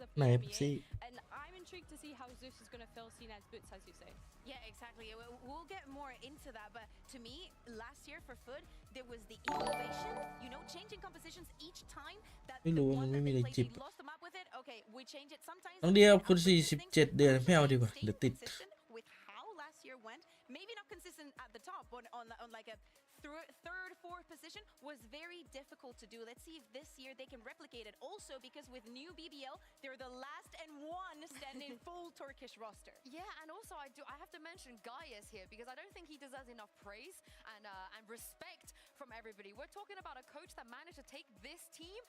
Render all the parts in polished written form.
of ไหน the สิ EMEA, and I'm intrigued to see how Zeus is going to fill Cna's boots, as you say. Yeah, exactly. We'll get more into that, but to me, last year for FUT, there was the innovation, changing compositions each time that ไม่ the รู้มั one น that ไม่มี they อะไร played, จิบ they lost the map with it. Okay, we change it sometimes. น้อง We เดียว get คุณ output this thing. 47 เดือน For ไม่เอา FUT, ดีกว่า staying เดี๋ยวติด consistent with how last year went, maybe not consistent at the top, but on like a third, fourth position was very difficult to do. Let's see if this year they can replicate it. Also, because with new BBL, they're the last and one standing full Turkish roster. Yeah, and also I have to mention Gaius here because I don't think he deserves enough praise and respect from everybody. We're talking about a coach that managed to take this team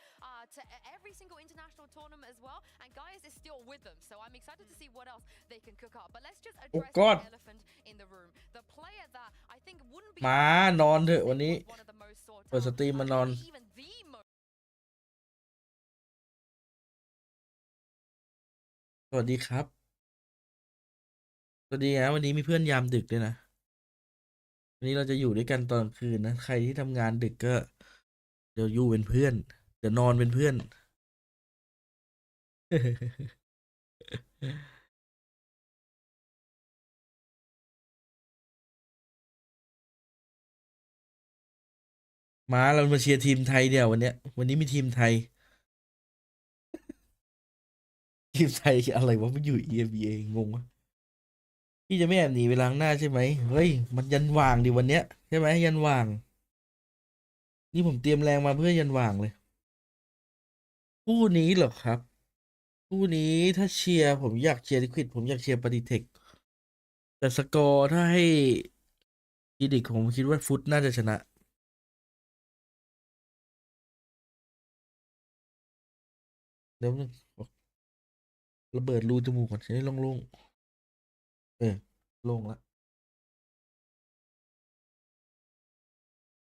to every single international tournament as well, and Gaius is still with them. So I'm excited to see what else they can cook up. But let's just address God. the elephant in the room. The player that I think wouldn't be มานอนเถอะวันนี้ one of the most sought เปิดสตรีม out, มานอน even the most สวัสดีครับ สวัสดีนะวันนี้มีเพื่อนยามดึกด้วยนะ วันนี้เราจะอยู่ด้วยกันตอนกลางคืนนะ ใครที่ทำงานดึกก็ เดี๋ยวอยู่เป็นเพื่อน เดี๋ยวนอนเป็นเพื่อน มาเรามาเชียร์ทีมไทยเดี๋ยววันนี้มีทีมไทย ทีมไทยอะไรวะมันอยู่ EMEA งงวะพี่จะไม่แอบหนีไปล้างหน้าใช่ไหมเฮ้ยมันยันว่างดิวันเนี้ยใช่ไหมยันว่าง นี่ผมเตรียมแรงมาเพื่อยันว่างเลยคู่นี้เหรอครับคู่นี้ถ้าเชียร์ผมอยากเชียร์ลิควิดผมอยากเชียร์ปฏิเทคแต่สกอร์ถ้าให้อีดิกผมคิดว่าฟุตน่าจะชนะเดี๋ยวนึงระเบิดรูจมูกก่อนจะได้โล่งๆโล่งละ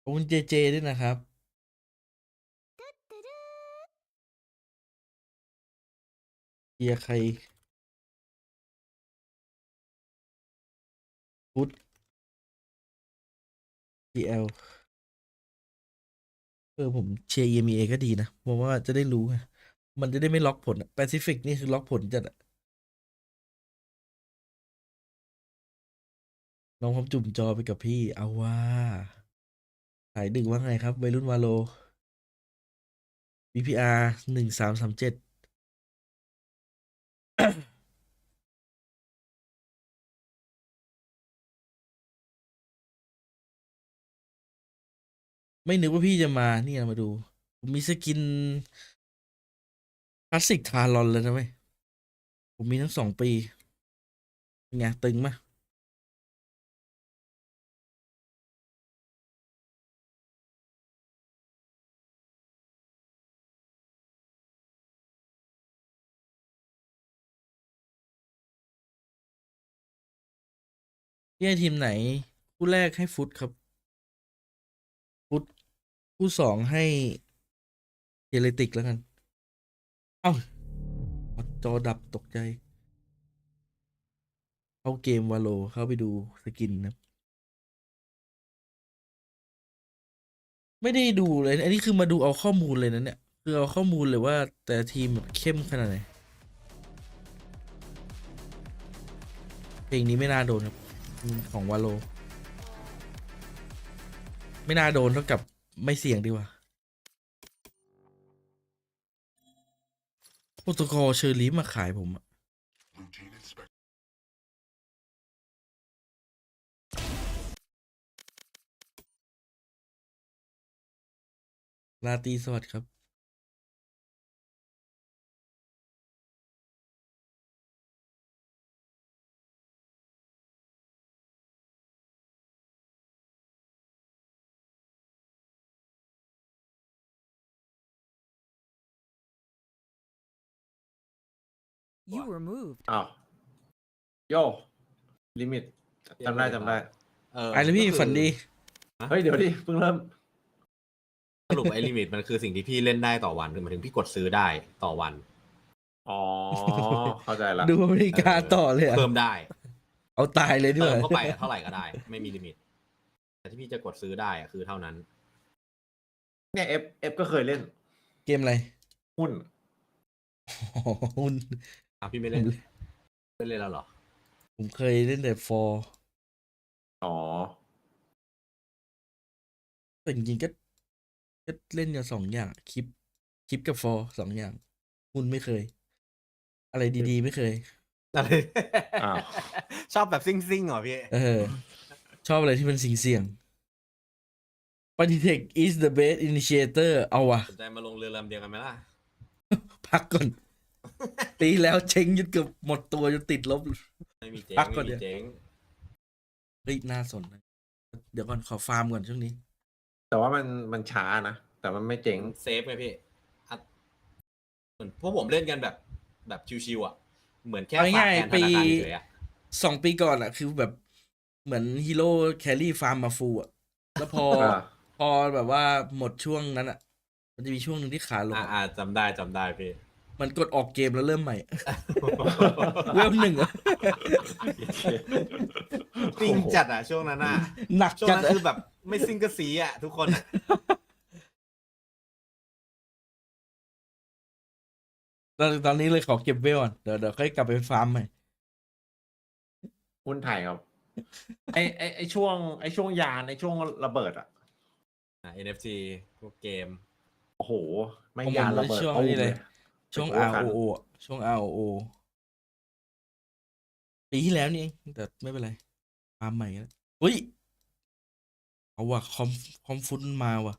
ขอบคุณเจเจด้วยนะครับเชียร์ใครฟุต PL ผมเชียร์ EMEA ก็ดีนะเพราะว่าจะได้รู้ไงมันจะได้ไม่ล็อกผลแปซิฟิกนี่คือล็อกผลจัดอะน้องผมจุ่มจอไปกับพี่เอาว่าสายดึกว่าไงครับวัยรุ่นวาโล VPR 1337 ไม่นึกว่าพี่จะมาเนี่ยมาดูผมมีสกินคลาสสิกทารอนเลยนะเว้ยผมมีทั้ง2 ปีเป็นไงตึงมะพี่ให้ทีมไหนคู่แรกให้ฟุตครับฟุตคู่2ให้เจเลติกแล้วกัน เอ้าจอดับตกใจ เข้าเกมวาโลเข้าไปดูสกินนะ ไม่ได้ดูเลย อันนี้คือมาดูเอาข้อมูลเลยนะเนี่ย คือเอาข้อมูลเลยว่าแต่ทีมแบบเข้มขนาดไหน เพลงนี้ไม่น่าโดนครับของวาโล ไม่น่าโดนเท่ากับไม่เสี่ยงดีกว่าโปรโตคอลเชอร์ลีมาขายผมอะลาตรีสวัสดีครับ You were moved. อ้าวโยลิมิตจำได้ ไอ้แล้วพี่ ก็คือ ฝันดี เฮ้ยเดี๋ยวดิเพิ่งเริ่ม สรุปไอ้ลิมิตมันคือสิ่งที่พี่เล่นได้ต่อวันคือหมายถึงพี่กดซื้อได้ต่อวัน อ๋อ เข้าใจละ ดูอเมริกาต่อเลยอะ เพิ่มได้ เอาตายเลยดีก เติม ว่า เข้าไปเท่าไหร่ก็ได้ ไม่มีลิมิต แต่ที่พี่จะกดซื้อได้อะคือเท่านั้น เนี่ยเอฟก็เคยเล่น เกมอะไร หุ้น อ๋อหุ้น พี่ไม่ ผ เล่น ม ไม่เล่นแล้วเหรอ ผมเคยเล่นแต่ฟอร์ อ๋อ แต่จริงๆก็เล่นกัน2 อย่างคลิปกับฟอร์2 อย่างหุ้นไม่เคย อะไรดีๆ ไม่เคย อะไร อ้าว ชอบแบบซิ่งๆเหรอพี่ ชอบอะไรที่มันเสี่ยงๆ Partytech is the best initiator เอาวะ สนใจมาลงเรือลำเดียวกันไหมล่ะ พักก่อน ปีแล้วเจ๊งจนเกือบหมดตัวจนติดลบ ไม่มีเจ๊ พั ง กก่ ไม่ อน มี เดี๋ยว เจ๊ง เฮ้ยน่าสนนะเดี๋ยวก่อนขอฟาร์มก่อนช่วงนี้ แต่ว่ามันช้านะ แต่มันไม่เจ๋ง เซฟไงพี่อัดเหมือนพวกผมเล่นกันแบบชิวๆอ่ะ เหมือนแค่ฝาก ง่าย แทน ๆ ธนาคารเฉยๆอ่ะ 2 ปีก่อนอะคือแบบเหมือนฮีโร่แครี่ฟาร์มมาฟูอะแล้วพอ พอแบบว่าหมดช่วงนั้นอะมันจะมีช่วงหนึ่งที่ขาลงอะ จำได้พี่ มันกดออกเกมแล้วเริ่มใหม่ เวล 1อะ ซิงจัดอ่ะช่วงนั้นอ่ะ หนัก ช่วง จัด นั้น อะ คือแบบไม่ซิงก็สีอ่ะทุกคนอ่ะ ตอนนี้เลยขอเก็บเวลก่อนเดี๋ยวค่อยกลับไปฟาร์มใหม่ หุ้นไทยครับ ไอช่วงยานไอช่วงระเบิดอ่ะ NFT พวกเกม โอ้โห ไม่ ของผม ยานระเบิด ช่วง ตู้ม นี้เลย เลย ช่วง ไปโอ้คัน ROO อะช่วง ROO ปีที่แล้วนี่เองแต่ไม่เป็นไรฟาร์มใหม่แล้วอุ้ยเอาว่ะคอมฟุตมันมาว่ะ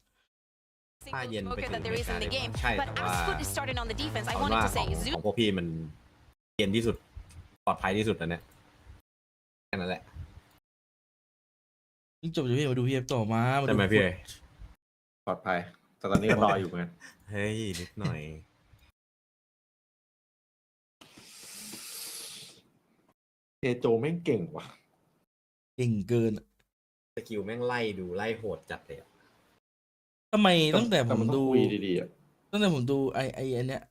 ถ้า single เย็นไป smoker ถึ that ง there อเม is ริกา in the เนี่ย game. ใช่ But แต่ว่า as FUT is starting on the defense, I เอา wanted ว่า to ข say อง Zeus พวกพี่มันเย็นที่สุดปลอดภัยที่สุดนะเนี่ยแค่นั้นแหละ นี่จบจะพี่มาดูพี่เอฟต่อมา ใช่ ดู ไหม ฟุ พี่ ต ปลอดภัย แต่ตอนนี้รออยู่เหมือนกัน เฮ้ยนิดหน่อย เจโจแม่งเก่งว่ะ เก่งเกินอะ สกิลแม่งไล่โหดจัดเลยอะ ทำไมตั้งแต่ผม น ดู คุยดีๆอ่ะ ตั้งแต่ผมดูอันเนี้ย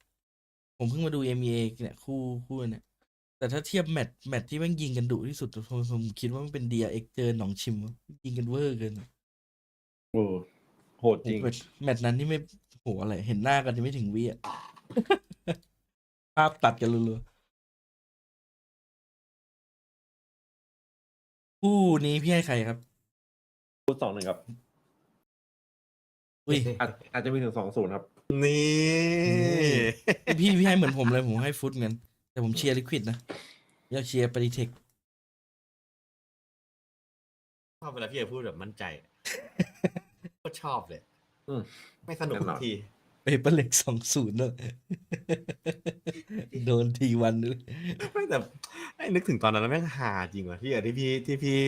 ผมเพิ่งมาดู MEA เนี่ยคู่เนี่ย แต่ถ้าเทียบแมตช์ที่แม่งยิงกันดุที่สุดผมคิดว่ามันเป็น DRX เจอหนองชิมวะยิงกันเวอร์เกิน โอ้โหดจริง แมตช์นั้นที่ไม่โหอะไรเห็นหน้ากันยังไม่ถึงวิอ่ะ ภาพตัดกันรัวๆคู่นี้พี่ให้ใครครับ พูด2-1ครับ อุ้ย อาจจะมีถึง2-0ครับ นี่ พี่ให้เหมือนผมเลยผมให้ฟุตเงินแต่ผมเชียร์ลิควิดนะอยากเชียร์ปริเทค ชอบเวลาพี่พูดแบบมั่นใจ ก็ชอบเลย อืม ไม่สนุก แน่น ทุ อน เกทีปเปอร์เล็ก20เนอะ โดนทีวันเลย ไม่แต่ไอ้นึกถึงตอนนั้นแล้วแม่งฮาจริงว่ะที่พี่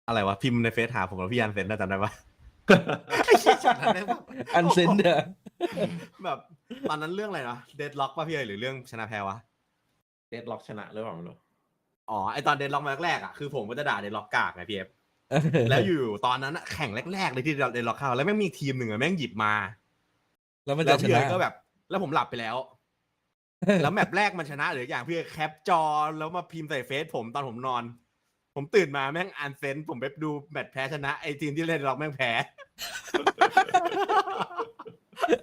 อะไรวะพิมพ์ในเฟซหาผมแล้วพี่อันเซนได้จำได้ปะ ไอ้ช็อตนั้นแม่งแบบ อันเซนเดอร์ แบบตอนนั้นเรื่องอะไรนะเดดล็อกป่ะพี่หรือเรื่องชนะแพ้วะ เดดล็อกชนะหรือเปล่าไม่รู้ อ๋อไอตอนเดดล็อกมาแรกๆอ่ะคือผมก็จะด่าเดดล็อกกากไงพี่เอฟแล้วอยู่ตอนนั้นอะแข่งแรกๆเลยที่เดดล็อกเข้าแล้วแม่งมีทีมหนึ่งอะแม่งหยิบมา แล้วมัน แล้ จะ ว ช พี่เอ๋ นะ ก็แบบ แล้วผมหลับไปแล้ว แล้วแมปแรกมันชนะหรืออย่างพี่แคปจอแล้วมาพิมพ์ใส่เฟซผมตอนผมนอน ผมตื่นมาแม่งอ่านเซนผมไปดูแมตช์แพ้ชนะไอทีมที่เล่นล็อกแม่งแพ้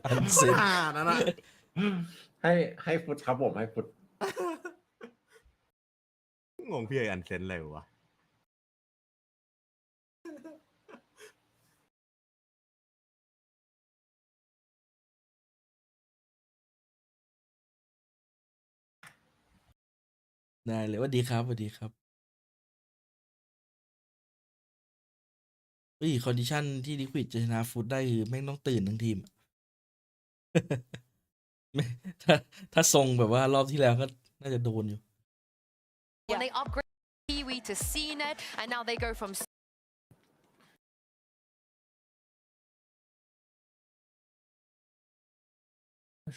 อัน โค เซ ตร น ห่านั่นอะ ให้ฟุตครับผมให้ฟุต งงพี่เอ๋อันเซนเลยวะ ได้เลยว่าดีครับสวัสดีครับคอนดิชันที่ลิควิดจะชนะฟุตได้คือแม่งต้องตื่นทั้งทีม ไม่ถ้าทรงแบบว่ารอบที่แล้วก็น่าจะโดนอยู่ When they upgrade Kiwi to CNET, and now they go from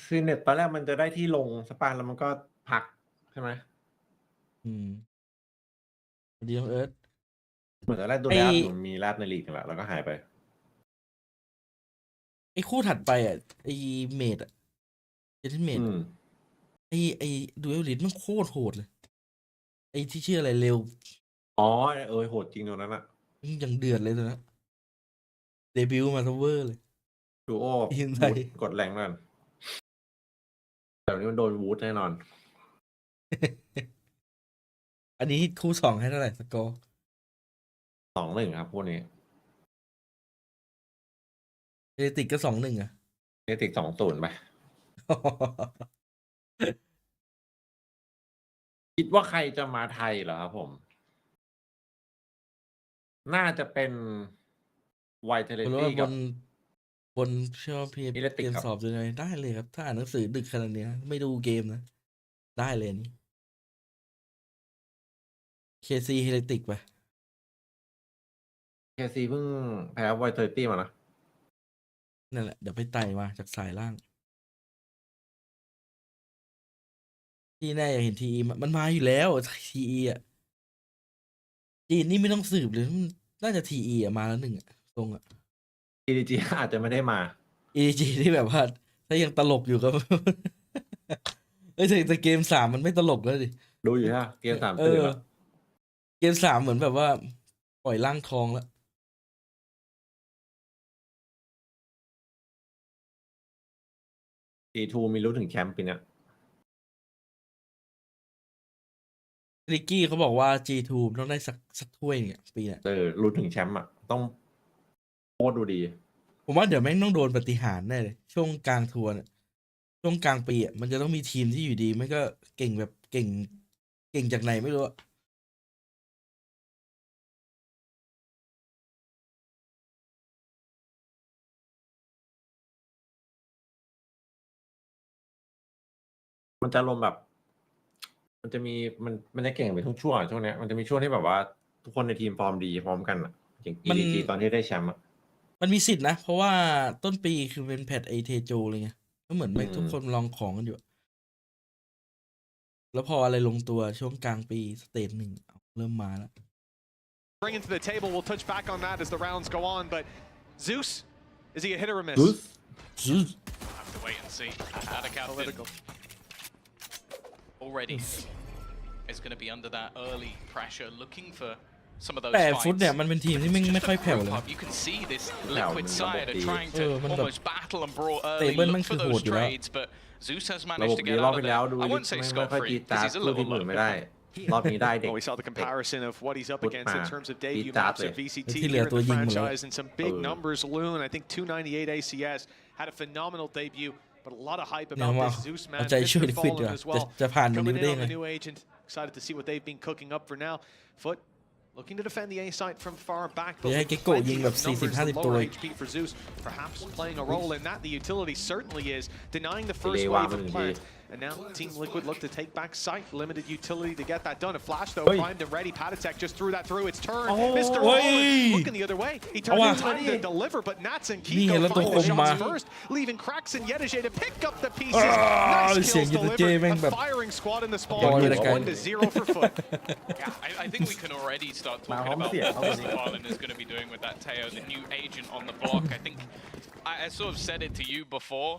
ซีเน็ตตอนแรกมันจะได้ที่ลงสปานแล้วมันก็พักใช่ไหม อืมสวัสดีน้องเอิร์ธ เหมือนตอนแรกดู ไอ้ แลบอยู่มีแลบในลีกกันแหละแล้วก็หายไป ไอ้คู่ถัดไปอ่ะไอ้เมดอ่ะเจนเมด อืม ไอ้ดูเอลลิทมันโคตรโหดเลย ไอ้ที่ชื่ออะไรเร็ว อ๋อโหดจริงตรงนั้นอะ ยังเดือดเลยตัวนั้นเดบิวต์มาทเวอร์เลย ดูโอ ทีมไทย กดแรงนั่น แต่วันนี้มันโดนวูดแน่นอน อันนี้คู่สองให้เท่าไหร่สกอร์ 2-1 ครับพวกนี้ เอเลติกก็2-1 อ่ะ เนติก2-0 ไป คิดว่าใครจะมาไทยเหรอครับผม น่าจะเป็นไวเทเล ผมรู้ ตี้ ว่า กับ บนชอบเพย์ Electric เตรียม ครับ สอบยังไงได้เลยครับ ถ้าอ่านหนังสือดึกขนาดเนี้ยไม่ดูเกมนะ ได้เลยอันนี้เคซีเฮเลติกไป เคซีเพิ่งแพ้ไวเทเลตี้มานะ นั่นแหละ เดี๋ยวไปไต่มาจากสายล่าง ที่แน่อยากเห็นทีมันมาอยู่แล้วทีอ่ะจีนนี่ไม่ต้องสืบเลยมันน่าจะทีอ่ะมาแล้ว1 อ่ะตรงอ่ะ EDG อาจจะไม่ได้มา EG ที่แบบว่าถ้ายังตลกอยู่ก็ เอ้ยแต่เกม3มันไม่ตลกแล้วดิ ดูอยู่ฮะเกม 3 เอ ตื่น อ แล้ว เกม3เหมือนแบบว่า ปล่อยร่างทองแล้ว G2 มีรู้ถึงแชมป์ปีเนี้ย ริกกี้เขาบอกว่า G2 ต้องได้สักถ้วยเนี่ยปีเนี่ย รู้ถึงแชมป์อ่ะ ต้องโคตรดูดี ผมว่าเดี๋ยวแม่งต้องโดนปฏิหารย์แน่เลย ช่วงกลางทัวร์เนี่ยช่วงกลางปีอ่ะมันจะต้องมีทีมที่อยู่ดีไม่ก็เก่งแบบเก่งจากไหนไม่รู้อะ มันจะลมณ์แบบ มันจะมีมันจะเก่งไปทุกช่วงช่วงเนี้ยมันจะมีช่วงที่แบบว่าทุกคนในทีมฟอร์มดีพร้อมกันอ่ะอย่าง EDG ตอนที่ได้แชมป์อ่ะ มันมีสิทธินะ เพราะว่าต้นปีคือเป็นแพทไอเทโจเลยไงก็เหมือนไม่ อืม ทุกคนลองของกันอยู่อะแล้วพออะไรลงตัวช่วงกลางปีสเตจ1เริ่มมาแล้ว Bringing to the table, we'll touch back on that as the rounds go on, but Zeus, is he a hit or a miss? Zeus? Have to wait and see. Out of captain Political. already is going to be under that early pressure, looking for some of those แต่ fights. ฟุตเนี่ยมันเป็นทีมที่ไม่ค่อยแผ่วเลย You can see this liquid side are trying to มันแบบ almost battle and brawl เตะ early, เบิ้ลแม่ look ง for คือโหด those อยู่แล้ว trades, but Zeus has ระบบ managed to นี้ get รอบ out of ที่แล้ว there. ดู I won't say ไม่ค่อย scot-free ตีตา because he's a สู้ที little มอื่น low. ไม่ได้ รอบนี้ได้เด็ก Well, we saw the comparison of what he's up Put against in ma- terms of beat debut that maps at way. VCTที่ here เหลือ in ตัว the ยิงหมดเลย franchise, and some big numbers loom. I think 298 ACS had a phenomenal debut, but a lot of hype เนี่ย about ว่า this Zeus เอา man. ใจช่วย Mr. ลิควิดดีก Fallen ว่า as well. จะผ่านตรงนี้ Coming ไปได้ in ยัง on ไง the new agent. Excited to see what they've been cooking up for now. FUT looking to defend the A site from far back, but เดี๋ยวให้ with เก็กโก้ยิง plenty แบบ of numbers, the 40-50 ตัว lower HP for Zeus, perhaps playing a role in that. The utility certainly is denying the first Delay wave of one, plant. And now Team Liquid look to take back site. Limited utility to get that done. A flash though, Oi. primed and ready. Patatek just threw that through. It's turned. Oh. Mr. Oi. Holland looking the other way. He turned Awa. in time to deliver, but Nats and นี่ Kiko แล้วตัว find ค the มมา shots first, leaving Cracks and Yedege to pick up the pieces. เสียง Nice ยู kills ทูเจแม่ง delivered. แบบ A firing squad in the spawn. บอลเลยละกัน 1-0 for FUT. Yeah, I think we can already start talking Nah, about yeah, what Mr. Farland is going to be doing with that Teo, the new agent on the block. I think I sort of said it to you before.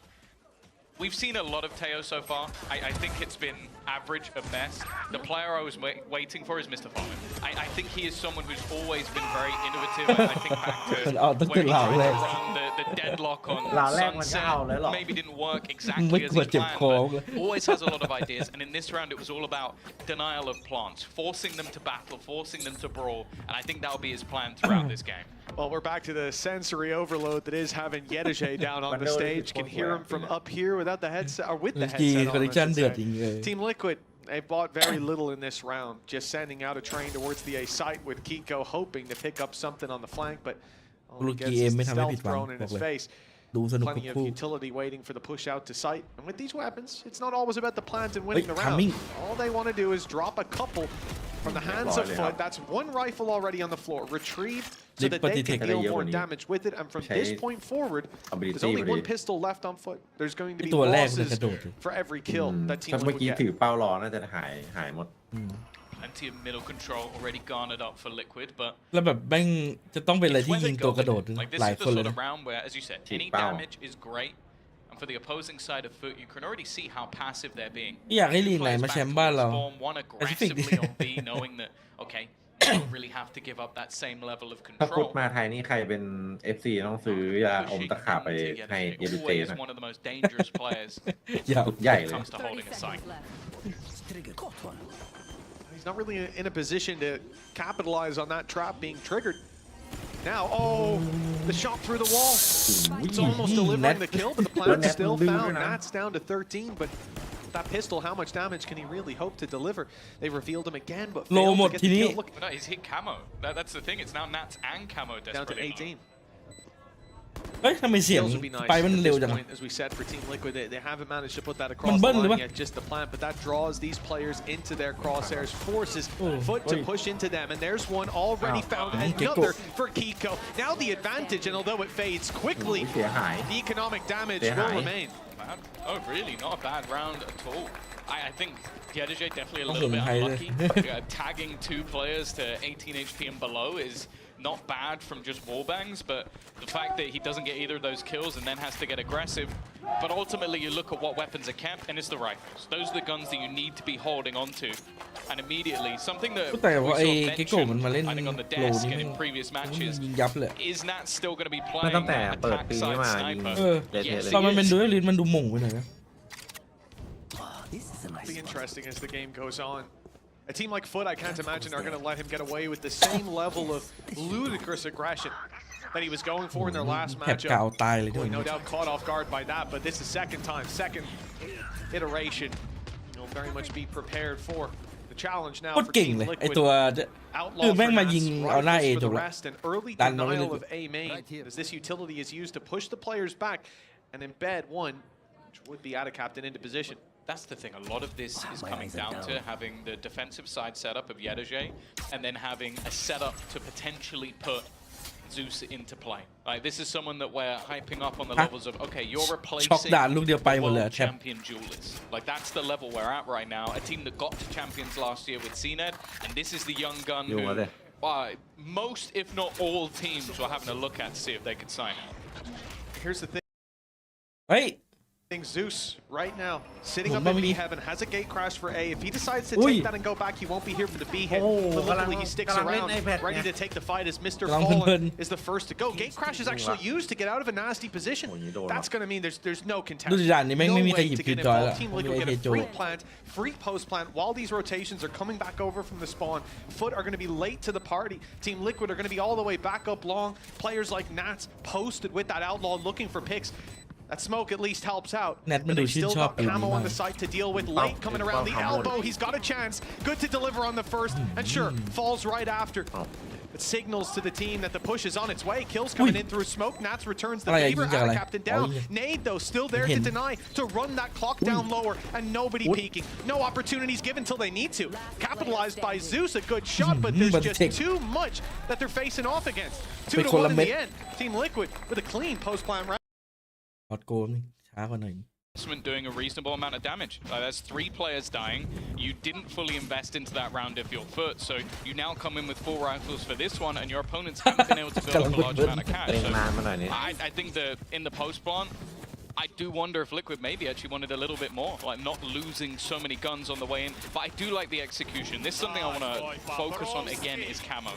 We've seen a lot of Teo so far. I think it's been average at best. The player I was waiting for is Mr. Farland. I think he is someone who's always been very innovative. I think back to เอาตั้งแต่ when he เหล่า tried แร to ก run the deadlock on เหล่าแรกมันก็เอาแล้วหรอ Sunset. Maybe didn't work ไม่ exactly ก as ลัว he เจ็บ planned, คอ but always has a lot of ideas. And in this round, it was all about denial of plants, forcing them to battle, forcing them to brawl. And I think that'll be his plan throughout this game. Well, we're back to the sensory overload that is having Yedege down on the stage. Can hear him from up here without the headset, or with the จี headset คอลเล on, ก I ชัน should เดือด say. จริงเลย Team Liquid, they bought very little in this round, just sending out a train towards the A site with Kiko hoping to pick up something on the flank, but all he gets is the stealth thrown in his face. ดูสนุกทุก Plenty of คู่ utility waiting for the push out to site. And with these weapons, it's not always about the plant and winning the round. timing. All they want to do is drop a couple from the hands of FUT. That's one rifle already on the floor, retrieved so that they can deal more damage with it. And from this point forward, there's only one pistol left on FUT. There's going to be ตัวแรกมัน losses กระโดดเลย for every kill that ถ้า Team เมื่อ Liquid กี้ get. ถือเป้ารอน่าจะหายหมด Plenty of middle control already garnered up for Liquid, but แล้วแบบแม่งจะต้องเป็นอะไร it's ที่ where ยิง they ตัว go กระโด with ด it. Like this หลาย is คน the เลย sort นะ of round where, as you said, any Wow. damage is great, and for the opposing side of FUT, you can already see how passive they're being. อยากให้ Two ลีกไหน players มา back แชมป์บ้าน towards เรา spawn, one Pacific aggressively on B, knowing that okay, don't really have to give up that same level of ถ้าพุท control. มาไทยนี่ใครเป็น FC ต้องซื้อยาอมตะขาบไปให้เยดูเจ Always นะ one of the most dangerous players ยาว ใหญ่ when เล it ย comes to holding a site. He's not really in a position to capitalize on that trap being triggered. Now, oh, the shot through the wall. It's almost delivering the kill, but the plant still found. Nat's down to 13, but that pistol, how much damage can he really hope to deliver? They revealed him again, but failed to get the kill. Look, No, he's hit camo. That's the thing. It's now Nats and camo down to desperately low. 18. เฮ้ยทำไมเสียง Kills would be nice ไปมันเร็ว at จั this ง point, as we said, for Team Liquid. They haven't managed to put that มัน across the เบิ้ลหรือ line เปล่า yet, just the plant, but that draws these players into their crosshairs, forces FUT to push into them, and there's one already found, another for Kiko. Now the advantage, and although it fades quickly, เสียหาย the economic damage เสียหาย will remain. Bad. Oh, really? Not a bad round at all. I think Deathmatch definitely a Oh, little bit high unlucky. Tagging 2 players to 18 HP and below is not bad from just wallbangs, but the fact that he doesn't get either of those kills and then has to get aggressive. But ultimately, you look at what weapons are kept, and it's the rifles. Those are the guns that you need to be holding onto. And immediately, something that we แต่ sort ว่า of ไอ้เกโก้มันมาเล่น mentioned, I think on the โปร desk นี่ and in previous มัน matches, ยิงยับเลย is Nat still going to be ไม่ playing ตั้งแต่ that เปิด attack ปีนี้ side มายิง sniper? เออ เละเทะ Yes, เลย ตอนมันเป็นดูเอลินมันดูหม่งไปหน่อยนะ It'll be interesting as the game goes on. A team like FUT, I can't imagine, are going to let him get away with the same level of ludicrous aggression that he was going for in their last แถบกาว matchup. ตายเลยด้วย No doubt caught off guard by that, but this is second time, second iteration. You'll very much be prepared for the challenge now โคตร for เก่ง Team เลยไอ Liquid. ตัว Outlaw คือแม่ง for มายิง Nats, เอาหน้า A rifles จ for บ the ละ rest, and early ดันมาไม่ denial ได้ of A main, as this utility is used to push the players back and embed one, which would be out of captain into position. That's the thing. A lot of this is coming down to having the defensive side setup of Yedajay and then having a setup to potentially put Zeus into play. Like, this is someone that we're hyping up on the levels of, okay, you're ช็อก replacing ด่านลูกเดียวไปหมดเลย world แชมป์ champion Duelist. Like, that's the level we're at right now. A team that got to champions last year with CNED, and this is the young gun who most, if not all, teams were having a look at to see if they could sign out. Here's the thing. เฮ้ย Zeus right now sitting up in B heaven has a gate crash for A. If he decides to Ui. take that and go back, he won't be here for the B hit. But luckily he sticks around, ready to take the fight as Mr. Fallen is the first to go. Gate crash is actually used to get out of a nasty position. That's going to mean there's no contest. ดูด่านนี้แม่ง No ไม่มีใคร way หยิบ to คิ get วจอย involved. ละ Team ไม่ Liquid มี get เอ a โจ free plant, free post plant while these rotations are coming back over from the spawn. FUT are going to be late to the party. Team Liquid are going to be all the way back up long. Players like Nats posted with that outlaw looking for picks. That smoke at least helps out. Nat But they Medusin still chop got camo on the mine. site to deal with. Late coming around the elbow. He's got a chance. Good to deliver on the first. And sure, falls right after. It signals to the team that the push is on its way. Kills coming in through smoke. Nats returns theอะไร favor. ยิงจากอะไร Captain down. อ๋อ Nade, though, still there to เห็น deny. To run that clock down lower. And nobody peeking. No opportunities given till they need to. Capitalized by Zeus. A good shot, but there's but just take- too much that they're facing off against. 2 ไป to คนละ 1 in เม็ด the end. Team Liquid with a clean post-plant round. พอดโกนช้ากว่าหน่อย Doing a reasonable amount of damage. That's 3 players dying. You didn't fully invest into that round if you're FUT, so you now come in with 4 rifles for this one, and your opponents haven't been able to build up a large amount of cash. เร่ง So นานมาหน่อยนี่ I think that in the post plant, I do wonder if Liquid maybe actually wanted a little bit more, like not losing so many guns on the way in. But I do like the execution. This is something I want to focus on again is camo.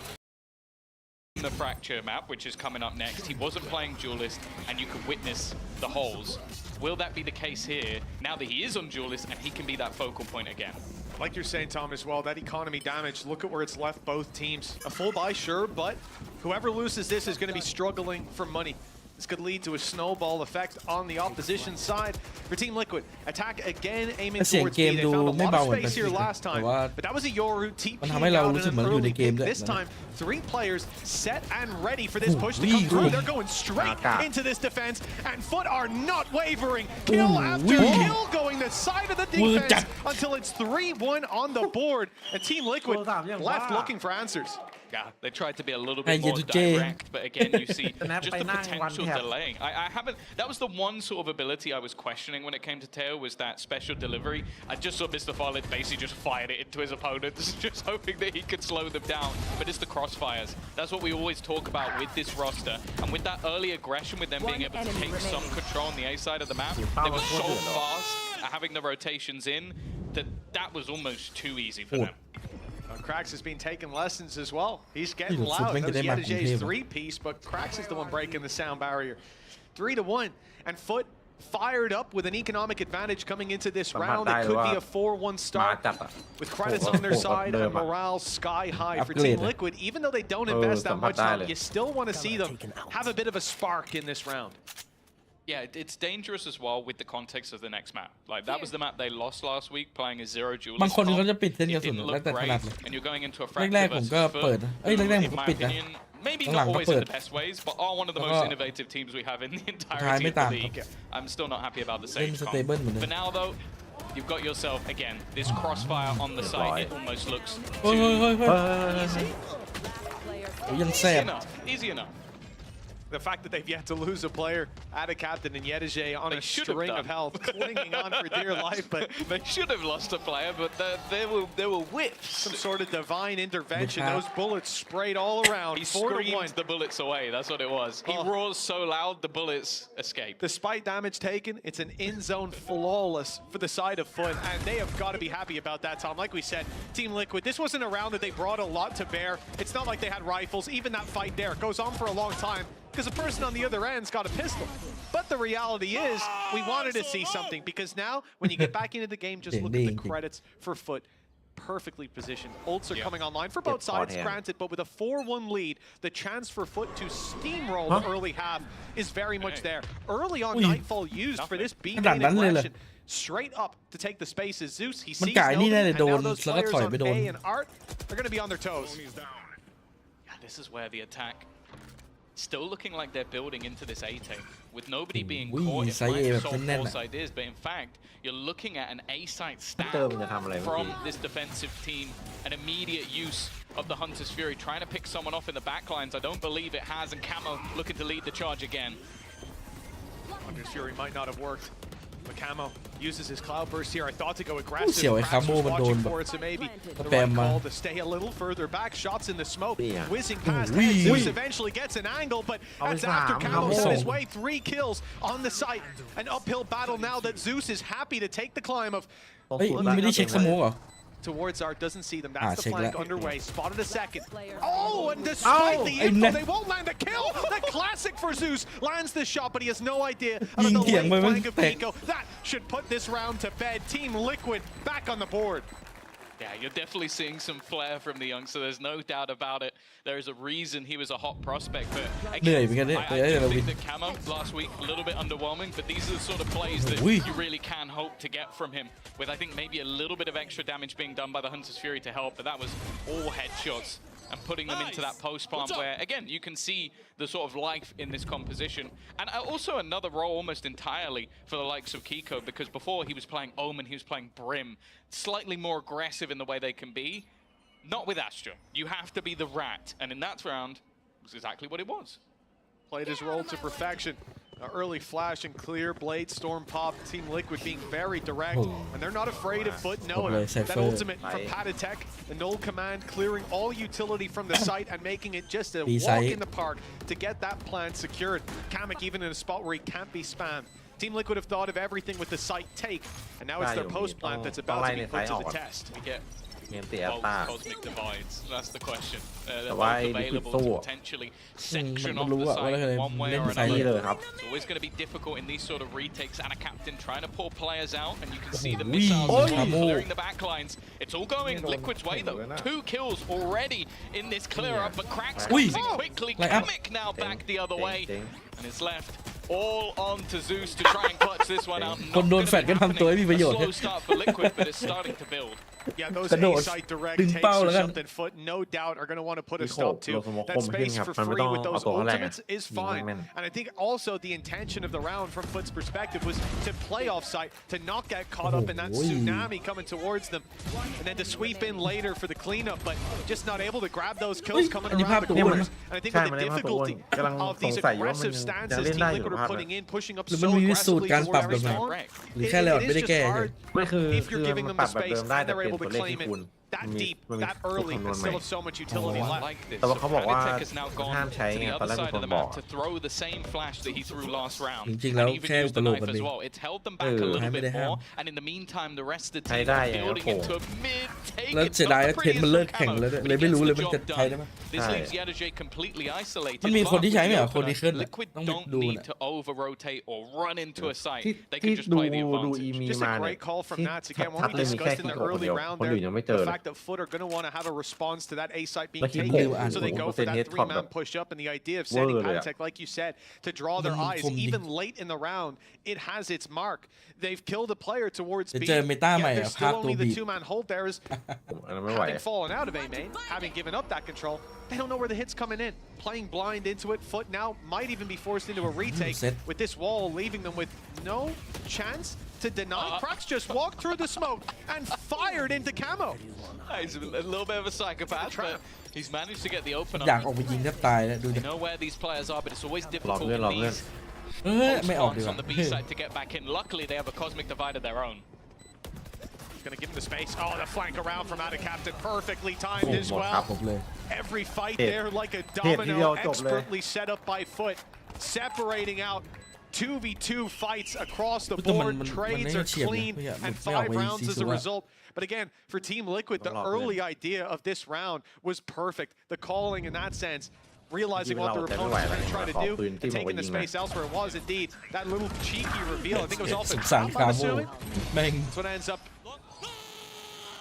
The fracture map, which is coming up next, he wasn't playing Duelist, and you could witness the holes. Will that be the case here, now that he is on Duelist, and he can be that focal point again? Like you're saying, Tom, as well, that economy damage, look at where it's left both teams. A full buy, sure, but whoever loses this is going to be struggling for money. This could lead to a snowball effect on the opposition side. For Team Liquid, attack again, aiming towards B. They found a lot of space here last time, but that was a Yoru TP out in an early pick. This time, 3 players set and ready for this push to come through. They're going straight into this defense, and FUT are not wavering. Kill after kill going the side of the defense until it's 3-1 on the board. And Team Liquid left looking for answers. Yeah, they tried to be a little bit more direct, but again, you see just the potential delaying. I haven't. That was the one sort of ability I was questioning when it came to Teo, was that special delivery. I just saw Mr. Farley basically just fired it into his opponents, just hoping that he could slow them down. But it's the crossfires. That's what we always talk about with this roster, and with that early aggression, with them being able to take some control on the A side of the map, they were so fast at having the rotations in that was almost too easy for them. Krax has been taking lessons as well. He's getting Hey, loud. Foot That was make it Yedijay's them. 3-piece, but Krax is the one breaking the sound barrier. 3-1, and FUT fired up with an economic advantage coming into this round. It could be a 4-1 start with credits on their side and morale sky high for Team Liquid. Even though they don't invest that much time, you still want to see them have a bit of a spark in this round. Yeah, it's dangerous as well with the context of the next map. Like, that was the map they lost last week, playing a zero duelist บางคนเขาจะ comp. ปิดเส้นกระ It สุน didn't แล้ว look แต่ถนัด great, เลย and you're going into a แรก fracture ๆผม versus ก็ FUT, เปิดเอ้ยแรกๆผม in ก็ my ปิดนะ opinion, maybe หลั not งๆก็ always เปิ in ด the best ways, but are one of the แล้วก็ most innovative teams we have in the สุดท้าย entirety ไม่ of ต่าง the ครับ league. I'm still not happy about the เล่น same สเตเบิลเหมือนเดิ For ม now, though, you've got yourself, again, this crossfire on the site. It almost looks เฮ้ย too เฮ้ยเฮ้ย easy. ยังแส Easy บ enough. Easy enough. The fact that they've yet to lose a player, add a captain and Yedijay on They a should have string done. of health, clinging on for dear life, but They should have lost a player, but there were whiffs. some sort of divine intervention. Good Those bullets sprayed all around. He 4-1. screamed the bullets away. That's what it was. He Oh. roars so loud, the bullets escape. Despite damage taken, it's an in-zone flawless for the side of FUT, and they have got to be happy about that, Tom. Like we said, Team Liquid, this wasn't a round that they brought a lot to bear. It's not like they had rifles. Even that fight there goes on for a long time because the person on the other end's got a pistol. But the reality is, we wanted to see something because now, when you get back into the game, just look at the credits for FUT. Perfectly positioned. Ults are coming online for both sides, granted, but with a 4-1 lead, the chance for FUT to steamroll the early half is very much there. Early on, Nightfall used for this B main aggression. Straight up to take the spaces. Zeus, he sees nobody, and now those players on A and Art are going to be on their toes. Yeah, this is where the attack still looking like they're building into this A-tank with nobody being caught. It might solve false ideas, but in fact, you're looking at an A-site stab from this defensive team, an immediate use of the Hunter's Fury, trying to pick someone off in the backlines. I don't believe it has, and Camo looking to lead the charge again. Hunter's Fury might not have worked. But Camo uses his cloud burst here. I thought to go aggressive. เสียวไอ้คาโมมันโดนแบบ for it, so maybe the แปม right มา call to stay a little further back. Shots in the smoke, whizzing past. Wee. Zeus eventually gets an angle, but that's after Camo's on his way. 3 kills on the site. An uphill battle now that Zeus is happy to take the climb of เฮ้ยมึงไม่ได้เช็คสโมกเหรอ towards Art, doesn't see them. That's the check flank that. underway. Spotted a second. Oh, and despite the info, they won't land a kill. The classic for Zeus lands the shot, but he has no idea about the late flank of Pico. That should put this round to bed. Team Liquid back on the board. Yeah, you're definitely seeing some flair from the youngster. There's no doubt about it. There is a reason he was a hot prospect. But again, I do think that Camo last week, a little bit underwhelming, but these are the sort of plays that you really can hope to get from him, with I think maybe a little bit of extra damage being done by the Hunter's Fury to help, but that was all headshots. And putting them into that post plant where, again, you can see the sort of life in this composition. And also another role almost entirely for the likes of Kiko, because before he was playing Omen, he was playing Brim. Slightly more aggressive in the way they can be. Not with Astra. You have to be the rat. And in that round, it's exactly what it was. Played his role to perfection. Early flash and clear, Blade, Storm pop, Team Liquid being very direct, and they're not afraid of FUT knowing that ultimate from Patatek, the null command, clearing all utility from the site and making it just a walk in the park to get that plan secured. Kamek even in a spot where he can't be spammed. Team Liquid have thought of everything with the site take, and now it's their post plant that's about to be put to the test. We get เมียนตีแอตตา cosmic divides. That's the question. แต่ว่า They're ไอ้ both ลิควิด available สู้ to อะ potentially มัน section ก็ off รู้ the ว่าแล้ว site เลย one way เล่น or ไซส์ another. เลยครับ It's always going to be difficult in these sort of retakes, and a captain trying to pull players out, and you can see the Wee. missiles Oh. clearing the back lines. It's all going Liquid's way though. 2 kills already in this clear up, but Cracks Wee. comes in quickly. Like up. Kamek now back the other way, เจ๋ง and it's left all on to Zeus to try and clutch this one out. คนโดนแฟดก็ทำตัวให้มีประโยชน์ A slow start for Liquid, but it's starting to build. Yeah, those กระโดด A-site direct ดึง takes เป้า or แล้วกัน something FUT no doubt are going to want to put a มีโค stop บ to. ลงสมอง That คมขึ้น space ครับ for มันไม่ free ต้อง with เอา those ตัวแรก ultimates is ยิง fine. แม่น And I think also the intention of the round from FUT's perspective was to play off site, to not get caught up in that tsunami coming towards them, and then to sweep in later for the cleanup, but just not able to grab those kills comingอันนี้ภาพ around the ตัวอ้วน corners. นะ And I think ใช่ with มัน the ได้ภาพตัวอ้วน difficulty กำลัง of สง these สัยอยู่ว่ามัน aggressive ยัง stances เล่น Team ได้อยู่ Liquid ภา are พ putting in, pushing up หรือ so มันมีสูตร aggressively การ to ปรับ where แบบไหน everything Correct. หรือแค่เรา It ไม่ is ได้ just แก้ hard ไม่คือ if you're giving them ป the รับแบบ space เดิมได้ and แต่ they're เปลี่ยน able ตัว to เลข claim ที่ it คูณ that มันมี deep, มันมี that ตัว early คำนวณ and ใหม่ still have so much utility I left. like this. แต่ว่าเขาบอกว่า Panatek has now gone ห้ามใช้ to ไง the ตอน other แรกมี side ค of น the บอก map to throw the same flash that he threw last round. จริงๆแล้ว And even แค่ used ต the ลก knife มัน as ดี well. It's held them back a little ให้ไม่ bit ได้ห้าม more. And in the meantime, the rest of the ใช้ team ได้ are ยังไง building โผล่ into a mid think แล้ว it's เสียดาย not the เทนมัน prettiest เลิก from แข่ง Camo, แล้ว but เลย he ไม่ gets รู้ the เลยมันจะ job ใช้ได้ done. ไหม This leaves Yadajay completely isolated. มันมีคนที่ใช้ไหม but อ่ะ คนที่ขึ้น Liquid ต้องไป don't ดู need นะ to over rotate or run into a site. ที่ They ที่ can just ดู play the ดู advantage. อีมี Just มา a เนี่ย great call from ที่ Nats ชั again. ด When ชั we ดเลยมีแค่ discussed in ที่ the โกคน early เดียว round คน there, อื่นยังไม่เจอ the เลย fact that FUT are going to want to have a response to that A site being แล้วคิด taken. ดู So they go for that 3-man three-man push up, and the idea of sending Word, yeah. Patek, like you said, to draw their มัน eyes, คมจริง even late in the round, it has its mark. They've killed a player towards เดี๋ยว B. เจอเมตาใหม่ Yet อ่ะ there's ภาพ still ตัว only บี the two-man hold there is อันนั้นไม่ไหว having fallen out of A main, having given up that control. They don't know where the hit's coming in. Playing blind into it, FUT now might even be forced into a retake Set. with this wall, leaving them with no chance to deny. Crux just walked through the smoke and fired into Camo. He's a little bit of a psychopath, but he's managed to get the open อยาก on ออกไปยิงแทบตายแล้วดู They ดิ know where these players are, but it's always หลอก difficult เลื่อน in หลอกเลื่อน these ไม่ออกดี post กว่า on the B side to get back in. Luckily, they have a cosmic divide of their own. Gonna give him the space. Oh, the flank around from out of captain, perfectly โอ้ timed as หมดครับ well. ผมเลย Every fight Hit. there like a Hit ทีเดียว domino, จบเลย expertly set up by FUT, separating out 2v2 fights across the แต่มัน board. มัน Trades ไม่ are เฉียบนะ clean ไม่อยาก and ไม่ออก 5 ไป rounds ซี as ซั a ว result. But again, for Team Liquid, the Lock in. early idea of this round was perfect. The calling in that sense, realizing what their Even opponents were though going to try to they're do not and taking the space elsewhere. It was indeed that little cheeky reveal. I think it was off ส a งสาร trap, คา I'm โม assuming. แม่ง That's what ends up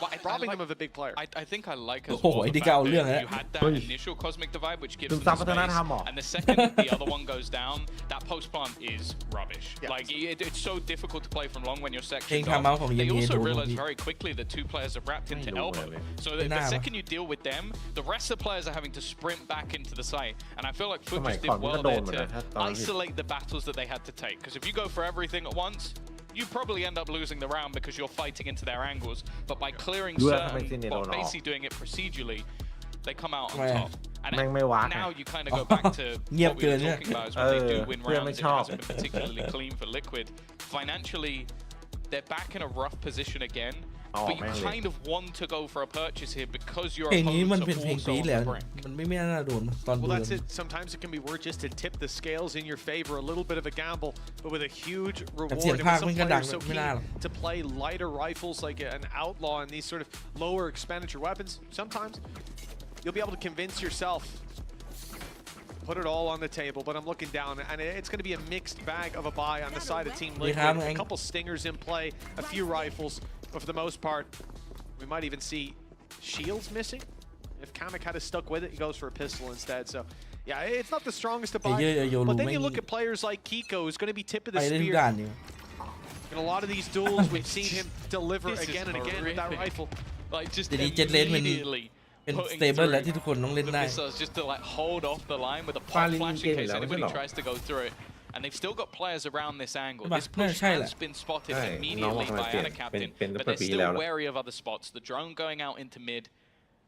Well, robbing them of a big player. I think I like as โอ้โห well ไอ้ the นี่ fact ก็เอาเรื่อง that แล้ว you had that initial cosmic divide, which gives ซึ them มซับ the วัฒนธรรมเหรอ space, and the second the other one goes down, that post plant is rubbish. Yeah. Like it's so difficult to play from long when you're เพลง sectioned คาเมา off. ของ They เย also โดน realize พี่ very quickly that two players are wrapped into I know, elbow. really. So Good the now. second you deal with them, the rest of the players are having to sprint back into the site. And I feel like FUT สมัย just ก่อน did มัน well ก็โดน there เหมือนกัน to ถ้าตอนที่ isolate the battles that they had to take. Because if you go for everything at once, you probably end up losing the round because you're fighting into their angles. But by clearing You have certain, to make it well, on basically doing it procedurally, they come out on Right. top. And แม่งไม่วาก now you kind of go back to เงียบ what we เกิ were นเนี่ย talking about is when they do win เพื่อนไม่ rounds, it ชอบ hasn't been particularly clean for Liquid. Financially, they're back in a rough position again. Oh, But you man. kind of want to go for a purchase here because your เพลงนี้มัน opponents เป็น are เพลง also ปี on แหละ the brink. มันไม่น่าโดนตอนดู Well, that's it. Sometimes it can be worth just to tip the scales in your favor, a little bit of a gamble, but with a huge แต่เสียง reward. And ภาค with มัน some ก็ดัง players so ไม่น่าหรอก keen to play lighter rifles like an outlaw and these sort of lower expenditure weapons, sometimes you'll be able to convince yourself, put it all on the table, but I'm looking down, and it's going to be a mixed bag of a buy on the side of Team Liquid. A couple stingers in play, a few rifles, but for the most part, we might even see shields missing. If Kamek had stuck with it, he goes for a pistol instead. So, yeah, it's not the strongest to buy. But then you look at players like Kiko, who's going to be tip of ไป the เล่น spear. ด่านอยู่ In a lot of these duels, we've seen him deliver This is again and again with that horrific. rifle. Like just เดี๋ยวนี้เจ็ตเลนมัน immediately เป็น putting สเตเบิล through แล้วที่ทุกคนต้องเล่น the ได้ missiles just to like hold off the line with a pop Fali flash in game caseแล้ว anybody ไม่ใช่หรอ tries to go through it. And they've still got players around this angle. ใช่ปะ This push น่าใช่แหละ has been spotted ใช่ immediately น้อง by เปลี่ยน Ana Captain, เป็น but เปิด they're ปี still แล้วนะ wary of other spots. The drone going out into mid.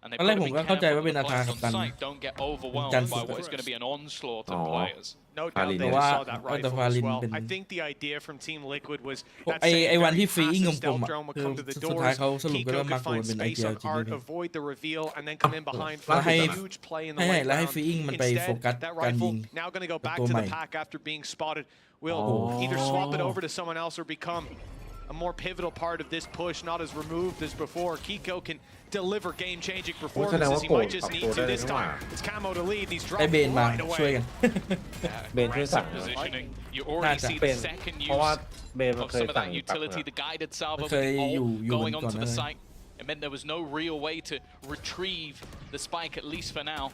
And they've ตอนแร got ก to ผม be ก็เข้าใจ careful ว่า that เป็น the อาคาร players กัป on ตัน site don't get overwhelmed Jan by sudah. what is going to be an onslaught of Oh. players. No doubt Fali they din. saw that Wah, rifle as Fali well. din. I think the idea from Team Liquid was พวก that ไอ้ same ไอ้วัน very ที่ฟรีอิง passive กลม stealth ๆอ่ะ drone would คือ come to the สุดท้าย doors. เขาสรุปกัน Kiko ว่ามา could โกน find เป็นไอ space เดีย on จริง Art, ๆ avoid the reveal, and then come in behind. Lah, for a hai- huge play in the ให้ late แล้วให้ round. ฟรีอิงมันไปโฟ Instead, กัส that การยิ rifle ง now going to go กับ back ตัว to ใหม่ the pack after being spotted. Will Oh. either swap it over to someone else or become a more pivotal part of this push, not as removed as before. Kiko can deliver game-changing performances. He might just need to this time. It's Camo to lead. He's ไอ้ dropped เบนมา right ช่วย away. กัน เบนช่วยสั่ง Aggressive positioning. You น่า already จะ see เป็ the น second เพราะว่า use เบนมัน of เคย some of สั่ง that แป๊บ utility, นึง the guided salvo Okay, with the you ult going เหมือนก่อน onto the นะ site. It meant there was no real way to retrieve the spike, at least for now.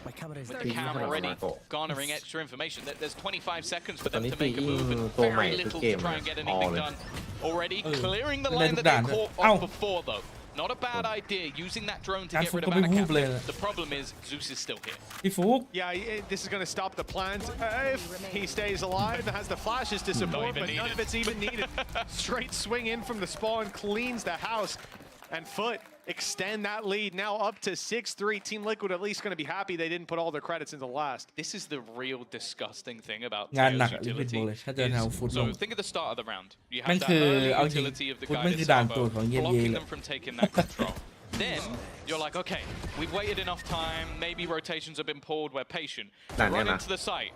With the cam already garnering extra information. There's 25 seconds for them to make a move, and very little to try and get anything done. Already clearing the line that they caught off before, though. Not a bad idea, using that drone to get rid of Ana Captain. The problem is, Zeus is still here. พี่ฟุก Yeah, this is going to stop the plans. If he stays alive and has the flashes to support, even but none needed. of it's even needed. Straight swing in from the spawn, cleans the house. And FUT extend that lead now up to 6-3. Team Liquid at least going to be happy they didn't put all their credits into last. This is the real disgusting thing about งานหนัก Teo's ลิควิด utility. บอกเลยถ้าจะเอาฟุตล So ง think of the start of the round. You มัน have that คือ early เอาจริง utility of the ฟุตมัน guided คือด่านโปร salvo, ดของเย blocking แห them ละ from taking that control. Then you're like, okay, we've waited enough time. Maybe rotations have been pulled. We're patient. Nah, Run nah. into the site.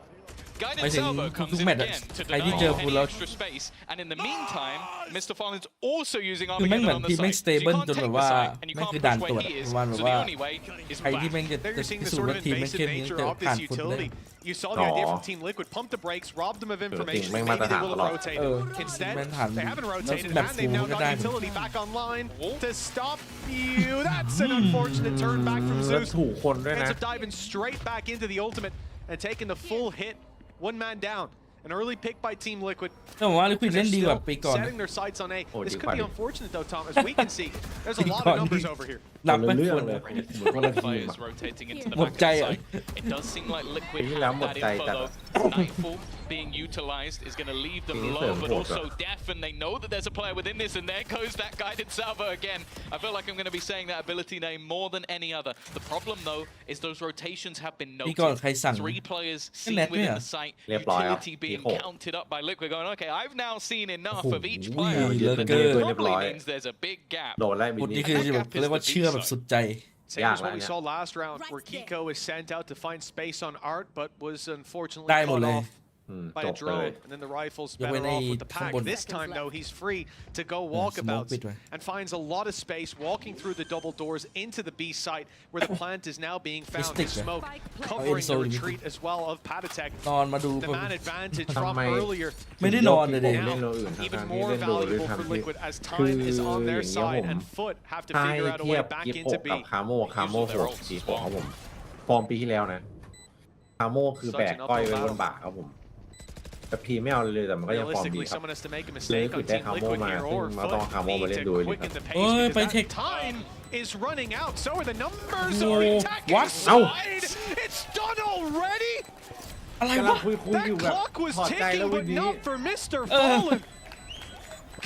Guided Salvo comes in again to deny any extra space, and in the meantime, Mr. Fallen's also using คือแม่ง Armageddon เหมือน on the ทีมแม่ง site. สเต So เบิ you ล can't จนแบ take บ the ว่า site, and you แม่ง can't คือด่าน push ตรว where จ he is. ประมาณแบบ So ว่า the only way is ใครที่ back. แม่งจะ There you're seeing พิ the สูจ sort น์ of ว่าทีมแม่ง invasive เข้มนี้ nature จะ of ผ่าน this คนได้ utility. You saw the idea from Team Liquid, pump the brakes, robbed them of information. Team Maybe they will have rotated. ทีม Instead, แม่งผ่าน they haven't rotated, แบบ and ฟู they've now ก็ได้ got utility back online to stop you. That's an unfortunate turn back from แล้ว Zeus. ถูกคนด้วย Ends นะ up diving straight back into the ultimate and taking the full hit. One man down. An early pick by Team Liquid. แต่ผมว่าลิควิด They're เล่นดีกว่า still ปีก่อน setting their sights on A. Oh, This deep could be body. unfortunate though, Tom. As we can see, there's a lot of numbers over here. นับไม่ เรื่ ค อ ว ง ร เลย นะ เหมือนคนละทีม Players อะ rotating into the หมด back ใจ of the อ่ะ site. It does seem like Liquid Ý have là một that tay info thật though. Nightfall being utilized is going to leave them Ý low, tưởng but một also rồi. deaf, and they know that there's a player within this, and there goes that guided salvo again. I feel like I'm going to be saying that ability name more than any other. The problem though is those rotations have been ปีก่อน noted. ใครสั่ง Three players แค่ seen แนทเนี่ย within the site. เรียบร้อยแล้ว Utility being มีหก counted up by Liquid, going, okay, I've now seen enough of each โอ้โห player. เยอะ เกิ เกิ น น เรียบร้ Probably อย means there's a big gap. โดนไล่บิ คน น นี้ นี่ คือแบบเรียกว่าเชื่อแบบสุดใจ Same Yeah, as what we yeah. saw last round, where Kiko is sent out to find space on Art, but was unfortunately ได้หมด cut เลย off อืม by จ a บเลย drone. And then the rifles ยกเว้น better ไอ้ off with the ข้าง pack. บน This time, though, he's free to go smoke walkabouts ปิดไว้ and finds a lot of space walking through the double doors into the B site, where the plant is now being found. Stick His there. smoke Oh, covering it's the all- retreat as well of Patatek. นอนมาดู The man advantage from Thằng mày- earlier ไม่ได้นอนเลยเด็ เล่นโลอื่น now ทาง even ที่ more เล่นโลหรือ valuable ทำ for ที่ Liquid as คือ time is on อ their ย่างเงี้ย side ผม and FUT have to ถ้า figure ให้ out a เทีย way บ back กิฟ into โก B. กับคาโมโหดสีโหดครับผมฟอร์มปีที่แล้วนะคาโมคือแบกก้อยไว้บนบ่าครับผมกับทีมไม่เอาเลยแต่มันก็ยังฟอร์มดี Realistically, ครับ someone has to make a เลย mistake คือ on ได้ Team คาโม Liquid มา here ซึ่ง or เราต้องเอาคา FUT โมมาเล่น need ดู to ดีครับ quicken the โอ้ pace ย because ไป that เทค time is running out. So are the numbers No. are attacking What? side. It's done already. อะไร กำลั วะ งคุยอยู่ That แบบ clock was ถอดใจแล้ว ticking, วัน but นี้ not for Mr. Fallen.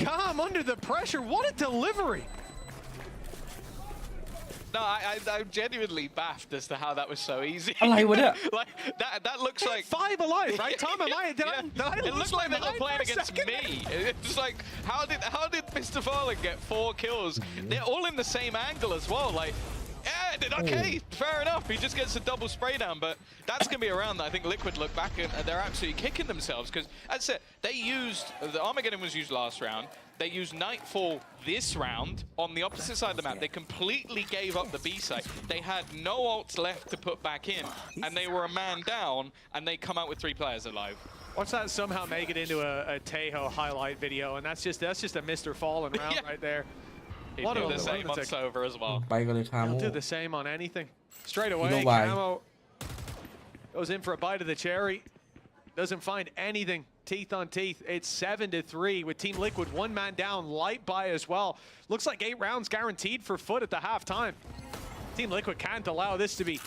Calm under the pressure. What a delivery. No, I'm genuinely baffed as to how that was so easy. อะไรวะเนี่ย Like that looks like 5 alive, right? Tom, am I? Did I it lose looked like my they were mind playing for a against second? me. It's like how did Mr. Farley get 4 kills? They're all in the same angle as well. Like, yeah, okay, fair enough. He just gets a double spray down, but that's gonna be a round that I think Liquid look back and they're absolutely kicking themselves because that's it. They used the Armageddon was used last round. They used Nightfall this round on the opposite side of the map. They completely gave up the B site. They had no ults left to put back in, and they were a man down, and they come out with 3 players alive. Watch that somehow make it into a Tejo highlight video, and that's just a Mr. Fallen round Yeah. right there. He What did a the same on lunatic. Sova as well. ไปกันเลยคาโม He'll do the same on anything. Straight away, know why. Camo goes in for a bite of the cherry. Doesn't find anything. Teeth on teeth. It's 7-3 with Team Liquid 1 man down. Light buy as well. Looks like 8 rounds guaranteed for FUT at the halftime. Team Liquid can't allow this to be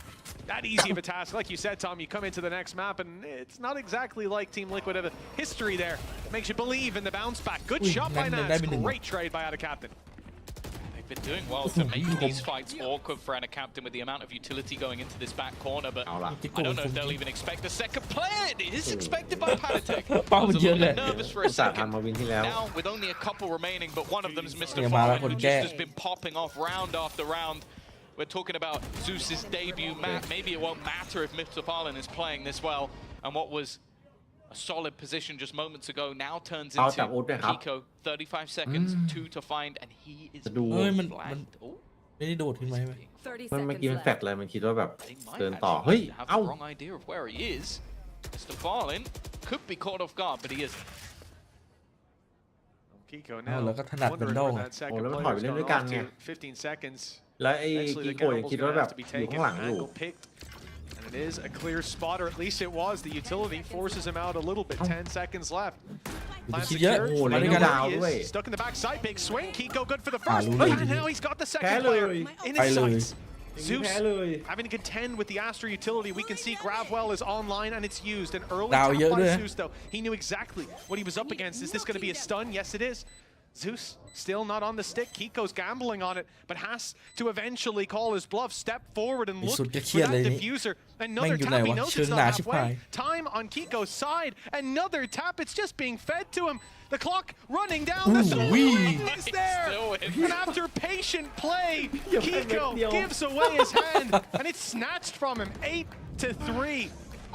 that easy of a task. Like you said, Tom, you come into the next map and it's not exactly like Team Liquid have a history there. Makes you believe in the bounce back. Good shot by Nats. Great trade by Ada Captain. They've been doing well to make these fights awkward for Anna Captain with the amount of utility going into this back corner, butเอาล่ะ I don't know if they'll even expect a second player. It is expected by Patatek. I เป้า was มัน a เยอะ little เลย bit nervous for อุ a ตส่าห์ทัน second. มาวินที่แล้ว Now, with only a couple remaining, but one of them is Mr. Yeah, Fallen, Mala who could just get- has been popping off round after round. We're talking about Zeus's debut map. Maybe it won't matter if Mr. Fallen is playing this well, and what was a solid position just moments ago now turns เอา into จากอุดด้วยครับ Kiko. 35 seconds, 2 to find, and he is จะดู เฮ้ยมัน flagged. Oh. ไม่ได้โดดขึ้นไหม 30 มันเมื่อ seconds กี้มันแฟด left. เลยมันคิดว่าแบบ They might เดินต่อ actually เฮ้ย have เอ้า the wrong idea of where he is. Mr. Fallen could be caught off guard, but he isn't. Kiko เอา now แล้วก็ถนัดเป็น wondering โด่ง where อะ that second โอ้แล้วมัน player's ถอยไปเล่น gone ด้วยกัน off ไง to. 15 seconds. แล้วไอ้ Eventually กิ the โกยัง gamble's คิด gonna ว่าแบบ have to be อยู่ taken. ข้างหลังอยู่ Angle picked. And it is a clear spot, or at least it was. The utility forces him out a little bit. 10 seconds left. อย่าไป Plan คิดเยอะ secured. โอ้โห มาด้วยกัน ดาวด้วย Stuck in the backside. Big swing. Kiko good for the อ่า first. รู้เลย And now he's got the แพ้ second เล player ย in ไป his เลย sights. อย่างนี้ Zeus แพ้เลย having to contend with the Astra utility. We can see Gravwell is online and it's used. An early ดาว tap เยอะ by ด้วย Zeus though. He knew exactly what he was up against. Is this going to be a stun? Yes, it is. Zeus still not on the stick. Kiko's gambling on it, but has to eventually call his bluff, step forward and look สุดจะเครี for ยดเลย that นี่ diffuser. แม่ง Another อยู่ไหน tap. He วะ knows เชิง it's หนา not ชิบหาย halfway. Time on Kiko's side. Another tap. It's just being fed to him. The clock running down. The Ooh-wee. solution is there. Still in. And after patient play, Yeah, Kiko but- gives away his hand, and it's snatched from him. 8-3.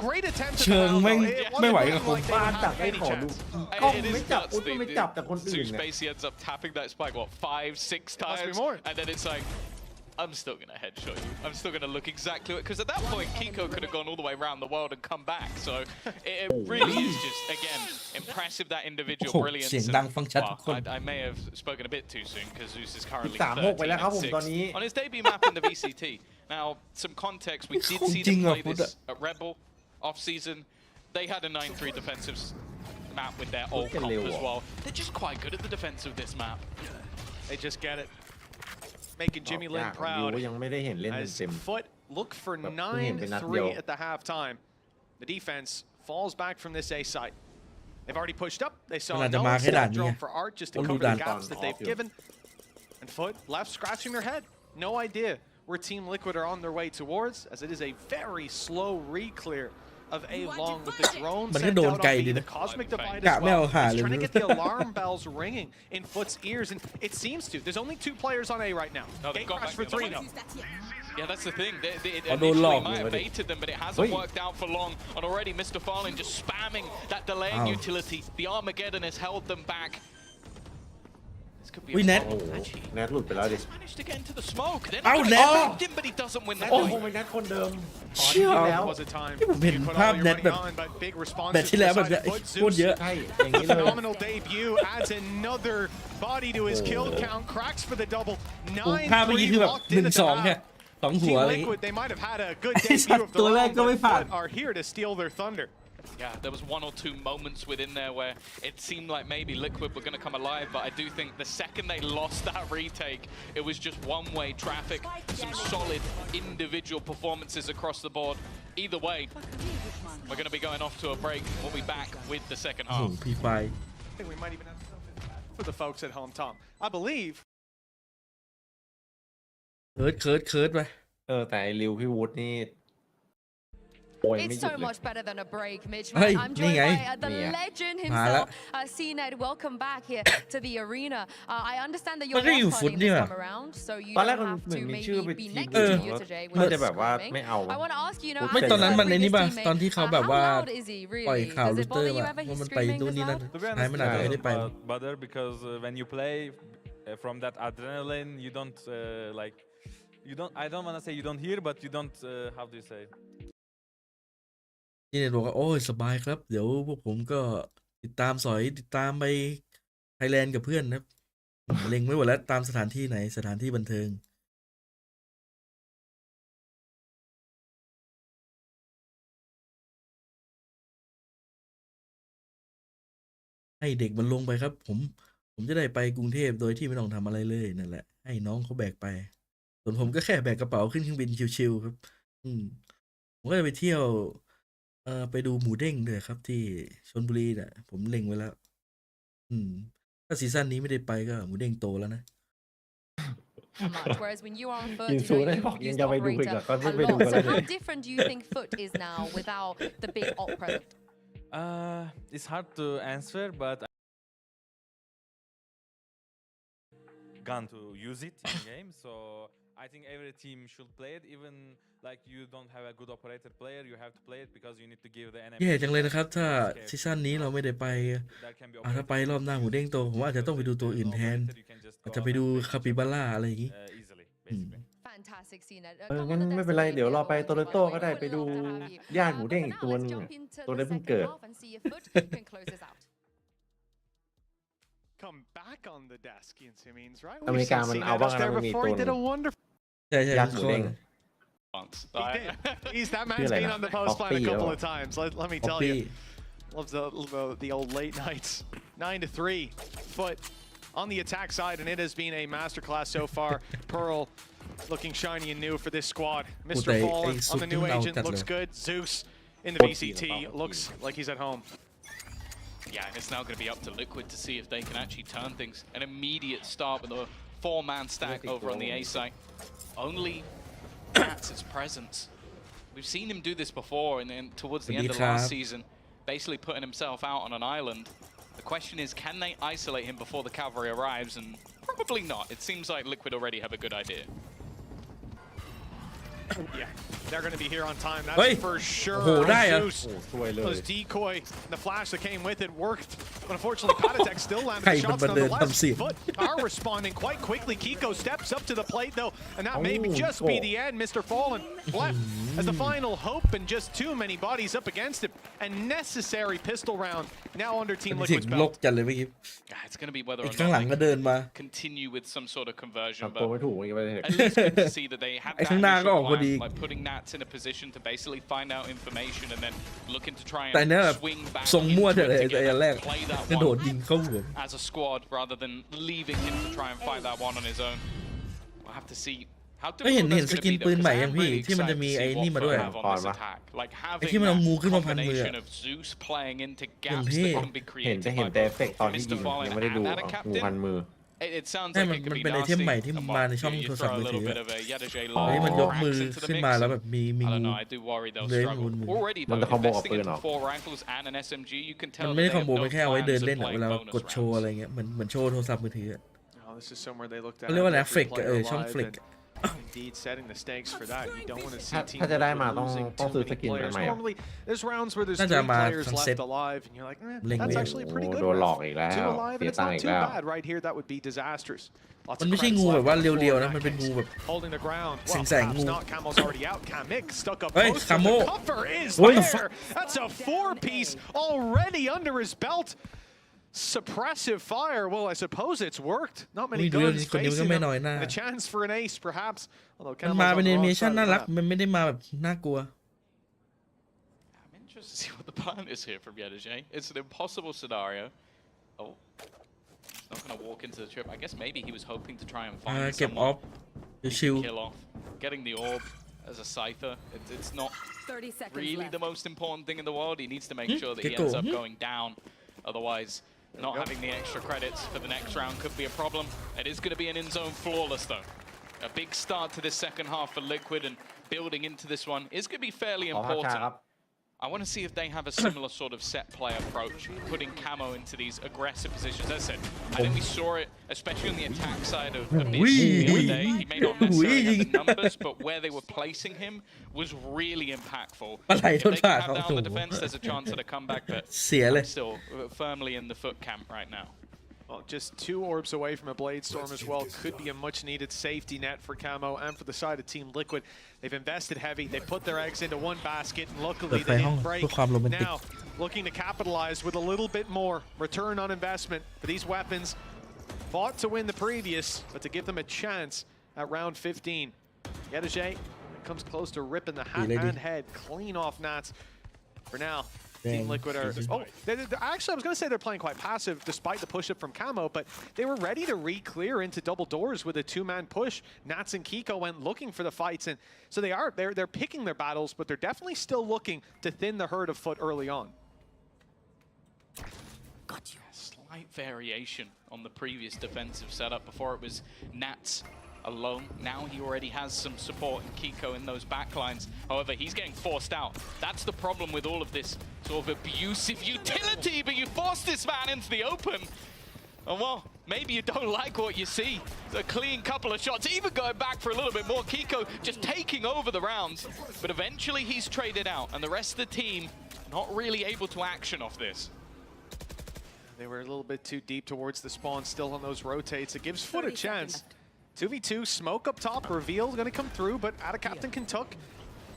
great attempt at เชิ the ง round, แม่ง though. It ไม่ไหว wasn't กับ looking ผม like they บ้าน would จับ have ให้ any ขอดู chance. กล้อง It is ไม่จับ nuts. อุ๊ยไม่จับแต่คนอื่น Zeus เนี่ย basically ends up tapping that spike, what, 5, 6 It must be times? more. And then it's like, I'm still going to headshot you. I'm still going to look exactly... Because at that point, Kiko could have gone all the way around the world and come back. So it really is just, again, impressive that individual โอ้โห brilliance. เสียงดังฟังชัดทุกคน I may have spoken a bit too soon because Zeus is currently 3-6 ไปแล้วครับผม 13 ตอน and นี้ 6 on his debut map in the VCT. Now, some context, we did see จริ them งเหรอ play พุทธ this at Rebel off-season. They had a 9-3 defensive map with their old comp as well. They're just quite good at the defense of this map. They just get it. Making Jimmy Lin ยาก proud. ดูยังไม่ได้เห็นเล่น As เต็ม FUT look for แบบเพิ่งเห็นเป็นนัดเดียว 9-3 at the halftime. The defense falls back from this A site. They've already pushed up. They saw มันอาจจะ no มาแค่ด่าน step นี้ drone for Art just to ต้องดู cover ด่า the น gaps that they've given. And FUT left scratching their head. No idea where Team Liquid are on their way towards, as it is a very slow re-clear of A long with the drone มันก็ sent โดน out ไกล on ดี B. นะ The Cosmic Divide กะ as ไม่เอา well. หา He's เลย trying to get the alarm bells ringing in FUT's ears, and it seems to. There's only 2 players on A right now. No, they've Gate got crash back for the other 3 way. though. Yeah, that's the thing. It Oh, don't initially lock might me, have buddy. baited them, but it hasn't Wait. worked out for long. And already Mr. Farlin just spamming that delaying Ow. utility. The Armageddon has held them back. This could be We a net. โอ้ problem, โห actually. แนทหลุดไปแล้วดิ He's managed to get into the smoke. Then Ow, he net. tried him, but he doesn't win แน the ทยังคง point. เป็นแนทคนเดิม เชี่ย แล้ว Was a time ที่ผมเห็น you put ภาพ all your เน็ต money แบบ on, but big response แมตช์ที่แล้วแบบ to เนี้ย the side of โคตรเยอะ ใช่อย่างนี้เลย Phenomenal debut adds another body to his kill count. Cracks for the double. ภาพเมื่อกี้คือ 9-3 แบบ locked หนึ่ in ง at สอง the แค่ half. สองหั Team วอะไรอย่างงี้ Liquid, they might have had a good ไอ้สัต debut ว์ of ตัว the แรก round, ก็ไม่ but ผ่าน FUT are here to steal their thunder. Yeah, there was 1 or 2 moments within there where it seemed like maybe Liquid were going to come alive, but I do think the second they lost that retake, it was just one-way traffic, some solid individual performances across the board. Either way, we're going to be going off to a break. We'll be back with the second โอ้โห half. พีไฟ I think we might even have something for the folks at home, Tom. I believe เคิร์ดไป แต่ไอ้ริวพี่วูดนี่โอยไม่ It's หยุด so เลย much better than a break, Mitch. Hey, I'm joinedนี่ไง by the Yeah. legend มาแล้ว himself, CNED. Welcome back here to the arena. I understand that มั you're นก็อยู่ watch ฟุต partying นี่ this ว่ะ time around, so you ตอนแรก don't มัน have เหมือน to มีชื่อ maybe เป็น be ทีม next เออ to you today when น่า you're จะแบบว่า screaming. ไม่เอา I want to ask you, ไม่ as ตอนนั้น his มันในนี้ป่ะ biggest ตอนที่เขา teammate, แบบว่า how loud is he ปล่อย really? ข่าว Does ลู it เตอ bother ร์ you ว่า ever ว่า he's มันไป screaming นู่น this นี่นั่น loud? To be ท้าย honest, มันอาจจะไม่ได้ไป bother because when you play from that adrenaline, you don't like, you don't. I don't want to say you don't hear, but you don't. How do you say? นี่เนี่ยบอกว่าโอ้ยสบายครับ เดี๋ยวพวกผมก็ติดตามไปไทยแลนด์กับเพื่อนนะครับเล็งไว้หมดแล้วตามสถานที่ไหนสถานที่บันเทิง ให้เด็กมันลงไปครับ ผมจะได้ไปกรุงเทพโดยที่ไม่ต้องทำอะไรเลยนั่นแหละ ให้น้องเขาแบกไป ส่วนผมก็แค่แบกกระเป๋าขึ้นเครื่องบินชิวๆครับ ผมก็จะไปเที่ยวไปดูหมูเด้งด้วยครับ ที่ชลบุรีน่ะ ผมเล็งไว้แล้ว ถ้าซีซั่นนี้ไม่ได้ไปก็หมูเด้งโตแล้วนะ Much. Whereas when you are on FUT, ยิน you ซู know, ได้ you บอกยัง use จะ the ไปดูอีก operator อ่ะก็ a ไปดู lot. กัน So เลย how different do you think FUT is now without the big op present? It's hard to answer, but gone to use it in game. So I think every team should play it, even like you don't have a good operator player, you have to play it because you need to give the enemy. แย่จังเลยนะครับ ถ้าซีซั่นนี้เราไม่ได้ไป There can be ถ้าไปรอบหน้าหมูเด้งโต ผมอาจจะต้องไปดูตัวอื่นแทน อาจจะไปดูคาปิบาร่าอะไรอย่างงี้ easily, basically. Fantastic, CNED. งั้นไม่เป็นไรเดี๋ยวเราไปโตโรโต้ก็ได้ไปดูย่านหมูเด้งอีกตัวหนึงอะตัวนั้นเพิ่งเกิด come back on the desk, Ian Simmons, right? อเมริกามันเอาบ้างนะมันมี before ตัว he หนึ did ง a wonderful. ใช่ใช่ ย่าน ทุ ห ก มู ค เด้ น ง He did. That man's Feel like been on the post line a Poppy, couple oh. of times. Let me ป๊อป tell ปี้ you. Loves the old late nights. 9-3. FUT on the attack side, and it has been a masterclass so far. Pearl looking shiny and new for this squad. Mr. they- Fallen they on the new suit him out agent that looks low. good. Zeus in the Poppy, VCT Poppy. looks like he's at home. Yeah, and it's now going to be up to Liquid to see if they can actually turn things. An immediate start with a 4-man stack over on the A site. Only that's its presence. We've seen him do this before, and then towards the end of last season, basically putting himself out on an island. The question is, can they isolate him before the cavalry arrives? And probably not. It seems like Liquid already have a good idea. Yeah, they're going to be here on time. Hey. That's for sure. โอ้โหได้อะ Zeus, โอ้ช่วยเลย those decoy, the flash that came with it worked. But unfortunately, Patatek still ใคร landing มัน shots มาเดิน nonetheless. ทำเสียง But are responding quite quickly. Kiko steps up to the plate though, and that may just be the end. Mr. Fallen left as the final hope, and just too many bodies up against him. A necessary pistol round now under Team เสียง Liquid's ลก belt. จัดเลยเมื่อกี้ Yeah, it's going to be whether ไอ้ or ข้างหลัง not ก็ they เดินมา continue with some sort of conversion. ทำตัว But ไม่ถูกเมื่อกี้ไปเลย at least good to see that they had ไอ้ that ข้างหน้าก็ออก initial พอดี plan, like putting Nats in a position to basically find out information and then looking to try แต่เนี่ย and แบบ swing back ทรงมั่ว into เถอะ it เลยไอ้ together, อันแรก play that กระโดด one ยิงเข้าหัว as a squad rather than leaving him to try and fight that one on his own. We'll have to see how ก็เห็น difficult that's ส going กิ to น be though, ปืน 'cause ใหม่ I ยัง am พี่ really ที่มันจะ excited มี to ไอ้ see นี่ what มาด้วย FUT have on this attack. Like ไอ้ having ที่มันเอา that งูขึ้นมาพันมือ combination of Zeus playing into gaps ท่ that can be เห็น created แต่เห็น by แต่เอฟเฟกต์ตอนที่ Mr. ยิง Fallen ยังไม่ได้ดู and a งูพัน captain. มือ It sounds ใช่ like มัน it could be เป็นไอเทม nasty. ใหม่ที่มาในช่อง You โทรศัพ throw ท์ a มือถื little อ bit of a Yadajay เฮ้ย มันยกมือ cracks into the ขึ้น mix มาแล้ว and แบบมี I งู don't know. I do worry they'll เลื้อย struggle. งู Already มัน though, จะคอมโบกับ investing ปืน into เหรอ 4 rifles and an SMG, you can มัน tell ไม่ that ได้ they คอ have มโบไป no แค่เอาไว้เดิน plans เล่ of นอะเว playing ลา bonus กดโชว์ rounds. อะไรเงี้ยเหมือนโชว์โทรศัพท์มือถืออะ Oh, this is somewhere they looked at. เขาเรียกว่าอะไร every ฟลิก player ช่อง alive ฟลิก and Indeed, setting the stakes for that. You don't want to see ถ้า teams ถ้าจะได้มาต้อง losing ต้อง too ซื้อ many สกิน players. ใหม่ๆอะ Normally, there's rounds where there's น่า 3 จะมา players ทั้งเซ็ต left alive, and you're like, เล็ง that's ไว้ actually a โอ้ pretty โด good นหลอก round. อีกแล้ว 2 alive, เสี and ย it's ตังค์ not อีก too แล้ว bad right here. That would be disastrous. Lots มัน of ไม่ใช่ cracks งู left แบบว่า on the เรียว floor ๆ in นะ that มันเป็น case. งูแบบ Holding the ground. แส Well, งๆ perhaps งู not. Camel's already out. Kamik stuck up เฮ้ย close, คา but โม the cover is What the there. That's a 4-piece already under his belt. Suppressive fire. Well, I suppose it's worked. Not many ดู guns คนนี้ก็ facing ไม่ them. น้อยหน้า And a chance for an ace, perhaps. Although มัน Camel's มา on เป็น the แอนิ wrong เม side ชัน of น่า the รัก map. มันไม่ได้มาแบบน่ากลัว I'm interested to see what the plan is here from Yadajay. It's an impossible scenario. Oh, he's not going to walk into the trip. I guess maybe he was hoping to try and อ่า find เก็บออ someone ฟชิว kill off. Getting the orb as a Scyther, it's not 30 seconds really left. the most important thing in the world. He needs to make sure that he Kickoff. ends up going down. Otherwise, not having the extra credits for the next round could be a problem. It is going to be an in-zone flawless though. A big start to this second half for Liquid, and building into this one is going to be fairly ขอภาพช้า important. ครับ I want to see if they have a similar sort of set play approach, putting Camo into these aggressive positions. As I said, I think we saw it, especially on the attack side of this the other day. He may not necessarily have the numbers, but where they were placing him was really impactful. ปลาไหล If โดน they ผ่า can เขา have โอ้ down the โห defense, there's a chance at a comeback, but เสียเลย I'm still firmly in the FUT camp right now. Well, just 2 orbs away from a Blade Storm as well. Could be a much-needed safety net for Camo and for the side of Team Liquid. They've invested heavy. They put their eggs into one basket, and luckily they didn't break. เพื่อความโรแมนติก Now, looking to capitalize with a little bit more return on investment for these weapons. Fought to win the previous, but to give them a chance at round 15. Yadajay comes close to ripping the hat and head clean off Nats. For now, Team Liquid are... Oh, actually, I was going to say they're playing quite passive despite the push-up from Camo, but they were ready to re-clear into double doors with a 2-man push. Nats and Kiko went looking for the fights, and so they're picking their battles, but they're definitely still looking to thin the herd of FUT early on. Got you. Slight variation on the previous defensive setup. Before it was Nats alone. Now he already has some support in Kiko in those backlines. However, he's getting forced out. That's the problem with all of this sort of abusive utility, but you force this man into the open. And well, maybe you don't like what you see. A clean couple of shots, even going back for a little bit more. Kiko just taking over the rounds. But eventually he's traded out, and the rest of the team not really able to action off this. They were a little bit too deep towards the spawn, still on those rotates. It gives FUT a chance. 2v2, smoke up top, reveal is going to come through, but out of Captain Kentuck.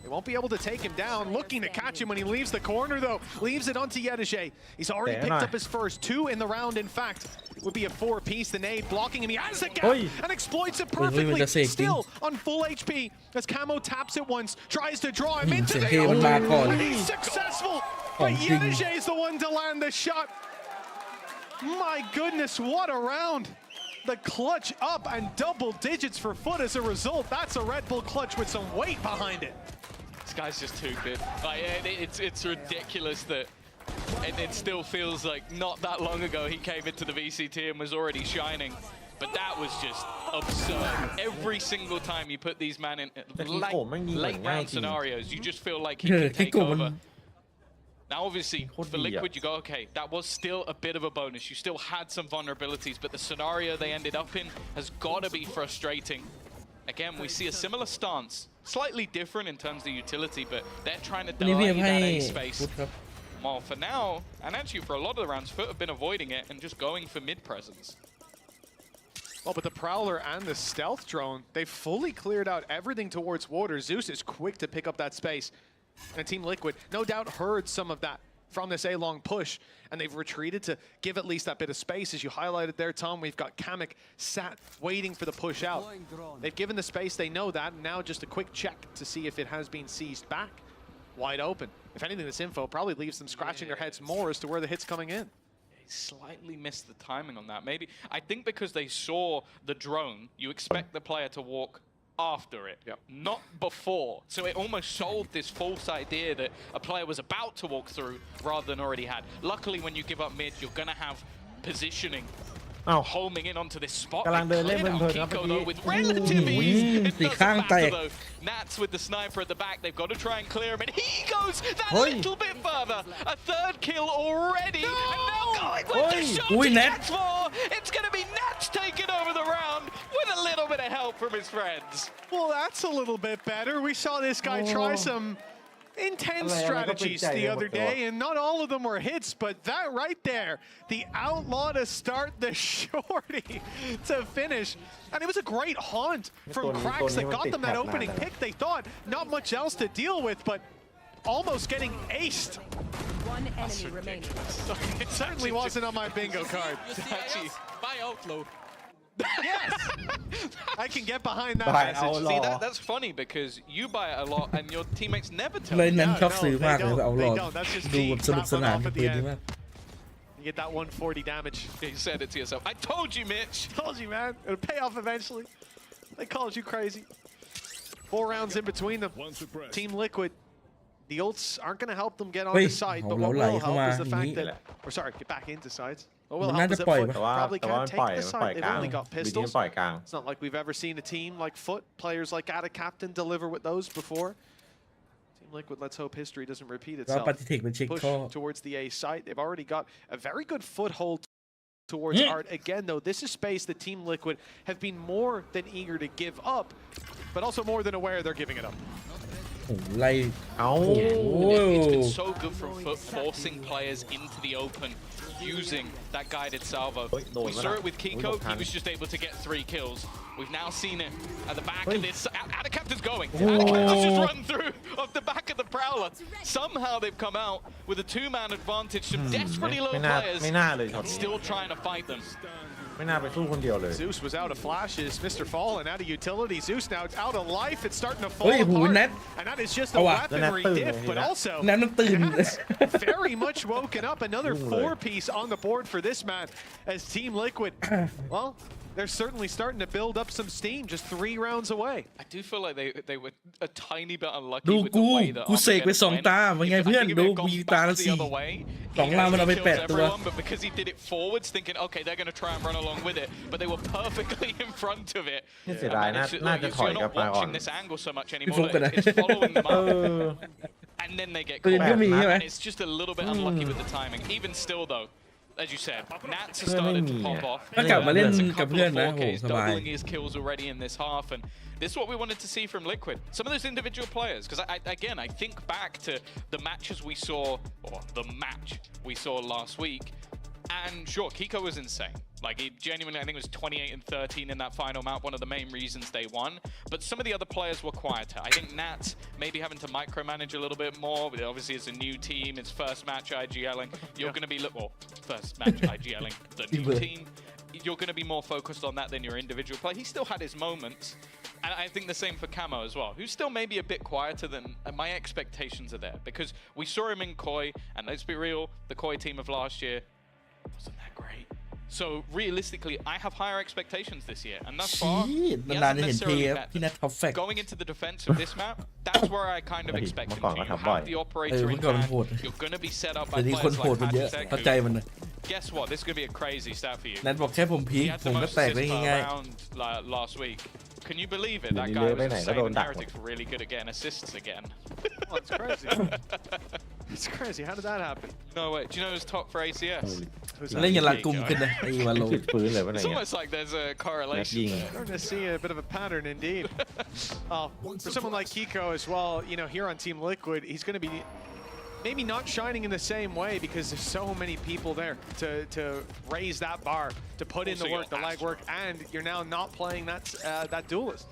They won't be able to take him down. Looking to catch him when he leaves the corner, though. Leaves it onto Yadajay. He's already picked up his first 2 in the round, in fact. Would be a 4-piece. The nade blocking him. He has the gap and exploits it perfectly. Still on full HP as Camo taps it once, tries to draw him into the open, and he's successful. But Yadajay is the one to land the shot. My goodness, what a round. The clutch up and double digits for FUT as a result. That's a Red Bull clutch with some weight behind it. This guy's just too good. Like, it's ridiculous that it still feels like not that long ago he came into the VCT and was already shining. But that was just absurd. Every single time you put these men in late round scenarios, you just feel like he can take over. Now, obviously, for Liquid, you go, okay, that was still a bit of a bonus. You still had some vulnerabilities, but the scenario they ended up in has got to be frustrating. again, we see a similar stance, slightly different in terms of utility, but they're trying to วันนี้พี่ delay ให้ that A space. พุทธครับ Well, for now, and actually for a lot of the rounds, FUT have been avoiding it and just going for mid presence. Oh, but the Prowler and the Stealth Drone, they fully cleared out everything towards water. Zeus is quick to pick up that space. And Team Liquid, no doubt, heard some of that from this A-long push, and they've retreated to give at least that bit of space. As you highlighted there, Tom, we've got Kamek sat waiting for the push out. They've given the space, they know that, and now just a quick check to see if it has been seized back. Wide open. If anything, this info probably leaves them scratching their heads more as to where the hit's coming in. They slightly missed the timing on that. Maybe, I think because they saw the drone, you expect the player to walk after it, not before. So it almost sold this false idea that a player was about to walk through rather than already had. Luckily, when you give up mid, you're going to have positioning. Homing in onto this spot. Kiko though with relative ease. It doesn't matter though. Nats with the sniper at the back. They've got to try and clear him, and he goes that little bit further. A third kill already, and now going with the shot. Nats for. It's going to be Nats taking over the round with a little bit of help from his friends. Well, that's a little bit better. We saw this guy try some intense strategies the other day, and not all of them were hits, but that right there, the outlaw to start the shorty to finish. And it was a great haunt from Cracks that got them that opening pick. They thought not much else to deal with, but almost getting aced. One enemy remaining. It certainly wasn't on my bingo card. By outlaw. Yes! I can get behind that message. See, that's funny because you buy it a lot and your teammates never tell เลย you. นั้นชอบซื้อมากเลยเอาหลอด That's just ดูแบบสนุกสนานกับปืนนี้มาก You get that 140 damage. You said it to yourself. I told you, Mitch. Told you, man. It'll pay off eventually. They called you crazy. 4 rounds in between them. Team Liquid. The ults aren't going to help them get on the side, but what will help is the fact that... Or sorry, get back into sides. What will help is that FUT probably can't take the side. They've only got pistols. It's not like we've ever seen a team like FUT, players like Ada Captain deliver with those before. Team Liquid, let's hope history doesn't repeat itself. Push towards the A site. They've already got a very good foothold towards Art. Again, though, this is space that Team Liquid have been more than eager to give up, but also more than aware they're giving it up. It's been so good from FUT forcing players into the open using that guided salvo. We saw it with Kiko. He was just able to get 3 kills. We've now seen it at the back of this. Ada Captain's going. Ada Captain's just run through off the back of the Prowler. Somehow they've come out with a 2-man advantage. Some desperately low players still trying to fight them. Zeus was out of flashes. Mr. Fallen out of utility. Zeus now out of life. It's starting to fall apart. And that is just a weaponry diff, but also Nat's very much woken up. Another 4-piece on the board for this man as Team Liquid. Well, they're certainly starting to build up some steam just 3 rounds away. I do feel like they were a tiny bit unlucky with the way that กูเสกไป2 ตาเป็นไงเพื่อนดูกูยิงตาละ4 2 ล่างมันเอาไป8 ตัว But because he did it forwards, thinking, okay, they're going to try and run along with it, but they were perfectly in front of it. You're not watching this angle so much anymore. It's following them up. And then they get caught. And it's just a little bit unlucky with the timing. Even still, though, as you said, Nats has started to pop off. ถ้ากลับมาเล่นกับเพื่อนนะโหสบาย doubling his kills already in this half, and this is what we wanted to see from Liquid. Some of those individual players, because I think back to the matches we saw, or the match we saw last week, and sure, Kiko was insane. Like, he genuinely, I think it was 28 and 13 in that final map, one of the main reasons they won. But some of the other players were quieter. I think Nats maybe having to micromanage a little bit more, but obviously it's a new team, it's first match IGLing. You're going to be, first match IGLing the new team. You're going to be more focused on that than your individual play. He still had his moments. And I think the same for Camo as well, who's still maybe a bit quieter than my expectations are there. Because we saw him in Koi, and let's be real, the Koi team of last year wasn't that great. So realistically, I have higher expectations this year, and thus far, he hasn't necessarily met them. Going into the defense of this map, that's where I kind of expect him to. You have the operator in hand, you're going to be set up by players like Patrick. Guess what? This is going to be a crazy stat for you. นัทบอกแค่ผมพีคผมก็แตกได้ง่าย last week. Can you believe it? That guy was insane. And Heretic's really good at getting assists again. That's crazy. It's crazy. How did that happen? No way. Do you know who's top for ACS? Who's เล่น that? อย่างหลักกลุ่มกันนะไอ้วาโล ติดปืนเลยวันไหน It's เงี้ย almost like there's a นัด correlation ยิง there. Starting to see a bit of a pattern indeed. For someone like Kiko as well, you know, here on Team Liquid, he's going to be maybe not shining in the same way because there's so many people there to raise that bar, to put in the work, the legwork, and you're now not playing that duelist.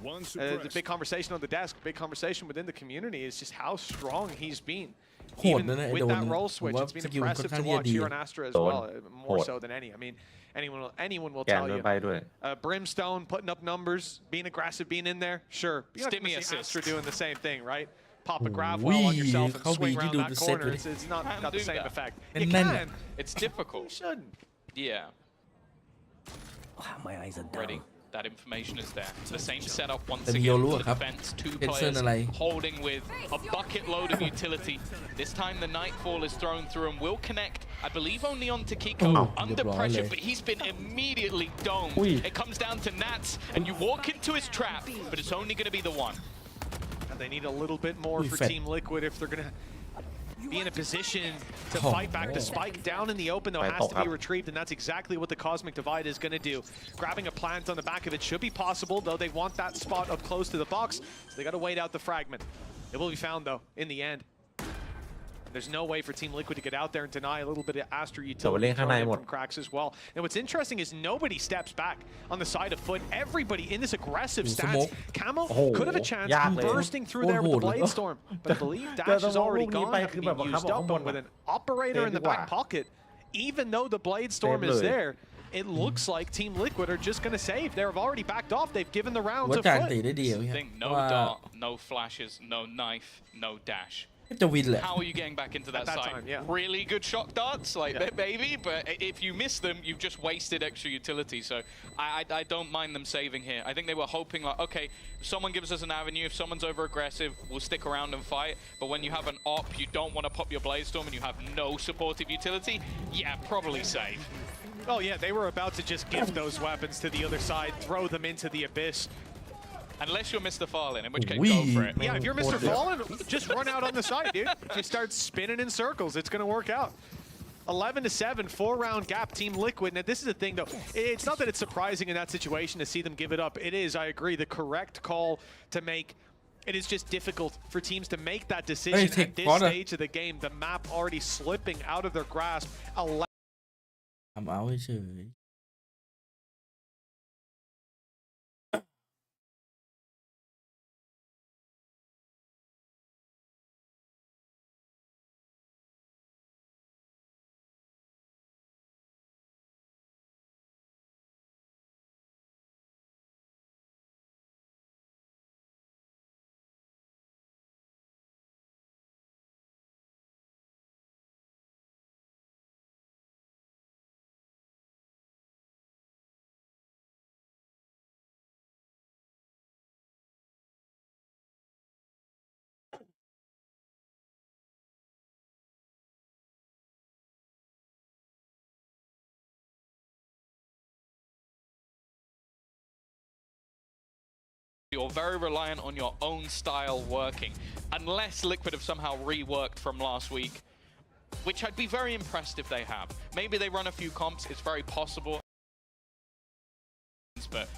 The big conversation on the desk, big conversation within the community is just how strong he's been. โหด Even นะเนี่ยไอ้ with โดน that นะ role ผม switch, ว่า it's ส been กิลค่อน impressive ข้าง to ที่จะ watch ดี here on Astra as well, more Hold. so than any. I mean, anyone will แกน tell โดน you. ไปด้วย Brimstone putting up numbers, being aggressive, being in there. Sure. You're not Stimmy gonna see assist. Astra doing the same thing, right? Pop a grab Ooh, well on yourself and how swing big around you do that the set corner. with It's not Can't got the do same that. effect. And You then- can. It's difficult. You shouldn't. Yeah. My eyes are Ready. down. That information is there. The same setup once แต่มี again โย for รู้ the อะครับ defense. Two เป็นเซิร์น players อะไร holding with a bucket load of utility. This time the Nightfall is thrown through and will connect, I believe, only onto Kiko. Oh, Under rebra pressure,เลย but he's been immediately domed. Ui. It comes down to Nats, and you walk into his trap, but it's only going to be the one. And they need a little bit more for fed. Team Liquid if they're gonna be in a position to Oh, fight back. The spike down in the open though Right, has to be up. retrieved, and that's exactly what the Cosmic Divide is gonna do. Grabbing a plant on the back of it should be possible, though they want that spot up close to the box, so they gotta wait out the fragment. It will be found though, in the end. There's no way for Team Liquid to get out there and deny a little bit of Astra utility thrown in from cracks as well. And what's interesting is nobody steps back on the side of FUT. Everybody in this aggressive stance. Camo could have a chance Yagเลย bursting through there with the Blade Storm, but I believe Dash is already gone, having been used up, but with an operator in the back pocket, even though the Blade Storm is there, it looks like Team Liquid are just going to save. They've already backed off. They've given the rounds ว่า of การ FUT. ตีได้ดีไหม Thing, no ว่า dart, no flashes, no knife, no dash. จะวินแหละ How are you getting back into that, At that side? time, yeah. Really good shock darts, like Yeah. maybe, but if you miss them, you've just wasted extra utility. So I don't mind them saving here. I think they were hoping like, okay, if someone gives us an avenue, if someone's over aggressive, we'll stick around and fight. But when you have an op, you don't want to pop your Blade Storm and you have no supportive utility, yeah, probably save. Oh yeah, they were about to just gift those weapons to the other side, throw them into the abyss. Unless you're Mr. Fallen, in which case Wee. go for it. Yeah, if you're Mr. Fallen, just run out on the side, dude. Just start spinning in circles. It's going to work out. 11-7, 4-round gap, Team Liquid. Now, this is the thing, though. It's not that it's surprising in that situation to see them give it up. It is, I agree, the correct call to make. It is just difficult for teams to make that decision at this stage of the game. The map already slipping out of their grasp. ทำเอาเฉย You're very reliant on your own style working, unless Liquid have somehow reworked from last week, which I'd be very impressed if they have. Maybe they run a few comps, it's very possible, but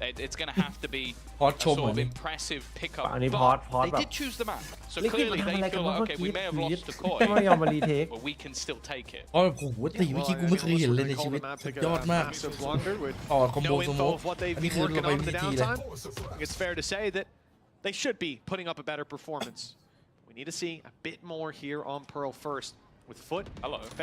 it's going to have to be a sort of impressive pickup. But they did choose the map, so clearly they feel like, okay, we may have lost the coin, but we can still take it. อ๋อโอ้โหตีเมื่อกี้กูไม่เคยเห็นเลยในชีวิตสุดยอดมากต่อคอมโบ No สโม info ก of what they've อันนี้ been คือเรา working ไป on in วิ the ธีเลย downtime. I think it's fair to say that they should be putting up a better performance. We need to see a bit more here on Pearl first. With FUT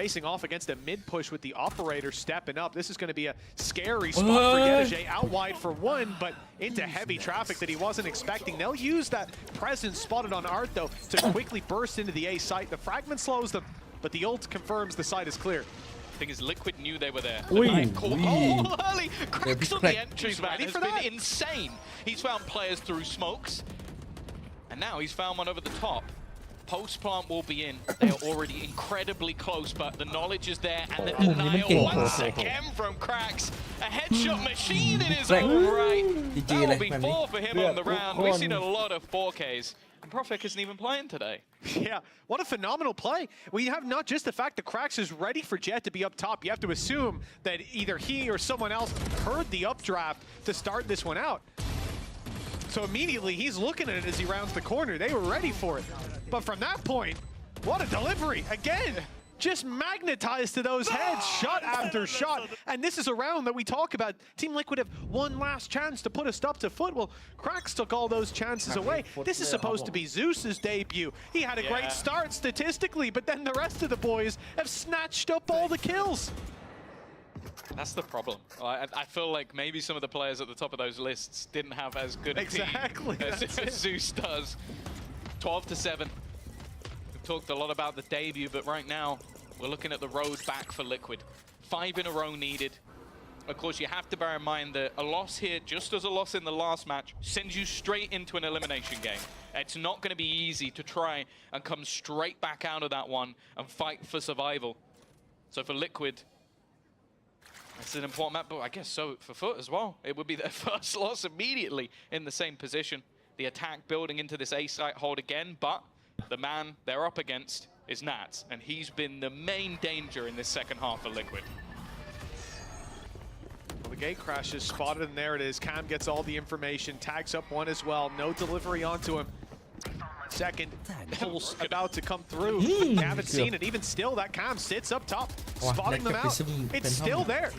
facing off against a mid push with the operator stepping up. This is going to be a scary spot for Gedege, out wide for one, but into heavy traffic that he wasn't expecting. They'll use that presence spotted on Art, though, to quickly burst into the A site. The fragment slows them, but the ult confirms the site is clear. Thing is, Liquid knew they were there. Ui, Oh, early cracks on the crack. entries, man. It's been insane. He's found players through smokes, and now he's found one over the top. Post plant will be in. They are already incredibly close, but the knowledge is there, and the denial once again from cracks. A headshot machine in his own right. That will be 4 for him on the round. We've seen a lot of 4Ks. And Profik isn't even playing today. Yeah, what a phenomenal play. We have not just the fact that Krax is ready for Jet to be up top. You have to assume that either he or someone else heard the updraft to start this one out. So immediately he's looking at it as he rounds the corner. They were ready for it. But from that point, what a delivery. Again, just magnetized to those heads, shot after shot. And this is a round that we talk about. Team Liquid have one last chance to put a stop to FUT. Well, Krax took all those chances away. This is supposed to be Zeus's debut. He had a great start statistically, but then the rest of the boys have snatched up all the kills. That's the problem. I feel like maybe some of the players at the top of those lists didn't have as good a team as Zeus does. 12-7. We've talked a lot about the debut, but right now we're looking at the road back for Liquid. 5 in a row needed. Of course, you have to bear in mind that a loss here, just as a loss in the last match, sends you straight into an elimination game. It's not going to be easy to try and come straight back out of that one and fight for survival. So for Liquid, it's an important map, but I guess so for FUT as well. It would be their first loss immediately in the same position. The attack building into this A site hold again, but the man they're up against is Nats, and he's been the main danger in this second half for Liquid. Well, the gate crash is spotted, and there it is. Cam gets all the information, tags up one as well. No delivery onto him. Second pulse about to come through. We haven't seen it. Even still, that Cam sits up top, spotting them out. It's still there.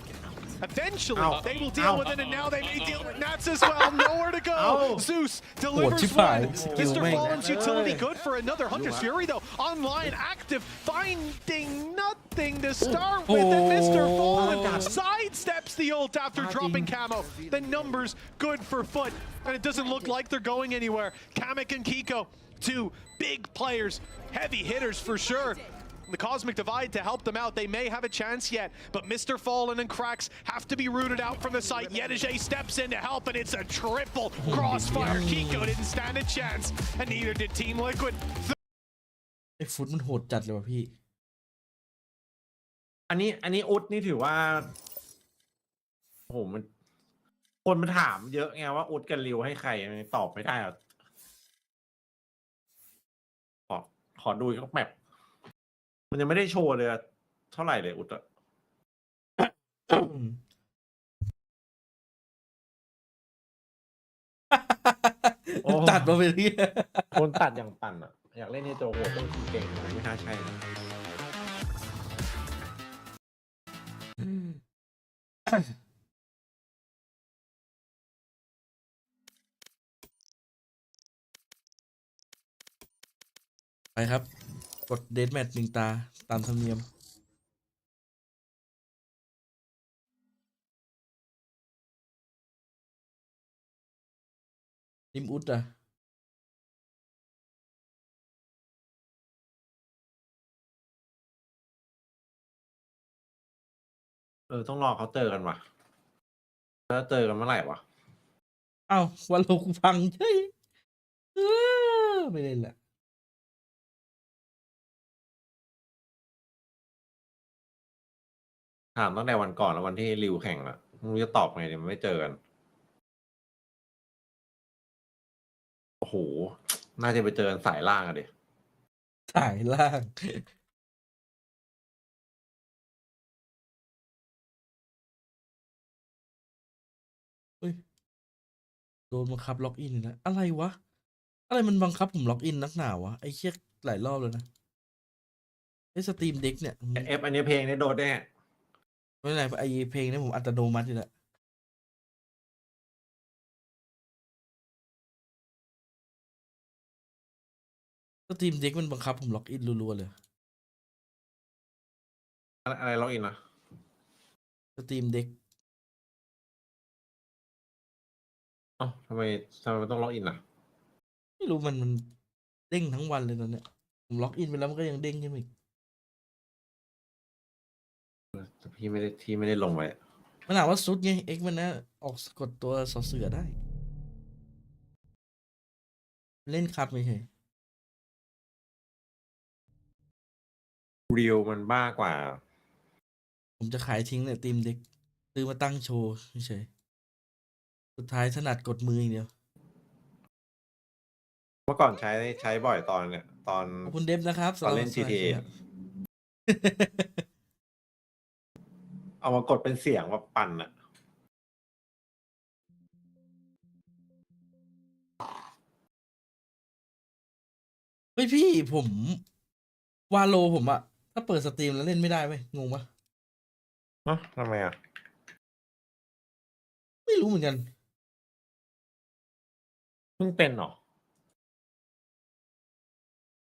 Eventually, they will deal with it, and now they may deal with Nats as well. Nowhere to go. Zeus delivers one. Mr. Fallen's utility good for another Hunter's Fury, though. Online, active, finding nothing to start with, and Mr. Fallen sidesteps the ult after dropping camo. The numbers good for FUT, and it doesn't look like they're going anywhere. Kamek and Kiko, two big players, heavy hitters for sure. The Cosmic Divide to help them out. They may have a chance yet, but Mr. Fallen and Krax have to be rooted out from the site. Yedege steps in to help, and it's a triple crossfire. Kiko didn't stand a chance, and neither did Team Liquid. ไอ้ฟุตมันโหดจัดเลยว่ะพี่ อันนี้อุดนี่ถือว่าโอ้โหมันคนมาถามเยอะไงว่าอุดกับริวให้ใครตอบไม่ได้หรอขอดูก็แมปมันยังไม่ได้โชว์เลยเท่าไหร่เลยอุดอะ ตัดมาเป็นที่ คนตัดอย่างปั่นอะอยากเล่นในตัวโหดต้องเก่งไม่น่าใช่นะไปครับกดเดทแมทหนึ่งตาตามธรรมเนียมนิมอุดอ่ะต้องรอเขาเจอกันว่ะแล้วเจอกันเมื่อไหร่วะ อ้าววันโลกูพังใช่ไม่เล่นแหละถามตั้งแต่วันก่อนแล้ววันที่ริวแข่งอะมึงจะตอบไงเนี่ยมันไม่เจอกันโอ้โหน่าจะไปเจอกันสายล่างอะดิ สายล่างโดนบังคับล็อกอินนะอะไรวะอะไรมันบังคับผมล็อกอินนักหนาวะไอ้เชี่ยหลายรอบเลยนะไอ้สตรีมเด็กเนี่ยอันนี้เพลงนี้โดนแน่ไม่เป็นไรไอ้เพลงนี้ผมอัตโนมัติอยู่แล้วสตรีมเด็กมันบังคับผมล็อกอินรัวๆเลยอะไรล็อกอินนะสตรีมเด็กทำไมมันต้องล็อกอินอ่ะไม่รู้มันเด้งทั้งวันเลยตอนเนี้ยผมล็อกอินไปแล้วมันก็ยังเด้งขึ้นอีกแต่พี่ไม่ได้ลงไว้มันถามว่าซุดไงเอ็กมันนะออกกดตัวสอเสือได้เล่นคัดไม่ใช่เรียวมันบ้ากว่าผมจะขายทิ้งเนี่ยทีมเด็กซื้อมาตั้งโชว์เฉยสุดท้ายถนัดกดมืออย่างเดียว เมื่อก่อนใช้บ่อยตอนเนี่ยตอน ขอบคุณเดฟนะครับ ตอนเล่น สวัสดี GTA ครับ เอามากดเป็นเสียงว่าปั่นอะ เฮ้ยพี่ผมวาโลผมอะถ้าเปิดสตรีมแล้วเล่นไม่ได้เว้ยงงปะ ทำไมอะ ไม่รู้เหมือนกัน เพิ่งเป็นหรอ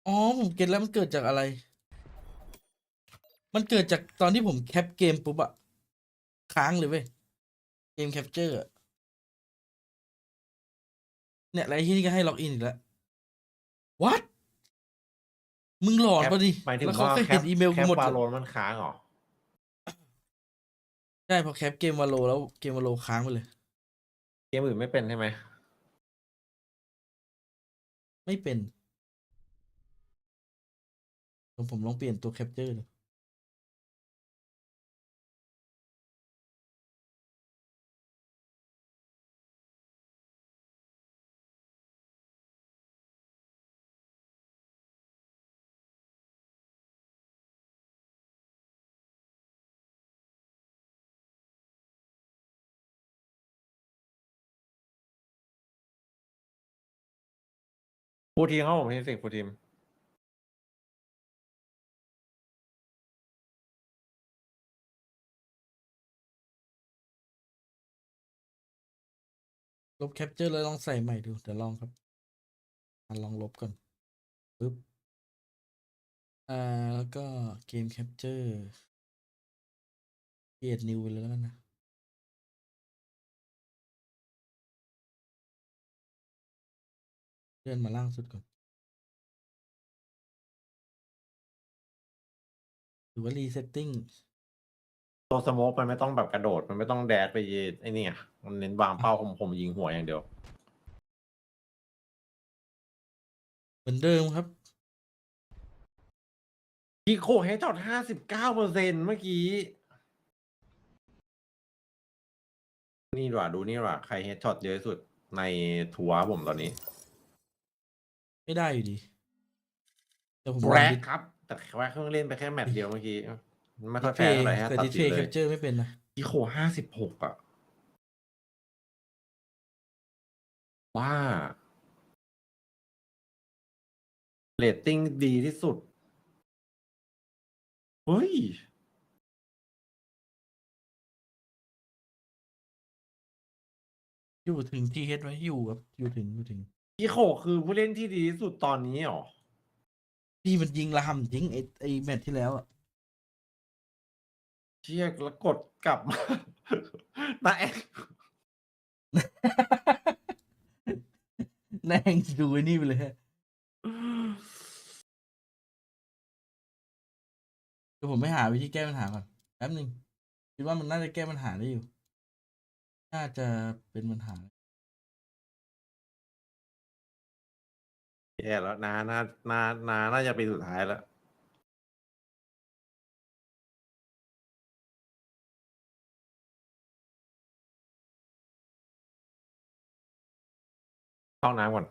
อ๋อผมเก็ตแล้วมันเกิดจากอะไร มันเกิดจากตอนที่ผมแคปเกมปุ๊บอะค้างเลยเว้ยเกมแคปเจอร์เนี่ยอะไรที่นี่ก็ให้ล็อกอินอีกแล้ว what มึงหลอนปะดิ หมายถึง แล้วเขา ว่า ก็ แค เห็ ป นอีเมล แค กู ป หมด วา อะ โลมันค้างหรอ ใช่พอแคปเกมวาโลแล้วเกมวาโลค้างไปเลย เกมอื่นไม่เป็นใช่ไหม ไม่เป็นผมลองเปลี่ยนตัวแคปเจอร์เลย ฟูทีมเขาผมเห็นสิฟูทีม ลบแคปเจอร์แล้วลองใส่ใหม่ดูเดี๋ยวลองครับลองลบก่อนปึ๊บแล้วก็เกมแคปเจอร์เ e ียดนิวไปเลยแล้วกันนะเลื่อนมาล่างสุดก่อนหรือว่ารีเซตติ้ง ตัวสโมกมันไม่ต้องแบบกระโดดมันไม่ต้องแดดไปไอ้นี่อ่ะมันเน้นวางเป้าผมยิงหัวอย่างเดียว เหมือนเดิมครับ พี่โคให้จอด59%เมื่อกี้ นี่หว่าดูนี่หว่าใครเฮดช็อตเยอะที่สุดในทัวร์ผมตอนนี้ ไม่ได้อยู่ดีแต่ผม แบ ลอง ล็ก ดิ ครับ แต่แค่เพิ่งเล่นไปแค่แมตช์เดียวเมื่อกี้ไม่ค่ ดิ อย ส แฟ เพ ร์ ย์ เท่าไหร่ฮะ แต่ ตัด ดิส สิ เพ น ย์ เล แค ย ปเจอร์ไม่เป็นนะ พี่โค56อ่ะว่าเรตติ้งดีที่สุดเฮ้ย อยู่ถึง TH ไว้อยู่ครับอยู่ถึง พี่โคคือผู้เล่นที่ดีที่สุดตอนนี้หรอ พี่มันยิงละห่ำจริงไอแมตช์ที่แล้วอะ เชี่ยแล้วกดกลับมา นาแอก แน่งดูไอ้นี่ไปเลยฮะเดี๋ยวผมไปหาวิธีแก้ปัญหาก่อนแป๊บหนึ่งคิดว่ามันน่าจะแก้ปัญหาได้อยู่ น่าจะเป็นปัญหา แย่แล้วน่าจะเป็นสุดท้ายแล้วเข้าน้ำก่อน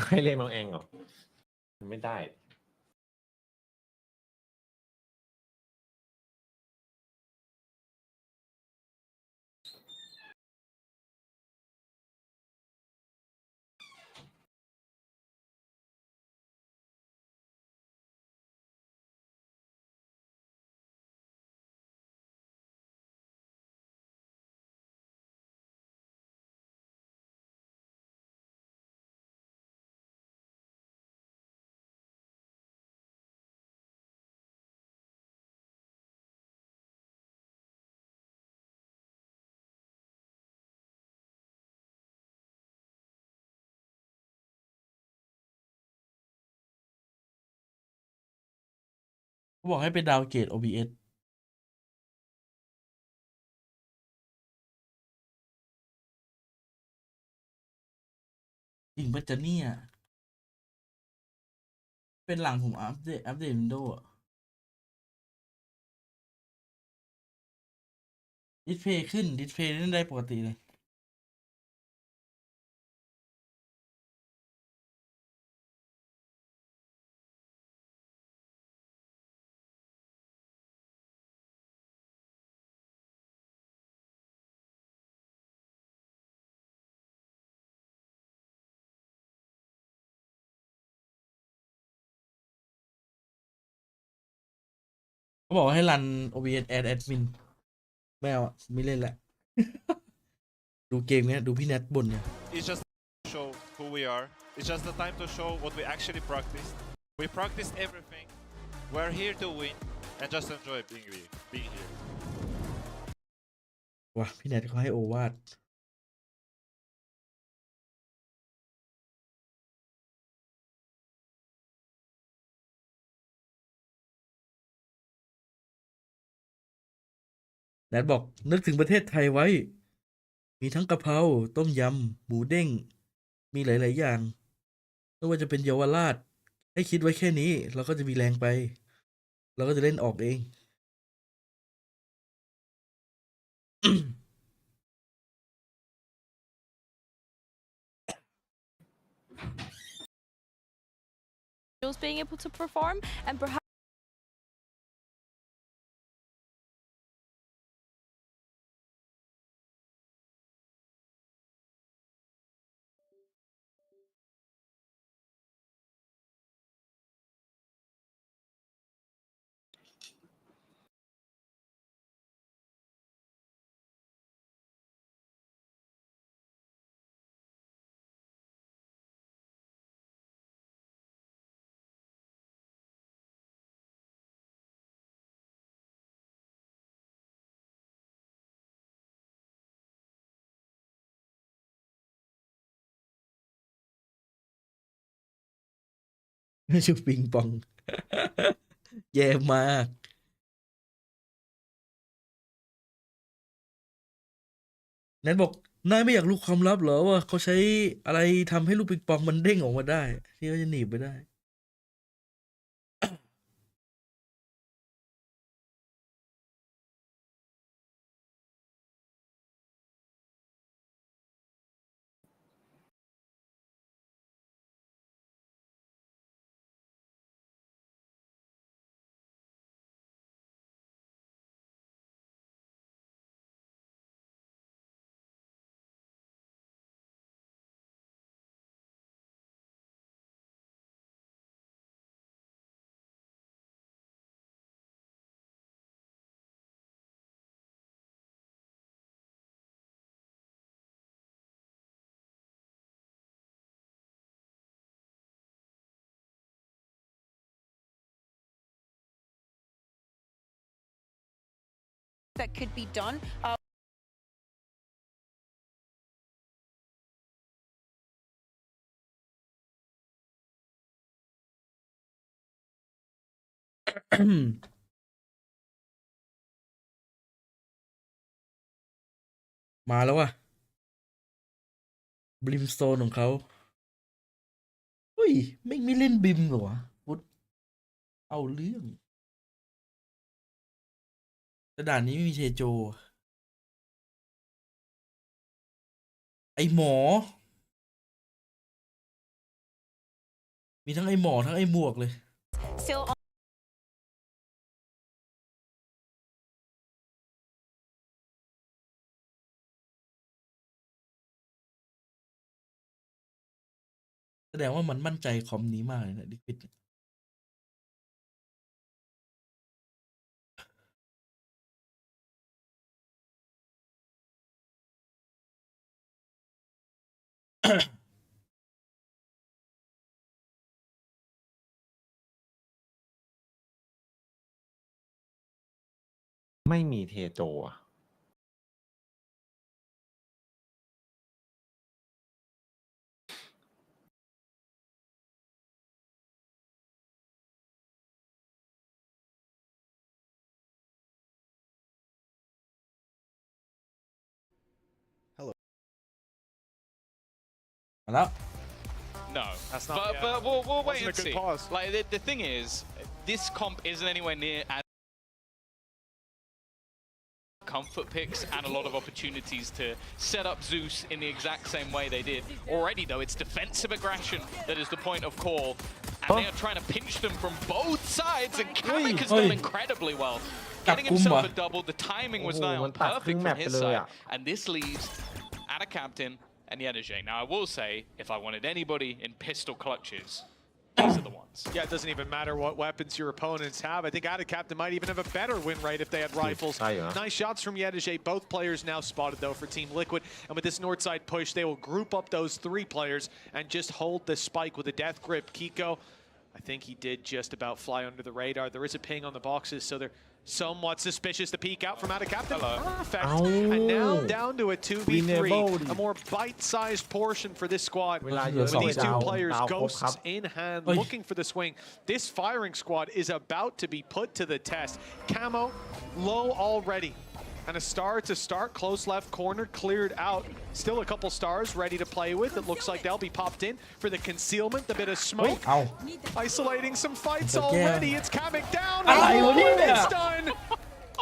ให้เรียกน้องแองเหรอไม่ได้เขาบอกให้ไปดาวน์เกรด OBS จริงปะจ๊ะเนี่ย เป็นหลังผมอัปเดต Windows อะดิสเพย์ขึ้นดิสเพย์เล่นได้ปกติเลย เขาบอกให้รัน OBS add admin ไม่เอาไม่เล่นแหละ ดูเกมเนี้ยดูพี่แนทบ่นเนี่ย It's just to show who we are. It's just the time to show what we actually practiced. We practiced everything. We're here to win and just enjoy being here. ว่ะพี่แนทเขาให้โอวาทแนทบอกนึกถึงประเทศไทยไว้ มีทั้งกะเพราต้มยำหมูเด้งมีหลายๆอย่างไม่ว่าจะเป็นเยาวราชให้คิดไว้แค่นี้เราก็จะมีแรงไปเราก็จะเล่นออกเอง being able to perform and perhapsชื่อปิงปอง แย่มากแนทบอกนายไม่อยากรู้ความลับเหรอว่าเขาใช้อะไรทำให้ลูกปิงปองมันเด้งออกมาได้ที่เขาจะหนีบไปได้ that could be done. มาแล้วว่ะบลิมสโตนของเขาเฮ้ยไม่เล่นบิมเหรอวะพุทธเอาเรื่องแต่ด่านนี้ไม่มีเทโจ ไอหมอ มีทั้งไอหมอทั้งไอหมวกเลย Still on แสดงว่ามันมั่นใจคอมนี้มากเลยนะดิฟิต ไม่มีเทโจอะ มาแล้ว No, That's not- but, yeah. but we'll wait Wasn't a and good see. pause. Like the thing is, this comp isn't anywhere near as comfort picks and a lot of opportunities to set up Zeus in the exact same way they did. Already though, it's defensive aggression that is the point of call, and they are trying to pinch them from both sides, and Kavik has done incredibly well. Getting himself a double, the timing was now perfect from his side, and this leaves Anna Captain and Yenerjay. Now I will say, if I wanted anybody in pistol clutches, these are the ones. Yeah, it doesn't even matter what weapons your opponents have. I think Captain might even have a better win rate if they had rifles. Nice shots from Yedege. Both players now spotted, though, for Team Liquid. And with this north side push, they will group up those 3 players and just hold the spike with a death grip. Kiko, I think he did just about fly under the radar. There is a ping on the boxes, so they're somewhat suspicious to peek out from Captain. Perfect. And now down to a 2v3. A more bite-sized portion for this squad. With these 2 players, ghosts in hand, looking for the swing. This firing squad is about to be put to the test. Camo, low already. And a star to start, close left corner, cleared out. Still a couple stars ready to play with. It looks like they'll be popped in for the concealment, a bit of smoke. Isolating some fights already. It's coming down. It's done.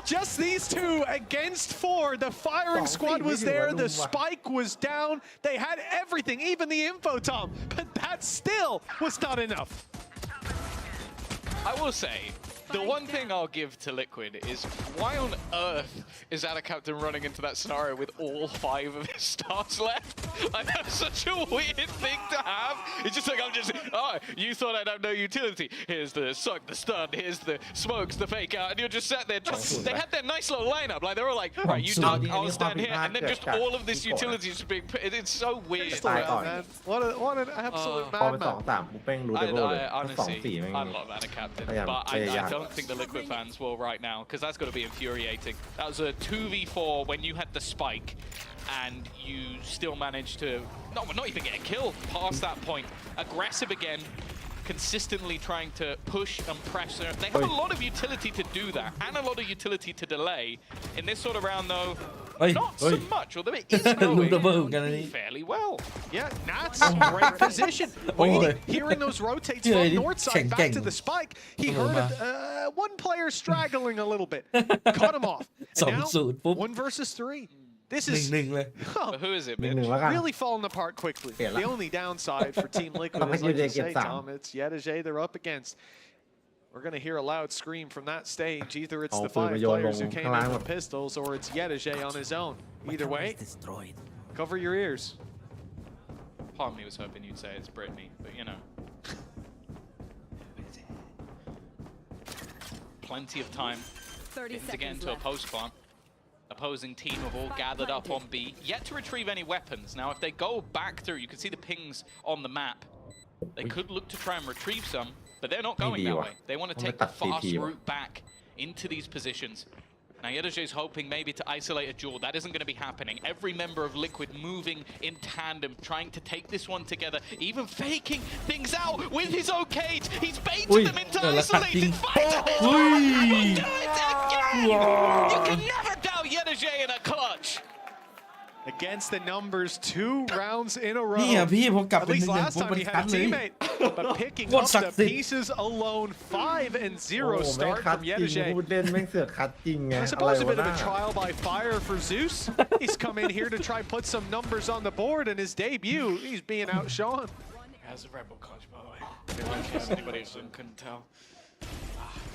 Just these 2 against 4. The firing squad was there. The spike was down. They had everything, even the info, Tom. But that still was not enough. I will say, the one thing I'll give to Liquid is why on earth is Captain running into that scenario with all 5 of his stars left? Like, that's such a weird thing to have. It's just like, you thought I'd have no utility. Here's the suck, the stun, here's the smokes, the fake out, and you're just sat there. They had their nice little lineup. Like, they were like, right, you duck, I'll stand here, and then just all of this utility is being put. It's so weird. What an absolute madman. Honestly, I love Captain, but I don't think the Liquid fans will right now, because that's got to be infuriating. That was a 2v4 when you had the spike, and you still managed to not even get a kill past that point. Aggressive again, consistently trying to push and pressure. They have a lot of utility to do that, and a lot of utility to delay. In this sort of round, though, not so much, although it is going fairly well. Yeah, Nats, great position. Waiting, hearing those rotates from north side back to the spike. He heard one player straggling a little bit. Cut him off. And now, 1 versus 3. This is who is it, Mitch? Really falling apart quickly. The only downside for Team Liquid is, like you say, Tom, it's Yedege they're up against. We're going to hear a loud scream from that stage. Either it's the 5 players who came in with pistols, or it's Yedege on his own. Either way, cover your ears. Part of me was hoping you'd say it's Brittany, but you know. Plenty of time to get into a post plant. Opposing team have all gathered up on B, yet to retrieve any weapons. Now, if they go back through, you can see the pings on the map. They could look to try and retrieve some, but they're not going that way. They want to take the fast route back into these positions. Now, Yedege's hoping maybe to isolate a duel. That isn't going to be happening. Every member of Liquid moving in tandem, trying to take this one together, even faking things out with his own cage. He's baited them into isolated fight. He will do it again! You can never doubt Yedege in a clutch. Against the numbers 2 rounds in a row. At least last time he had a teammate. But picking up the pieces alone, 5-0 start from Yedege. I suppose a bit of a trial by fire for Zeus. He's come in here to try put some numbers on the board, and his debut, he's being outshone. Has a rebel clutch, by the way. In case anybody couldn't tell.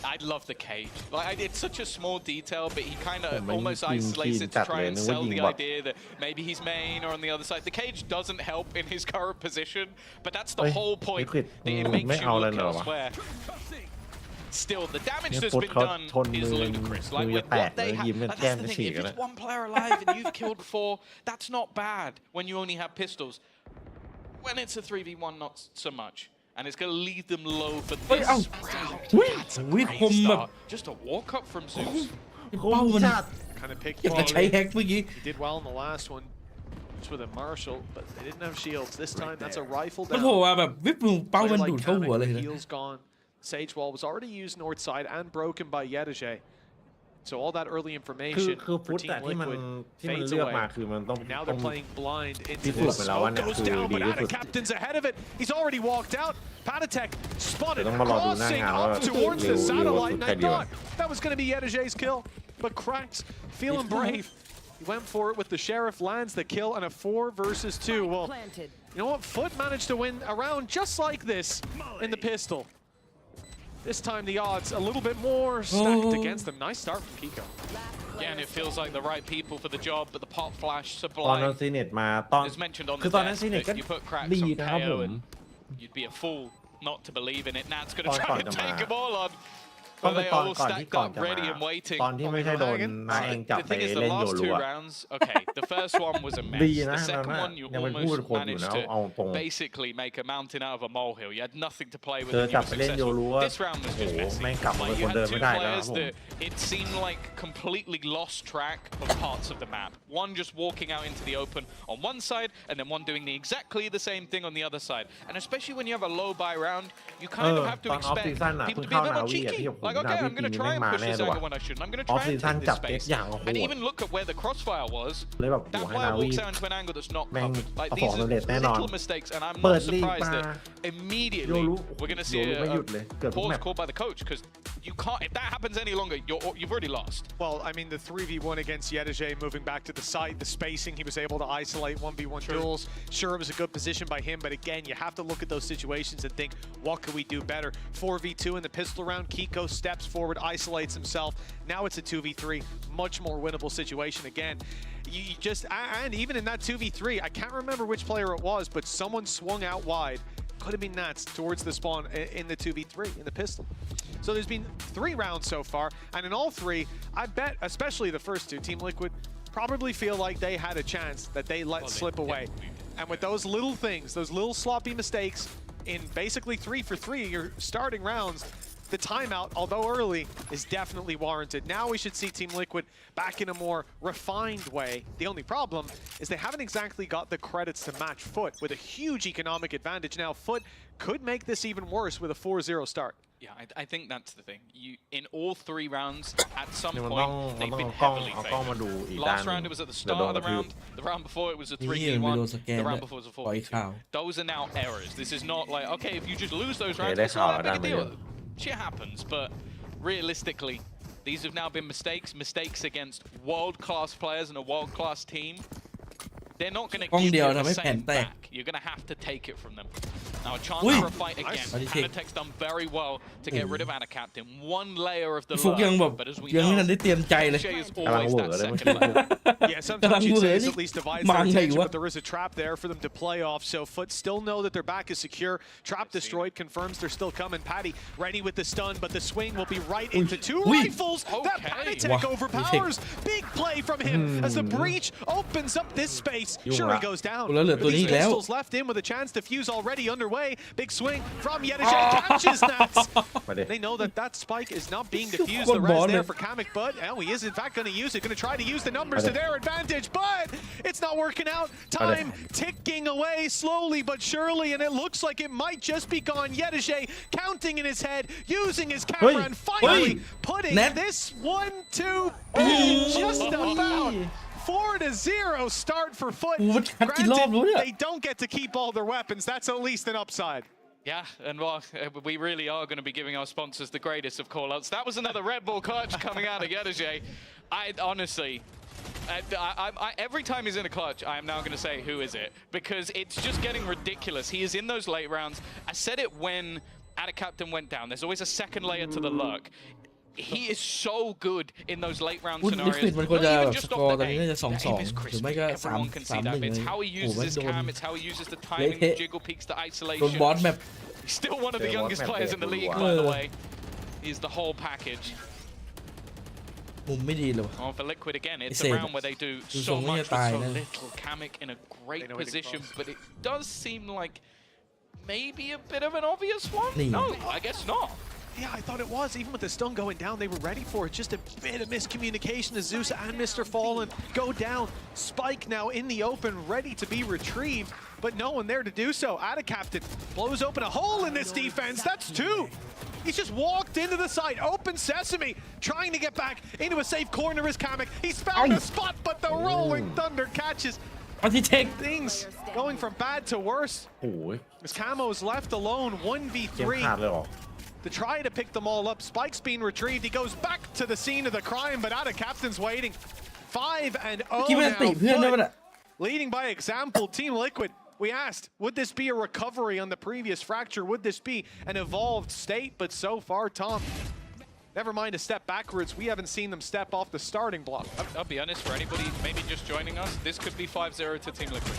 I love the cage. Like, it's such a small detail, but he kind of almost isolates it to try and sell the idea that maybe he's main or on the other side. The cage doesn't help in his current position, but that's the whole point. It makes you look elsewhere. Still, the damage that's been done is ludicrous. Like, with what they have, that's the thing. If it's 1 player alive and you've killed 4, that's not bad when you only have pistols. When it's a 3v1, not so much. And it's going to leave them low for this round. That's a great start. Just a walk up from Zeus. Kind of picked He did well in the last one. Just with a Marshall, but they didn't have shields. This time, that's a rifle down. Heels gone. Sage wall was already used north side and broken by Yedege. So all that early information for Team Liquid fades away. Now they're playing blind into this. Smoke goes down, but Captain's ahead of it. He's already walked out. Patatek spotted, crossing up towards the satellite, and I thought that was going to be Yedege's kill. But Cracks, feeling brave. He went for it with the Sheriff, lands the kill, and a 4 versus 2. Well, you know what? FUT managed to win a round just like this in the pistol. This time the odds a little bit more stacked against them. Nice start from Kiko. Again, it feels like the right people for the job, but the pop flash sublime. As mentioned on the desk, if you put Cracks on KO, and you'd be a fool not to believe in it. Nat's going to try and take them all on. ต้อง But เป็น they ตอน all ก่อนที่ stacked ก่อน up, จะมา ready and waiting. ตอนที่ไม่ใช่โดนนาเองจับ The ไป thing is, the เล่นโย last รั two ว rounds, okay, the first one was a mess. ดีนะ The นั่น second น่ะ one, you ยังเป็นผู้ almost คนอยู่ managed นะ to เอาตรง basically make a mountain out of a molehill. You had nothing to play with. เจอ And you จับ were ไปเล่นโย successful. รัว This round was โอ้ just โห messy. แม่งกลับมา Like เป็น you คนเดิ had มไม่ two ได้แล้วครับ players ผม that it seemed like completely lost track of parts of the map. One just walking out into the open on one side, and then one doing exactly the same thing on the other side. And especially when you have a low buy round, you kind of have to ตอนออฟ expect ซีซั่นอ่ะ people เพิ่ to ง be a เข้า bit นา more วีอ่ะ cheeky. ที่ผม Like, นา okay, วี I'm ปี going to นี้ try แม่ง and มา push แน่ this ด้วย angle when I shouldn't. I'm going to ออ try ฟ and ซีซั่น take จั this บเอ็ก space. อย่างโห And ด even look at where the crossfire was. เลยแบบโอ้ That โหนา player วี walks out into an angle that's not แม่ง covered. Like เอาข these อง are สำเร็จแน่นอน little mistakes, and I'm เปิด not ลีก surprised มา that โย immediately รู้ we're going to โย see รู้ไม่หยุด a เลยเกือบทุก pause แมตช์ called by the coach because you can't. If that happens any longer, you've already lost. Well, I mean, the 3v1 against Yedege moving back to the side, the spacing, he was able to isolate 1v1 duels. Sure, it was a good position by him, but again, you have to look at those situations and think, what could we do better? 4v2 in the pistol round, Kiko steps forward, isolates himself. Now it's a 2v3, much more winnable situation again. You just, and even in that 2v3, I can't remember which player it was, but someone swung out wide. Could have been Nats towards the spawn in the 2v3, in the pistol. So there's been 3 rounds so far, and in all 3, I bet, especially the first 2, Team Liquid probably feel like they had a chance that they let slip away. And with those little things, those little sloppy mistakes in basically 3 for 3, your starting rounds, the timeout, although early, is definitely warranted. Now we should see Team Liquid back in a more refined way. The only problem is they haven't exactly got the credits to match FUT with a huge economic advantage. Now FUT could make this even worse with a 4-0 start. Yeah, I think that's the thing. You in all 3 rounds, at some มัน point, ต้อง they've เอา been กล้อง heavily เอากล้องมา favored. ดูอีกด้าน Last round it was at the เดี๋ยว start โด of น the กระทืบ round. The round before it was a นี่ไป 3v1. โดนสแกน The ด้ว round ย before was a ปล่อย 4v2. ข่าว Those are now errors. This is not like, okay, if you just lose those Okay, rounds, they it's not that foul big a that deal. Shit happens, but realistically, these have now been mistakes against world-class players and a world-class team. They're not going to กล้อง give เดียว you ทำ the ให้แผ่น same แตก back. You're going to have to take it from them. Now, a chance อุ้ย for a fight again. Nice. Anatech's done very well to get rid of Anna Captain. One layer of the ฟุกยังแบบ lurk, but as we ยังไม่ทัน know, ได้เตรียมใจเลย Jay is กำลัง always เหวอ that เลยเมื่อ second กี้ layer. Yeah, sometimes you'd say this at least divides their attention, but there is a trap there for them to play off. So FUT still know that their back is secure. Trap destroyed, confirms they're still coming. Patty ready with the stun, but the swing will be right into 2 rifles. That Patty overpowers. Big play from him as the breach opens up this space. Sure, he goes down. แล้วเหลือตัวนี้ These อีกแล้ว pistols left in with a chance to fuse already underway. Big swing from Yedege, catches Nats. มาดิ They know that that spike is not being diffused. Good The res ball, there man. for Kamek, but he is in fact going to use it. Going to try to use the numbers to their advantage, but it's not working out. Time ticking away slowly but surely, and it looks like it might just be gone. Yedege counting in his head, using his camera, and finally putting Net. this one to bed. Just about 4-0 start for FUT. โอ้โหมันชัดกี่รอบรู้เนี่ย They don't get to keep all their weapons. That's at least an upside. Yeah, and well, we really are going to be giving our sponsors the greatest of call-outs. That was another Red Bull clutch coming out of Yedege. I honestly, every time he's in a clutch, I am now going to say, who is it? Because it's just getting ridiculous. He is in those late rounds. I said it when Ada Captain went down. There's always a second layer to the lurk. He is so good in those late round พูดลิ scenarios. ควิดมันควรจะ Not แบ even บ just สกอร์ off ตอน the นี้น่าจะ A. The aim is 2-2 หรือ crispy. ไม่ก็ Everyone can see that. 3-1 It's how he โอ้โห uses มัน his โดน cam. It's how he uses the timing, เละ jiggle peaks, the โดน isolation. บอสแบบ He's still one of the Yeah, youngest Watchparty players in the league, valorant. by the way. He's the whole package. มุมไม่ดีเลยว่ะ Oh, for Liquid again, it's It's a a- round where they do it's so a much with tie, so no? little. Kamek in a great They know hitting position, cross. but it does seem like maybe a bit of an obvious one. Nee. No, I guess not. Yeah, I thought it was. Even with the stun going down, they were ready for it. Just a bit of miscommunication as Zeus and Mr. Fallen go down. Spike now in the open, ready to be retrieved, but no one there to do so. Ada Captain blows open a hole in this defense. That's 2. He's just walked into the side, open sesame, trying to get back into a safe corner is Kamek. He's found a spot, but the Rolling Thunder catches. เอาที่เทค Things going from bad to worse. โอ้ย As Camo's left alone, เกม 1v3. ขาดเลยเหรอ To try to pick them all up. Spike's being retrieved. He goes back to the scene of the crime, but Ada Captain's waiting. 5-0 คิดว่าจะติเพื่อนได้ป่ะ now. เนี่ย Leading by example, Team Liquid. We asked, would this be a recovery on the previous fracture? Would this be an evolved state? But so far, Tom, never mind a step backwards. We haven't seen them step off the starting block. I'll be honest, for anybody maybe just joining us, this could be 5-0 to Team Liquid.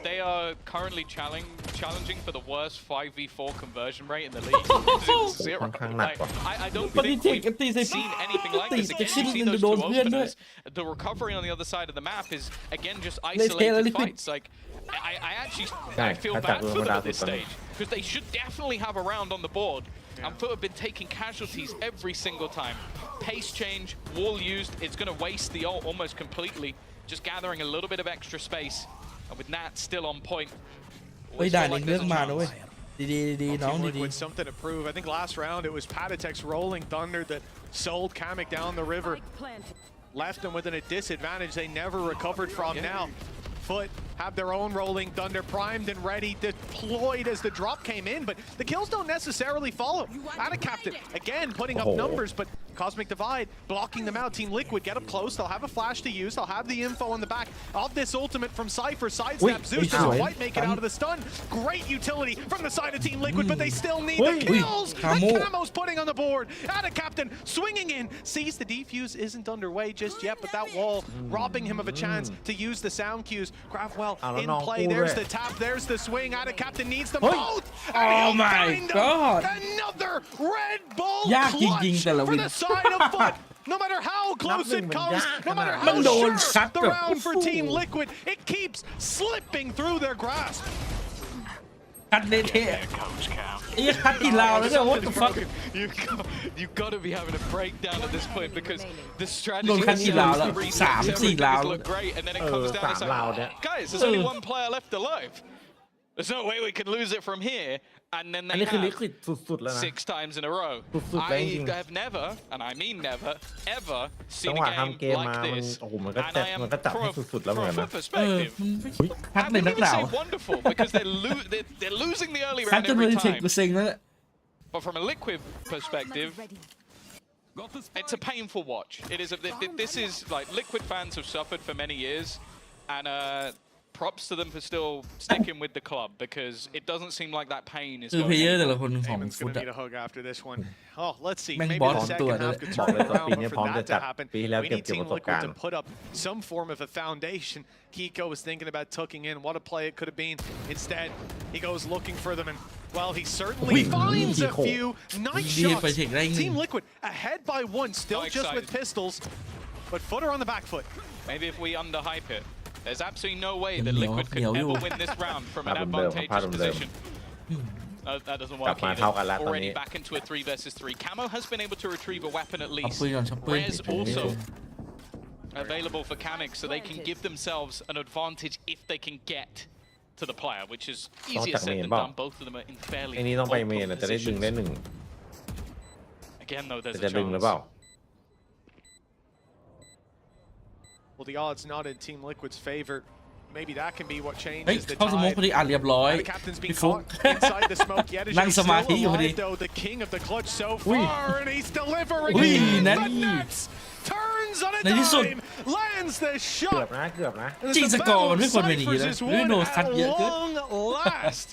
They are currently challenging for the worst 5v4 conversion rate in the league. Zero. Like, I don't think we've seen anything like this. Again, you see those two openers. The recovery on the other side of the map is again just isolated fights. Like I actually feel bad for them at this stage because they should definitely have a round on the board. And FUT have been taking casualties every single time. Pace change, wall used. It's going to waste the ult almost completely. Just gathering a little bit of extra space. And with Nat still on point. เฮ้ยด่านเองเลือกมานะเว้ยดีน้องดี with something to prove. I think last round it was Patatek's rolling thunder that sold Kamek down the river. Left them with a disadvantage they never recovered from. Now FUT have their own rolling thunder primed and ready, deployed as the drop came in, but the kills don't necessarily follow. Ada Captain again putting up numbers, but Cosmic Divide blocking them out. Team Liquid get up close. They'll have a flash to use. They'll have the info on the back of this ultimate from Cypher. Sidestep. Zeus doesn't quite make it out of the stun. Great utility from the side of Team Liquid, but they still need the kills. The Camo's putting on the board. Ada Captain swinging in. Sees the defuse isn't underway just yet, but that wall robbing him of a chance to use the sound cues. Grafwell in play. There's the tap. There's the swing. Ada Captain needs them both. Oh my god Another Red Bull clutch for the side of FUT. No matter how close it comes, no matter how sure the round for Team Liquid, it keeps slipping through their grasp. คัดเละเทะไอ้คัดอีลาวแล้วเนี่ย what the fuck you got to be having a breakdown at this point because the โด strategy นคัดอีลาวแล้ว3-4 ลาว look great and then it comes down to like, guys, there's only one player left alive. There's no way we can lose it from here. And then they have 6 times in a row. I have never, and I mean never, ever seen a game like this. And I am, from a FUT perspective, I wouldn't even say wonderful because they're losing the early round every time. But from a Liquid perspective, it's a painful watch. It is. This is like Liquid fans have suffered for many years, and props to them for still sticking with the club because it doesn't seem like that pain is going to Eamon's going to need a hug after this one. Oh, let's see. Maybe the second half could turn around, but for that to happen, we need Team Liquid to put up some form of a foundation. Kiko was thinking about tucking in. What a play it could have been. Instead, he goes looking for them, and well, he certainly finds a few nice shots. Team Liquid ahead by 1, still just with pistols, but FUT are on the back foot. Maybe if we underhype it. There's absolutely no way that Liquid could ever win this round from an advantageous position. That doesn't work either. Already back into a 3 versus 3. Camo has been able to retrieve a weapon at least. Res also available for Kamek, so they can give themselves an advantage if they can get to the player, which is easier said than done. Both of them are in fairly open positions. Again, though, there's a chance. Well, the odds not in Team Liquid's favor. Maybe that can be what changes the เข้าสโมกพอดีเรียบร้อย The captain's being caught inside the smoke yet. Is still alive though, the king of the clutch so far, and he's delivering. The Nets turns on a dime, lands the shot. จริงสกอร์มันไม่ควรเป็นอย่างนี้นะหรือโดนคัดเยอะเกิน Last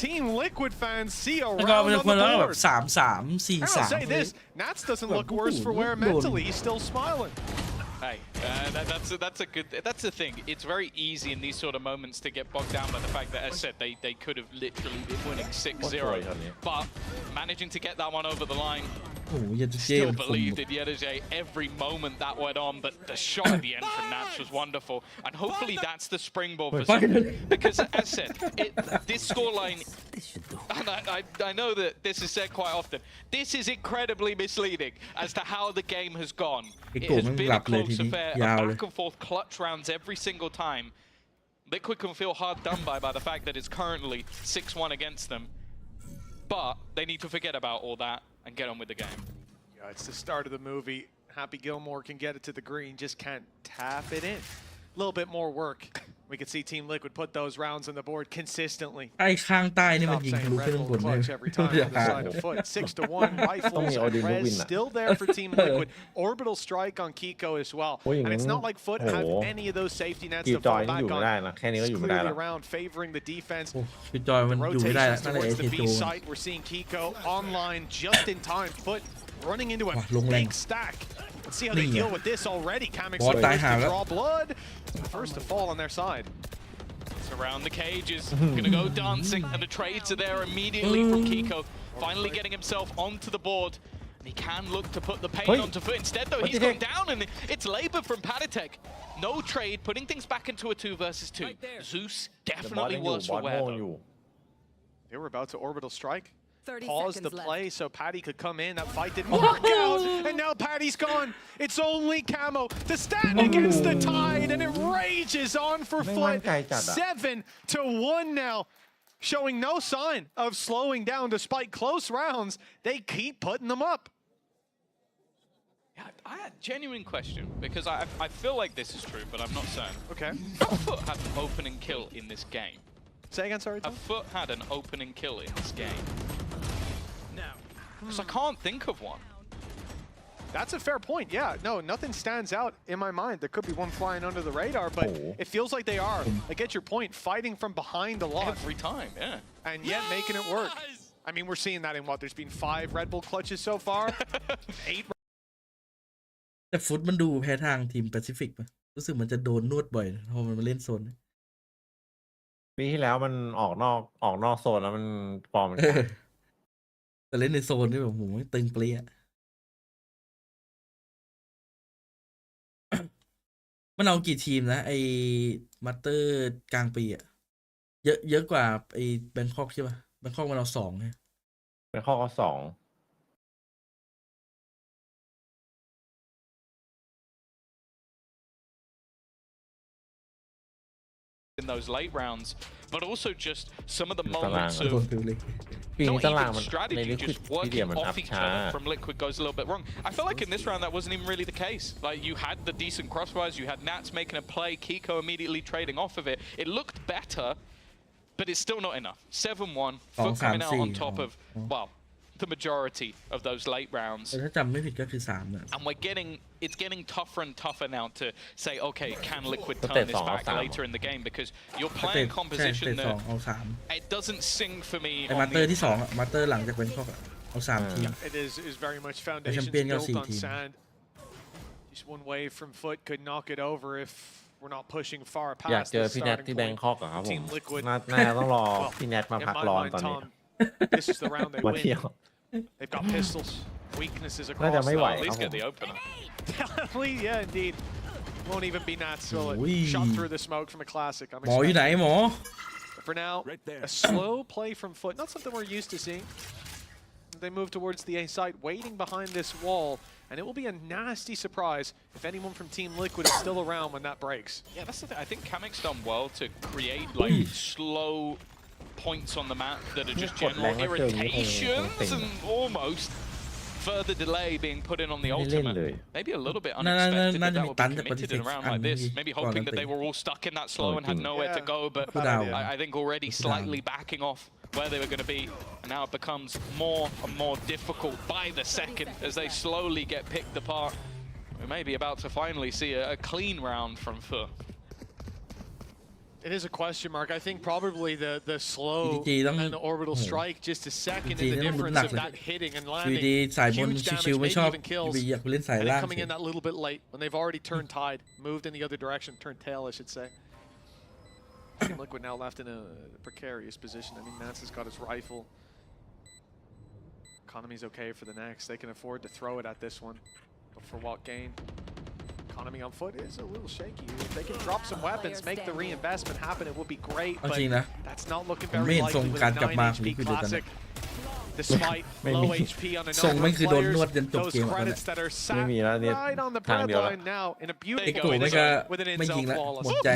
Team Liquid fans see a สกอร์ round มัน on ควร the แล้วแบบ board. 3-3 I'll say this, Nats doesn't look worse for wear mentally. He's still smiling. Hey, that's the thing. It's very easy in these sort of moments to get bogged down by the fact that, as said, they could have literally been winning 6-0, but managing to get that one over the line. Still believed in Yedeje every moment that went on, but the shot at the end from Nats was wonderful, and hopefully that's the springboard for some, because, as said, this scoreline, and I know that this is said quite often, this is incredibly misleading as to how the game has gone. It has been a close affair, back and forth clutch rounds every single time. Liquid can feel hard done by the fact that it's currently 6-1 against them, but they need to forget about all that and get on with the game. Yeah, it's the start of the movie. Happy Gilmore can get it to the green, just can't tap it in. A little bit more work. We could see Team Liquid put those rounds on the board consistently. ไอ้ข้างใต้นี่มันยิงทะลุขึ้นบนเลย every time on the side of FUT. 6-1 rifles and Res still there for Team Liquid. Orbital strike on Kiko as well. And it's not like FUT have any of those safety nets to fall back on. It's clearly around favoring the defense. พี่จอยมันอยู่ไม่ได้แล้วนั่นแหละ Towards the B เอที site, we're seeing Kiko online just in time. FUT running into a big stack. Let's see how they deal with this already. Kamek's first to draw blood. First to fall on their side. Around the cages, gonna go dancing, and the trades are there immediately from Kiko. Finally getting himself onto the board. And he can look to put the pain onto FUT. Instead, though, he's gone down, and it's labor from Patatek. No trade, putting things back into a 2 versus 2. Zeus definitely worse for wear, though. They were about to orbital strike. 30 Pause seconds the play left. so Patty could come in. That fight didn't work out, and now Patty's gone. It's only Camo to stand against the tide, and it rages on for FUT. 7-1 now, showing no sign of slowing down despite close rounds. They keep putting them up. I had a genuine question, because I feel like this is true, but I'm not certain. Okay. Have FUT had an opening kill in this game? Say again, sorry, Tom? Have FUT had an opening kill in this game? No. Because I can't think of one. That's a fair point, yeah. No, nothing stands out in my mind. There could be one flying under the radar, but it feels like they are. I get your point, fighting from behind a lot. Every time, yeah. And yet making it work. I mean, we're seeing that in what? There's been 5 Red Bull clutches so far? 8. แต่ฟุตมันดูแพ้ทางทีมแปซิฟิกป่ะรู้สึกมันจะโดนนวดบ่อยพอมันมาเล่นโซน ปีที่แล้วมันออกนอกโซนแล้วมันฟอร์มมัน แต่เล่นในโซนนี่แบบโหตึงเปรี้ย มันเอากี่ทีมนะไอ้มาสเตอร์กลางปีอะเยอะกว่าไอ้แบงคอกใช่ป่ะแบงคอกมันเอา2ไง เป็นข้อ2 in those late rounds, but also just some of the moments โดน of ฟิวเลย ปีนี้ not ตาราง even มันใน strategy, ลิควิด just ที่เดีย working มันอั off พ each ช้า other from Liquid goes a little bit wrong. I feel like in this round that wasn't even really the case. Like you had the decent crossfires, you had Nats making a play, Kiko immediately trading off of it. It looked better, but it's still not enough. 7-1, FUT coming out on top of, well, the majority of those late rounds. แต่ถ้าจำไม่ผิดก็คือ3นะ And it's getting tougher and tougher now to say, okay, can Liquid turn this back later in the game? Because you're playing composition that เอา3 it doesn't sing for me ไอ้ on มาสเตอ the ร์ที่2อะมาสเตอร์หลังจากแบงคอกอะเอา3ทีม It is very much foundations champion built on team. sand. Just one wave from FUT could knock it over if we're not pushing far อยาก past เจอ the พี่แนท starting ที่แบง point. คอกอะครับผม Team Liquid. น่าจะต้องรอพี่แนทมาพัก In my ร้อน mind, ตอนนี้ Tom, this is the round they มาเที่ยว win. They've got pistols, weaknesses น่า across จะไม่ไหว at ครั least บผ get ม the opener. Yeah, indeed. Won't even be Nats, will it? Wee. Shot through the smoke from a classic. I'm หมออยู่ไหน expecting. หมอ But for now, a slow play from FUT. Not something we're used to seeing. They move towards the A site, waiting behind this wall, and it will be a nasty surprise if anyone from Team Liquid is still around when that breaks. Yeah, that's the thing. I think Kamek's done well to create like slow points on the map that are just general irritations and almost further delay being put in on the ultimate. Maybe a little bit unexpected that that would be committed in a round like this. Maybe hoping that they were all stuck in that slow and had nowhere to go, but I think already slightly backing off where they were going to be, and now it becomes more and more difficult by the second as they slowly get picked apart. We may be about to finally see a clean round from FUT. It is a question mark. I think probably the slow and the orbital strike, just a second in the difference of that hitting and อยู่ landing. ดีสายบน Huge ชิว damage, ๆไม่ maybe ชอบ even kills. อยากไปเล่นสาย And ล่า then ง coming in that little bit late when they've already turned tide, moved in the other direction, turned tail, I should say. Team Liquid now left in a precarious position. I mean, Nance has got his rifle. Economy's okay for the next. They can afford to throw it at this one. But for what gain? Economy on FUT is a little shaky. If they can drop some weapons, make the reinvestment happen, it would be great. เอา But จริงนะ that's not looking ผมไม่ very เห็นทรง likely with การ a กลับมา 9 ของ HP ลิควิดเลยตอนนั้น classic. Despite low HP on a ทรง number แม่ง of คือโดนนวด players, จนจบ those เกมอะตอนนั้น credits that are ไม่ sat มีแล้วเนี่ย right on the ทางเดียวละ breadline now in a เอ็ก beautiful โกไม่ก็ position with an ไม่ end ยิง zone แล้ว flawless. หมดใจ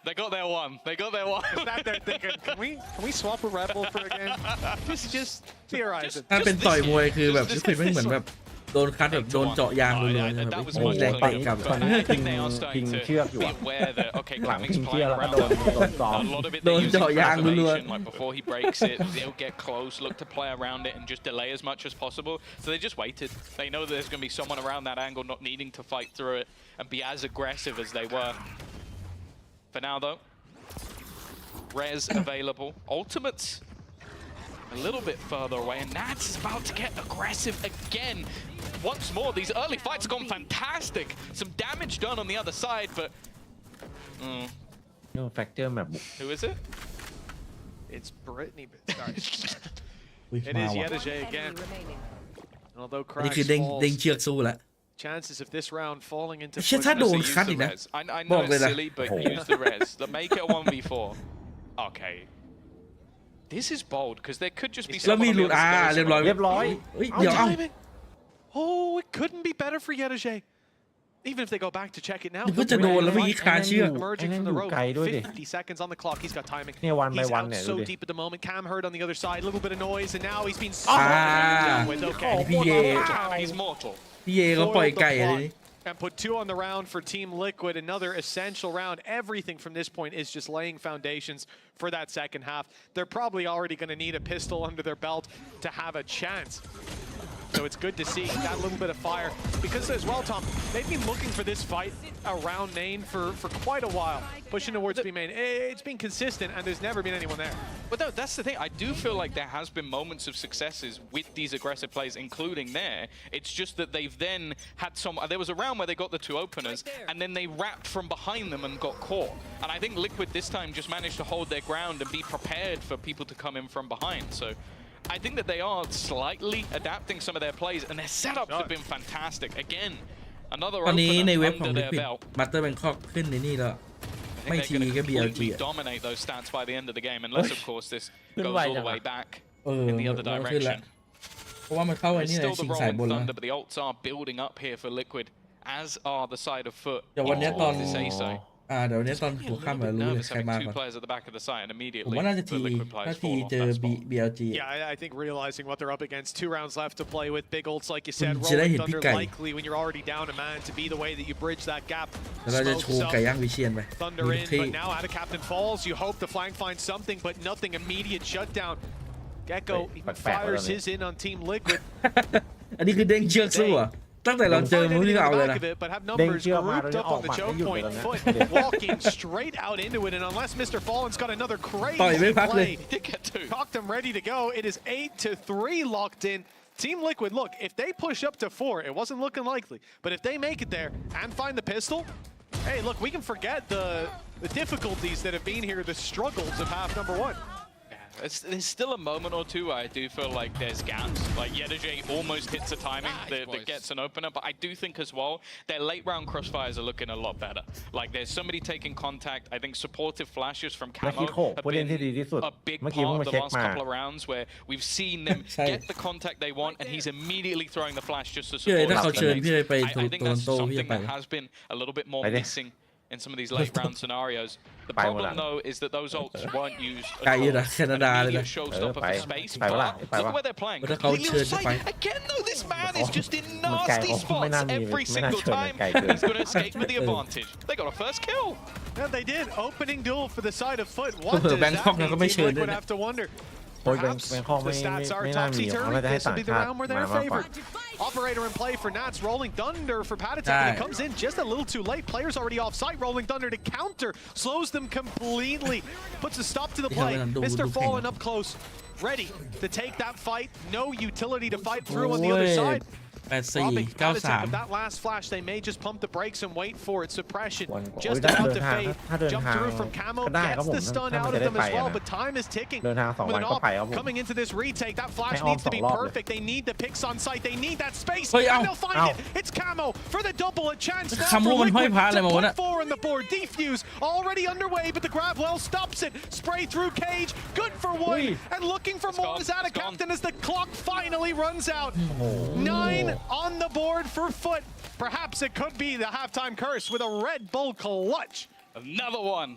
They got their one. They got their one. That they're thinking, can we swap a Red Bull for a game? Just theorizing. ถ้าเป็นต่อยมวยคือแบบลิควิดไม่เหมือนแบบโดนคัดแบบโดนเจาะยางรัวๆแบบ That was ไม่มี much แรง more เตะกลับ but I think they are พิง starting เชือก to อยู่ be อะ aware that okay, หลัง Kamek's พิงเชือก flying แล้วก็ around. โดนซ้อม A lot of it โด they น use เจาะยางรัว preservation, like before he breaks it, they'll get close, look to play around it and just delay as much as possible. So they just waited. They know that there's going to be someone around that angle not needing to fight through it and be as aggressive as they were. For now though, res available. Ultimates a little bit further away, and Nats is about to get aggressive again. Once more, these early fights have gone fantastic. Some damage done on the other side, but นี่แฟกเจอร์แบบบุก Who is it? It's Brittany. Sorry. อุ๊ย It มา is ว่ะ Yedajay Enemy again. remaining. Although อันนี้ Cracks คือเด้ง falls, เชือกสู้แล้ว chances of this round falling into เชื่อถ้า foot โดน Use คัด the อีกนะ res. I บ know อกเลย it's นะ silly, but use the res. Make it a 1v4. Okay. This is bold because there could just be แล้ว someone มี on หลุด the other เรียบร้อย เรียบร้อย เฮ้ยเดี๋ยว Oh, เอ้า timing. Oh, it couldn't be better for Yedajay. Even if they go back to check it now. นึกว่าจะโดนแล้วเมื่อกี้คาเชือก Emerging from the rope. ไกลด้วยดิ 50 seconds on the clock. He's got timing. เนี่ยวันไป He's วัน out เนี่ยดู so ดิ deep at the moment. Cam heard on the other side. A little bit of noise, and now he's been อ่า down with. Okay. พี่เย He's mortal. พี่เยเขาปล่อยไก่อะไรนี่ And put 2 on the round for Team Liquid. Another essential round. Everything from this point is just laying foundations for that second half. They're probably already going to need a pistol under their belt to have a chance. So it's good to see that little bit of fire. Because as well, Tom, they've been looking for this fight around main for quite a while. Pushing towards B main. It's been consistent, and there's never been anyone there. But no, that's the thing. I do feel like there has been moments of successes with these aggressive plays, including there. It's just that they've then had some. There was a round where they got the 2 openers, and then they wrapped from behind them and got caught. And I think Liquid this time just managed to hold their ground and be prepared for people to come in from behind. So I think that they are slightly adapting some of their plays, and their setups have been fantastic. Again, another ตอนนี้ใน opener เว็บของ under ลิ their ควิด belt. มาสเตอร์แบงคอกขึ้นในนี่แล้ว I ไม่ think ที they're going to ก็ BLG completely อ่ะ dominate those stats by the end of the game, unless of course this Good goes way, all the way Gemma. back เออ in the other มันขึ้นแล้ว direction. เพราะว่ามันเข้าไอ้ It's นี่เลย still ชิ the งสายบน rolling แล้ว thunder, but the ults are building up here for Liquid, as are the side of FUT. เดี๋ยววันนี้ตอน Decisive. เดี๋ยววันนี้ตอน Be a หัว little ค่ำ bit รู้เลย nervous ใคร having มา 2 ก่อน players at the back of the site and ผม immediately ว่าน่าจะ the ที Liquid players ถ้าที fall off เจอ that spot. BLG Yeah, I think realizing what they're up against. 2 rounds left to play with. Big ults, like you said, Sẽ rolling hiện thunder cái cày. likely when you're already down a man to be the way that you bridge that gap. แล้วเราจะโชว์ Smokes ไก่ up, ย่างวิเชียนไป thunder มี in, ที่ but now out of Captain falls. You hope the flank finds something, but nothing. Immediate shutdown. Gecko even fires his in on Team Liquid. อันนี้คือเด้งเชือกสู้อ่ะตั้งแต่เราเจอ Find มัน anything ที่ in เอา the เลย back นะ of it, but have numbers chưa mà grouped nó up on the ọt mặt choke nó dụ point. rồi nè. Foot walking straight out into it, and unless Mr. Fallen's got another crazy ต่อยไม่พักเลย play, Did get 2. cocked them ready to go. It is 8-3 locked in. Team Liquid, look, if they push up to 4, it wasn't looking likely, but if they make it there and find the pistol, hey, look, we can forget the difficulties that have been here, the struggles of half number 1. There's still a moment or two where I do feel like there's gaps. Like Yedajay almost hits a timing that gets an opener, but I do think as well their late round crossfires are looking a lot better. Like there's somebody taking contact. I think supportive flashes from และคิ Camo โค have ผู้เล่นที่ดี been ที่สุด a big เมื่อกี้ part เพิ่ง of มา the เช็ค last มา couple of rounds where we've seen them ใช่ get the contact they want, and he's immediately throwing the flash just to พี่เอ๋ support ถ้าเขา his เชิญ teammates. พี่เอ๋ไป I think โตรอน that's โตพี่จะ something ไป that has been a little bit moreไปดิ missing in some of these late round scenarios. Theไปหมด problem ละ though is that those ults weren't used ไกล at อยู่ all. นะแคนาดาเลย Immediate นะ showstopper ไป for space, ไปวะล่ะ but ไป look วะ at where they're playing. ถ้าเขา Completely เชิญจะไป offside. Again though, this man is just in มันไกล nasty ไม่น่า spots มี every ไม่น่า single เชิญ time. ไกลเกิน He's going to escape with the advantage. They got a first kill. Yeah, they did. Opening duel for the side of FUT. What does Bangkok that ก็ mean? ไม่ Team เชิญ Liquid ด้วยนะ have to wonder. โอ้ย Perhaps แบงคอก the ไม่ stats are ไม่น่ามีเขา topsy-turvy. น่าจะให้ This will ต่าง be the ชาติ round where มา they're มากกว่า favored. Operator in play for Nats. Rolling Thunder for Patatek. Right. And he comes in just a little too late. Players already off site. Rolling Thunder to counter. Slows them completely. Puts a stop to the play. Mr. Fallen up close. Ready to take that fight. No utility to fight through on the other side. 84 Robbing Patatek 93 with that last flash. They may just pump the brakes and wait for it. Suppression วัน just ถ้า about เดิ to นทาง fade. ถ้าเดิน Jump ทาง through from Camo. ก็ได้ครับ Gets ผม the stun ถ้า out มัน of จะได้ them ไป as well. นะ But time is ticking. เดินทาง2 With วัน an ก็ op ไปครับผม coming into this retake, that flash ให้อ้อม needs to be 2 รอบเลย perfect. They need the picks on site. They need that space. Ôi, And ào. they'll find Ào. it. It's Camo for the double. A chance now Camo forมันห้อย Liquid พระอะไร to มาวะ put น่ะ 4 on the board. Defuse already underway, but the grab well stops it. Spray through cage. Good for one. Ui. And looking for It's more gone. is out of It's gone. captain as the clock finally runs out. 9 on the board for FUT. Perhaps it could be the halftime curse with a Red Bull clutch. Another one.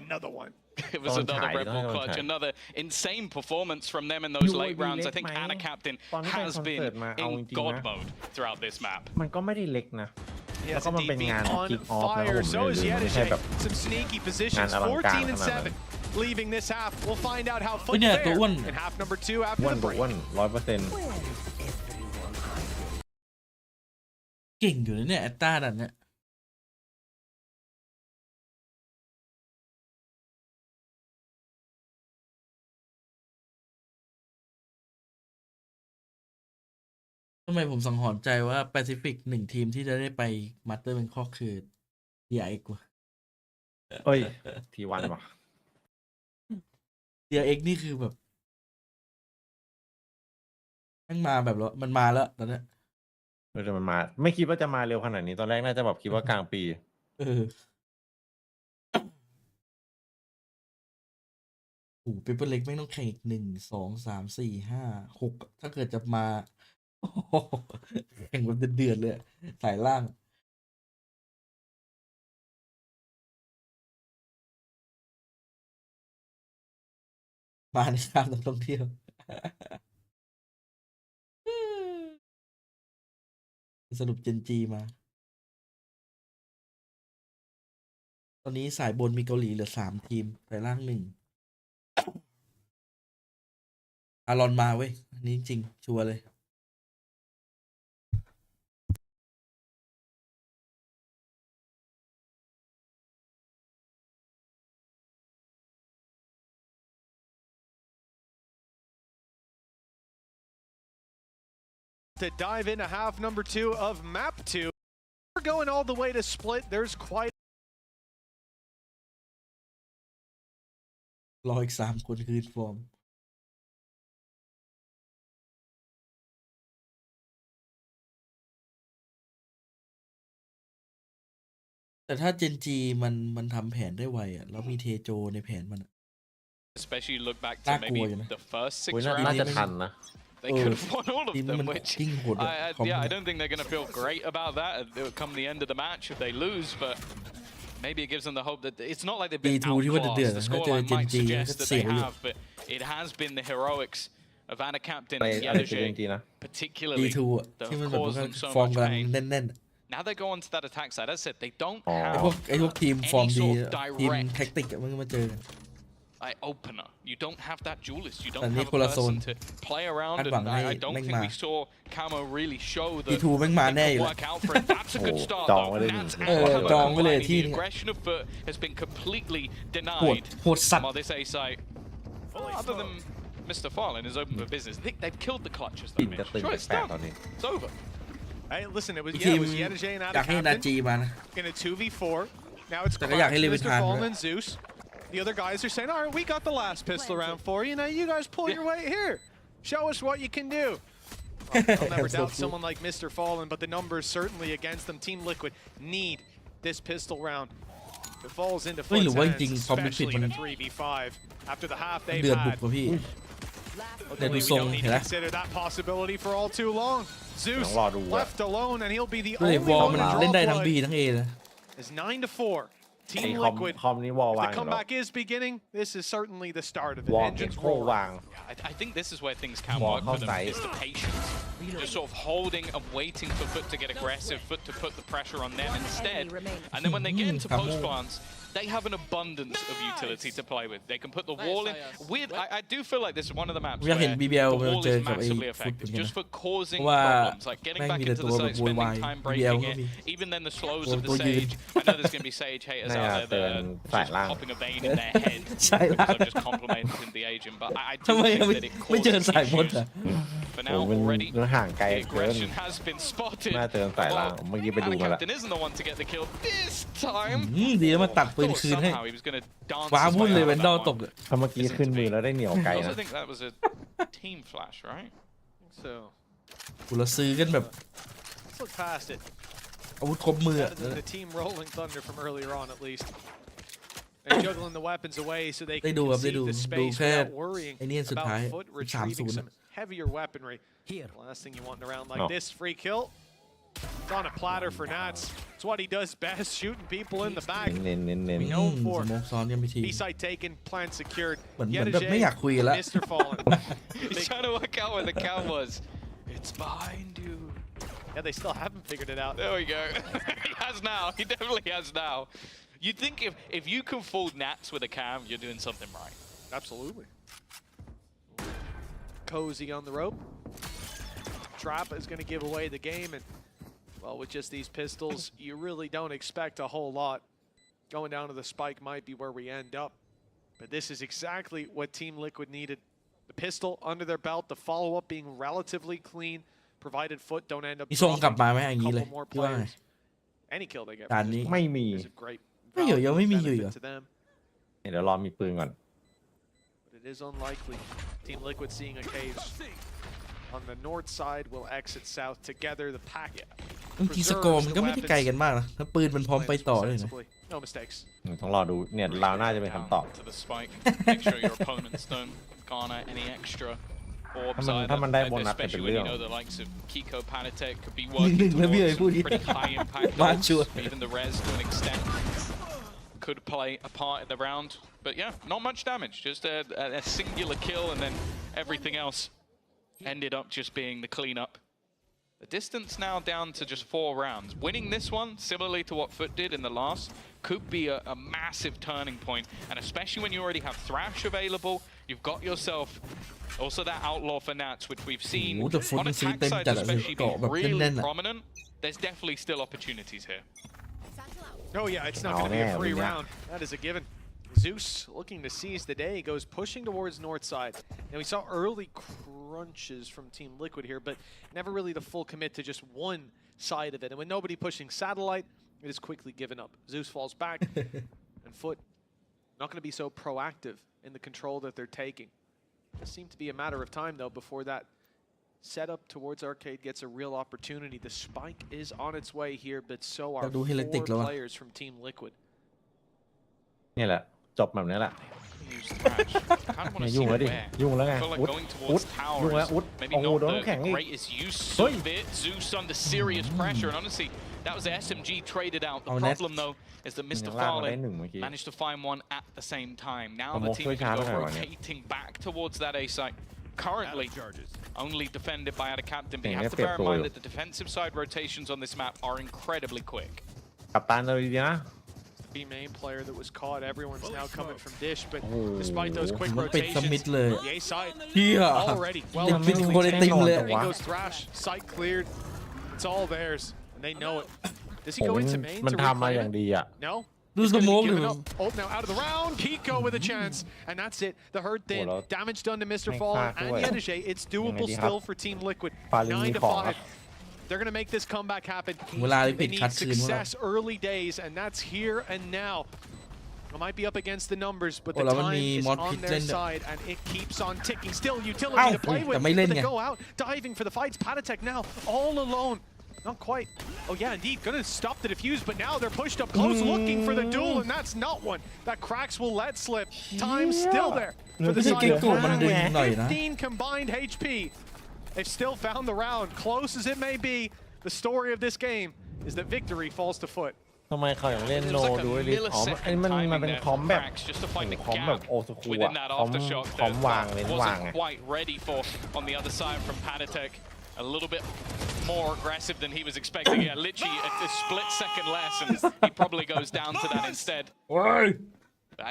Another one. It was Don't another hide, Red Bull don't clutch, hide. another insane performance from them in those You late will be rounds. I late, think man. Anna Captain ตอนที่ไป has คอน been เสิร์ตมาเอา in จริง God ๆนะ mode throughout this map. มันก็ไม่ได้เล็กนะ Yes, แล้วก็มัน indeed, เป็นงาน being on kick off นะ fire. ผม So เลย is ไม่ใช่แบบ Yedajay. Some sneaky positions. งานอลังการ 14 and ขนาดนั้น 7. Leaving this half. We'll find out how เฮ้ย FUT เนี่ยตัว fare อ้วน in half number 2 อ้ after วน the กับ break. อ้วน 100% เก่งอยู่นะเนี่ยแอตตาดันเนี่ยทำไมผมสังหรณ์ใจว่าแปซิฟิก1 ทีมที่จะได้ไปมาสเตอร์แบงคอกคือ DIX วะ เอ้ยทีวันว่ะ เดียเอ็กนี่คือแบบมันมาแบบแล้วมันมาแล้วตอนเนี้ย แต่มันมาไม่คิดว่าจะมาเร็วขนาดนี้ตอนแรกน่าจะแบบคิดว่ากลางปี โอ้โหเปเปอร์เล็กไม่ต้องแข่งอีก1 2 3 4 5 6ถ้าเกิดจะมา โอ้โหแข่งแบบเดือดเลยสายล่างมาในการนักท่องเที่ยว สรุปเจนจีมา ตอนนี้สายบนมีเกาหลีเหลือ3 ทีมสายล่าง 1อารอนมาเว้ยอันนี้จริงชัวร์เลย To dive into half number 2 of map 2. We're going all the way to split. There's quite รออีก3 คนคืนฟอร์ม แต่ถ้าเจนจีมันทำแผนได้ไวอ่ะแล้วมีเทโจในแผนมัน Especially look back to น่ากลัว maybe อยู่นะ the first 6 น่า rounds. จะทันนะ They could have won all ที of ม them, มัน which ยิ่งโหดอะ yeah, I don't think they're going to feel great about that come the end of the match if they lose, but maybe it gives them the hope that it's not like they've been D2 ที่ว่าเดือด outclassed. The ๆถ้าเจอ scoreline เจน might จีก็ suggest that เสีย they วอยู่ have, but it has been the heroics of Anna Captain อะไร and อะไรคือเจน Yadajay จีนะ particularly D2 อ่ะ that ที่มัน have แบบ caused them so ฟอร์ม much กำลัง pain. แน่น Now they go on to that attack side. As I said, they don't ๆ have ไอ้พวกทีมฟอร์ม any ดี sort of ทีม direct แท็กติกอะมันก็มาเจอกัน opener. You don't have that duelist. You แต่ don't นี่ have คน a ละโซน person to play around, คาดหวัง and ให้ I don't แม่ง think มา we saw Camo really show that D2 แม่งมา it แน่อ could ยู่แล้ว work out for him. That's a good โอ้ start จอง though. ไว้เลย Nats เออ and จองไว้เลย Camo ที่ combining. นึ The ง aggression of FUT has been completely โหด denied โหดสัตว์ while this A site, other than Mr. Fallen, is open for business. I think they've killed the clutches ปิ่ though, นจะ Mitch. ตึง Sure, it's แปลก done. ๆตอนนี้ It's over. Hey, listen, it was อีก yeah, ที it ม was Yadajay and อยากให้ Anna นา Captain จีมานะ in a 2v4. Now it's แต่ก็อยากให้ Clark, เลวิ Mr. ทาน Fallen ด้วย and Zeus. The other guys are saying, all right, we got the last pistol round for you. Now you guys pull your weight here. Show us what you can do. I'll never So doubt cool. someone like Mr. Fallen, but the numbers certainly against them. Team Liquid need this pistol round. It falls into เฮ้ยห Foot's รือว่าจ hands, ริงๆคอมมิช especially มัน in a 3v5 after the half มัน they've เดือดบุก had. กว่าพี่ Luckily, แต่ดู we ทรง don't need เห็น to ไหม consider that possibility for all too long. Zeus ต้องรอดูอะ left alone, and he'll be the ด้วย only วอล one มัน to เล่น draw ได้ทั้ง B blood. ทั้ง A นะ It's 9-4. ไอ้ Team คอม Liquid. คอมนี้วอล The วางอยู่แล้ว comeback is beginning. This is certainly the start of it. วอลเก็บ Engines โค้ roll. วาง I think this is where things can Well, work for them. outside. Is the patience. Just sort of holding and waiting for FUT to get aggressive, FUT to put the pressure on them instead. And then when they get into post plants, they have an abundance of utility to play with. They can put the wall in. Weird. I do feel like this is one of the maps อยาก where เห็น BBL the wall เจอ is กับไอ้ massively ฟุตเหมื effective, อนกัน just นะ for causing เพราะว่า problems, like getting แม่ง back มีแต่ into ตั the วแบ site, บโวยวาย spending time BBL breaking ก็ it. มี Even then, the slows Well, of the well, you- Sage. I know there's going to be Sage haters Nah, out there that then are fight just lang. popping a vein in their head ใช่ละ because I've just complimented the agent, but I ทำ do ไม think ไม่ that it ไม่เจอ causes สายบน issues. อ่ะ For โอ้ now, มัน already มันห่างไกล the เกิน aggression has been spotted. น่าเตือนสายล่าง Well, เมื่อกี้ไปดู Anna มาแล้ว Captain isn't the one to get the kill this time. ดีแล้วมาตัดปืน Thought คืนให้ somehow he was going to dance ว้า his วุ่น way เลย out เว of นดอล that ตก one. อะ ถ้าเมื่อกี้ขึ้นมือแล้วได้เหนียวไกล I also นะ think that was a team flash, right? So กูเราซื้อกันแบบ let's look past it. อาวุธครบมือ Better than the team rolling thunder from earlier on, at least. They're juggling the weapons away so they ได้ can ดูครับได้ concede ดู the ดู space แค่ without worrying ไอ้นี่สุดท้าย about FUT retrieving 3-0 some heavier weaponry. Last thing you want in a round like No. this, free kill. It's on a platter for Nats. It's what he does best, shooting people in the back. เน้นเน้นเน้น We know ส for โมกซ้อนยังไม่ที B side taken, plan secured. เหมือนแบบไม่อยากคุยกันละ Mr. Fallen. He's trying to work out where the cam was. It's behind you. Yeah, they still haven't figured it out. There we go. He has now. He definitely has now. You'd think if you can fool Nats with a cam, you're doing something right. Absolutely. Cozy on the rope. Trap is going to give away the game, and well, with just these pistols, you really don't expect a whole lot. Going down to the spike might be where we end up, but this is exactly what Team Liquid needed. The pistol under their belt, the follow-up being relatively clean, provided FUT don't end up มีทรงกลับ dropping มาไหม a อย่างนี้เลย couple more คิดว่าไง players. Any kill they get ด่าน from นี้ this ไม่มี is a great ไม่เหรอยังไม่มีอยู่ benefit เหรอ to them. เดี๋ยวรอมีปืนก่อน But it is unlikely. Team Liquid seeing a cage on the north side will exit south together. The pack บางทีสกอร์มันก็ไม่ได้ไกลกันมากนะถ้าปืนมันพร้อมไปต่อเลยนะ No mistakes. ต้องรอดูเนี่ยเราน่าจะเป็นคำตอบ To the spike. Make sure your opponents don't garner any extra orbs ถ้ามัน either, ได้โบนัสจะเป็น especially เรื่ when อง you know the likes of Kiko, Panatek could be หนึ่ working งแล้วพี่เอ๋ย towards พูด some pretty high impact บ้าน goals. ชัวร์ Even the res to an extent could play a part in the round. But yeah, not much damage. Just a singular kill, and then everything else ended up just being the cleanup. The distance now down to just 4 rounds. Winning this one, similarly to what FUT did in the last, could be a massive turning point. And especially when you already have Thrash available, you've got yourself also that Outlaw for Nats, which we've seen on attack side especially be really prominent. There's definitely still opportunities here. Oh yeah, it's not going to be a free round. That is a given. Zeus looking to seize the day, goes pushing towards north side. Now we saw early crunches from Team Liquid here, but never really the full commit to just one side of it. And with nobody pushing satellite, it is quickly given up. Zeus falls back, and FUT not going to be so proactive in the control that they're taking. It seemed to be a matter of time though before that setup towards Arcade gets a real opportunity. The spike is on its way here, but so are 4 players from Team Liquid. นี่แหละจบแบบนี้แหละ Use Thrash. Kind of want to see where. ยุ่งแล้วไง I feel like อุ๊ด going อุ๊ด towards tower ยุ่งแล้ว is อุ๊ด maybe โอ้โห not โดนน้ำแข็ง the อีก greatest use เฮ้ย of it. Zeus under serious pressure, and honestly, that was the SMG traded out. The Oh, problem though is that Mr. ลากมาได้ Farley หนึ่งเมื่อกี้ managed to find one at the same time. Now เอา the มก team ช่วย can ช้า go หน่อยวะเนี่ย rotating back towards that A site. Currently, only defended by our captain, but you have to Yeah, bear in fair mind play. that the defensive side rotations on this map are incredibly quick. กัปตันเลยดีนะ B main player that was caught. Everyone's now coming from Dish, but despite those quick มันปิดสมิธ rotations, เลย the A side เฮีย already well ยังเป็น and คนไอติมเลย truly. In goes Thrash, site cleared. It's all theirs, and they know it. Does he โอ้ go มัน into main มัน to ทำมา reclaim อย่าง it? ดีอ่ะ No. ดูส Gonna โม be กเลย given up. Oh, now out of the round. Kiko with a chance, and that's it. The herd thin. Damage done to Mr. Fallen and Yedeje. It's doable still for Team Liquid. 9 to 5. They're going to make this comeback happen. เวลาไปปิ They ดคัด need คืนพวกเรา success early days, and that's here and now. It might be up against the numbers, but the แล้วมัน time มี is มอส on พิษ their เล่นด้วย side, and it keeps on ticking. Still utility เอ้า to play with, แต่ไม่เล่น but ไง they go out diving for the fights. Patatek now all alone. Not quite. Oh yeah, indeed, gonna stop the defuse, but now they're pushed up close, looking for the duel, and that's not one. That Cracks will let slip. Time still there for the side of Clan. 15 combined HP. They've still found the round. Close as it may be, the story of this game is that victory falls to FUT. ทำไมเขาอย่างเล่นโนดูดิอ๋อไอ้มันเป็นคอมแบบคอมแบบโอสคูอะคอมวางเลนวาง wasn't quite ready for on the other side from Panatek. A little bit more aggressive than he was expecting. Yeah, literally a split second less, and he probably goes down to that instead.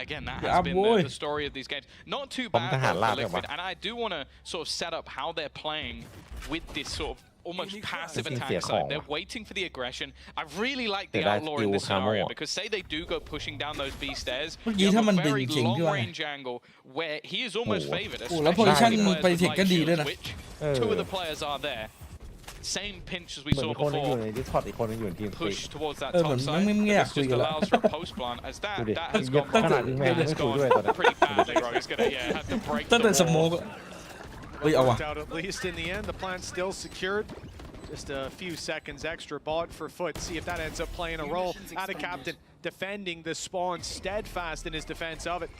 Again, that has been the story of these games. Not too bad for Liquid, and I do want to sort of set up how they're playing with this sort of almost passive attack side. They're waiting for the aggression. I really like the Outlaw in this scenario because say they do go pushing down those B stairs, you have a very long-range angle where he is almost favored, especially players like Switch. 2 of the players are there. Same pinch as we saw before. Push towards that top side. This just allows for a post plant as that has gone pretty badly. He's gonna have to break the wall. Worked out at least in the end. The plan still secured. Just a few seconds extra bought for FUT. See if that ends up playing a role. Out of captain defending the spawn, steadfast in his defense of it.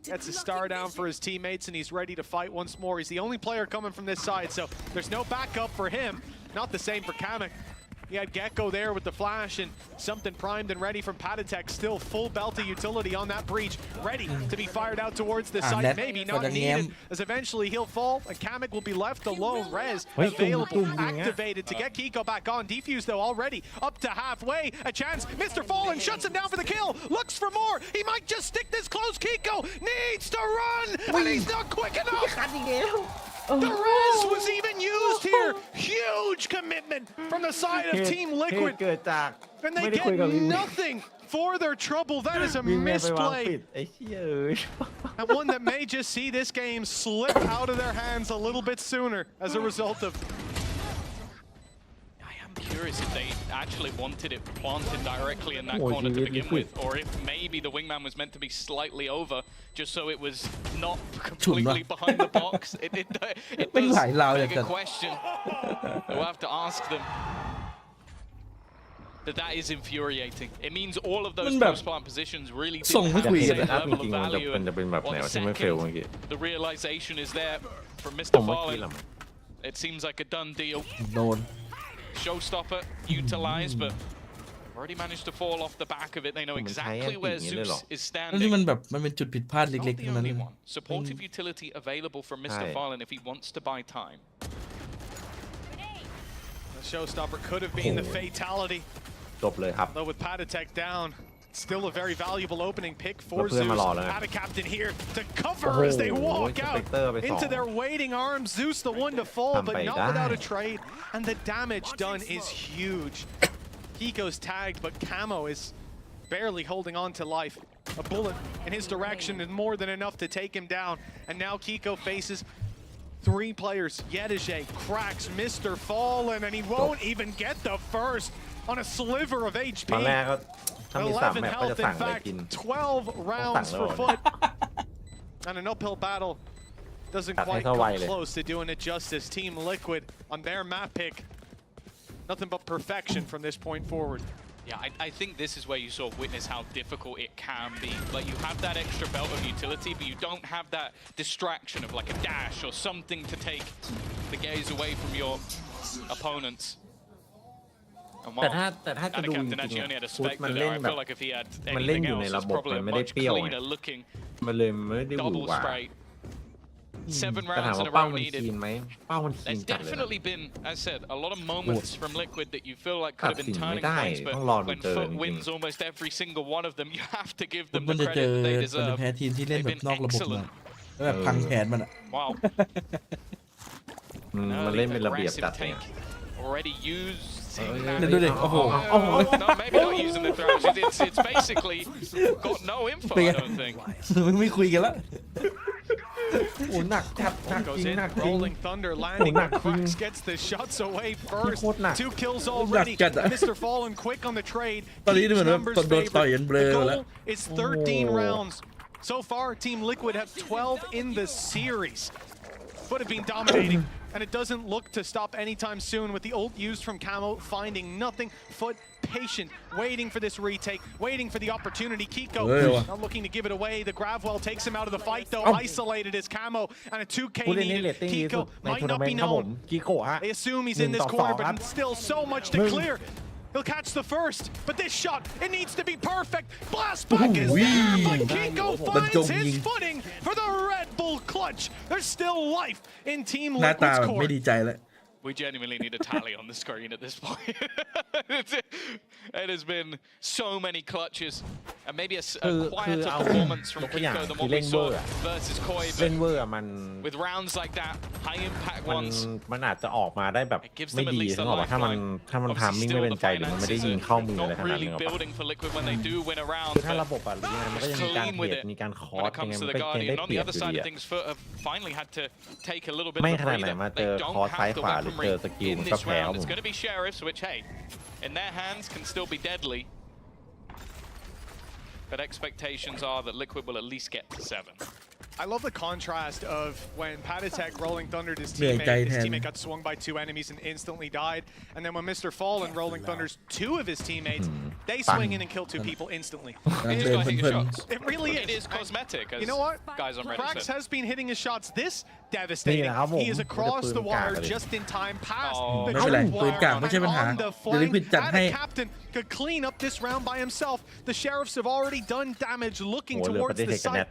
Gets a star down for his teammates, and he's ready to fight once more. He's the only player coming from this side, so there's no backup for him. Not the same for Kamek. He had Gecko there with the flash and something primed and ready from Patatek. Still full belty utility on that breach. Ready to be fired out towards the site. Maybe not needed, as eventually he'll fall and Kamek will be left alone. Rez available, activated to get Kiko back on. Defuse though already up to halfway. A chance. Mr. Fallen shuts him down for the kill. Looks for more. He might just stick this close. Kiko needs to run, and he's not quick enough. The res was even used here. Huge commitment from the side of Team Liquid. And they get nothing for their trouble. That is a misplay. And one that may just see this game slip out of their hands a little bit sooner as a result of curious if they actually wanted it planted directly in that corner to begin with, or if maybe the wingman was meant to be slightly over, just so it was not completely behind the box. It does beg a question. We'll have to ask them. That is infuriating. It means all of those post-plant positions really didn't have the same level of value. And the realization is there from Mr. Fallen. It seems like a done deal. Showstopper utilized, but already managed to fall off the back of it. They know exactly where Zeus is standing. มันเป็นจุดผิดพลาดเล็กๆทั้งนั้น Supportive utility available from Mr. Fallen if he wants to buy time. The showstopper could have been the fatality. จบเลยครับ Though with Patatek down, still a very valuable opening pick for Zeus. Patacaptain here to cover as they walk out into their waiting arms. Zeus the one to fall, but not without a trade. And the damage done is huge. Kiko's tagged, but Camo is barely holding on to life. A bullet in his direction is more than enough to take him down. And now Kiko faces 3 players. Yedije cracks Mr. Fallen, and he won't even get the first on a sliver of HP. 11 health, in fact, 12 rounds for FUT. And an uphill battle doesn't quite come close to doing it justice. Team Liquid on their map pick. Nothing but perfection from this point forward. Yeah, I think this is where you sort of witness how difficult it can be. Like, you have that extra belt of utility, but you don't have that distraction of like a dash or something to take the gaze away from your opponents. แต่ถ้าจะดูจริงๆฟุตมันเล่นแบบมันเล่นอยู่ในระบบมันไม่ได้เปรี้ยวมันเลยไม่ได้หวือหวาแต่ถามว่าเป้ามันคีนไหมเป้ามันคีนจัดเลย definitely been, as said, a lot of moments from Liquid that you feel like could have been turning points, but when FUT wins almost every single one of them, you have to give them the credit that they deserve. แพ้ทีมที่เล่นแบบนอกระบบมาแล้วแบบพังแผนมันอ่ะ Wow. มันเล่นเป็นระเบียบจัดเลย Already used. Do they? No, maybe not using the thrash. It's basically got no info, I don't think. ไม่คุยกันแล้ว โอ้หนักจัดหนักจริงหนักจริง Rolling Thunder landing, but Cracks gets the shots away first. 2 kills already. Mr. Fallen quick on the trade. ตอนนี้เหมือนว่าโดนต่อยยันเบลอแล้ว The goal is 13 rounds. So far, Team Liquid have 12 in the series. But have been dominating, and it doesn't look to stop anytime soon with the ult used from Camo, finding nothing. FUT patient, waiting for this retake, waiting for the opportunity. Kiko not looking to give it away. The Gravwell takes him out of the fight, though. Isolated as Camo, and a 2K needed. Kiko might not be known. They assume he's in this corner, but still so much to clear. He'll catch the first, but this shot, it needs to be perfect. Blast back is there, but Kiko finds his footing for the Red Bull clutch. There's still life in Team Liquid's core. We genuinely need a tally on the screen at this point. It has been so many clutches, and maybe a quieter performance from Kiko than what we saw versus Koi. With rounds like that, high impact ones, มันอาจจะออกมาได้แบบไม่ดีสำหรับถ้ามันทำมิ่งไม่เป็นใจหรือมันไม่ได้ยิงเข้ามืออะไรขนาดนั้นหรอกคือถ้าระบบอะมันก็ยังมีการเบียดมีการคอร์สยังไงมันก็ยังได้เปรียบอยู่ดีไม่ขนาดไหนมาเจอคอร์สซ้ายขวาหรือเจอสกิลก็แพ้ผม It's going to be Sheriffs, which, hey, in their hands can still be deadly. But expectations are that Liquid will at least get to 7. I love the contrast of when Patatek rolling thundered his teammate got swung by 2 enemies and instantly died. And then when Mr. Fallen rolling thunders 2 of his teammates, they swing in and kill 2 people instantly. It really is. It is cosmetic. You know what? Guys on Reddit Cracks has been hitting his shots this devastating. He is across the wire just in time past the wire on the flank. Patacaptain could clean up this round by himself. The Sheriffs have already done damage looking towards the site.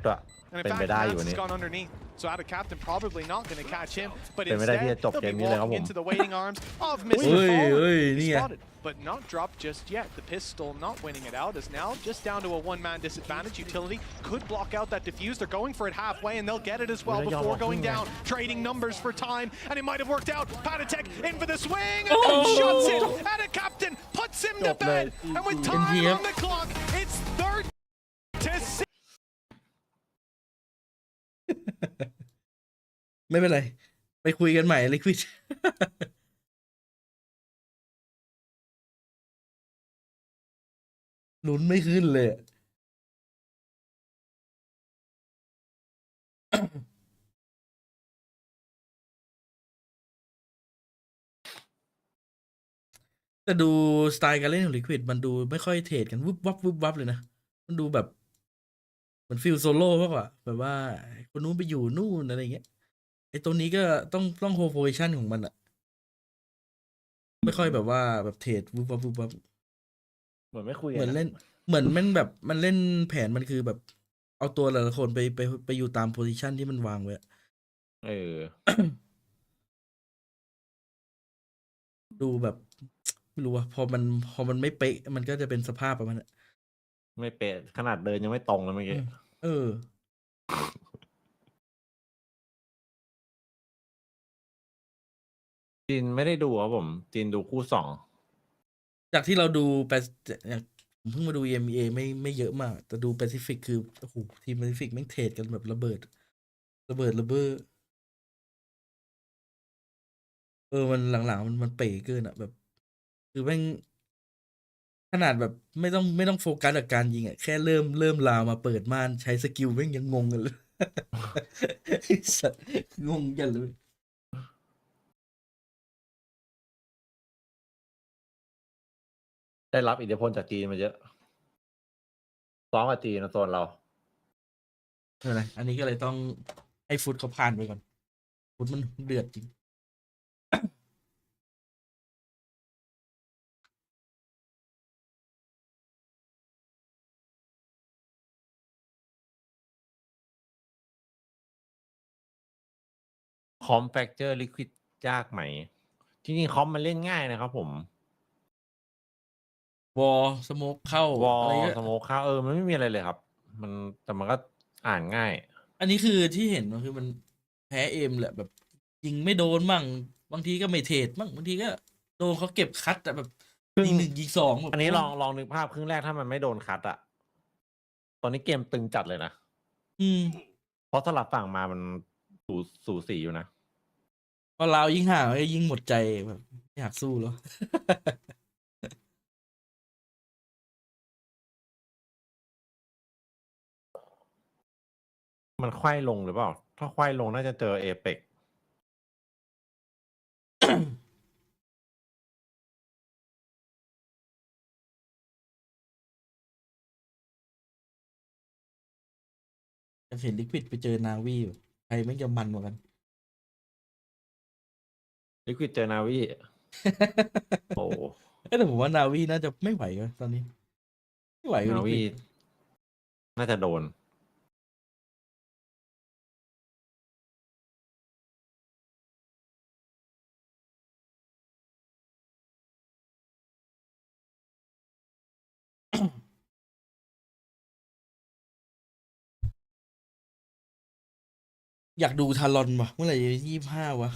And in fact, Max has gone underneath. So Patacaptain probably not going to catch him, but instead he'll be walking into the waiting arms of Mr. Fallen. Spotted, but not dropped just yet. The pistol not winning it out is now just down to a 1-man disadvantage. Utility could block out that defuse. They're going for it halfway, and they'll get it as well before going down. Trading numbers for time, and it might have worked out. Patatek in for the swing, and shuts it. Patacaptain puts him to bed, and with time on the clock, it's 3-6. ไม่เป็นไรไปคุยกันใหม่ Liquid ลุ้นไม่ขึ้นเลยอะ แต่ดูสไตล์การเล่นของลิควิดมันดูไม่ค่อยเทรดกันวุบวับวุบวับเลยนะ มันดูแบบเหมือนฟิลโซโล่มากกว่าแบบว่าคนนู้นไปอยู่นู่นอะไรเงี้ยไอ้ตัวนี้ก็ต้องโฮโพซิชันของมันอะไม่ค่อยแบบว่าแบบเทรดวุบวับวุบวับ เหมือนไม่คุย เห กั มือน น เล่นเหมือนมันแบบมันเล่นแผนมันคือแบบ เอาตัวแต่ละคนไปอยู่ตามโพซิชันที่มันวางไว้อะ เออ ดูแบบไม่รู้ว่าพอมันไม่เป๊ะมันก็จะเป็นสภาพประมาณนั้น ไม่เป๊ะขนาดเดินยังไม่ตรงเลยเมื่อกี้ เออ จีนไม่ได้ดูครับผมจีนดูคู่สอง จากที่เราดูแปอย่างผมเพิ่งมาดู EMEA ไม่เยอะมาก แต่ดูแปซิฟิกคือโอ้โหทีมแปซิฟิกแม่งเทรดกันแบบระเบิดระเบ้อมันหลังๆมันเป๋เกินอ่ะแบบ คือแม่งขนาดแบบไม่ต้องโฟกัสกับการยิงอ่ะแค่เริ่มลาวมาเปิดม่านใช้สกิลแม่งยังงงกันเลย ไอ้สัสงงกันเลย ได้รับอิทธิพลจากจีนมาเยอะซ้อมกับจีนนะโซนเรา ไม่เป็นไรอันนี้ก็เลยต้องให้ฟุตเขาผ่านไปก่อน ฟุตมันเดือดจริง คอมแฟกเจอร์ลิควิดยากไหม จริงๆคอมมันเล่นง่ายนะครับผม วอลสโมกเข้าว อล อะไรก็ สโมคข้าวมันไม่มีอะไรเลยครับ มันแต่มันก็อ่านง่าย อันนี้คือที่เห็นมันคือมันแพ้เอมแหละแบบยิงไม่โดนมั่งบางทีก็ไม่เทรดมั่งบางทีก็โดนเขาเก็บคัดแต่แบบ ซึ่ง ยิงหนึ่งยิงสองแบบ อันนี้ลองนึกภาพครึ่งแรกถ้ามันไม่โดนคัดอะตอนนี้เกมตึงจัดเลยนะ อืม เพราะสลับฝั่งมามันสูสีอยู่นะ พอเรายิ่งห่างก็ยิ่งหมดใจแบบไม่อยากสู้แล้ว มันไขว้ลงหรือเปล่า ถ้าไขว้ลงน่าจะเจอเอเปก จะเห็นลิควิดไปเจอนาวีแบบใครไม่งจะมันกว่ากัน ลิควิดเจอนาวี โอ้ แต่ผมว่านาวีน่าจะไม่ไหวกันตอนนี้ ไม่ไหวกับ นา ลิค วี วิด น่าจะโดน อยากดูทารอนวะเมื่อไหร่จะ25 วะ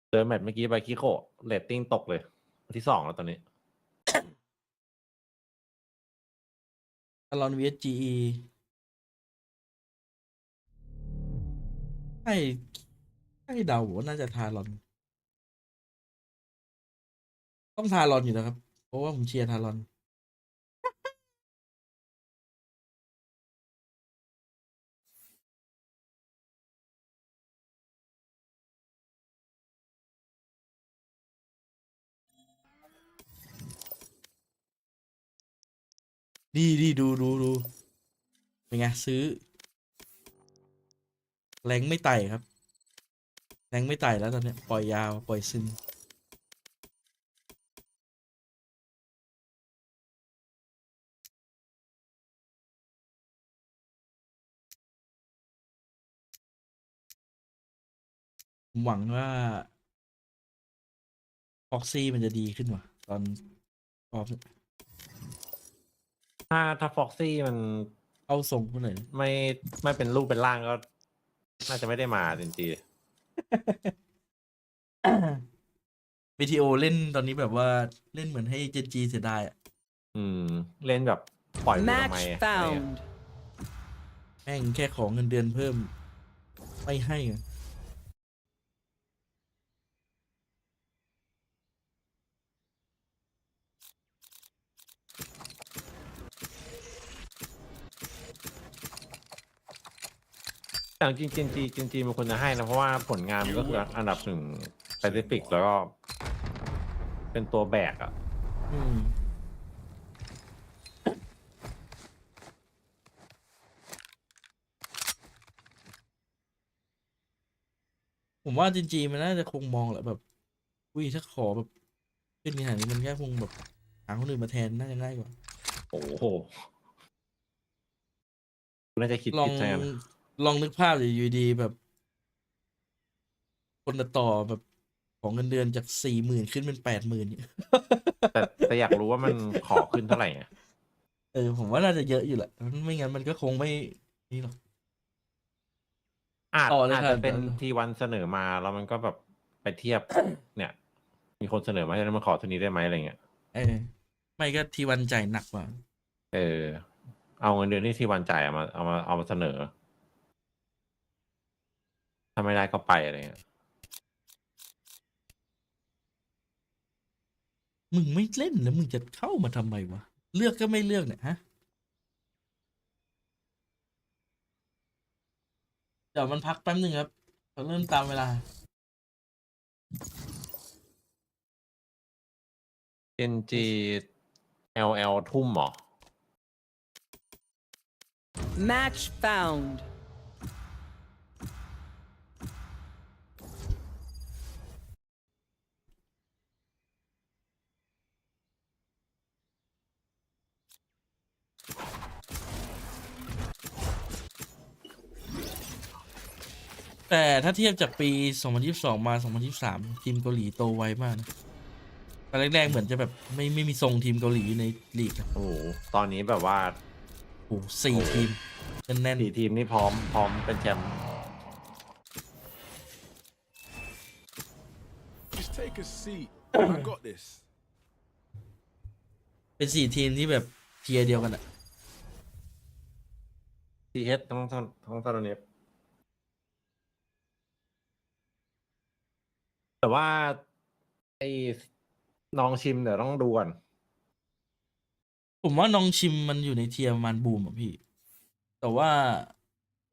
เจอแมตช์เมื่อกี้ไปคิโคเรตติ้งตกเลยวันที่สองแล้วตอนนี้ ทารอน VSGE ให้ให้เดาว่าน่าจะทารอน ต้องทารอนอยู่นะครับ เพราะว่าผมเชียร์ทารอน ดีดูเป็นไงซื้อ แรงไม่ไต่ครับ แรงไม่ไต่แล้วตอนเนี้ยปล่อยยาว ปล่อยซึม หวังว่าฟ็อกซี่มันจะดีขึ้นว่ะตอนออก ถ้าฟ็อกซี่มัน เอาทรงเมื่อไหร่ ไม่เป็นรูปเป็นร่างก็น่าจะไม่ได้มาจริงๆ VTO เล่นตอนนี้แบบว่าเล่นเหมือนให้เจนจีเสียดายอ่ะเล่นแบบปล่อยมือทำไม Match found แม่งแค่ของเงินเดือนเพิ่มไม่ให้อะแต่จริงมันควรจะให้นะเพราะว่าผลงานมันก็คืออันดับ1 Pacific แล้วก็เป็นตัวแบกอ่ะผมว่าจริงๆมันน่าจะคงมองแหละแบบถ้าขอแบบขึ้นขนาดนี้มันแค่คงแบบหาคนอื่นมาแทนน่าจะง่ายกว่า โอ้โหน่าจะคิด ลอง แทน ลองนึกภาพอยู่ดีแบบ คนต่อแบบของเงินเดือนจาก40,000ขึ้นเป็น80,000เนี่ย แต่อยากรู้ว่ามันขอขึ้นเท่าไหร่อ่ะผมว่าน่าจะเยอะอยู่แหละไม่งั้นมันก็คงไม่นี่หรอกอาจจะเป็นT1เสนอมาแล้วมันก็แบบไปเทียบ เนี่ย มีคนเสนอมาแล้วมันขอเท่านี้ได้ไหมอะไรเงี้ยไม่ก็T1จ่ายหนักกว่าเอาเงินเดือนที่T1จ่ายเอามาเสนอถ้าไม่ได้ก็ไปอะไรเงี้ยมึงไม่เล่นแล้วมึงจะเข้ามาทำไมวะเลือกก็ไม่เลือกเนี่ยฮะเดี๋ยวมันพักแป๊บนึงครับเราเริ่มตามเวลาNG LL ทุ่มหรอ Match found แต่ถ้าเทียบจากปี2022มา2023ทีมเกาหลีโตไวมากนะตอนแรกๆเหมือนจะแบบไม่มีทรงทีมเกาหลีในลีกโอ้ตอนนี้แบบว่า4 ทีมแน่น4 ทีมนี่พร้อมเป็นแชมป์ Just take a seat. I got this. เป็น4 ทีมที่แบบเทียร์เดียวกันอะTH ทั้งตอนนี้แต่ว่าไอ้น้องชิมเดี๋ยวต้องดูก่อนผมว่าน้องชิมมันอยู่ในเทียร์มันบูมอะพี่แต่ว่า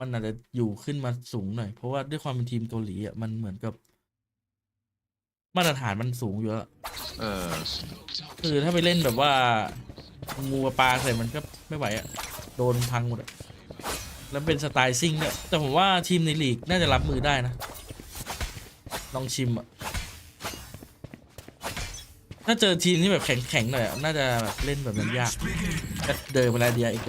มันอาจจะอยู่ขึ้นมาสูงหน่อยเพราะว่าด้วยความเป็นทีมเกาหลีอะมันเหมือนกับมาตรฐานมันสูงอยู่แล้วคือถ้าไปเล่นแบบว่างูปลาใส่มันก็ไม่ไหวอะโดนพังหมดอะแล้วเป็นสไตล์ซิ่งเนี่ยแต่ผมว่าทีมในลีกน่าจะรับมือได้นะน้องชิมอะถ้าเจอทีมที่แบบแข็งๆหน่อยน่าจะแบบเล่นแบบนั้นยากเดินมาแล้วเดียอีก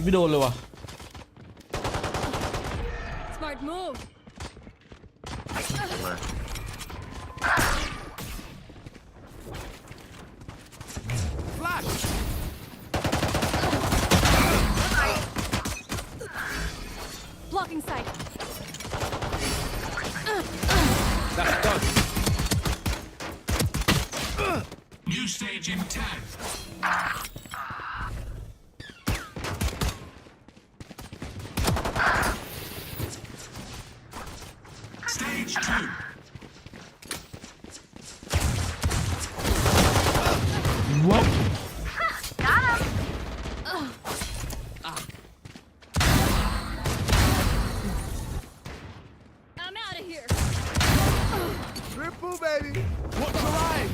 ไม่โดนเลยว่ะ Smart move. Flash. Blocking sight. That's done. New stage in 10. Stage 2. What? Got him. Triple, baby. Watch your eyes.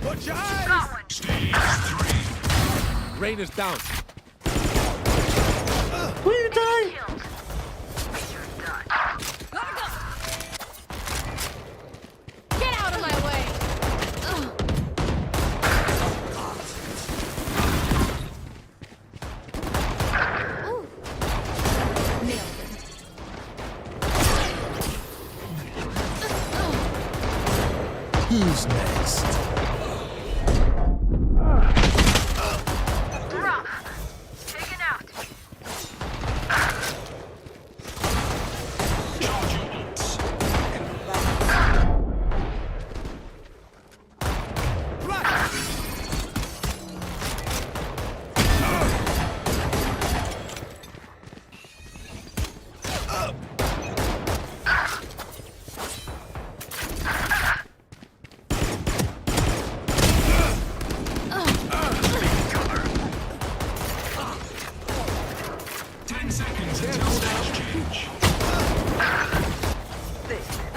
Watch your eyes! Stage 3. Rain is down. Where you die? Get out of my way! Who's next?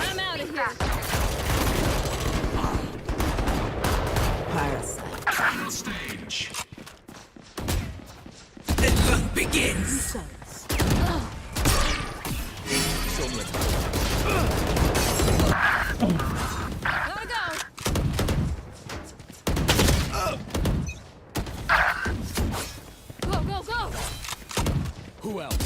I'm out of here. Final stage. The fun begins. Gotta go. Go, go, go. Who else?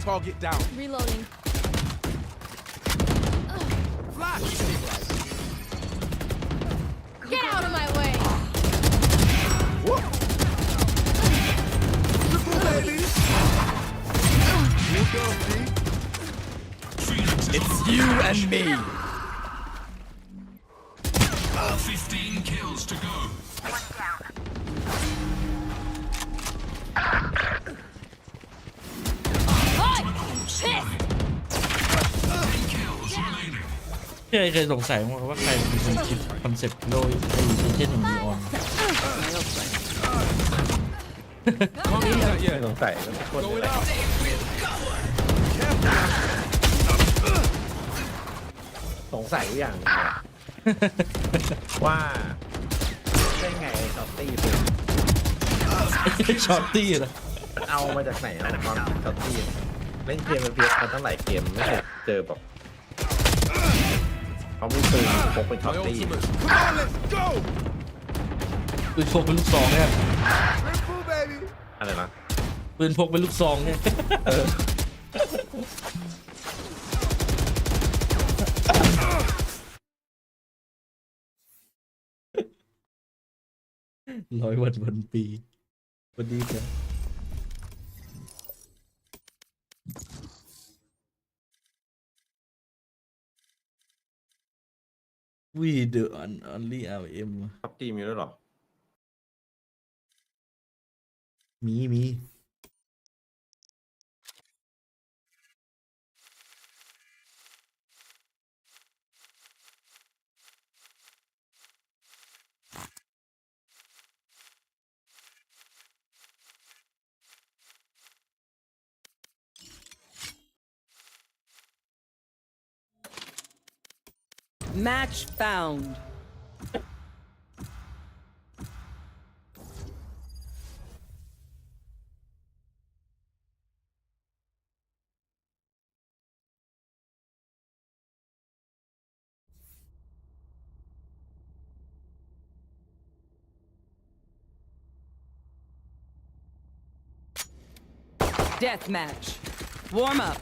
Target down. Reloading. Flash. Get out of my way. Triple, baby. Look off, D. It's You and me. 15 kills to go. Pissed. 10 kills remaining. เคยสงสัยว่าใครเป็นคนคิดคอนเซ็ปต์โดยไอ้เจนของนีออน Can't that yet. สงสัยคน Going up. สงสัยอย่างหนึงอะว่าได้ไงช็อตตี้เป็น ช็อตตี้นะ เอามาจากไหนเอาความช็อตตี้เล่นเกมเป็นเพียมาตั้งหลายเกมไม่เคยเจอแบบเขาไม่ปืนพกเป็นช็อต My ตี้ ultimate. Come on, let's go. ปืนพกเป็นลูกซองเนี่ย Triple, baby. อะไรนะ ปืนพกเป็นลูกซองเนี่ย100 วันปีวันดีครับ We do only RM พับจีมีด้วยหรอ มี Match found. Deathmatch. Warm up.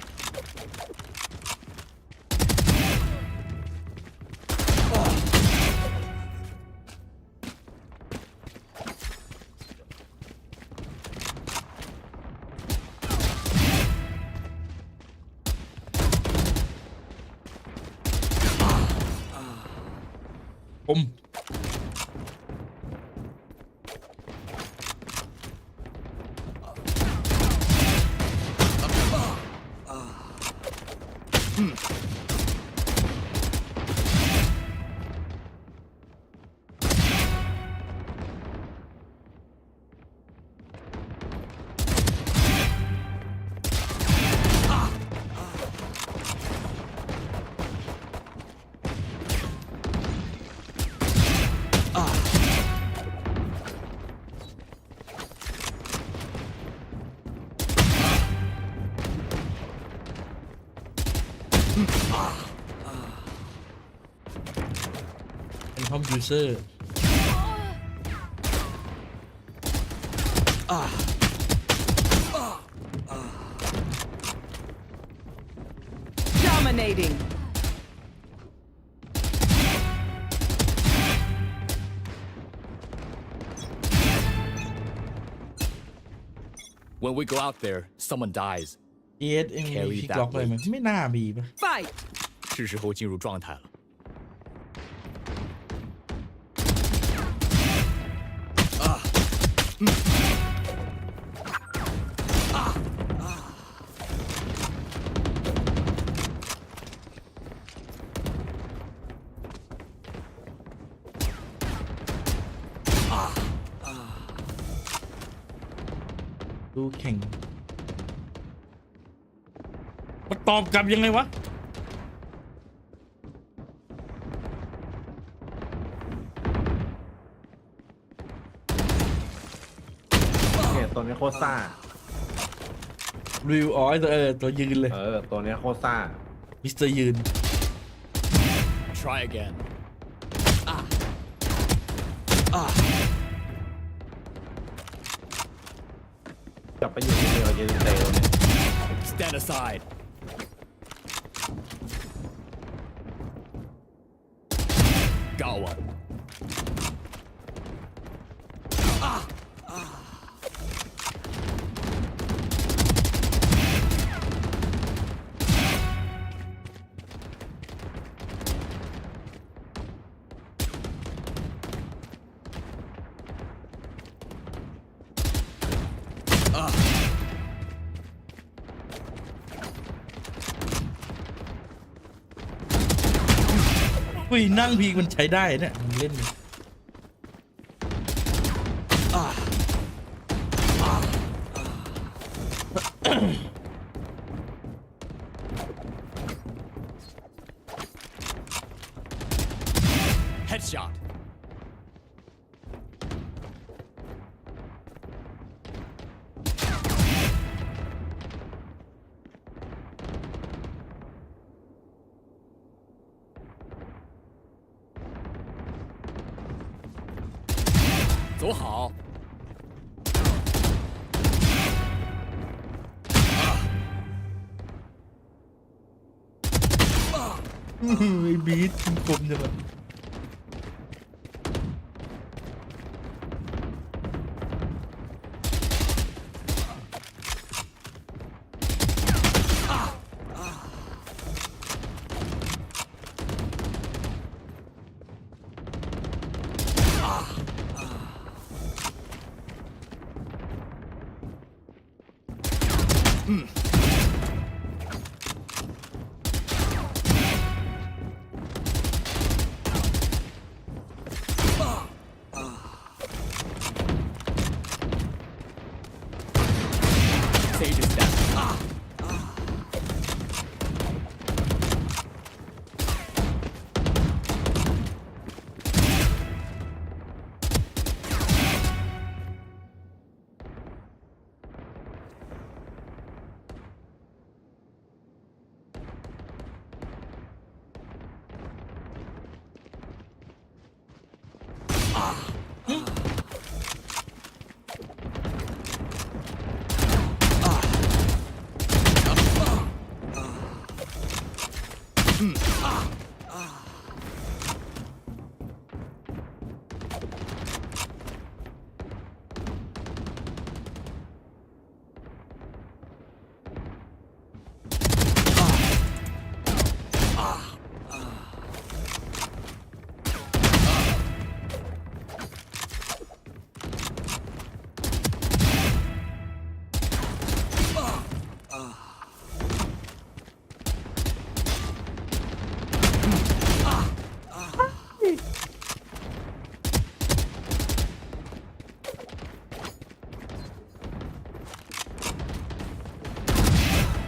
เป็นท็อปยูเซอร์ Dominating. When we go out there, someone dies. เอสเอ็มมีคลิกล็อกเลยมั้ยไม่น่ามีป่ะ Fight. 是时候进入状态了。ดูแข่งมาตอบกลับยังไงวะเนี่ยตัวนี้โคตรซ่า รีวิวอ๋อตัวยืนเลย ตัวนี้โคตรซ่า มิสเตอร์ยืน Try again. กลับไปอยู่ที่เดียวยืนเตะเนี่ย Stand aside. Got one. Ah. อุ้ยนั่งพีกมันใช้ได้เนี่ยมันเล่น Headshot. 走好。ไอ้บีทกลมจังเลย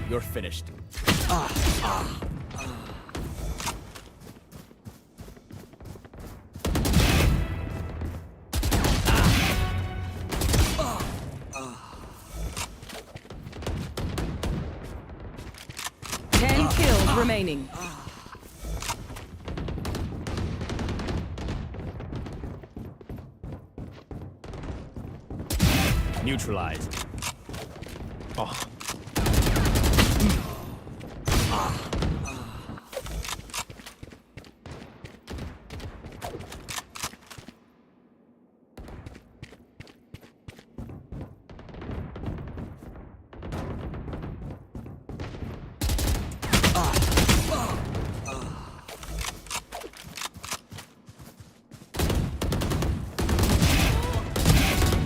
You're finished. Ten kills remaining. Neutralized.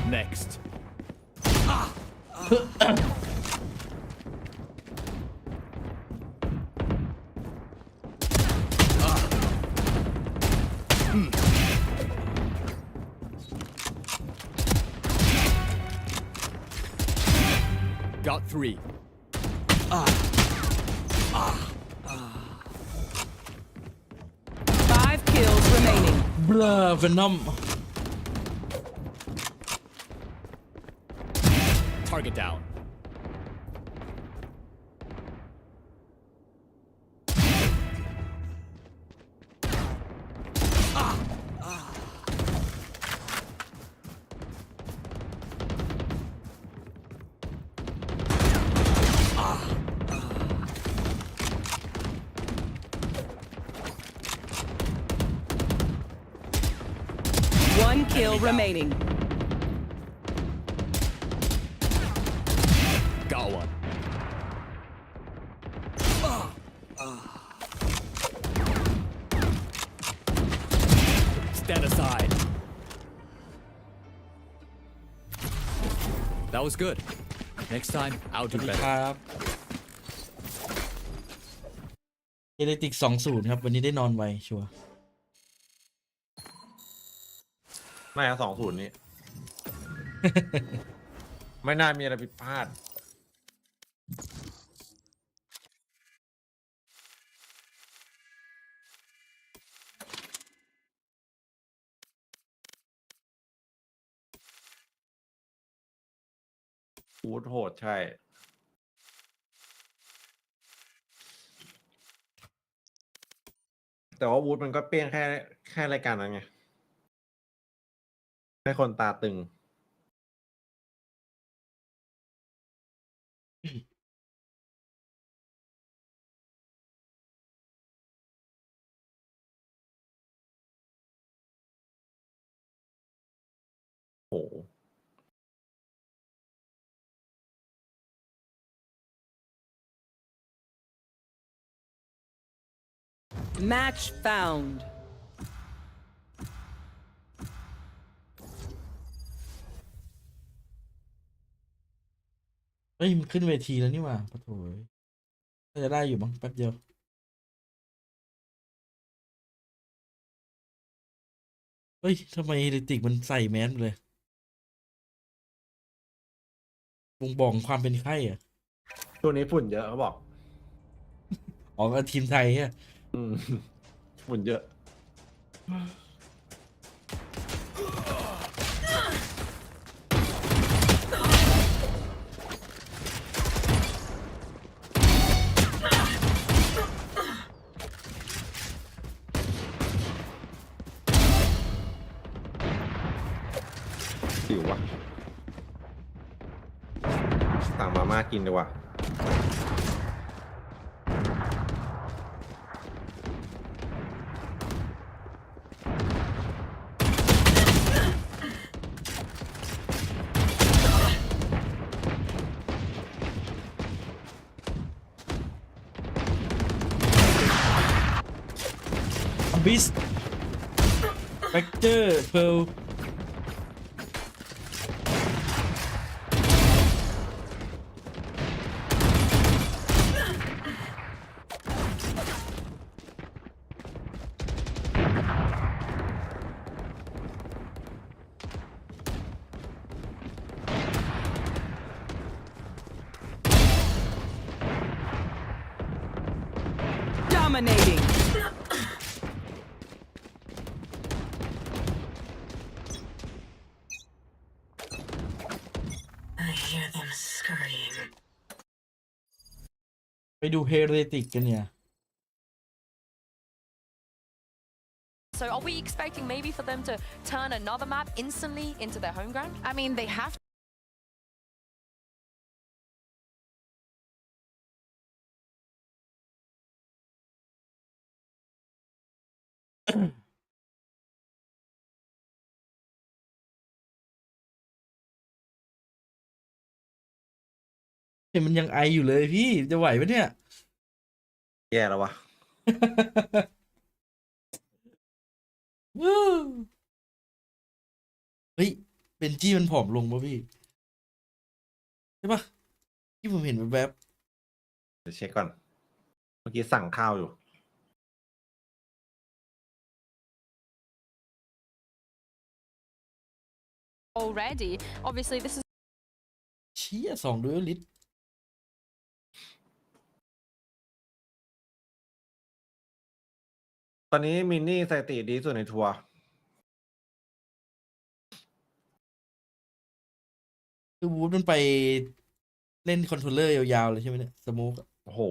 Next. Got 3. 5 kills remaining. Blah, Venom. Target down. One kill remaining. Got one. Stand aside. That was good. Next time, I'll do ค better. รับเอเลติก20ครับ วันนี้ได้นอนไวชัวร์ ไม่ครับ20นี้ ไม่น่ามีอะไรผิดพลาดวูดโหดใช่ แต่ว่าวูดมันก็เปี้ยงแค่รายการนั้นไง ให้คนตาตึง โห Match found. เฮ้ยมันขึ้นเวทีแล้วนี่หว่าปะโถยน่าจะได้อยู่มั้งแป๊บเดียว เฮ้ยทำไมเอเลติกมันใส่แมสเลยบ่งบอกความเป็นไข้อ่ะ ช่วงนี้ฝุ่นเยอะเขาบอก อ๋อก็ทีมไทยอ่ะ ฝุ่นเยอะ หิววะสั่งมาม่ากินดีกว่า บิสแฟกเจอร์เพลDominating. I hear them scurrying. ไปดูเฮเรติกกันเนี่ย So are we expecting maybe for them to turn another map instantly into their home ground? I mean, they have to. เห็นมันยังไออยู่เลยพี่จะไหวปะเนี่ย แย่แล้ววะ เฮ้ยเบนจี้มันผอมลงป่ะพี่ใช่ปะที่ผมเห็นแวบ เดี๋ยวเช็คก่อน เมื่อกี้สั่งข้าวอยู่ Already, obviously, this is ๆเชี่ย2 ด้วยลิตร ตอนนี้มินนี่สถิติดีที่สุดในทัวร์ คือวูดมันไปเล่นคอนโทรลเลอร์ยาวๆเลยใช่ไหมเนี่ยสโมก โอ้โห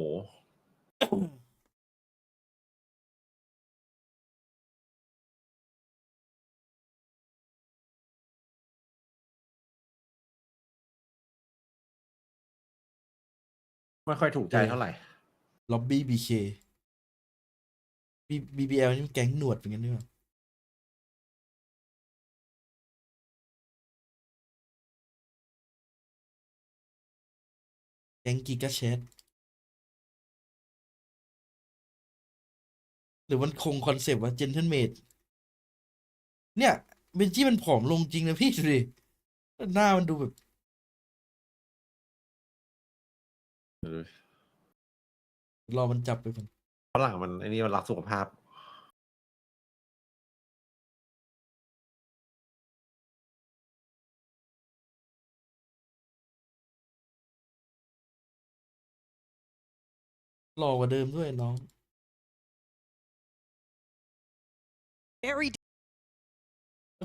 ไม่ค่อยถูกใจเท่าไหร่ ล็อบบี้บีเคBBL นี่มันแก๊งหนวดเป็นกันด้วยแก๊งกิกาแชทหรือมันคงคอนเซปต์ว่าเจนเทิลเมดเนี่ยเบนจี้มันผอมลงจริงนะพี่ดูดิหน้ามันดูแบบรอมันจับไปก่อน ฝรั่งมันไอ้นี่มันรักสุขภาพ หล่อกว่าเดิมด้วยน้อง Very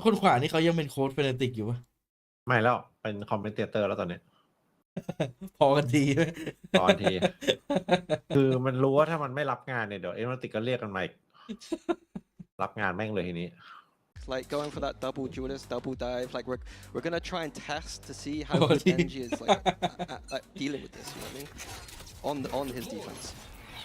คนขวานี่เขายังเป็นโค้ชเฟนติกอยู่ปะ ไม่แล้ว เป็นคอมเมนเตอร์แล้วตอนนี้ พอกันทีไหม ตอนที คือมันรู้ว่าถ้ามันไม่รับงานเนี่ยเดี๋ยวเอ็มติกก็เรียกกันมาอีก รับงานแม่งเลยทีนี้ Like going for that double duelist, double dive. Like we're gonna try and test to see how good Benji is like at dealing with this. You know what I mean? On his defense.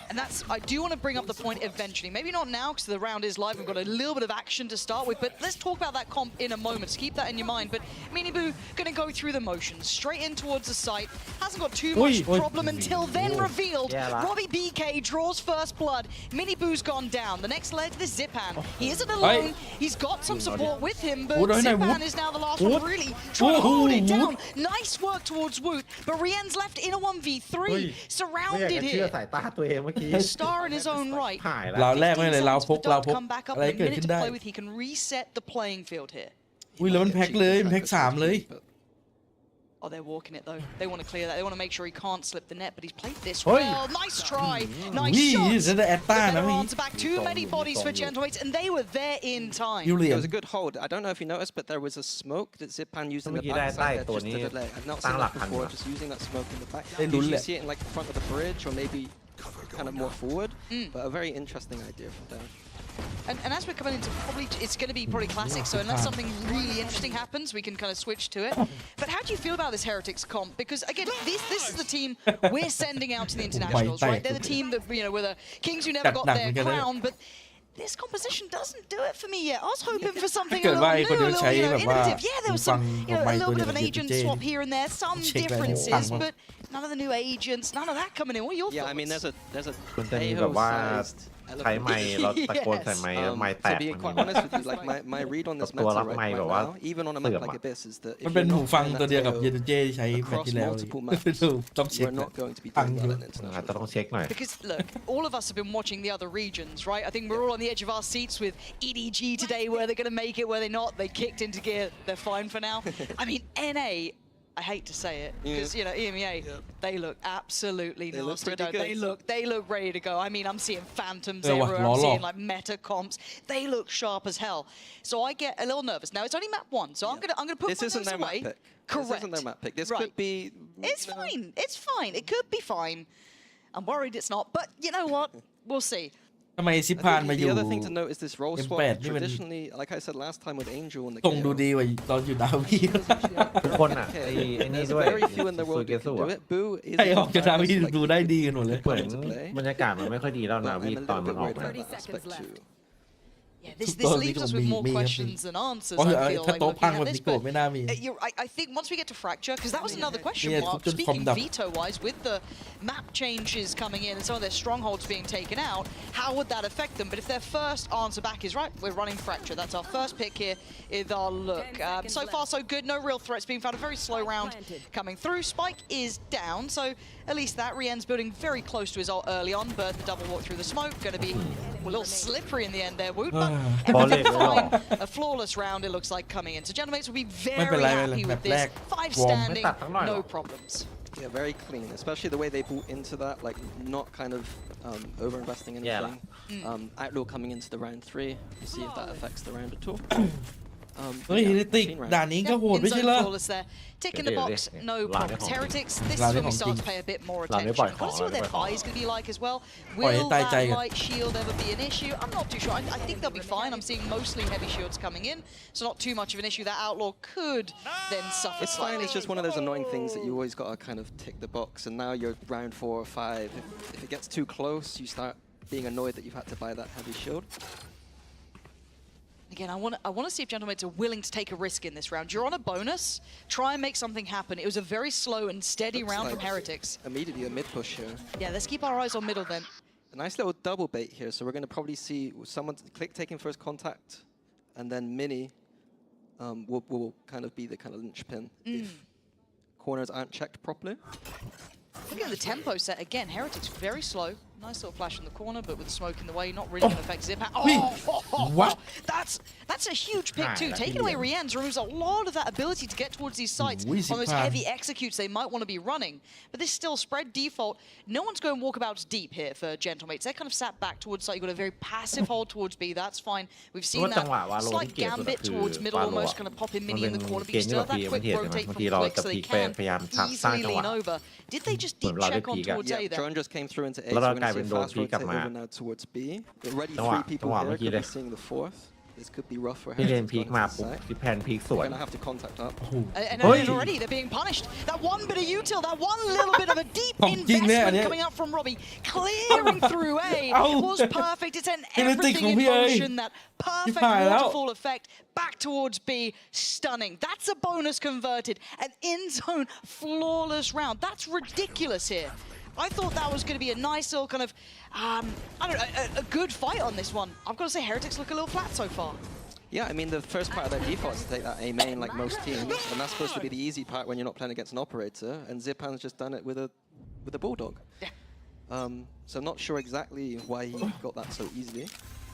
And that's, I do want to bring up the point eventually. Maybe not now because the round is live. We've got a little bit of action to start with, but let's talk about that comp in a moment. So keep that in your mind. But Miniboo going to go through the motions, straight in towards the site. Hasn't got too much problem until then revealed. Robbie BK draws first blood. Miniboo's gone down. The next leg, this Zipan. He isn't alone. He's got some support with him, but Zipan is now the last one really trying to hold it down. Nice work towards Woot, but Rien's left in a 1v3, surrounded here. Star in his own right. เราแรกไม่เลยเราพก Come back up อะไร in a เกิด minute ขึ้น to ได้ play with. He can reset the playing field here. อุ้ยแล้วมันแพ็คเลยมันแพ็ค3เลย Oh, they're walking it though. They want to clear that. They want to make sure he can't slip the net, but he's played this well. Nice try. Nice shot. The answer back. Too many bodies for Gentlewaits, and they were there in time. It was a good hold. I don't know if you noticed, but there was a smoke that Zipan used in the backside that just to delay. I've not seen that before, just using that smoke in the back. Usually you see it in like the front of the bridge or maybe kind of more forward, but a very interesting idea from Dan. And as we're coming into probably, it's going to be probably classic, so unless something really interesting happens, we can kind of switch to it. But how do you feel about this Heretics comp? Because again, this is the team we're sending out to the internationals, right? They're the team that, you know, were the kings who never got their crown, but this composition doesn't do it for me yet. I was hoping for something a little new, a little, you know, innovative. Yeah, there was some, you know, a little bit of an agent swap here and there, some differences, but none of the new agents, none of that coming in. What are your thoughts? Yeah, I mean, there's a มันจะมีแบบว่า Taeho-sized ใช้ไมค์เราตะโกนใส่ไมค์แล้วไมค์แต To ก be มัน quite มี honest with you, like my read on this meta right now, even on a map like Abyss, is that มัน if เป็น you're หู not ฟัง playing ตัว that เดียวกับเย Taeho นเจใช้แมตช์ across ที่แล้ว multiple ต้อง maps, เช็ค you're not going to be ฟัง doing อยู่ well in international. อาจจะต้องเช็คหน่อย Because look, all of us have been watching the other regions, right? I think we're all on the edge of our seats with EDG today. Were they going to make it? Were they not? They kicked into gear. They're fine for now. I mean, NA. I hate to say it because you know EMEA, they look absolutely nasty. They look ready to go. I mean, I'm seeing phantoms everywhere. I'm seeing like meta comps. They look sharp as hell. So I get a little nervous. Now it's only map 1, so I'm gonna put This isn't their map pick. Correct. This isn't their map pick. This could be. It's fine. It's fine. It could be fine. I'm worried it's not, but you know what? We'll see. ทำไมซิพานมาอยู่ The other thing to note is this role swap. M8 นี่มัน Traditionally, like I said last time with Angel and the ทรงดูดีกว่าตอนอยู่ดาวี ทุกคนอ่ะไอ้นี่ด้วย very few in the world who can do it. Boo is ใครออกจากดาวีดูได้ดีกันหมดเลย เหมือนบรรยากาศมันไม่ค่อยดีแล้วนาวีตอนมันออกมา Yeah, this leaves us with more questions than answers. I feel like looking at this, but I think once we get to Fracture, because that was another question mark. Speaking veto-wise, with the map changes coming in and some of their strongholds being taken out, how would that affect them? But if their first answer back is right, we're running Fracture. That's our first pick here. Is our look. So far, so good. No real threats being found. A very slow round coming through. Spike is down, so at least that. Rien's building very close to his ult early on, but the double walk through the smoke going to be a little slippery in the end there. Woot, but everything fine. A flawless round, it looks like, coming in. So Gentlemates will be very happy with this. 5 standing, no problems. Yeah, very clean, especially the way they bought into that, like not kind of over-investing anything. Outlaw coming into the round 3, to see if that affects the round at all. เฮ้ยติกด่านนี้ก็โหดไม่ใช่เหรอ Tick in the box, no problems. Heretics, this is when we start to pay a bit more attention. I want to see what their buy is going to be like as well. Will that light shield ever be an issue? I'm not too sure. I think they'll be fine. I'm seeing mostly heavy shields coming in, so not too much of an issue. That Outlaw could then suffer It's fine, it's just one of those annoying things that you always got to kind of tick the box, and now you're round 4 or 5. If it gets too close, you start being annoyed that you've had to buy that heavy shield. Again, I want to see if Gentlemates are willing to take a risk in this round. You're on a bonus. Try and make something happen. It was a very slow and steady round from Heretics. Immediately a mid push here. Yeah, let's keep our eyes on middle then. A nice little double bait here. So we're going to probably see someone Click taking first contact, and then Mini will kind of be the kind of linchpin if corners aren't checked properly. Looking at the tempo set again, Heretics very slow. Nice little flash in the corner, but with the smoke in the way, not really going to affect Zip. What? That's a huge pick too. Taking away Rien's removes a lot of that ability to get towards these sites on those heavy executes they might want to be running. But this still spread default. No one's going walkabouts deep here for Gentlemates. They're kind of sat back towards site. You've got a very passive hold towards B. That's fine. We've seen that slight gambit towards middle, almost kind of popping Mini in the corner. But you still have that quick rotate from Click, so they can easily lean over. Did they just deep check on towards A there? Drone just came through into A, so we're going to see a fast rotate over now towards B. Already 3 people here, could be seeing the 4th. This could be rough for Heretics. They're going to have to contact up. And already they're being punished. That one bit of util, that one little bit of a deep investment coming out from Robbie, clearing through A was perfect. It sent everything in motion, that perfect waterfall effect back towards B. Stunning. That's a bonus converted. An in-zone flawless round. That's ridiculous here. I thought that was going to be a nice little kind of, I don't know, a good fight on this one. I've got to say, Heretics look a little flat so far. Yeah, I mean, the first part of their default is to take that A main like most teams, and that's supposed to be the easy part when you're not playing against an operator, and Zipan's just done it with a Bulldog. Yeah. So I'm not sure exactly why he got that so easily.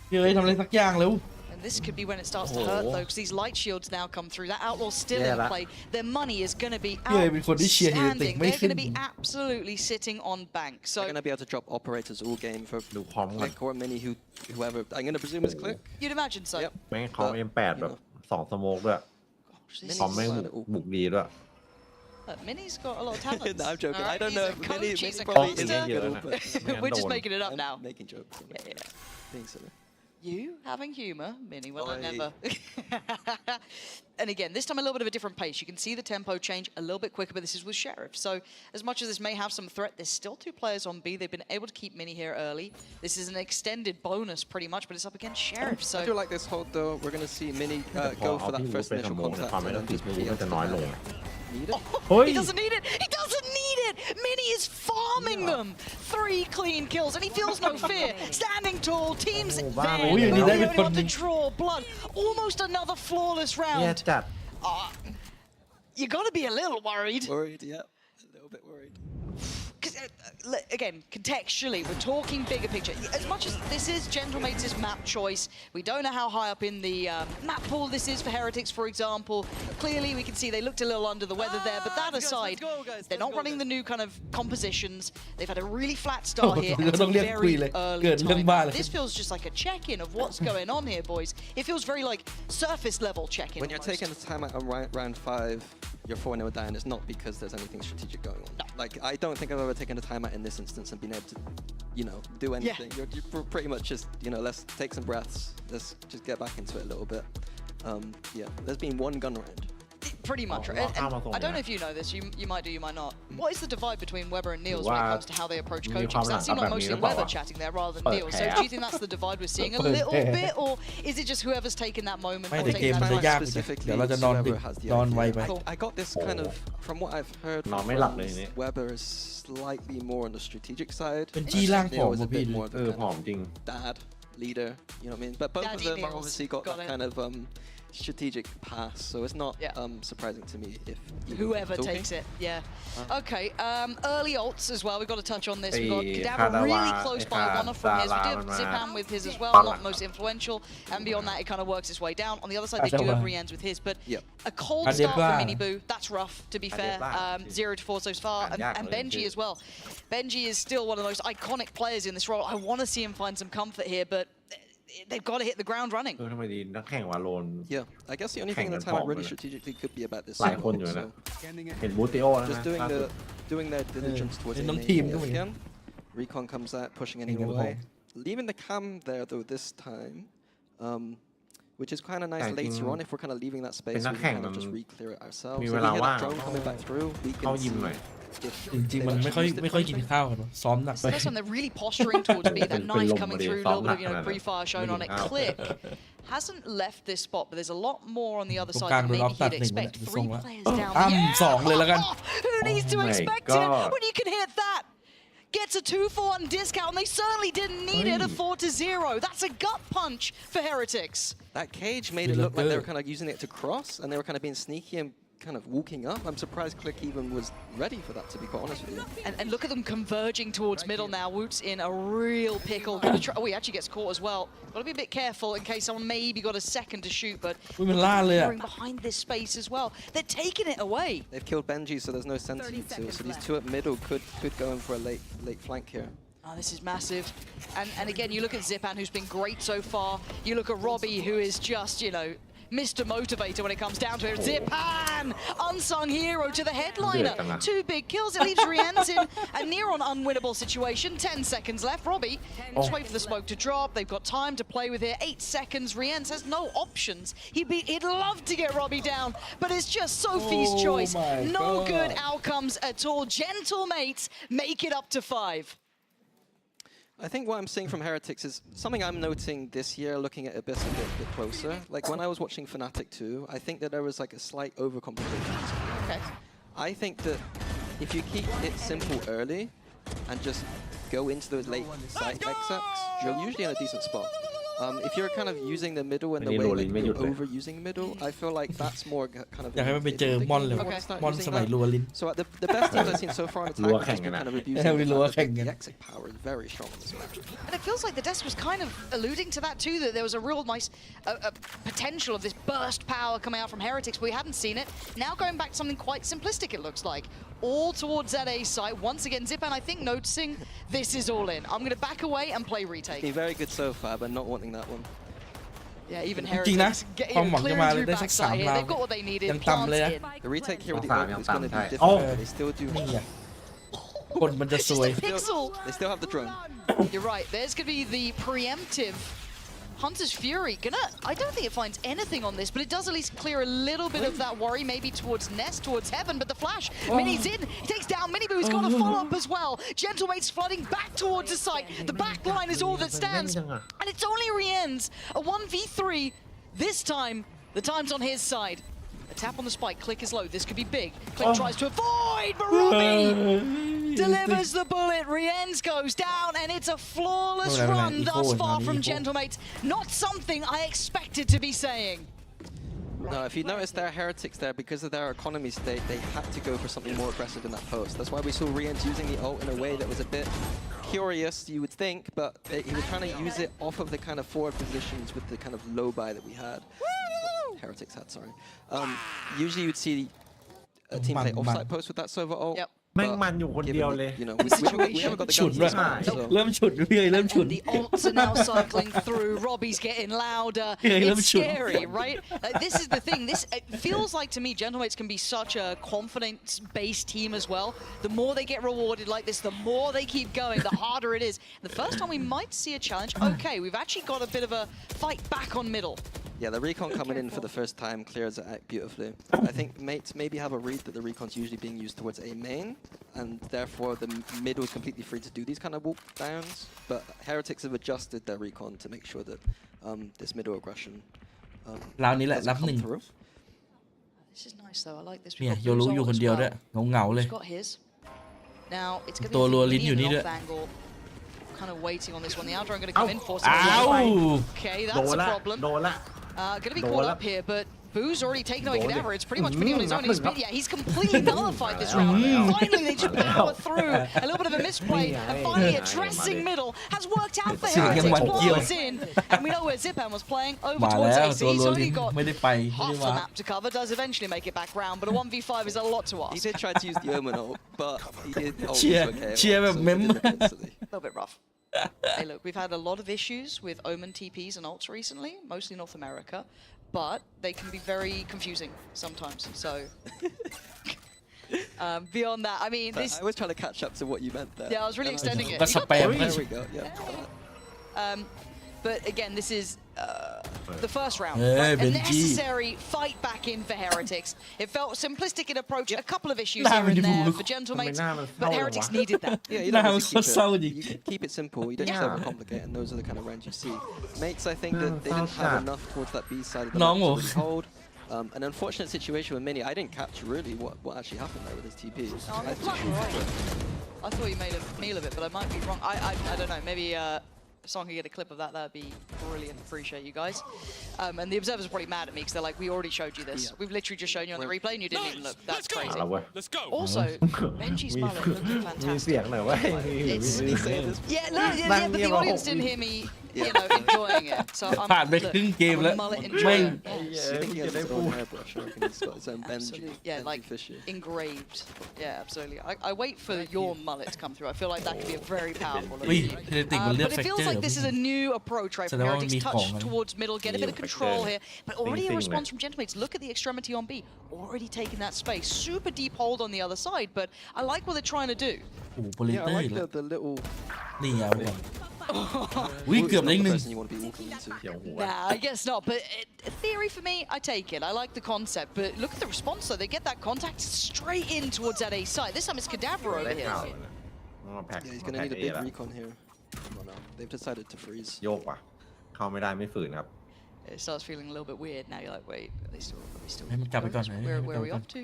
And this could be when it starts to hurt, though, because these light shields now come through. That Outlaw's still in play. Their money is going to be outstanding. They're going to be absolutely sitting on bank. So they're going to be able to drop operators all game for Click or Mini, whoever. I'm going to presume it's Click. You'd imagine so. Yep. Mini's got a lot of talent. No, I'm joking. I don't know. He's a coach, he's a caster. We're just making it up now. Making jokes. Being silly. You having humour, Mini? Well, I never. And again, this time a little bit of a different pace. You can see the tempo change a little bit quicker, but this is with Sheriff. So as much as this may have some threat, there's still 2 players on B. They've been able to keep Mini here early. This is an extended bonus pretty much, but it's up against Sheriff. So I do like this hold though. We're going to see Mini go for that first initial contact. He doesn't need it! He doesn't need it! Mini is farming them. 3 clean kills, and he feels no fear. Standing tall, teams there. The only one to draw blood. Almost another flawless round. You got to be a little worried. Worried, yeah. A little bit worried. Again, contextually, we're talking bigger picture. As much as this is Gentlemates' map choice, we don't know how high up in the map pool this is for Heretics, for example. Clearly, we can see they looked a little under the weather there, but that aside, they're not running the new kind of compositions. They've had a really flat start here, and it's a very early time. This feels just like a check-in of what's going on here, boys. It feels very like surface-level check-in. When you're taking the time out on round 5, you're 4-0 down, it's not because there's anything strategic going on. No. Like, I don't think I've ever taken a timeout in this instance and been able to, you know, do anything. Yeah. You're pretty much just, you know, let's take some breaths. Let's just get back into it a little bit. Yeah, there's been 1 gun round. Pretty much. And I don't know if you know this, you might do, you might not. What is the divide between Weber and Niels when it comes to how they approach coaching? Because that seemed like mostly Weber chatting there rather than Niels. So do you think that's the divide we're seeing a little bit, or is it just whoever's taken that moment? I got this kind of, from what I've heard from friends, Weber is slightly more on the strategic side. Niels is a bit more of a dad, leader, you know what I mean? But both of them have obviously got that kind of strategic pass, so it's not surprising to me if whoever takes it. Okay, early ults as well. We've got to touch on this. We've got Cadaver really close by, one off from his. We do have Zipan with his as well, not most influential, and beyond that it kind of works its way down. On the other side they do have Rienz with his, but a cold start for Miniboo, that's rough to be fair. 0-4 so far, and Benji as well. Benji is still one of the most iconic players in this role. I want to see him find some comfort here, but they've got to hit the ground running. Yeah, I guess the only thing in the time really strategically could be about this. Just doing their diligence towards again. Recon comes out, pushing anyone away. Leaving the cam there though this time, which is kind of nice later on if we're kind of leaving that space. We can kind of just re-clear it ourselves. So we hear that drone coming back through. We can see. จริงๆมันไม่ค่อยกินข้าวกันซ้อมหนักไป This one they're really posturing towards me. That knife coming through, a little bit of, you know, pre-fire shown on it. Click hasn't left this spot, but there's a lot more on the other side than maybe he'd expect. 3 players down. 2เลยแล้วกัน Who needs to expect it when you can hit that? Gets a 2-for-1 discount, and they certainly didn't need it. A 4-0. That's a gut punch for Heretics. That cage made it look like they were kind of using it to cross, and they were kind of being sneaky and kind of walking up. I'm surprised Click even was ready for that, to be quite honest with you. And look at them converging towards middle now. Woot's in a real pickle. Gonna try, he actually gets caught as well. Got to be a bit careful in case someone maybe got a second to shoot, but behind this space as well. They're taking it away. They've killed Benji, so there's no sentry to. So these 2 at middle could go in for a late flank here. Oh, this is massive. And again, you look at Zipan, who's been great so far. You look at Robbie, who is just, you know, Mr. Motivator when it comes down to it. Zipan! Unsung hero to the headliner. 2 big kills. It leaves Rienz in a near-on unwinnable situation. 10 seconds left. Robbie, just wait for the smoke to drop. They've got time to play with here. 8 seconds. Rienz has no options. He'd love to get Robbie down, but it's just Sophie's choice. No good outcomes at all. Gentlemates make it up to 5. I think what I'm seeing from Heretics is something I'm noting this year, looking at Abyss a bit closer. Like when I was watching Fnatic 2, I think that there was like a slight overcompensation. Okay. I think that if you keep it simple early and just go into those late side exits, you're usually in a decent spot. If you're kind of using the middle in the way like you're overusing middle, I feel like that's more kind of. อยากให้มันไปเจอมอนเลยมอนสมัยรัวลิน So the best teams I've seen so far in attack have just been kind of abusing the exit power is very strong in this match. And it feels like the Death was kind of alluding to that too, that there was a real nice potential of this burst power coming out from Heretics, but we hadn't seen it. Now going back to something quite simplistic, it looks like. All towards that A site. Once again, Zipan, I think, noticing this is all in. I'm going to back away and play retake. Been very good so far, but not wanting that one. Yeah, even Heretics clearing through backside here. They've got what they needed. Plants in. The retake here with the open is going to be difficult, but they still do. It's just a pixel. They still have the drone. You're right. There's going to be the preemptive Hunter's Fury. I don't think it finds anything on this, but it does at least clear a little bit of that worry, maybe towards Nest, towards Heaven, but the flash. Mini's in. He takes down Miniboo. He's got a follow-up as well. Gentlemate's flooding back towards the site. The back line is all that stands. And it's only Rienz. A 1v3. This time, the time's on his side. A tap on the spike. Click is low. This could be big. Click tries to avoid, but Robbie delivers the bullet. Rienz goes down, and it's a flawless run thus far from Gentlemates. Not something I expected to be saying. No, if you notice there are heretics there because of their economy state, they had to go for something more aggressive in that post. That's why we saw Rienz using the ult in a way that was a bit curious, you would think, but he was trying to use it off of the kind of forward positions with the kind of low buy that we had. Heretics had, sorry. Usually you'd see a team play offside post with that Sova ult. Yep. แม่งมันอยู่คนเดียวเลย You know, we haven't got the ฉุด guns ด้วย this time, so. เริ่มฉุดพี่เริ่มฉุด And the ults are now cycling through. Robbie's getting louder. Yeah, It's scary, right? This is the thing. It feels like to me, Gentlemates can be such a confidence-based team as well. The more they get rewarded like this, the more they keep going, the harder it is. The first time we might see a challenge. Okay, we've actually got a bit of a fight back on middle. Yeah, the recon coming in for the first time clears it out beautifully. I think mates maybe have a read that the recon's usually being used towards A main, and therefore the middle is completely free to do these kind of walk downs. But Heretics have adjusted their recon to make sure that this middle aggression ราวนี้แหละรับหนึ่ง This is nice though. I like this. เนี่ยโยรู้อยู่คนเดียวด้วยเงาๆเลย Got his. Now it's going ตัวรัว to ลิ้นอยู่ be นี่ an ด้วย off angle. Kind of waiting on this one. The outer I'm going to come in for. อ้าว Okay, โด that's น a ละ problem. โดนละ Going to be caught up here, but Boo's already taken away Cadaver. It's pretty much pretty on his own. Yeah, he's completely nullified this round. Finally, they just power through. A little bit of a misplay, and finally addressing middle has worked out for Heretics. Blocks in, and we know where Zipan was playing over มา towards แล้ว AC. ตัว He's รัวลิ้ only น got ไม่ได้ไปไม่ได้ half the ว่า map to cover. Does eventually make it back round, but a 1v5 is a lot to He ask. did try to use the Omen ult, but he did ult Cheer, okay, cheer soแบบ he เม้ม did it instantly. A little bit rough. Hey, look, we've had a lot of issues with Omen TPs and ults recently, mostly North America, but they can be very confusing sometimes. So, beyond that, I mean, this. I was trying to catch up to what you meant there. Yeah, I was really extending it. ก็สแปม There we go. Yeah. But again, this is the first round. Hey, Right? A Benji. necessary fight back in for Heretics. It felt simplistic in approach. A couple of issues Nah, here and man, there you- for Gentlemates, man, man, but how Heretics long? needed that. Yeah, you Nah, don't it's have to so keep it, solid. you can keep it simple. You don't Yeah. have to overcomplicate, and those are the kind of rounds you see. Mates, I think that they didn't have enough towards that B side of the No, map to no. really hold. An unfortunate situation with Mini. I didn't catch really what actually happened there with his TP. Oh, I that's thought she right. was I thought you made a meal of it, but I might be wrong. I don't know. Maybe if someone could get a clip of that, that'd be brilliant. Appreciate you guys. And the observers are probably mad at me because they're like, we already showed you this. We've literally just shown you on the replay and you didn't even look. That's crazy. เอาละเว้ย Let's go. Also, Benji's mullet looking มีเสีย fantastic. งหน่อยเว้ย Yeah, no, yeah, but the audience didn't hear me, you know, enjoying it. So ผ่านไป look, ครึ่งเกม I'm แล้ว a mullet ไม่ enjoyer. I think he has his own hairbrush. I reckon he's got his own Benji. Absolutely. Yeah, Benji like Fisher. engraved. Yeah, absolutely. I wait for your mullet to come through. I feel like that could be a very powerful อุ้ย look. เทเลติกมันเลือก But แฟ it ก feels เจอ like ร์ this is a new approach, right? From แสดงว่ามัน Heretics มีของ touch นะ towards middle, get a bit of control here, but already a Anything, response man. from Gentlemates. Look at the extremity on B, already taking that space. Super deep hold on the other side, but I like what they're trying to do. โอ้โหโปรเล Yeah, เตอ I ร์ like อีกแล้ว the little. นี่เอาก่อนวิ่ง It's เกือบ not ได้ the หนึ่ง person you want to be walking into. เสียงหัว Nah, I guess not. But theory for me, I take it. I like the concept. But look at the response, though. They get that contact straight in towards that A side. This time it's Cadaver ได้ over ข่าว here. เลยนะต้องมาแพ็ค Yeah, he's มา going to แพ็ค need a เอ big ละ recon here. Come on now. They've decided to freeze. โยกว่ะเข้าไม่ได้ไม่ฝืนครับ It starts feeling a little bit weird now. You're like, wait, are they still? ให้มันกลับไปก่อน Where are we off to?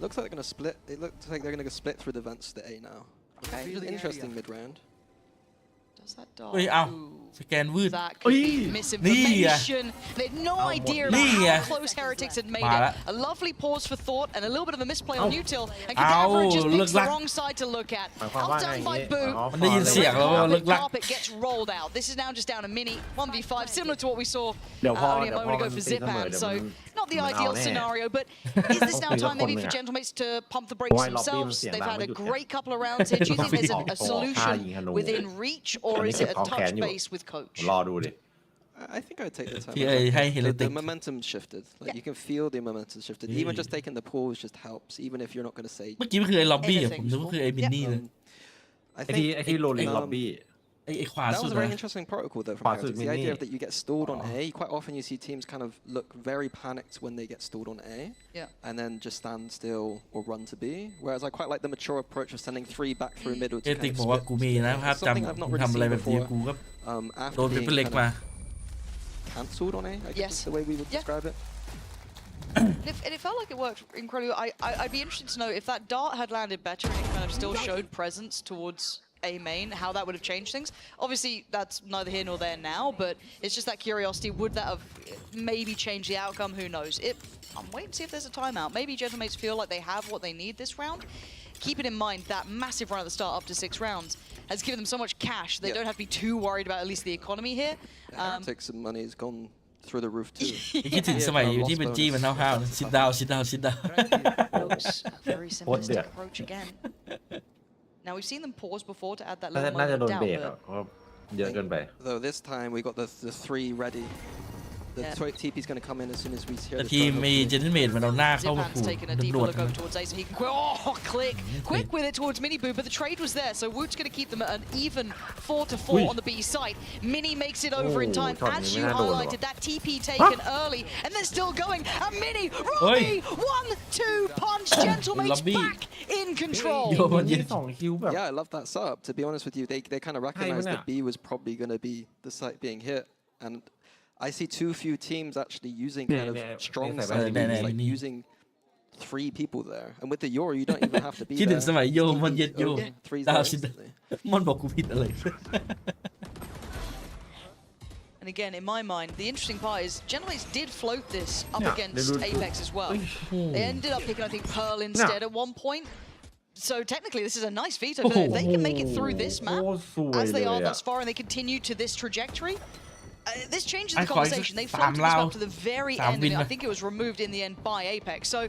Looks like they're going to split. It looks like they're going to split through the vents to A now. Okay. Really interesting mid round. Does that dart? เฮ้ยเอาสแกนวืด That could be นี่ไง misinformation. They had no idea about นี่ไง how close Heretics had made มาละ it. A lovely pause for thought and a little bit of a misplay on Util. And เอา Cadaver just ลึก picks ลั the ก wrong side to look at. หมายความว่าไง Outdone อย่าง by งี้ Boo. มันได้ยินเสียงแล้วว่าลึกลัก Carpet gets rolled out. This is now just down a mini 1v5, similar to what we saw เดี๋ยวพอ only a เดี๋ยวพ moment อ ago มัน for ตีเสมอ Zipan. เดี๋ยว So มัน not the มันเอา ideal แน่ scenario, but is this now time maybe for Gentlemates to pump the brakes Why lobby themselves? มันเสียง They've ดัง had ไม่ a หยุด great couple of rounds here. Do you think there's a ออกท่า solution ยิงธนู within reach, or is it a touch base with coach? รอดูดิ I think I would take the time. ที่ให้ The Heretics momentum shifted. Like you can feel the momentum shifted. Even just taking the pause just helps. Even if you're not going to say. เมื่อกี้มันคือไอ้ล็อบบี้อะผมนึกว่าคือไอ้มินนี่เลย I ไอ้ที่ think ไอ้ที่โรลลิงล็อบบี้ ไอ้ขวา that สุด was a very นะ interesting protocol though from Fast Heretics. with The idea Mini. that you get stalled on A. Quite often you see teams kind of look very panicked when they get stalled on A. Yeah. And then just stand still or run to B. Whereas I quite like the mature approach of sending 3 back through middle เอ to ติก kind บอก of ว่า split. กูมีนะภาพ Something จำ I've not มึง really ทำอะไร seen แบบนี้ before. กูก็ After โดนเป็น being เล็ก kind มา of cancelled on A, I guess Yes. is the way we would Yeah. describe it. And it felt like it worked incredibly. I'd be interested to know if that dart had landed better and it kind of still showed presence towards A main, how that would have changed things. Obviously, that's neither here nor there now, but it's just that curiosity. Would that have maybe changed the outcome? Who knows? I'm waiting to see if there's a timeout. Maybe Gentlemates feel like they have what they need this round. Keeping in mind that massive run at the start up to 6 rounds has given them so much cash, they don't have to be too worried about at least the economy here. Heretics and money has gone through the roof too. คิดถึงสมัยที่เป็นจี้มันห้าวๆ sit down sit down sit down Very simplistic approach again. Now we've seen them pause before to add that little น่าจะ moment โด of น doubt. เบรกอ่ะ But เพราะเยอะเกินไป Though this time we got the 3 ready. The TP's going to come in as soon as we hear แต่ the ทีม drone. มีเจนเมดมันเอาหน้าเข้ามา Zipan's ขู่ taking a deep ด่วน look over towards Ace and he can quick with it towards Mini Boo, but the trade was there, so Woot's going to keep them at an even 4-4 on the B site. Mini makes it over in time, as you highlighted, that TP taken early, and they're still going, and Mini, Robbie, 1-2 punch, Gentlemates back in control. Yeah, I love that setup. To be honest with you, they kind of recognized that B was probably going to be the site being hit, and I see too few teams actually using kind of strong side, like using 3 people there. And with the Euro, you don't even have to be คิดถึงสมัยโยมันเย็ดโย threes ดาว there สิ instantly. มันบอกกูผิดอะไร And again, in my mind, the interesting part is Gentlemates did float this up against Apex as well. They ended up picking, I think, Pearl instead at one point. So technically, this is a nice veto. But if they can make it through this map, as they are thus far, and they continue to this trajectory, this changes the conversation. They floated this map to the very end, and I think it was removed in the end by Apex. So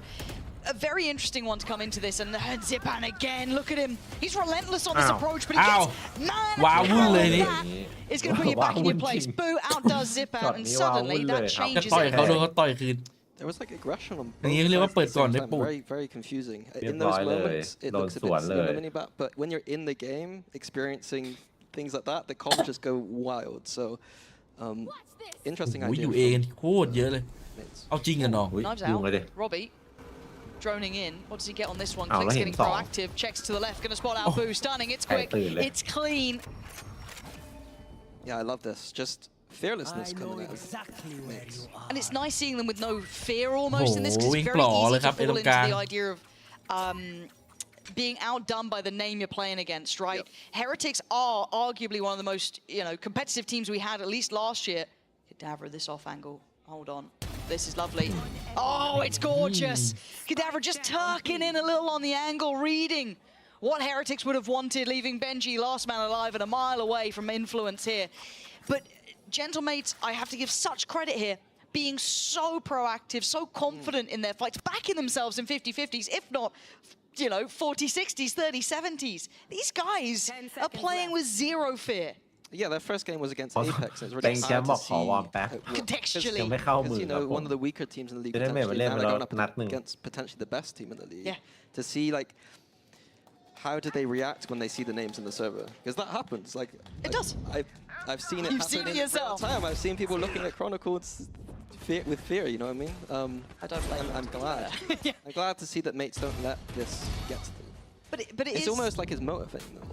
a very interesting one to come into this, and Zipan again, look at him. He's relentless on this approach, but he gets 9 that is going to put you back in your place. Boo outdoes Zipan, and suddenly that changes it. There was like aggression on both sides. Very, very confusing. In those moments, it looks a bit similar, but when you're in the game, experiencing things like that, the comms just go wild. So, interesting idea. อยู่เองโคตรเยอะเลย เอาจริงกันเนาะ Knives out. Robbie droning in. What does he get on this one? Click's getting proactive. Checks to the left. Going to spot out Boo. Stunning. It's quick. It's clean. Yeah, I love this. Just fearlessness coming out. And it's nice seeing them with no fear almost in this, because it's very easy to fall into the idea of being outdone by the name you're playing against, right? Heretics are arguably one of the most, competitive teams we had at least last year. Kadavra, this off angle. Hold on. This is lovely. Oh, it's gorgeous. Kadavra just tucking in a little on the angle, reading what Heretics would have wanted, leaving Benji last man alive and a mile away from influence here. But Gentlemates, I have to give such credit here, being so proactive, so confident in their fights, backing themselves in 50-50s, if not 40-60s, 30-70s. These guys are playing with zero fear. Yeah, their first game was against Apex. It's really hard to see contextually. Because, one of the weaker teams in the league, potentially, now they're going up against potentially the best team in the league. To see, how do they react when they see the names in the server? Because that happens. It does. I've seen it You've seen it yourself. Time. I've seen people looking at Chronicles with fear, you know what I mean? I don't blame I'm glad. I'm glad to see that mates don't let this get to them. But it's almost like it's motivating them.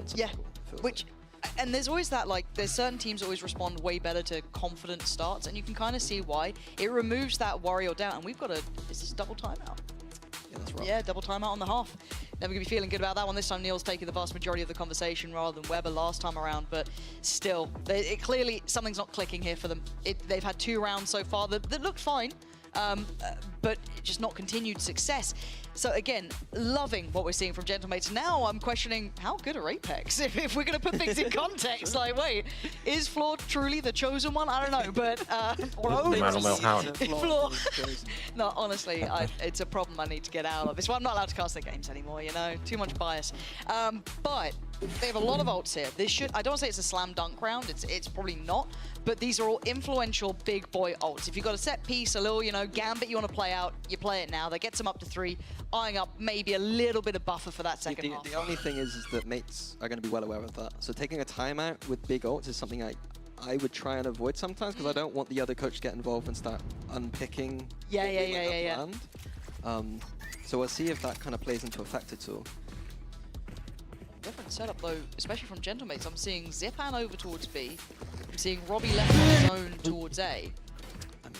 And there's always that, there's certain teams always respond way better to confident starts, and you can kind of see why. It removes that worry or doubt, and we've got is this double timeout? Yeah, that's right. Yeah, double timeout on the half. Never gonna be feeling good about that one. This time Neil's taking the vast majority of the conversation rather than Weber last time around, but still, clearly something's not clicking here for them. They've had 2 rounds so far that looked fine, but just not continued success. So again, loving what we're seeing from Gentlemates. Now I'm questioning, how good are Apex? If we're going to put things in context, wait, is Floor truly the chosen one? I don't know, but Floor. No, honestly, it's a problem I need to get out of. It's why I'm not allowed to cast their games anymore, too much bias. But they have a lot of ults here. I don't want to say it's a slam dunk round, it's probably not, but these are all influential big boy ults. If you've got a set piece, a little, gambit you want to play out, you play it now. That gets them up to 3, eyeing up maybe a little bit of buffer for that second half. The only thing is that mates are going to be well aware of that. So taking a timeout with big ults is something I would try and avoid sometimes, because I don't want the other coach to get involved and start unpicking planned. So we'll see if that kind of plays into effect at all. Different setup though, especially from Gentlemates. I'm seeing Zipan over towards B. I'm seeing Robbie left on his own towards A.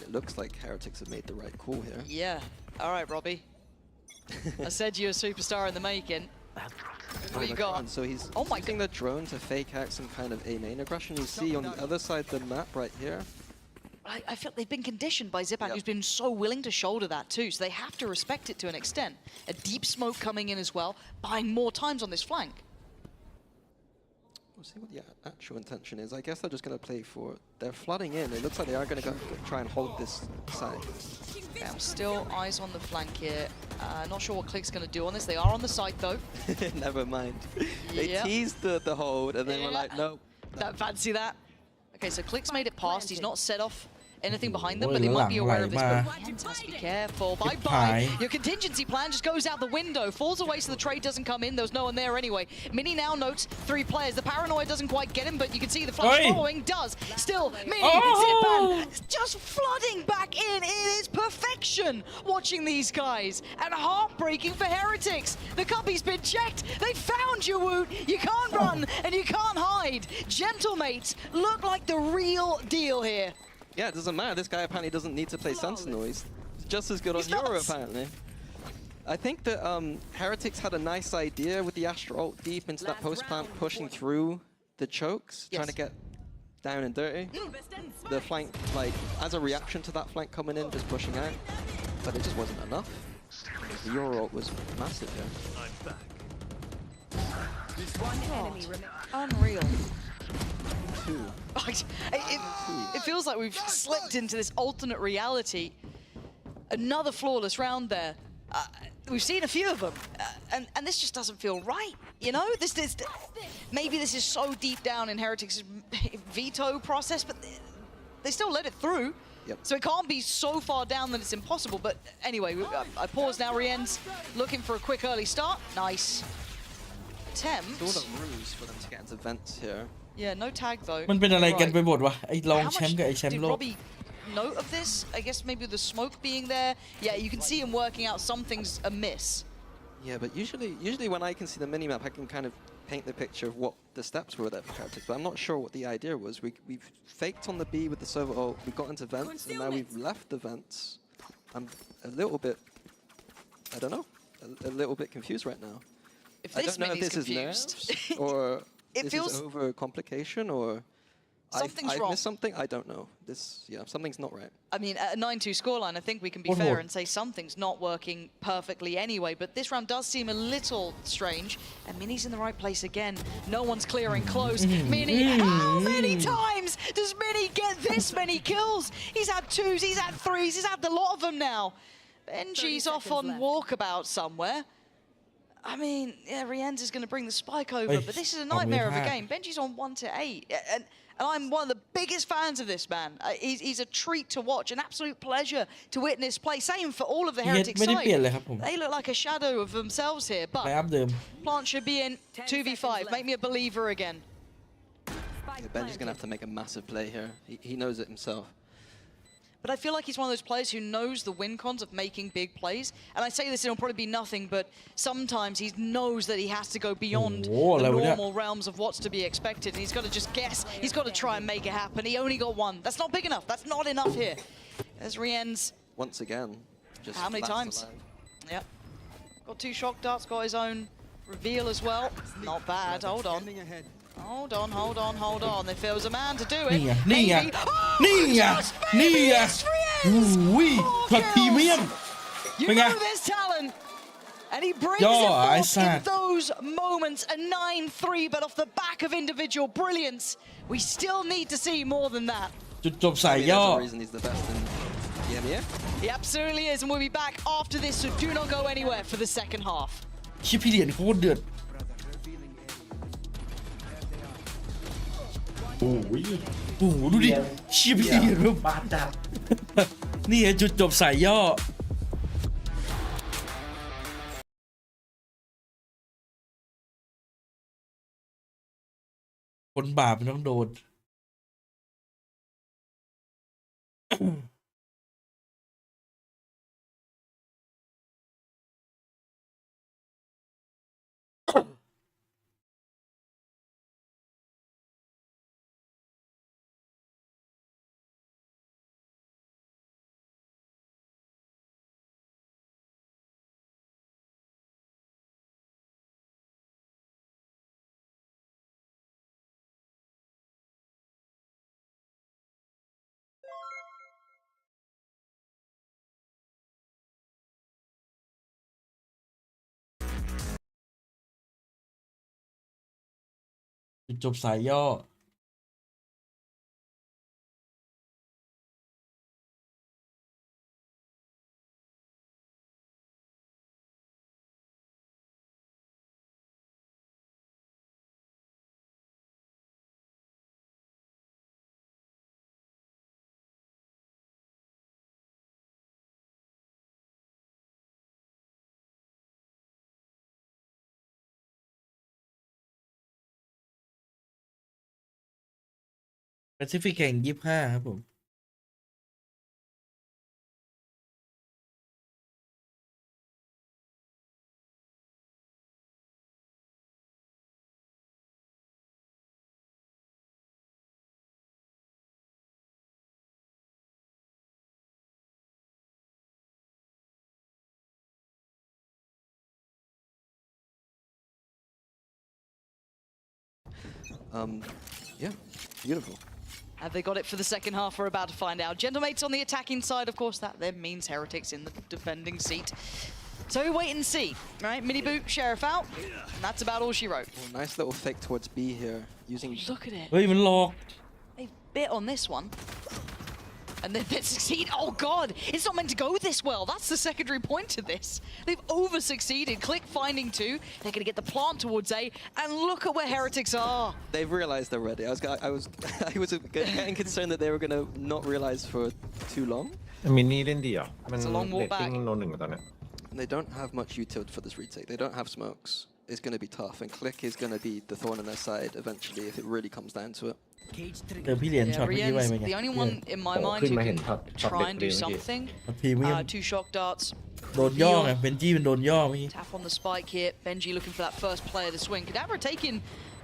It looks like Heretics have made the right call here. Yeah, All right, Robbie. I said you're a superstar in the making. What you got? So he's using the drone to fake out some kind of A main aggression. You see on the other side of the map right here. I feel they've been conditioned by Zipan, who's been so willing to shoulder that too, so they have to respect it to an extent. A deep smoke coming in as well, buying more times on this flank. We'll see what the actual intention is. I guess they're just going to play for... They're flooding in. It looks like they are going to try and hold this side. Okay, I'm still eyes on the flank here. Not sure what Click's going to do on this. They are on the side though. Never mind. They teased the hold and then we're like, no. Fancy that. Okay, so Click's made it past. He's not set off anything behind them, but they might be aware of this. But must be careful. Bye-bye. Your contingency plan just goes out the window, falls away so the trade doesn't come in. There was no one there anyway. Mini now notes 3 players. The paranoia doesn't quite get him, but you can see the flash following does. Still, Mini, Zipan, just flooding back in. It is perfection watching these guys. And heartbreaking for Heretics. The cubby's been checked. They found you, Woot. You can't run and you can't hide. Gentlemates look like the real deal here. Yeah, it doesn't matter. This guy apparently doesn't need to play Sentinel. He's just as good on Euro, apparently. I think that Heretics had a nice idea with the Astra ult deep into that post plant, pushing through the chokes, trying to get down and dirty. The flank, like, as a reaction to that flank coming in, just pushing out. But it just wasn't enough. The Euro ult was massive here. Unreal. It feels like we've slipped into this alternate reality. Another flawless round there. We've seen a few of them, and this just doesn't feel right. You know, maybe this is so deep down in Heretics' veto process, but they still let it through. So it can't be so far down that it's impossible. But anyway, I pause now. Rien's looking for a quick early start. Nice attempt. It's all the ruse for them to get into vents here. Yeah, no tag though. มันเป็นอะไรกันไปหมดวะไอ้รองแชมป์กับไอ้แชมป์โลก Note of this? I guess maybe the smoke being there. Yeah, you can see him working out something's amiss. Yeah, but usually when I can see the minimap, I can kind of paint the picture of what the steps were there for Heretics, but I'm not sure what the idea was. We've faked on the B with the server ult, we got into vents, and now we've left the vents. I'm a little bit, I don't know, a little bit confused right now. I don't know if this is nerves or this is over complication or I've missed something. I don't know. Something's not right. I mean, at a 9-2 scoreline, I think we can be fair and say something's not working perfectly anyway. But this round does seem a little strange. And Mini's in the right place again. No one's clearing close. Mini, how many times does Mini get this many kills? He's had 2s, he's had 3s, he's had a lot of them now. Benji's off on walkabout somewhere. I mean, yeah, Rienz is going to bring the spike over, but this is a nightmare of a game. Benji's on 1-8, and I'm one of the biggest fans of this man. He's a treat to watch, an absolute pleasure to witness play. Same for all of the Heretics side. They look like a shadow of themselves here, but Plant should be in 2v5. Make me a believer again. Yeah, Benji's going to have to make a massive play here. He knows it himself. But I feel like he's one of those players who knows the win cons of making big plays. And I say this, it'll probably be nothing, but sometimes he knows that he has to go beyond the normal realms of what's to be expected. And he's got to just guess. He's got to try and make it happen. He only got 1. That's not big enough. That's not enough here. There's Rienz. Once again. Just how many times? Yep. Got 2 shock darts, got his own reveal as well. Not bad. Hold on. Hold on. If there was a man to do it, maybe. You know there's talent. And he brings it forth in those moments. A 9-3, but off the back of individual brilliance. We still need to see more than that. จุดจบสายย่อ There's a reason he's the best in EMEA. He absolutely is, and we'll be back after this, so do not go anywhere for the second half. ชิปพี่เหรียญโคตรเดือดโอ้โหดูดิชิปพี่เหรียญแบบบาดจัดนี่ไงจุดจบสายย่อคนบาปมันต้องโดน จุดจบสายย่อ Pacific แข่ง25ครับผม Yeah, beautiful. Have they got it for the second half? We're about to find out. Gentlemates on the attacking side, of course, that then means Heretics in the defending seat. So we wait and see, right? Mini boot, Sheriff out, and that's about all she wrote. Oh, nice little fake towards B here, using... Look at it. เฮ้ยมันหลอก They bit on this one. And then they succeed. Oh god, it's not meant to go this well. That's the secondary point to this. They've over-succeeded. Click finding 2. They're going to get the plant towards A. And look at where Heretics are. They've realized already. I was getting concerned that they were going to not realize for too long. มินนี่เล่นดีอ่ะมัน It's a long เร walk ตติ้ง back. โนหนึ่งตอนเนี้ย And they don't have much utility for this retake. They don't have smokes. It's going to be tough. And Click is going to be the thorn in their side eventually if it really comes down to it. เจอพี่เหรียญช็อตเมื่อกี้ไว้ไหม the only one in my mind who can try and do something. พรีเมียม Two shock darts. โดนย่อไงเบนจี้มันโดนย่อเมื่อกี้ Tap on the spike here. Benji looking for that first player to swing. Kadabra taking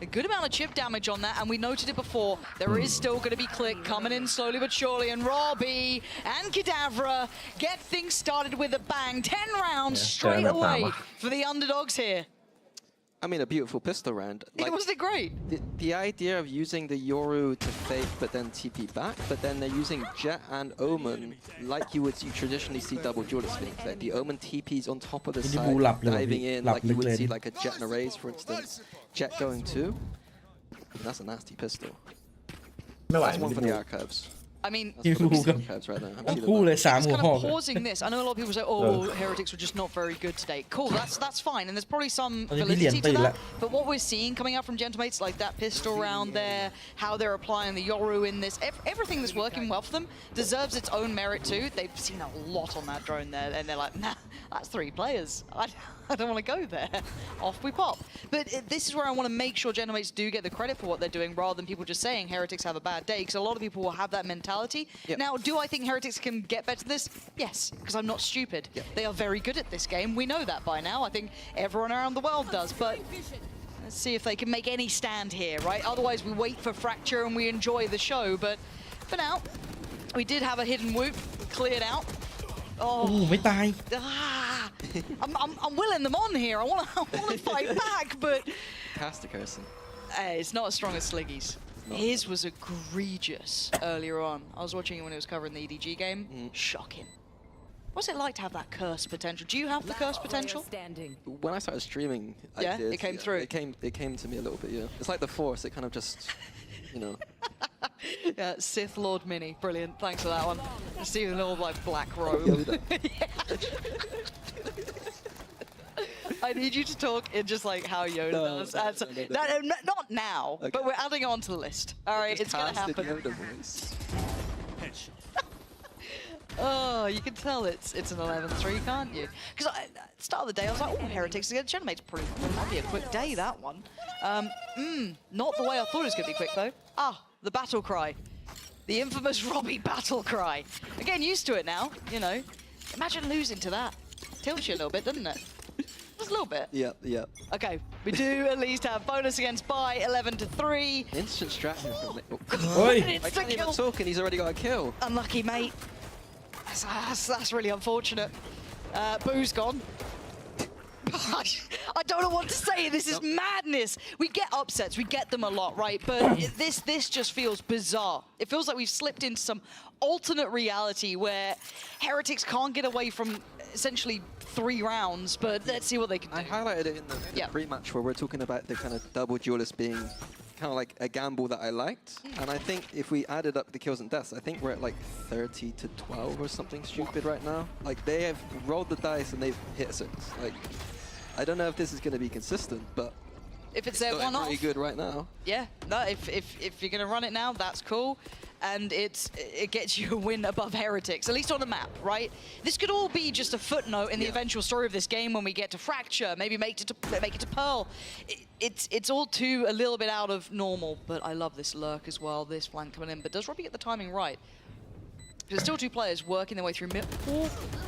a good amount of chip damage on that, and we noted it before. There is still going to be Click coming in slowly but surely, and Robbie and Kadabra get things started with a bang. 10 rounds straight away for the underdogs here. I mean, a beautiful pistol round. Like, wasn't it great? The idea of using the Yoru to fake but then TP back, but then they're using Jet and Omen like you traditionally see double duelists being played. The Omen TPs on top of the side, diving in like you would see like a Jet and a Raze, for instance. Jet going 2. And that's a nasty pistol. That's one for the archives. I mean, right now. ทั้งคู่เลย3หัว kind หอก of pausing this. I know a lot of people say, "Oh, Heretics were just not very good today." Cool, that's fine, and there's probably some validity to that. But what we're seeing coming out from Gentlemates, like that pistol round there, how they're applying the Yoru in this, everything that's working well for them deserves its own merit too. They've seen a lot on that drone there, and they're like, "Nah, that's 3 players. I don't want to go there." Off we pop. But this is where I want to make sure Gentlemates do get the credit for what they're doing, rather than people just saying Heretics have a bad day, because a lot of people will have that mentality. Yep. Now, do I think Heretics can get better than this? Yes, because I'm not stupid. Yep. They are very good at this game. We know that by now. I think everyone around the world does. But let's see if they can make any stand here, right? Otherwise, we wait for Fracture and we enjoy the show. But for now, we did have a hidden whoop cleared out. โอ้ไม่ตาย I'm willing them on here. I want to fight back, but Fantastic, Harrison. It's not as strong as Sliggy's. His was egregious earlier on. I was watching it when he was covering the EDG game. Shocking. What's it like to have that curse potential? Do you have the curse potential? When I started streaming, I did. It came through. It came to me a little bit, yeah. It's like the Force. It kind of just, you know. Yeah, Sith Lord Mini. Brilliant. Thanks for that one. Just see the little like black robe. I need you to talk in just like how Yoda does. Not now, but we're adding it onto the list. All right, it's going to happen. Oh, you can tell it's an 11-3, can't you? Because at the start of the day, I was like, oh, Heretics against Gentlemates. Might be a quick day, that one. Not the way I thought it was going to be quick, though. The battle cry. The infamous Robbie battle cry. Again, used to it now, you know. Imagine losing to that. Tilts you a little bit, doesn't it? Just a little bit. Yeah. Okay, we do at least have bonus against Bai, 11-3. Instant strat here from Nick. I can't even talk and he's already got a kill. Unlucky, mate. That's really unfortunate. Boo's gone. I don't know what to say. This is madness. We get upsets. We get them a lot, right? But this just feels bizarre. It feels like we've slipped into some alternate reality where Heretics can't get away from essentially 3 rounds, but let's see what they can do. I highlighted it in the pre-match where we're talking about the kind of double duelist being kind of like a gamble that I liked. And I think if we added up the kills and deaths, I think we're at like 30 to 12 or something stupid right now. Like they have rolled the dice and they've hit 6. Like I don't know if this is going to be consistent, but if it's their one-off, pretty good right now. Yeah, no, if you're going to run it now, that's cool. And it gets you a win above Heretics, at least on the map, right? This could all be just a footnote in the eventual story of this game when we get to Fracture, maybe make it to Pearl. It's all too a little bit out of normal, but I love this lurk as well, this flank coming in. But does Robbie get the timing right? There's still 2 players working their way through mid. I'm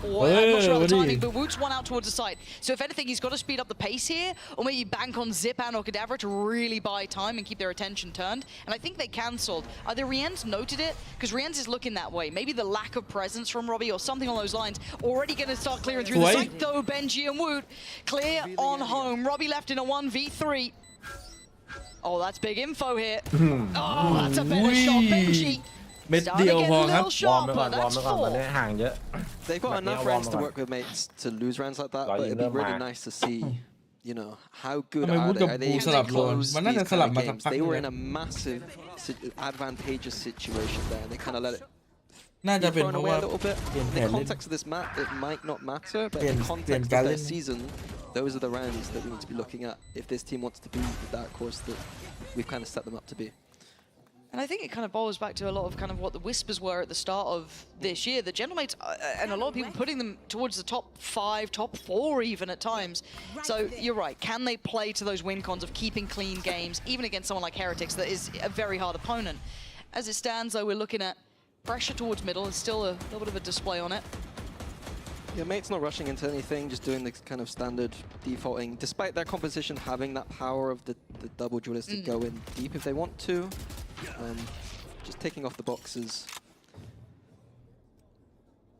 not sure about the timing, but Woot's one out towards the side. So if anything, he's got to speed up the pace here, or maybe bank on Zipan or Kadavra to really buy time and keep their attention turned. And I think they cancelled. Either Rienz noted it, because Rienz is looking that way. Maybe the lack of presence from Robbie or something along those lines. Already going to start clearing through the site, though. Benji and Woot clear on home. Robbie left in a 1v3. Oh, that's big info here. Oh, that's a better shot, Benji. เม็ดเดียวพอครับ วอร์มไปก่อนมันได้ห่างเยอะ They've got enough rounds to work with, mates, to lose rounds like that, but it'd be really nice to see, you know, how good are they? Are they able to close these kind of games? They were in a massive, advantageous situation there, and they kind of let it be thrown away a little bit. In the context of this map, it might not matter, but in the context of their season, those are the rounds that we need to be looking at if this team wants to be the dark horse that we've kind of set them up to be. And I think it kind of boils back to a lot of kind of what the whispers were at the start of this year. The Gentlemates and a lot of people putting them towards the top 5, top 4 even at times. So you're right. Can they play to those win cons of keeping clean games, even against someone like Heretics that is a very hard opponent? As it stands, though, we're looking at pressure towards middle. There's still a little bit of a display on it. Yeah, Mate's not rushing into anything, just doing the kind of standard defaulting, despite their composition having that power of the double duelist to go in deep if they want to. Just taking off the boxes.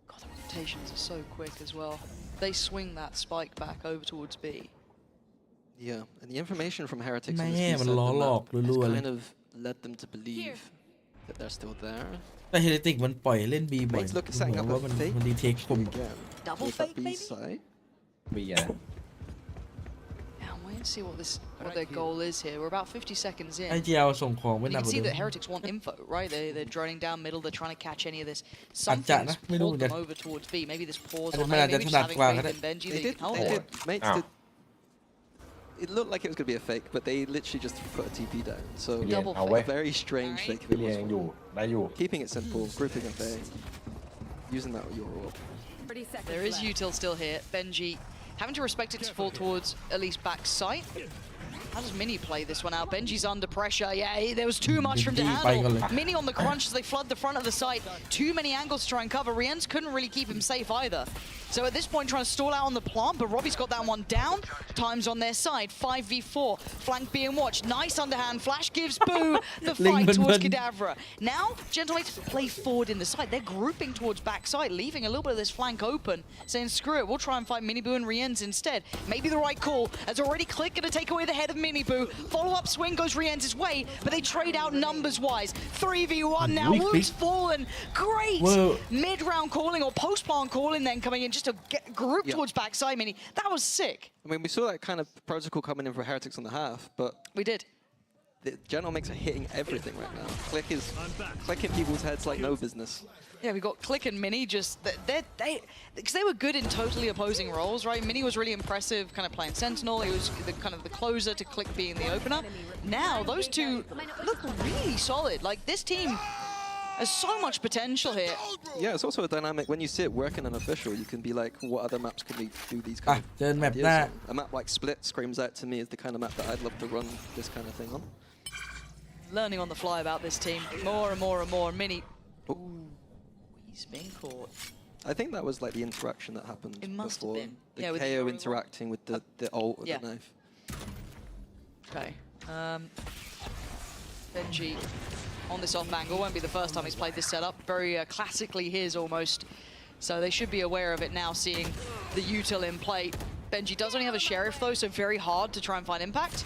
God, the rotations are so quick as well. They swing that spike back over towards B. Yeah, and the information from Heretics on Man, thisมันล้อหลอกรัวๆ has เลย kind of led them to believe that they're still there. แต่เฮเรติกมันปล่อยเล่น B บ่อย Mate's look at setting up ว่า a มัน fake ดีเทคผม again. Double With fake, that B maybe? side. บีอะ Yeah, I'm waiting to see what their goal is here. We're about 50 seconds in. ไอเจียวส่งของไว้ You หนัก can กว่า see เดิ that ม Heretics want info, right? They're droning down middle. They're trying to catch any of this. อาจจะนะ Something's ไม่รู้เห pulled มือนกัน them over towards B. Maybe this pause อาจ on จะ A. อาจจะ Maybe ถ just นัด having กว่า faith ก็ได้ in Benji. They They did, can help they it. did. Mates did. It looked like it was going to be a fake, but they literally just put a TP down. So Double I'll fake. wait. a very strange fake. เรียงอยู่ได้อยู่ Keeping it simple, grouping up A, using that your orb. There is util still here. Benji having to respect it to fall towards at least back sight. How does Mini play this one out? Benji's under pressure. Yeah, there was too much for him to handle. Mini on the crunch as they flood the front of the site. Too many angles to try and cover. Rienz couldn't really keep him safe either. So at this point, trying to stall out on the plant, but Robbie's got that one down. Time's on their side. 5v4. Flank being watched. Nice underhand. Flash gives Boo the fight towards Kadavra. Now, Gentlemates play forward in the side. They're grouping towards backside, leaving a little bit of this flank open, saying, screw it, we'll try and fight Miniboo and Rienz instead. Maybe the right call, as already Click going to take away the head of Miniboo. Follow-up swing goes Rienz's way, but they trade out numbers-wise. 3v1 now. Woot's fallen. Great mid-round calling or post-plant calling then coming in just to get group towards backside Mini. That was sick. I mean, we saw that kind of protocol coming in for Heretics on the half, but we did. The Gentle makes are hitting everything right now. Click is clicking people's heads like no business. Yeah, we got Click and Mini just because they were good in totally opposing roles, right? Mini was really impressive, kind of playing Sentinel. He was kind of the closer to Click being the opener. Now those two look really solid. Like this team has so much potential here. Yeah, it's also a dynamic. When you see it working an official, you can be like, what other maps can we do these kind of ideas on? A map like Split screams out to me as the kind of map that I'd love to run this kind of thing on. Learning on the fly about this team. More and more and more. Mini. Ooh, he's been caught. I think that was like the interaction that happened It must before. have been. The Yeah, with KO interacting with the ult with the knife. Okay. Benji on this off angle. Won't be the first time he's played this setup. Very classically his almost. So they should be aware of it now, seeing the util in play. Benji does only have a Sheriff though, so very hard to try and find impact.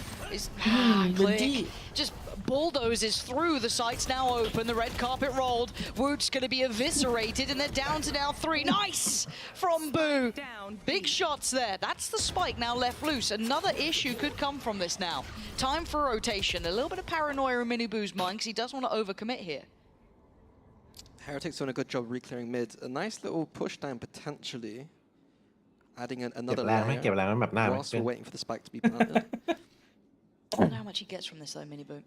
Click. Just bulldozes through. The site's now open. The red carpet rolled. Woot's going to be eviscerated, and they're down to now 3. Nice from Boo. Big shots there. That's the spike now left loose. Another issue could come from this now. Time for a rotation. A little bit of paranoia in Miniboo's mind because he doesn't want to overcommit here. Heretic's doing a good job re-clearing mid. A nice little push down potentially. Adding another layer whilst we're waiting for the spike to be planted. I wonder how much he gets from this though, Miniboo.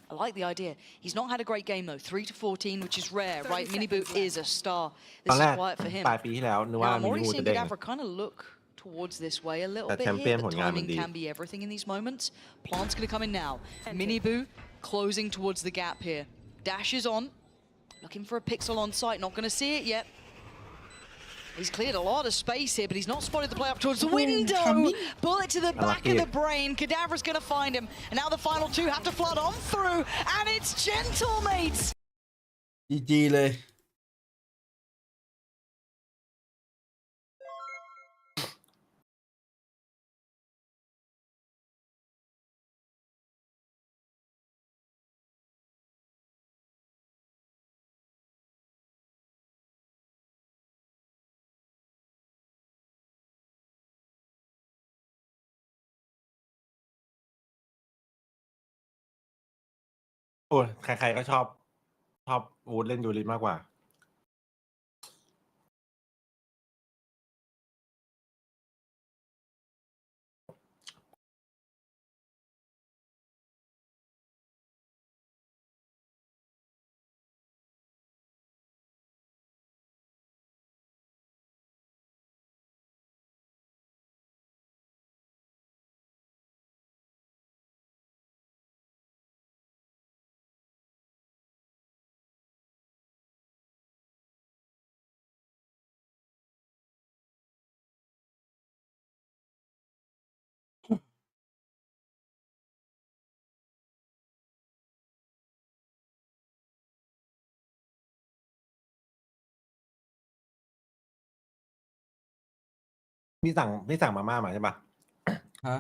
I like the idea. He's not had a great game though. 3 to 14, which is rare, right? Miniboo is a star. This is quiet for him. Now, I'm already seeing Gadavra kind of look towards this way a little bit here, but timing can be everything in these moments. Plant's going to come in now. Miniboo closing towards the gap here. Dash is on. Looking for a pixel on site. Not going to see it yet. He's cleared a lot of space here, but he's not spotted the play up towards the window. Bullet to the back of the brain. Gadavra's going to find him. And now the final 2 have to flood on through. And it's Gentle, mates. GG เลย โอ้ยใครๆก็ชอบวูดเล่นยูริมากกว่าพี่สั่งมาม่ามาใช่ปะ ฮะ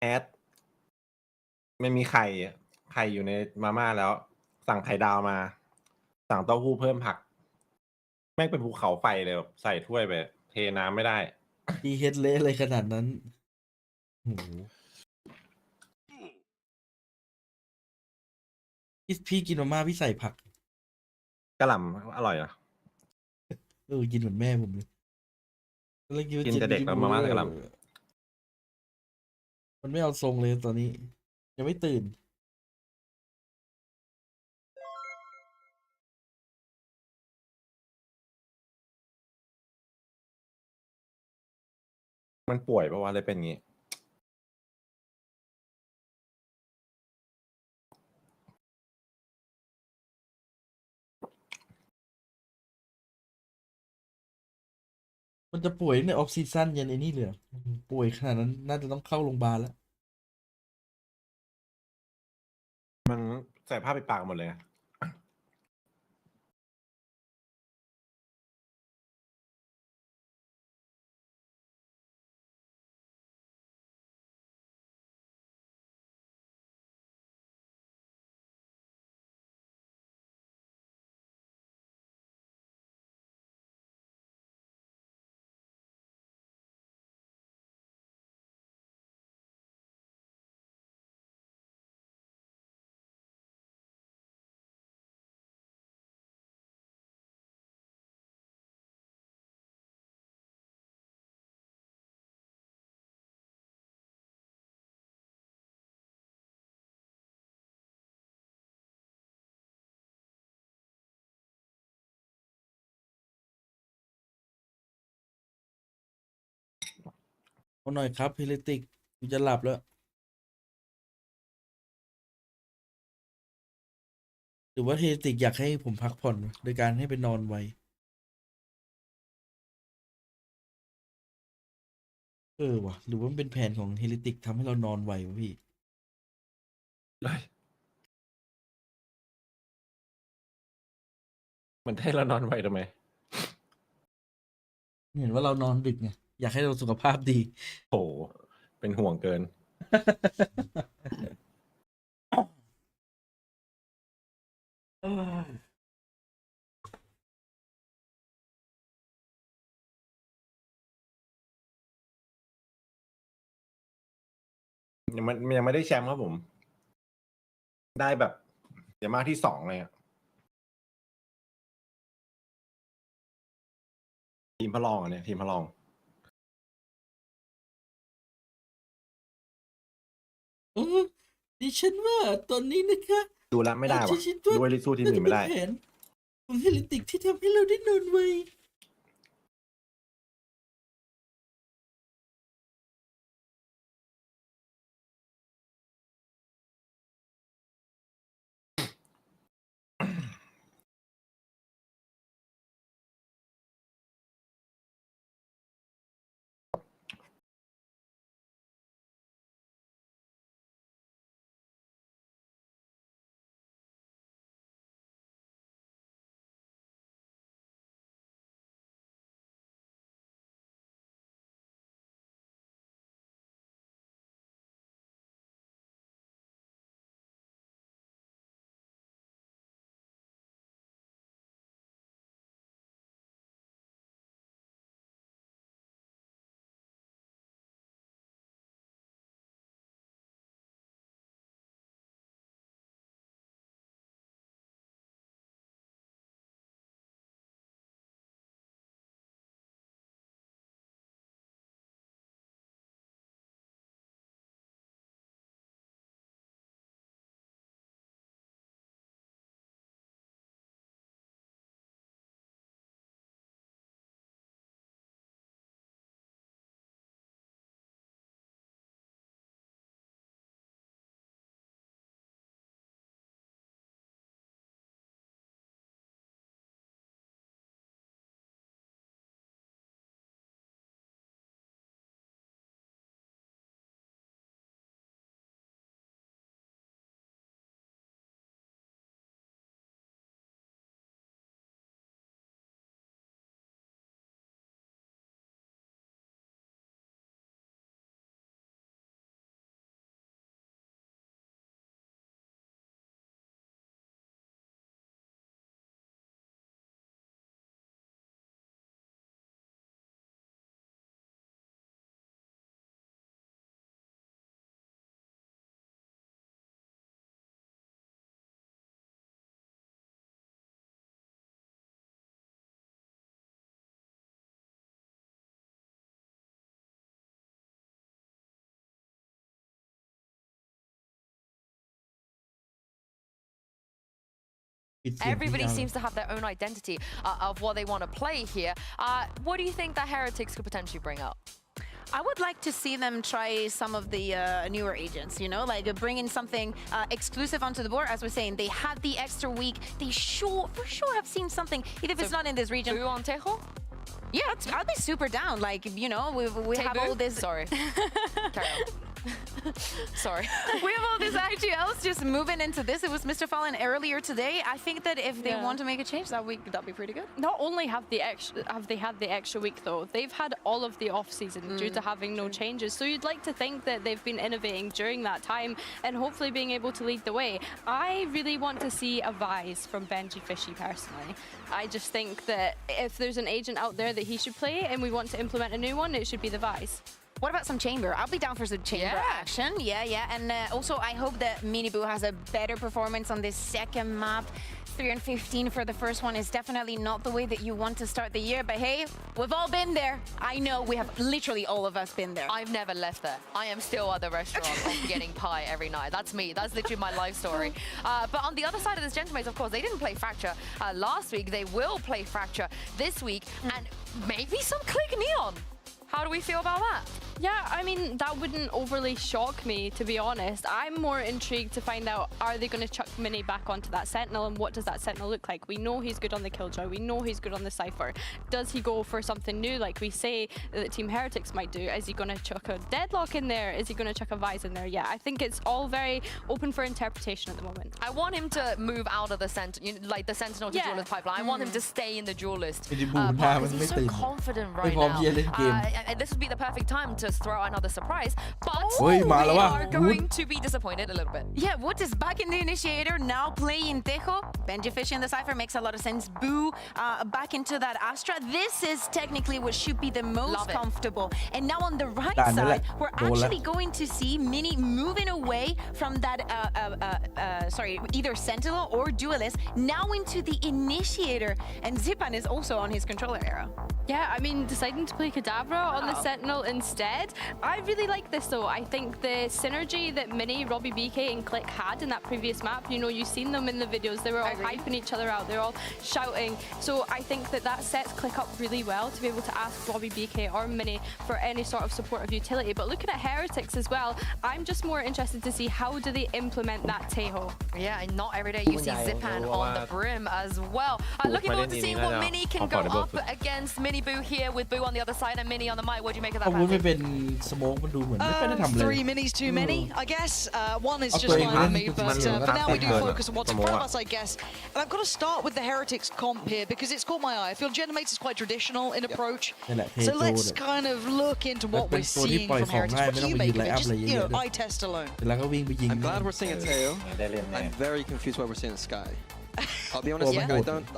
แอดไม่มีไข่อยู่ในมาม่าแล้ว สั่งไข่ดาวมา สั่งเต้าหู้เพิ่มผักแม่งเป็นภูเขาไฟเลยแบบใส่ถ้วยไปเทน้ำไม่ได้ ดีเฮ็ดเละอะไรขนาดนั้นโหพี่กินมาม่าพี่ใส่ผัก กะหล่ำอร่อยอ่ะ กินเหมือนแม่ผมเลย กินแต่เด็กแล้วมาม่าใส่กะหล่ำ มันไม่เอาทรงเลยตอนนี้ ยังไม่ตื่น มันป่วยปะวะเลยเป็นงี้ มันจะป่วยในออฟซีซั่นยันไอ้นี่เลยเหรอป่วยขนาดนั้นน่าจะต้องเข้าโรงพยาบาลแล้ว มันใส่ผ้าปิดปากหมดเลยอะ เอาหน่อยครับพิลิติกกูจะหลับแล้ว หรือว่าเฮติกอยากให้ผมพักผ่อนโดยการให้ไปนอนไวว่ะหรือว่ามันเป็นแผนของเฮลิติกทำให้เรานอนไววะพี่ มันให้เรานอนไวทำไม เห็นว่าเรานอนดึกไงอยากให้เราสุขภาพดี โหเป็นห่วงเกิน ยังไม่ได้แชมป์ครับผม ได้แบบอย่างมากที่2เลยอะทีมพะลองเนี่ยทีมพะลองดิฉันว่าตอนนี้นะคะ ดูแล้วไม่ได้ว่ะด้วยลิสู้ทีมอื่นไม่ได้ แผนของเฮลิติกที่ทำให้เราได้นอนไวEverybody seems to have their own identity of what they want to play here. What do you think the Heretics could potentially bring up? I would like to see them try some of the newer agents, you know, like bring in something exclusive onto the board. As we're saying, they had the extra week. They for sure have seen something, even if it's not in this region. Boo on Tejo? Yeah, I'd be super down. Like, you know, we have all this. Sorry. Carry on. Sorry. We have all this IGLs just moving into this. It was Mr. Fallen earlier today. I think that if they want to make a change that week, that'd be pretty good. Not only have they had the extra week though, they've had all of the off season due to having no changes. So you'd like to think that they've been innovating during that time and hopefully being able to lead the way. I really want to see a Vise from Benji Fishy personally. I just think that if there's an agent out there that he should play and we want to implement a new one, it should be the Vise. What about some chamber? I'll be down for some chamber action. Yeah. And also, I hope that Miniboo has a better performance on this second map. 3-15 for the first one is definitely not the way that you want to start the year. But hey, we've all been there. I know we have literally all of us been there. I've never left there. I am still at the restaurant getting pie every night. That's me. That's literally my life story. But on the other side of this, gentlemen, of course, they didn't play Fracture last week. They will play Fracture this week. And maybe some Click Neon. How do we feel about that? Yeah, I mean, that wouldn't overly shock me, to be honest. I'm more intrigued to find out, are they going to chuck Mini back onto that Sentinel, and what does that Sentinel look like? We know he's good on the Killjoy. We know he's good on the Cypher. Does he go for something new, like we say that Team Heretics might do? Is he going to chuck a Deadlock in there? Is he going to chuck a Vise in there? Yeah, I think it's all very open for interpretation at the moment. I want him to move out of the like the Sentinel to Duelist pipeline. I want him to stay in the Duelist because he's so confident right now. This would be the perfect time to just throw out another surprise, but Oi, we Malawa. are going to be disappointed a little bit. Yeah, Wood is back in the initiator, now playing Tejo. Benji Fish in the Cypher makes a lot of sense. Boo back into that Astra. This is technically what should be the most comfortable. And now on the right side, we're actually going to see Mini moving away from that, either Sentinel or Duelist, now into the initiator. And Zipan is also on his controller arrow. Yeah, I mean, deciding to play Kadabra on the Sentinel instead. I really like this though. I think the synergy that Mini, Robbie BK and Click had in that previous map, you know, you've seen them in the videos, they were all hyping each other out, they're all shouting. So I think that sets Click up really well to be able to ask Robbie BK or Mini for any sort of supportive utility. But looking at Heretics as well, I'm just more interested to see how do they implement that Tejo. Yeah, and not every day you see Zipan on the brim as well. Looking forward to seeing what Mini can go up against Mini Boo here with Boo on the other side and Mini on the mic. What do you make of that? อาวุธไม่เป็นสโมกมันดูเหมือนไม่ค่อยได้ทำเลย 3 minis too many, I guess. One is just fine for me, but for now we do focus on what's in front of us, I guess. And I've got to start with the Heretics comp here because it's caught my eye. I feel Genemates is quite traditional in approach. So let's kind of look into what we're seeing from Heretics. What do you make of it? Just, you know, eye test alone. แล้วก็วิ่งไปยิง I'm glad we're seeing a Teo. I'm very confused why we're seeing a Sky. I'll be honest,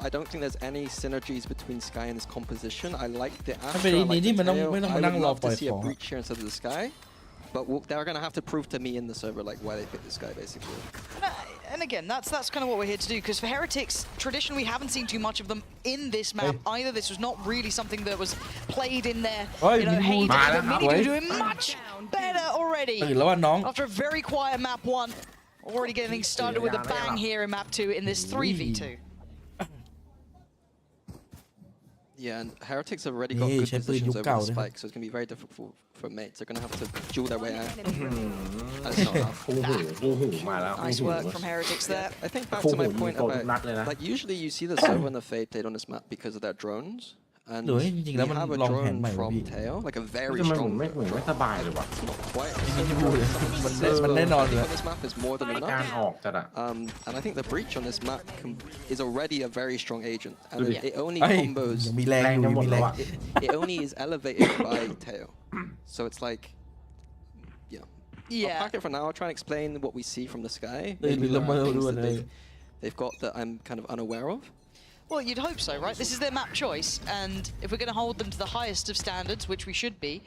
I don't think there's any synergies between Sky and his composition. I like the Astra, I like the Teo. I would love to see a breach here instead of the Sky. But they're going to have to prove to me in the server like why they picked this guy, basically. And again, that's kind of what we're here to do, because for Heretics, traditionally we haven't seen too much of them in this map either. This was not really something that was played in their, you know, heyday. But Mini doing much better already. After a very quiet map 1, already getting started with a bang here in map 2 in this 3v2. Yeah, and Heretics have already got good positions over the spike, so it's going to be very difficult for mates. They're going to have to duel their way out. That's not enough. Nice work from Heretics there. I think back to my point about, like, usually you see the server and the Fade played on this map because of their drones. And we have a drone from Teo, like a very strong drone. Not quite. On this map is more than enough. And I think the breach on this map is already a very strong agent. And it only combos. It only is elevated by Teo. So it's like, I'll pack it for now. I'll try and explain what we see from the Sky. Maybe there are things that they've got that I'm kind of unaware of. Well, you'd hope so, right? This is their map choice, and if we're going to hold them to the highest of standards, which we should be,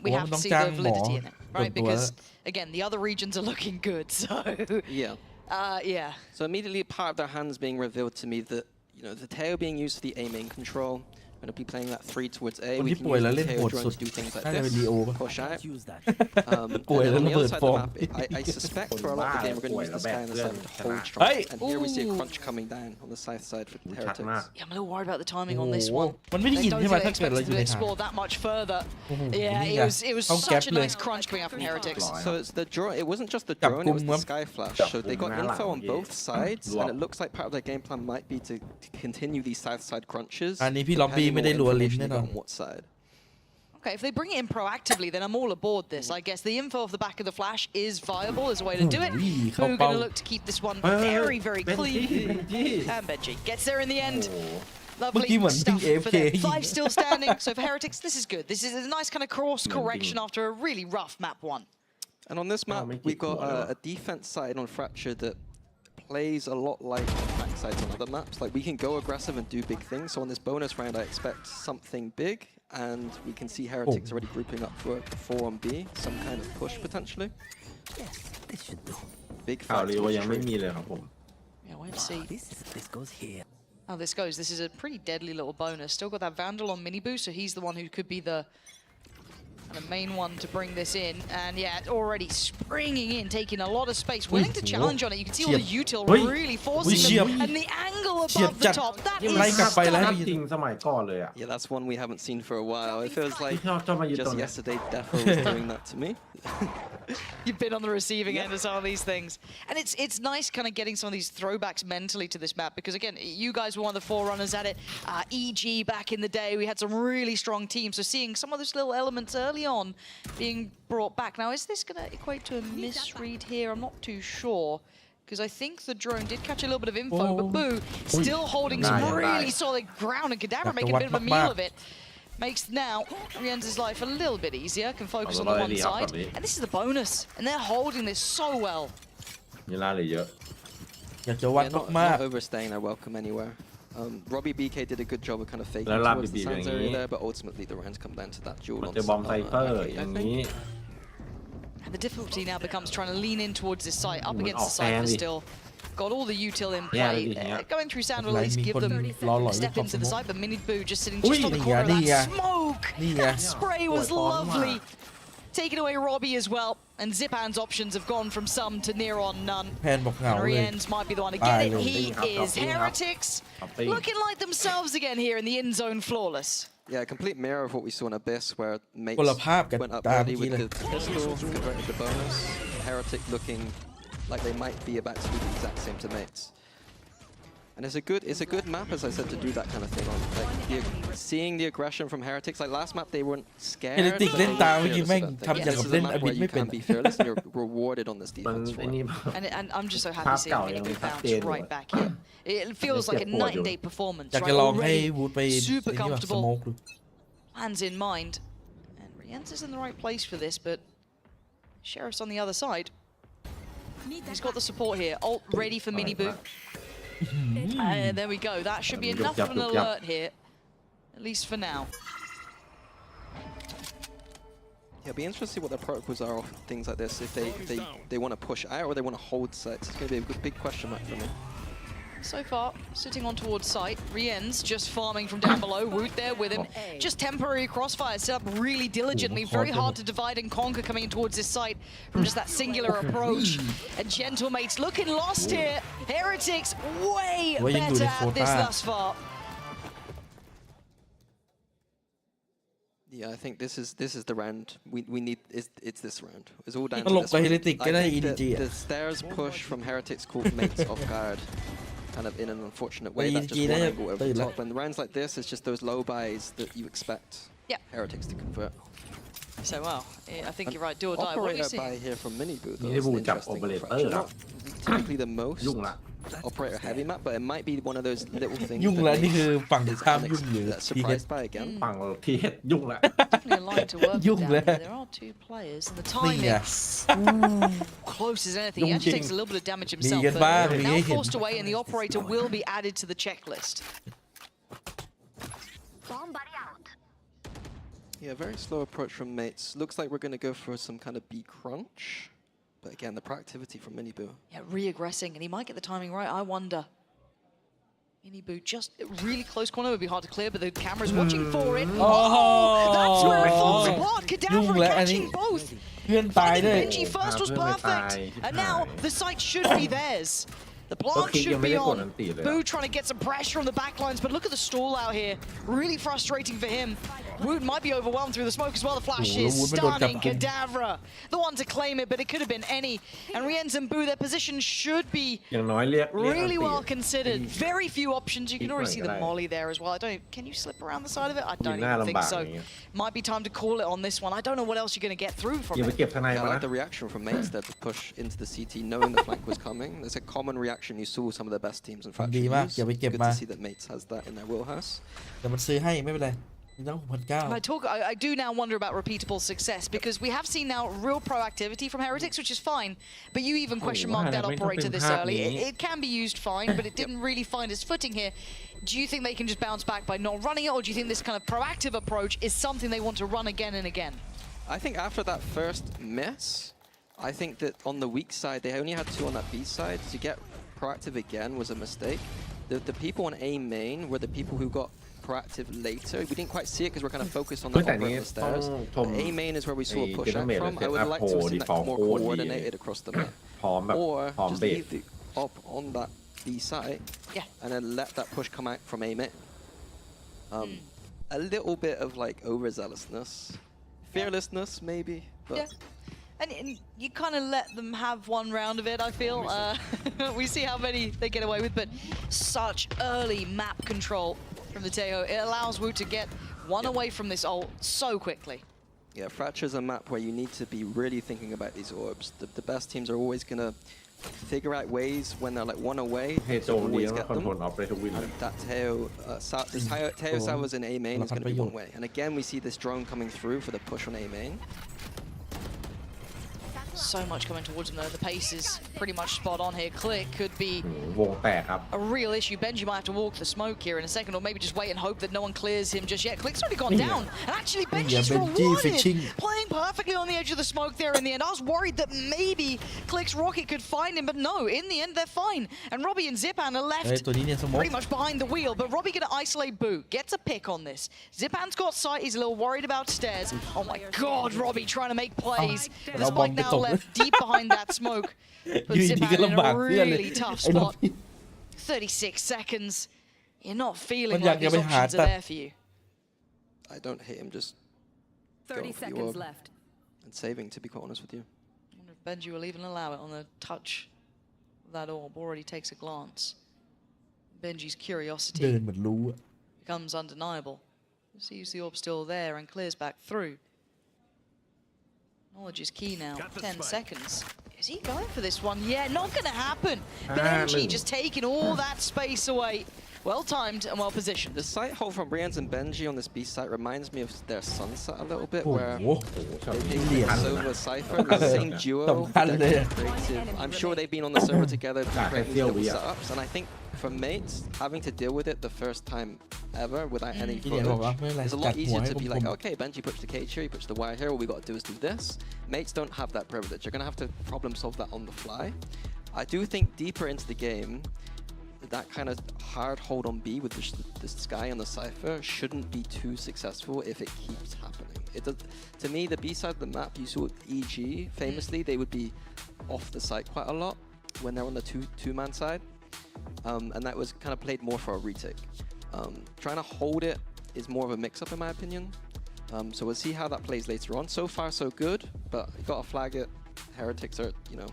we have to see the validity in it, right? Because, again, the other regions are looking good, so... Yeah. So immediately part of their hands being revealed to me that, you know, the Teo being used for the A main control, going to be playing that 3 towards A. We can use the Teo drones to do things like this, push out. And on the other side of the map, I suspect for a lot of the game we're going to use this guy on the side to hold strong. And here we see a crunch coming down on the south side for Heretics. Yeah, I'm a little worried about the timing on this one. I don't think they expected to explore that much further. Yeah, it was such a nice crunch coming out from Heretics. So it's the drone. It wasn't just the drone, it was the Sky Flash. So they got info on both sides, and it looks like part of their game plan might be to continue these south side crunches. อันนี้พี่ล็อบบี้ไม่ได้รัวลิ้นแน่นอน on what side. Okay, if they bring it in proactively, then I'm all aboard this. I guess the info off the back of the flash is viable as a way to do it. We're going to look to keep this one very, very clean. And Benji gets there in the end. Lovely stuff for them. 5 still standing. So for Heretics, this is good. This is a nice kind of course correction after a really rough map 1. And on this map, we've got a defense side on Fracture that plays a lot like backsides on other maps. Like, we can go aggressive and do big things. So on this bonus round, I expect something big, and we can see Heretics already grouping up for 4 on B, some kind of push potentially. Yes, this should do. Big fight. Yeah, wait to see. This goes here. How this goes. This is a pretty deadly little bonus. Still got that Vandal on Miniboo, so he's the one who could be the main one to bring this in. And yeah, already springing in, taking a lot of space, willing to challenge on it. You can see all the util really forcing them, and the angle above the top. That is stunning. Yeah, that's one we haven't seen for a while. It feels like just yesterday Defo was doing that to me. You've been on the receiving end of some of these things. And it's nice kind of getting some of these throwbacks mentally to this map, because again, you guys were one of the forerunners at it. EG back in the day, we had some really strong teams, so seeing some of those little elements early on being brought back. Now, is this going to equate to a misread here? I'm not too sure, because I think the drone did catch a little bit of info, but Boo still holding some really solid ground, and Kadabra making a bit of a meal of it. makes now Rien's life a little bit easier, can focus on the one side. And this is the bonus, and they're holding this so well. อยากจะวัดมาก not overstaying their welcome anywhere. Robbie BK did a good job of kind of faking towards the Sands area there, but ultimately the rounds come down to that duel on And the difficulty now becomes trying to lean in towards this site, up against the Cypher still. Got all the util in play. Going through Sound will at least give them a step into the site, but Miniboo just sitting just on the corner of that smoke. That spray was lovely. Taking away Robbie as well. And Zipan's options have gone from some to near on none. And Rien's might be the one to get it. He is. Heretics looking like themselves again here in the in zone flawless. Yeah, a complete mirror of what we saw in Abyss, where mates went up early with the pistol, converted the bonus. Heretic looking like they might be about to do the exact same to mates. And it's a good map, as I said, to do that kind of thing on. Like seeing the aggression from Heretics. Like last map, they weren't scared. Hereticเล่นตามจริงแม่งทำ This อย่าง is กับ a เล่น map อบิ where ด you ไม่เป็น can be fearless and you're rewarded on this defense for it. And I'm just so happy seeing Miniboo bounce right back here. It feels like a night and day performance. อยากจะลองให้วูดไป super ส comfortable. โมกดู Plans in mind. And Rien's is in the right place for this, but Sheriff's on the other side. He's got the support here. Ult ready for Miniboo. There we go. That should be enough of an alert here, at least for now. Yeah, it'll be interesting to see what their protocols are of things like this. If they want to push out or they want to hold sets, it's going to be a big question mark for me. So far, sitting on towards site. Rien's just farming from down below. Woot there with him. Just temporary crossfire set up really diligently. Very hard to divide and conquer coming in towards this site from just that singular approach. And Gentlemates looking lost here. Heretics way better at this thus far. Yeah, I think this is the round we need. It's this round. It's all down ต to ลก this ไปเฮ round. เลติกก็ได้ I think EDG that the stairs push from Heretics caught mates off guard, kind of in an unfortunate way. That's just one angle over the top. And the rounds like this, it's just those low buys that you expect Heretics to convert. So well, I think you're right. Do or die. What do Operator you see? buy here from Miniboo though is interesting. Not typically the most operator heavy map, but it might be one of those little things ยุ่งแล้วนี่คือฝั่งข้ามยุ่งอยู่ that's surprised by again. ฝั่งที่เฮ็ดยุ่งแล้ว Definitely a line to work with ยุ่ง down แล้ว here. There are two players, and the timing close as anything. He actually takes a little bit of damage himself, but now forced away, and the operator will be added to the checklist. Yeah, very slow approach from mates. Looks like we're going to go for some kind of B crunch. But again, the proactivity from Miniboo. Yeah, re-aggressing, and he might get the timing right, I wonder. Miniboo just really close corner, would be hard to clear, but the camera's watching for it. Oh, that's where it falls apart. Kadavra catching both. Finding Benji first was perfect. And now the site should be theirs. The plant should be on. Boo trying to get some pressure on the backlines, but look at the stall out here. Really frustrating for him. Woot might be overwhelmed through the smoke as well. The flash is stunning. Kadavra, the one to claim it, but it could have been any. And Rien's and Boo, their position should be really well considered. Very few options. You can already see the molly there as well. Can you slip around the side of it? I don't even think so. Might be time to call it on this one. I don't know what else you're going to get through from it. I like the reaction from mates there to push into the CT, knowing the flank was coming. There's a common reaction you saw some of the best teams in fact use. Good to see that mates has that in their wheelhouse. แต่มันซื้อให้ไม่เป็นไรไม่ต้อง6,900 I do now wonder about repeatable success, because we have seen now real proactivity from Heretics, which is fine, but you even question mark that operator this early. It can be used fine, but it didn't really find its footing here. Do you think they can just bounce back by not running it, or do you think this kind of proactive approach is something they want to run again and again? I think after that first miss, I think that on the weak side, they only had 2 on that B side. To get proactive again was a mistake. The people on A main were the people who got proactive later. We didn't quite see it because we're kind of focused on the operator on the stairs. A main is where we saw a push out from. I would like to have seen that more coordinated across the map. Or just leave the op on that B side and then let that push come out from A main. A little bit of like overzealousness. Fearlessness maybe. But And you kind of let them have one round of it, I feel. We see how many they get away with, but such early map control from the Teo. It allows Woot to get one away from this ult so quickly. Yeah, Fracture's a map where you need to be really thinking about these orbs. The best teams are always going to figure out ways when they're like one away เฮโจ to ดี always แล้ว get คอนโทรล them. ออฟได้ทุกวินเลย And that Teo Salvas in A main is going to be one way. And again, we see this drone coming through for the push on A main. So much coming towards him though. The pace is pretty much spot on here. Click could be วงแตกครับ a real issue. Benji might have to walk the smoke here in a second, or maybe just wait and hope that no one clears him just yet. Click's already gone down. And actually, Benji's rewarded, playing perfectly on the edge of the smoke there in the end. I was worried that maybe Click's rocket could find him, but no, in the end, they're fine. And Robbie and Zipan are left pretty much behind the wheel, but Robbie gonna isolate Boo, gets a pick on this. Zipan's got sight, he's a little worried about stairs. Oh my god, Robbie trying to make plays. The spike now left deep behind that smoke. But Zipan in a really tough spot. 36 seconds. You're not feeling like these options are there for you. I don't hate him, just 30 seconds left. And saving, to be quite honest with you. I wonder if Benji will even allow it on the touch of that orb. Already takes a glance. Benji's curiosity becomes undeniable. Sees the orb still there and clears back through. Knowledge is key now. 10 seconds. Is he going for this one? Yeah, not going to happen. Benji just taking all that space away. Well timed and well positioned. The sight hold from Brians and Benji on this B site reminds me of their Sunset a little bit, where they pass over Cypher, the same duo. I'm sure they've been on the server together creating little setups, and I think for mates, having to deal with it the first time ever without any footage, it's a lot easier to be like, okay, Benji puts the cage here, he puts the wire here, all we got to do is do this. Mates don't have that privilege. You're going to have to problem solve that on the fly. I do think deeper into the game, that kind of hard hold on B with the Sky and the Cypher shouldn't be too successful if it keeps happening. It does, to me, the B side of the map, you saw EG, famously, they would be off the site quite a lot when they're on the two-man side. And that was kind of played more for a retake. Trying to hold it is more of a mix-up in my opinion. So we'll see how that plays later on. So far, so good, but you got to flag it. Heretics are, you know.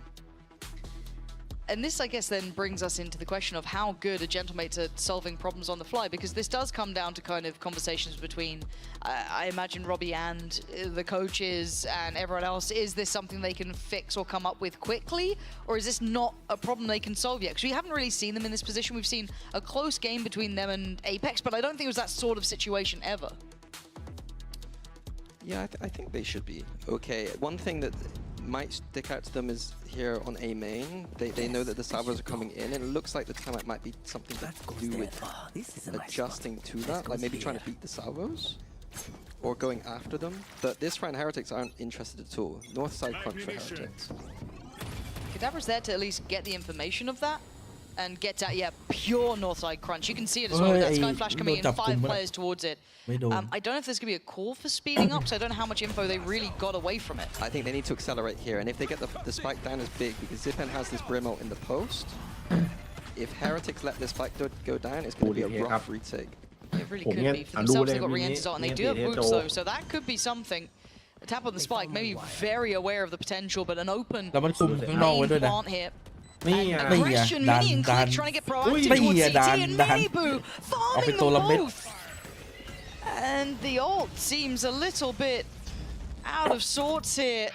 And this, I guess, then brings us into the question of how good are Gentlemates at solving problems on the fly, because this does come down to kind of conversations between, I imagine, Robbie and the coaches and everyone else. Is this something they can fix or come up with quickly, or is this not a problem they can solve yet? Because we haven't really seen them in this position. We've seen a close game between them and Apex, but I don't think it was that sort of situation ever. Yeah, I think they should be okay. One thing that might stick out to them is here on A main. They know that the salvos are coming in, and it looks like the timeout might be something to do with adjusting to that, like maybe trying to beat the salvos or going after them. But this round, Heretics aren't interested at all. North side crunch for Heretics. Cadaver's there to at least get the information of that and get that, yeah, pure north side crunch. You can see it as well with that Sky Flash coming in, 5 players towards it. I don't know if there's going to be a call for speeding up, so I don't know how much info they really got away from it. I think they need to accelerate here, and if they get the spike down as big, because Zipan has this Brim ult in the post, if Heretics let this spike go down, it's going to be a rough retake. It really could be. For themselves, they've got re-enters on, and they do have boots though, so that could be something. A tap on the spike, maybe very aware of the potential, but an open main plant here. Aggression, Mini and Click trying to get proactive towards CT, and Miniboo farming them both. And the ult seems a little bit out of sorts here.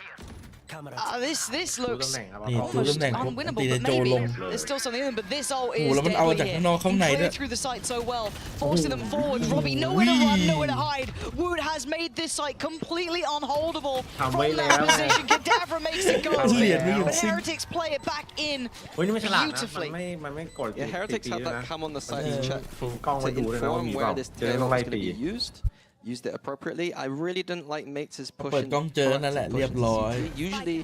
This looks almost unwinnable, but maybe there's still something in them. But this ult is deadly here. Can clear through the site so well, forcing them forward. Robbie nowhere to run, nowhere to hide. Wood has made this site completely unholdable from that position. Cadaver makes it go, but Heretics play it back in beautifully. Yeah, Heretics have that cam on the side to check to inform where this tail is going to be used. Used it appropriately. I really didn't like Mates' push. Usually,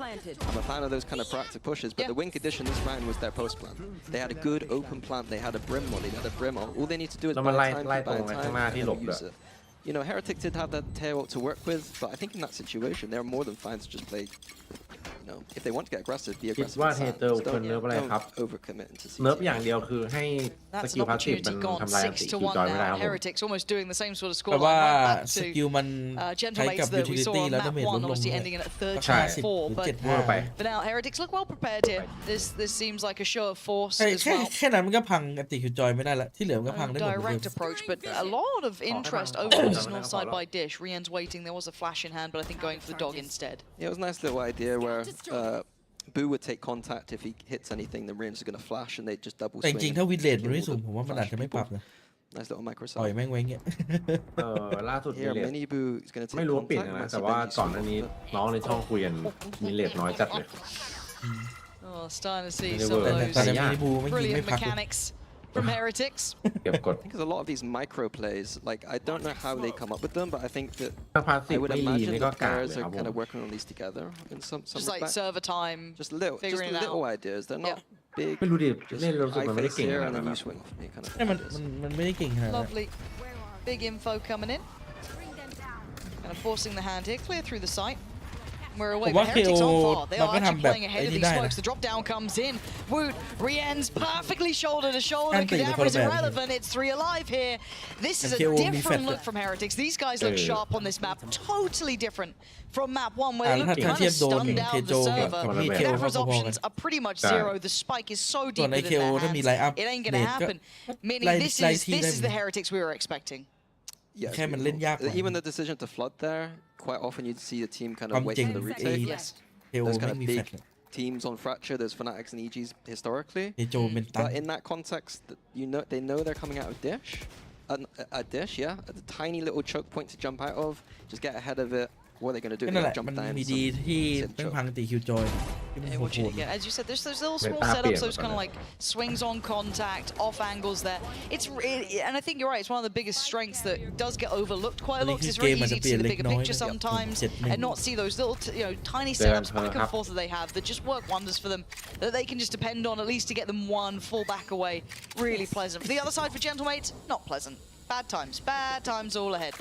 I'm a fan of those kind of proactive pushes, but the win condition this round was their post plant. They had a good open plant. They had a Brim molly, they had a Brim ult. All they need to do is buy time, and use it. You know, Heretic did have that tail ult to work with, but I think in that situation, they're more than fine to just play. You know, if they want to get aggressive, be aggressive. Don't overcommit into CT. เนิร์ฟอย่างเดียวคือให้สกิลพาสซีฟมันทำลายอันติคิวจอยไม่ได้ครับ Heretics almost doing the same sort of score line back to Gentlemates that we saw on map 1, obviously ending in at 34. But now Heretics look well prepared here. This seems like a show of force as well. แค่นั้นมันก็พังอันติคิวจอยไม่ได้ละที่เหลือมันก็พังได้หมด Direct approach, but a lot of interest over to this north side by Dish. Rian's waiting. There was a flash in hand, but I think going for the dog instead. Yeah, it was a nice little idea where Boo would take contact if he hits anything. The Rians are going to flash and they just double แต่ swing. จริงๆถ้าวินเลทมันไม่สูงผมว่ามันอาจจะไม่ปรับนะ Nice little micro ปล่อย side. แม่งไว้เงี้ย ล่าสุด Here, Mini Boo is going to ไม่ take รู้ว่าปิด contact. นะ Might แต่ see ว่า Benji ก่อนหน้านี้ swing. น้องในช่องคุยกันมีเลทน้อยจัดเลย Oh, starting to see They some of were. those แต่มินิบูไม่ยิงไม่ brilliant พักเลย mechanics from Heretics. เก็บกด Because a lot of these micro plays, like I don't know how they come up with them, but I think that ถ้าพาสซี I ฟ would ไม่ดี imagine นี่ก็ the กากเล players ยค are รับผ kind ม of working on these together in some Just like respect. server time. Just figuring it little out. ideas. They're not big. ไม่รู้ดิ Just เล่นรู้สึก I มันไม่ได้ face เก่งข here นาด and นั้น then นะ you swing off me kind of มัน ideas. มันไม่ได้เก่งขนาดนั้น Lovely. Big info coming in. Kind of forcing the hand here, clear through the site. We're away, but Heretics on far. They are actually playing ahead of these smokes. The drop down comes in. Woot, Rien's perfectly shoulder to shoulder. Cadaver is irrelevant. It's 3 alive here. This is a different look from Heretics. These guys look sharp on this map. Totally different from map 1, where they look kind of stunned out the server. Cadaver's options are pretty much zero. The spike is so deep within their hands. It ain't gonna happen. Mini, this is the Heretics we were expecting. Yeah, แค่มันเล่นยากกว่า even the decision to flood there, quite often you'd see the team kind of wait for the retake. Yes. There's kind of big teams on Fracture, there's Fanatics and EGs historically. But in that context, they know they're coming out of Dish. A Dish, yeah. A tiny little choke point to jump out of. Just get ahead of it. What are they going to do? นั่นแหละ Jump มัน down มีดีที่เป็นพังตีคิวจอยที่มัน Hey, โห watching ด it again. As you said, there's those little small setups, those kind of like swings on contact, off angles there. It's really, and I think you're right, it's one of the biggest strengths that does get overlooked quite a lot, because it's really easy to see the bigger picture sometimes and not see those little, tiny setups back and forth that they have that just work wonders for them, that they can just depend on at least to get them one full back away. Really pleasant. For the other side, for Gentlemates, not pleasant. Bad times all ahead.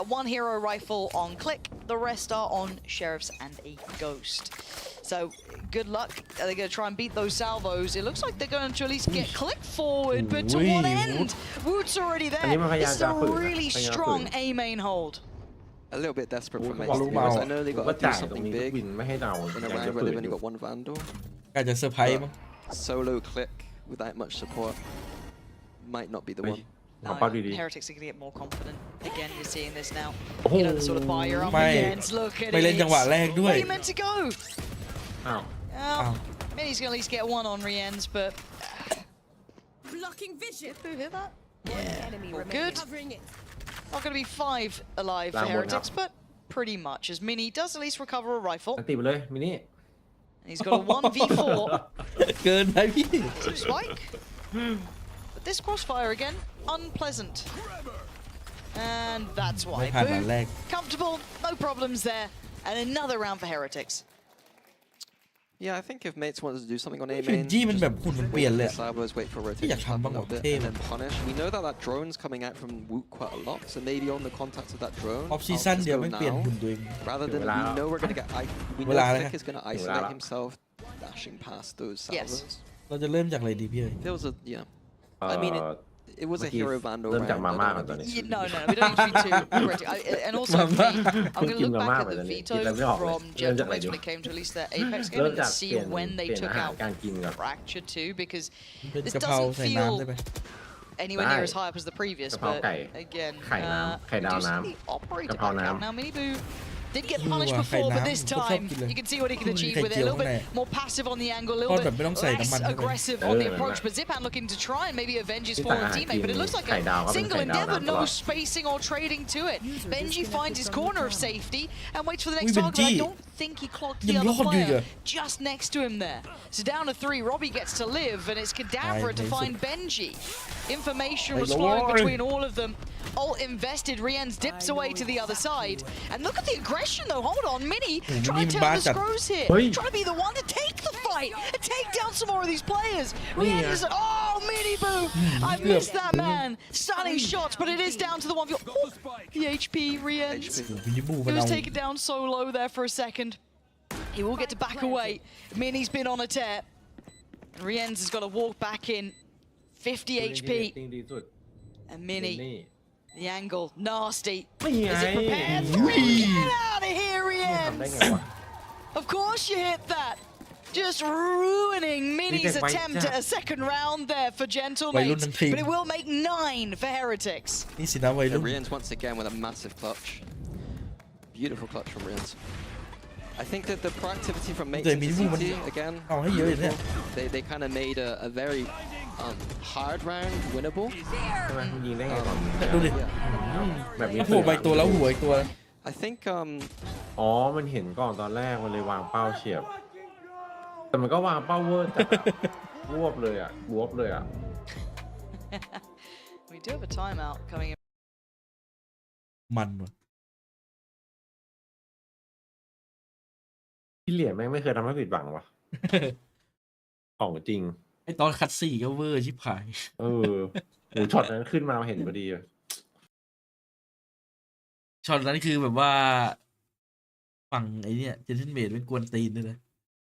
1 hero rifle on Click, the rest are on Sheriffs and a Ghost. So, good luck. Are they going to try and beat those salvos? It looks like they're going to at least get Click forward, but to what end? Woot's already there. This is a really strong A main hold. A little bit desperate from Mace because I know they got to do something big in a round where they've only got 1 Vandal. อาจจะเซอร์ไพรส์มั้ง Solo Click without much support might not be the one. Heretics are going to get more confident. Again, you're seeing this now. You know, the sort of fire up against. Look at it. ไปเล่นจังหวะแรกด้วย Where are you meant to go? Mini's going to at least get 1 on Rien's, but... Blocking vision. Who hit that? Yeah, all good. Not going to be 5 alive for Heretics, but pretty much, as Mini does at least recover a rifle. ตีไปเลยมินิ And he's got a 1v4. เกินไปพี่ Spike. But this crossfire again, unpleasant. And that's why. Boo, comfortable, no problems there. And another round for Heretics. Yeah, I think if mates wanted to do something on A main, จี้มันแบบหุ่นมันเปลี่ยนเลย Sabers wait for ที่อยาก rotation ทำบ้าง a หรอ little bit เท่ and then punish. We know that that drone's coming out from Woot quite a lot, so maybe on the contact of that drone, ออฟซีซั่นเดียวไม่เปลี่ยนหุ่นตัวเอง rather than we know we're gonna get, we know Click is gonna isolate himself, dashing past those salvos. เราจะเริ่มจากอะไรดีพี่เอ๋ย There was a I mean it was a hero vandal เริ่มจากมาม่า round. ก่อนตอนนี้ No, we don't need to be too aggressive. And also, I'm going to look back at the veto from Gentlemates when it came to at least their Apex game and see when they took out Fracture 2, because this doesn't feel anywhere near as high up as the previous, but again, we do see the operator back out now. Mini Boo did get punished before, but this time you can see what he can achieve with it. A little bit more passive on the angle, a little bit less aggressive on the approach. But Zipan looking to try and maybe avenge his fallen teammate, but it looks like a single endeavor, no spacing or trading to it. Benji finds his corner of safety and waits for the next target. I don't think he clocked the other player just next to him there. So down to 3, Robbie gets to live, and it's Cadaver to find Benji. Information was flowing between all of them. Ult invested, Rien's dips away to the other side. And look at the aggression though, hold on, Mini trying to turn the screws here. Trying to be the one to take the fight and take down some more of these players. Rien is, oh, Mini Boo! I missed that man. Stunning shots, but it is down to the 1v. Oh, the HP, Rien. He was taken down so low there for a second. He will get to back away. Mini's been on a tear. And Rien's has got to walk back in. 50 HP. And Mini. The angle, nasty. Is it prepared? Get out of here, Rien's! Of course you hit that. Just ruining Mini's attempt at a second round there for Gentlemates. But it will make 9 for Heretics. Rien's once again with a massive clutch. Beautiful clutch from Rien's. I think that the proactivity from mates แต่ and มินิมูมัน VCT again, เอาให้เยอะอย่างเนี้ย they kind of made a very hard round winnable. ใช่ไหมมันยิงได้ไงก่อน ดูดิ แบบนี้ โอ้โหใบตัวแล้วหัวอีกตัว I think อ๋อมันเห็นก่อนตอนแรกมันเลยวางเป้าเฉียบแต่มันก็วางเป้าเวอร์จัดบวบเลยอ่ะบวบเลยอ่ะ We do have a timeout coming in. มันว่ะ พี่เหรียญแม่งไม่เคยทำให้ผิดหวังว่ะ ของจริง ไอตอนคัดสี่ก็เวอร์ชิบหาย หมูช็อตนั้นขึ้นมาเห็นพอดี ช็อตนั้นคือแบบว่าฝั่งไอเนี่ยเจนเทนเมดเป็นกวนตีนด้วยนะ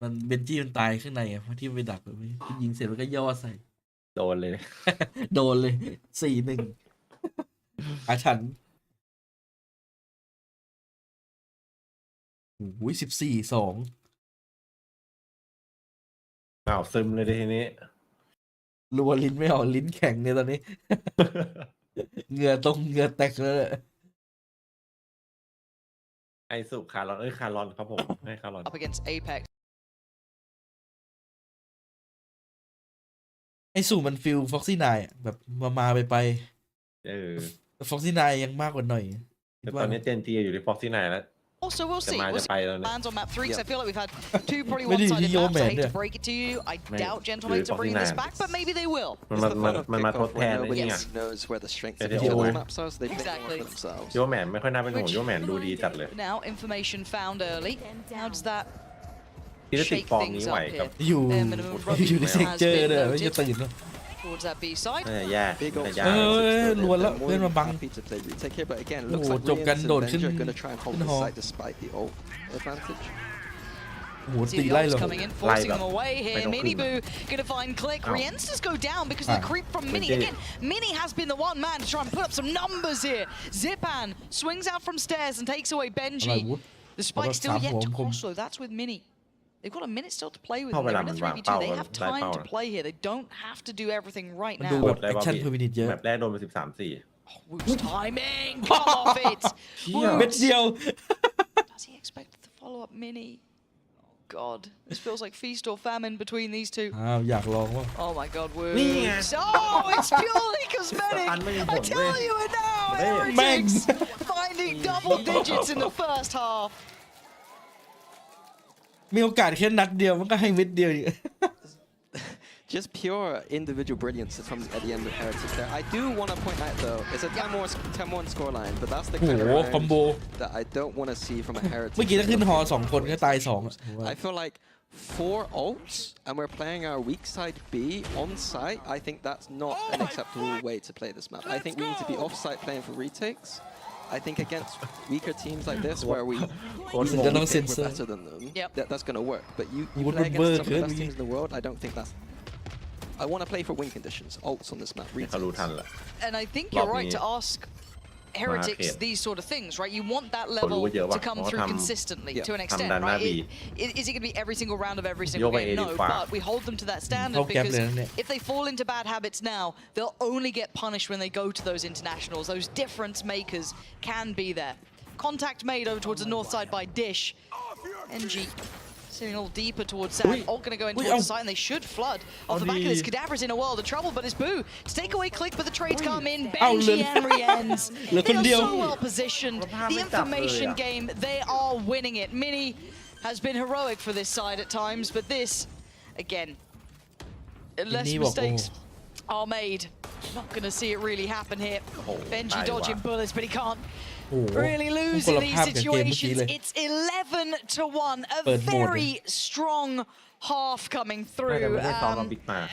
มันเบนจี้มันตายข้างในอ่ะเพราะที่ไปดักแบบนี้ยิงเสร็จมันก็ย่อใส่ โดนเลย โดนเลย 4-1 อาฉันโอ้ย14-2 อ้าวซึมเลยทีนี้ รัวลิ้นไม่ออกลิ้นแข็งเนี่ยตอนนี้ เหงื่อแตกเลย ไอสุคารอนคารอนครับผมให้คารอน Up against Apex. ไอสู่มันฟิลฟ็อกซี่ไนน์แบบมาไปแต่ฟ็อกซี่ไนน์ยังมากกว่าหน่อย แต่ตอนนี้เจนจีอยู่ที่ฟ็อกซี่ไนแล้ว Also, we'll see. We'll see lands on map 3 because I feel like we've had two pretty Maybe one-sided your maps. I man, hate to yeah. break it to you. I doubt Gentlemen are bringing this back, but maybe they will. มันมาทดแทน nobody เนี่ย knows where the strengths of Yeah. the maps are, so they pick one for themselves. โยแมนไม่ค่อยน่าเป็นห่วงโยแมนดูดีจัดเลย Now, information found early. How does that ที่จะติด shake ฟอร์ม things นี้ไหว up กับ here? อยู่ Their minimum อยู่ใน rugby เซก has เจอร์ been เนี่ยไม่จะ noted ตื่นแล้ว towards that B side. แย่ Big ult แย่ ล้วนแล้วเพื่อนมาบัง happy to play retake here, but again, โอ้ looks โห like จบกัน Rians โดด and ขึ้น Benji are going to try and hold ขึ้น the หอ site despite the ult advantage. โอ้โห See ตี the ไล่ ults เลย coming in, forcing Live them up. away here. Don't Mini clean Boo gonna find Click. Ow. Riensta's go down because of the creep from Mini. did. Again, Mini has been the one man to try and put up some numbers here. Zipan swings out from stairs and takes away อะไร Benji. วุฒ The spike still yet to ผม cross though. That's with Mini. They've got a minute still to play with. เข้า Them. เว They're ลา in มั a นวาง 3v2. เป้า They have ได้ time เป้า to play here. They don't have to do everything right มันดู now. แบบแอคชั่นเพอร์มินิตเยอะ แบบแรกโดนไป13-4 Woo's timing. Come off it. เม็ดเดียว Does he expect the follow-up Mini? Oh God, this feels like feast or famine between these two. อ้าวอยากลองว่า Oh my God, Woo. นี่ไง Oh, it's purely cosmetic. I tell you it now. Heretics finding double digits in the first half. มีโอกาสแค่นัดเดียวมันก็ให้เม็ดเดียวอีก Just pure individual brilliance from at the end of Heretics there. I do want to point out though, it's a 10-1 scoreline, but that's the โอ้ kind โห of คอมโบ round that I don't want to see from a Heretics. เมื่อกี้ถ้าขึ้นฮอ2 คนก็ตาย2อ่ะ I feel like 4 ults and we're playing our weak side B on site. I think that's not an acceptable way to play this map. I think we need to be off site playing for retakes. I think against weaker teams like this where we think we're better than them, that's going to work. But you play against some of the best teams in the world, I don't think that's... I want to play for win conditions, ults on this map, retakes. And I think you're right to ask Heretics these sort of things, right? You want that level to come through consistently to an extent, right? Is it going to be every single round of every single game? No, but we hold them to that standard because if they fall into bad habits now, they'll only get punished when they go to those internationals. Those difference makers can be there. Contact made over towards the north side by Dish. NG sitting a little deeper towards Sam. All going to go in towards the side, and they should flood off the back of this. Cadaver's in a world of trouble, but it's Boo to take away Click, but the trades come in. Benji and Riens, they are so well positioned. The information game, they are winning it. Mini has been heroic for this side at times, but this, again, unless mistakes are made, not going to see it really happen here. Benji dodging bullets, but he can't really lose in these situations. It's 11-1, a very strong half coming through.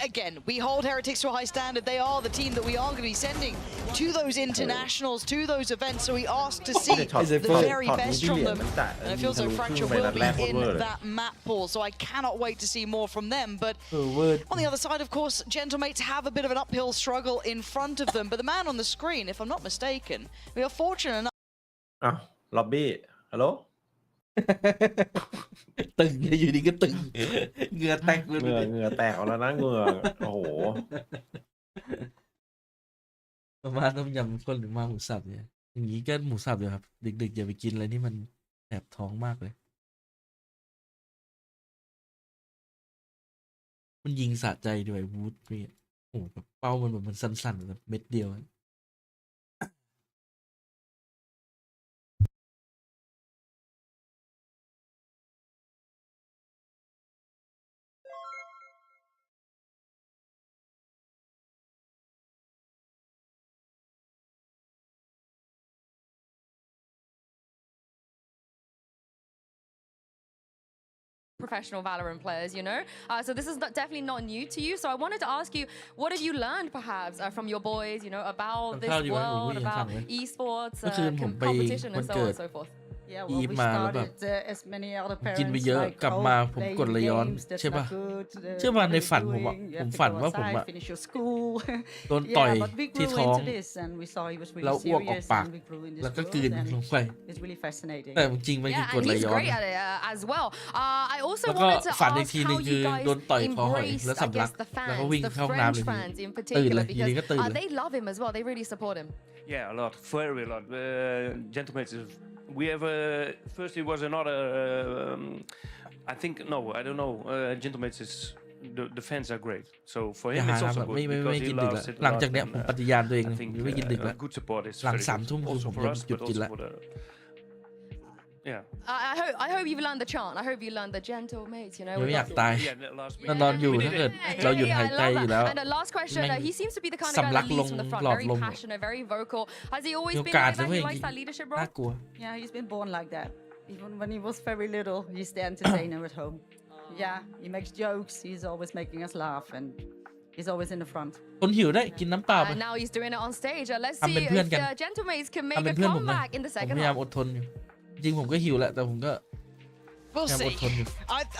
Again, we hold Heretics to a high standard. They are the team that we are going to be sending to those internationals, to those events, so we ask to see the very best from them. And it feels like Fracture will be in that map pool, so I cannot wait to see more from them. But on the other side, of course, Gentlemates have a bit of an uphill struggle in front of them. But the man on the screen, if I'm not mistaken, we are fortunate enough. อ้าวล็อบบี้ฮัลโหล ตึงอยู่ดีก็ตึงเหงื่อแตกเลย เหงื่อแตกแล้วนะเหงื่อโอ้โห ประมาณต้มยำข้นหรือมาหมูสับเนี่ยอย่างนี้ก็หมูสับเลยครับดึกๆอย่าไปกินอะไรที่มันแสบท้องมากเลย มันยิงสะใจด้วยวูดเนี่ยโอ้แบบเป้ามันแบบมันสั้นๆแบบเม็ดเดียว professional Valorant players, you know? So this is definitely not new to you. So I wanted to ask you, what have you learned perhaps from your boys, you know, about this world, about esports, competition and so on and so forth? Yeah, well, we started as many other parents like playing games that's not good. เชื่อว่าในฝันผมอะผมฝันว่าผมอะ finish your school. โดนต่อย Yeah, but we ที่ grew ท้อง into this and we saw he was แล้ว really อ้วกออก serious ปาก and we grew in this แล้วก็ world กลืน and ลงไป it's really fascinating. แต่จริงๆมันคือกดไหล he's ย้อน great at it as well. I also แล้วก็ wanted to ฝันอีก ask ทีนึ how งคื you อ guys โดนต่อยคอหอย embrace, แล้ว I สำลัก guess, the แล้วก็ fans, วิ่ง the เข้าห้องน้ำ French เลย fans in ตื่นเลย particular, ทีนี้ก็ตื่น because เลย they love him as well. They really support him. Yeah, a lot, very a lot. Gentlemen, we have first it was another. I think no, I don't know. Gentlemen is the fans are great. So for อย่า him หา it's แบ also บ good ไม่ because กิ he นดึก loves แล้ว it a หลัง lot. จากเนี้ยผมปฏิญาณตัวเอง I think ไม่กินดึกแล้ว good support is หลัง very 3 ทุ่ม good. คือ Also ผม for จะ us, หยุด but กิน also แล้ว for the. Yeah. I hope you've learned the chant. I hope you learned the gentle mates. You know. ไม่อยากตาย Yeah, นอนอยู่ถ้าเกิดเราหยุดหายใจอยู่แล้ว And the last question, he seems to be the kind of guy สำลัก that ล leads ง from the front, หลอด very ลม passionate, very vocal. Has he always มีโอ been กาส like จะ that? ไม่ He likes that leadership น่า role. กลัว Yeah, he's been born like that. Even when he was very little, he's the entertainer at home. Yeah, he makes jokes. He's always making us laugh and he's always in the front. คนหิวได้กินน้ำเปล่าไป And now he's doing it on stage. Let's ทำ see เป็น if เพื่อนกัน Gentlemates can ทำ make เป็ a นเพื่อนผมนะ comeback in the ผม second พยายาม half. อดทนอยู่จริงผมก็หิวแหละแต่ผมก็ We'll พยายามอ see. ดทนอยู่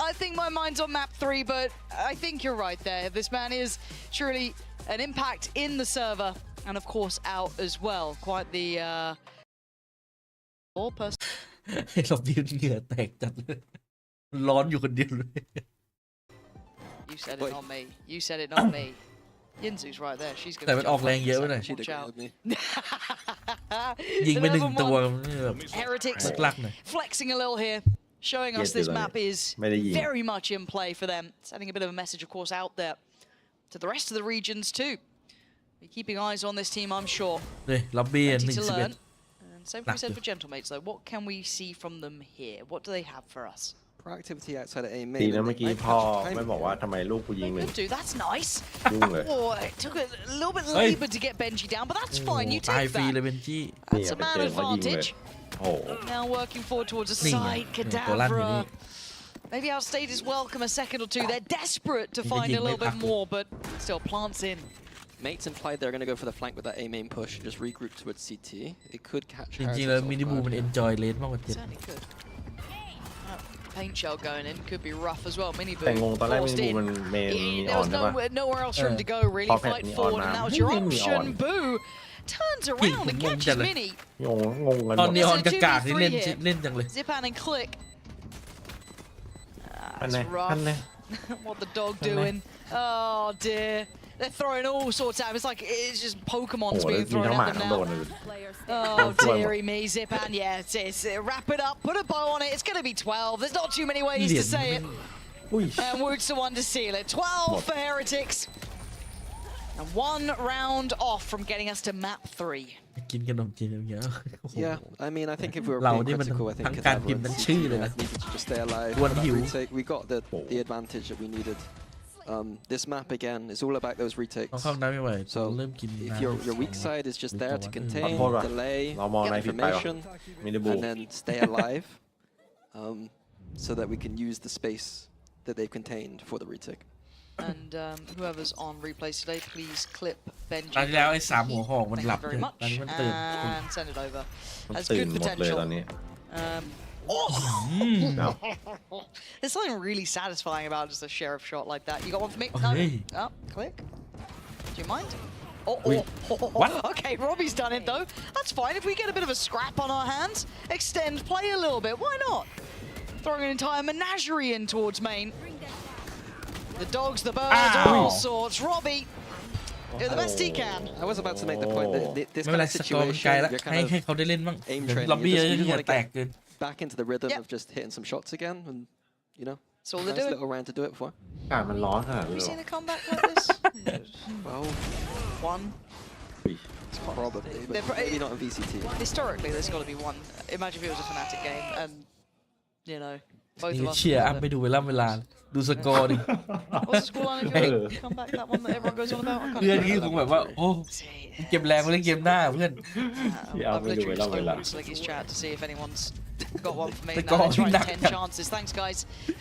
I think my mind's on map 3, but I think you're right there. This man is truly an impact in the server and of course out as well. Quite the all person. ให้เรายืนเหงื่อแตกจัดเลยร้อนอยู่คนเดียวเลย You said it, not me. You said it, not me. Yinzu's right there. She's going แต่ to มันออกแรงเยอะไปหน่อย watch out. ยิงไป1 ตัวแบบ Heretics ลักๆหน่อย flexing a little here, showing us this map is very much in play for them. Sending a bit of a message, of course, out there to the rest of the regions too. Be keeping eyes on this team, I'm sure. เลยล็อบบี้ Plenty to learn. 1-11 And same can be said for Gentlemates, though. What can we see from them here? What do they have for us? Proactivity outside of A main ดีนะเมื่อกี้พ่อไม่บอกว่าทำไมลูกกูยิง They เลย could do. That's nice. ยุ่งเลย Oh, it took a little bit Hey. labour to get Benji down, but that's fine. You ตาย take ฟรีเลย that. เบนจี้ That's a ไป man เจอเขายิงเลย advantage. โอ้โห Now working forward towards a นี่ไง side ตัวลั่นอยู่นี่ Kadabra. Maybe our state is welcome a second or two. They're desperate to Mình find phải a nhìn little mấy bit phát more, but still plants in. Mates implied they're going to go for the flank with that A main push, just regroup towards CT. It could catch จริงๆ Heretics แล้ว off มินิบู guard มัน here. เอนจอยเลนมากกว่าเจ็ด Certainly could. Paint shell going in could be rough as well. Mini แต่งง boom ตอนแรกมิ forced นิบู in. มันเมนมีอ There อน was ใช่ปะ nowhere else for him to go, really. พอแพท Fight มีออน forward, มา and that was ไม่ your มีออน option. Boo turns around and catches Mini. งงกันห ต ม อน ด นี้ออนกากา 2v3 ที่เล่น here. เล่นจังเลย Zipan and Click. อันไหน That's อัน rough. ไหน What the dog doing? Oh dear. They're throwing all sorts at him. It's like it's just โอ้ Pokemons โห being มี thrown ทั้งหมา at ทั้ them งโดน now. เลย Oh dearie me, Zipan. Yeah, it's wrap it up, put a bow on it. It's going to be 12. There's not too many ways to say it. อุ้ย And Wood's the one to seal it. 12 for Heretics. And 1 round off from getting us to map 3. กินขนมจีนเยอะ Yeah, I mean, I think if we were เรา being นี่มัน critical, I ทั้ง think การ Kadabra พิมพ์ and ทั้ง CT ชื่อเลยนะ needed to just stay alive. One for that view. retake. We got the advantage that we needed. This map again is all about those เขา retakes. เข้าน้ำไม่ไหว So เริ่มกิน if น้ำ your weak side is just there to contain, ขอโทษว่ะ delay, เรามอง get ในผิดไปว่ะ information, มินิบู and then stay alive, so that we can use the space that they've contained for the retake. And whoever's on replays today, please clip Benji. ตอนที่แล้วไอ้3 หัวหอกมันหลับ Thank เล you ย very ตอนนี้ much. มันตื่น And send it over. มัน Has ตื่น good หมดเลยตอน potential. นี้ Oh. There's something really satisfying about just a sheriff shot like that. You got one for me? No. Okay. Oh, click. Do you mind? Oh, Wait, what? Okay, Robbie's done it though. That's fine. If we get a bit of a scrap on our hands, extend play a little bit. Why not? Throwing an entire menagerie in towards main. The dogs, the birds, all sorts. Robbie, do the best he can. I was about to make the point that this ไม่เป็น kind ไร of สกอร์มันไกล situation, แล้ว you're ให้ kind of เขาได้เล่นบ้าง aim ล็อบ training. บี้ You เห just งื่อ want to แตก get เกิน back into the rhythm Yep. of just hitting some shots again and, you know, That's all they're Nice doing. little round to do it for. อากาศมันร้อนขนาด Have นี้ you เหรอ seen a comeback like this? Well, One. probably, but They're maybe not in VCT. Historically, there's got to be one. Imagine if it was a Fnatic game, and you know, both นี่ of us. เชียร์อัพไม่ดูเวลาดูสกอร์ดิ What's the scoreline if you want to come back? That one that everyone goes on about. I can't เพื่อน remember. นี่คงแบบว่าโอ้เก็บแรงไว้เล่นเกมหน้าเพื่อน I've literally just opened Slicky's chat to see if anyone's got one for me. The No, that's goal, right, he 10 chances. Thanks, guys.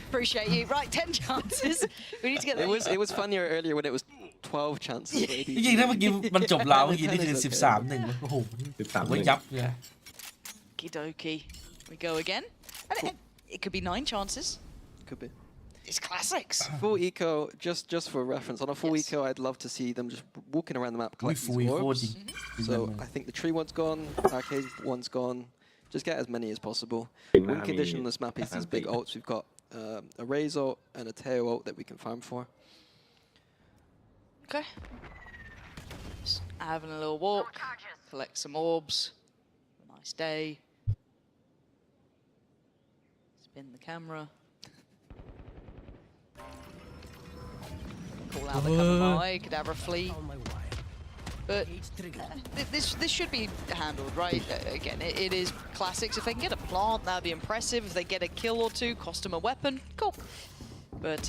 Appreciate you. Right, 10 chances. We need to get that. It was funnier earlier when it was 12 chances. จริงๆถ้าเมื่อกี้มันจบแล้วเมื่อกี้นี่คือ13-1โอ้โหผมว่ายับเลย Kidoki. We go again. And it could be 9 chances. Could be. It's classics. Full eco, just for reference, on a full eco, I'd love to see them just walking around the map collecting these orbs. So I think the tree one's gone, arcade one's gone. Just get as many as possible. One condition on this map is these big ults. We've got a Raze ult and a Teo ult that we can farm for. Okay. Just having a little walk, collect some orbs. Nice day. Spin the camera. Call out the cover by, could have a fleet. But this should be handled, right? Again, it is classics. If they can get a plant, that'd be impressive. If they get a kill or two, cost them a weapon, cool. But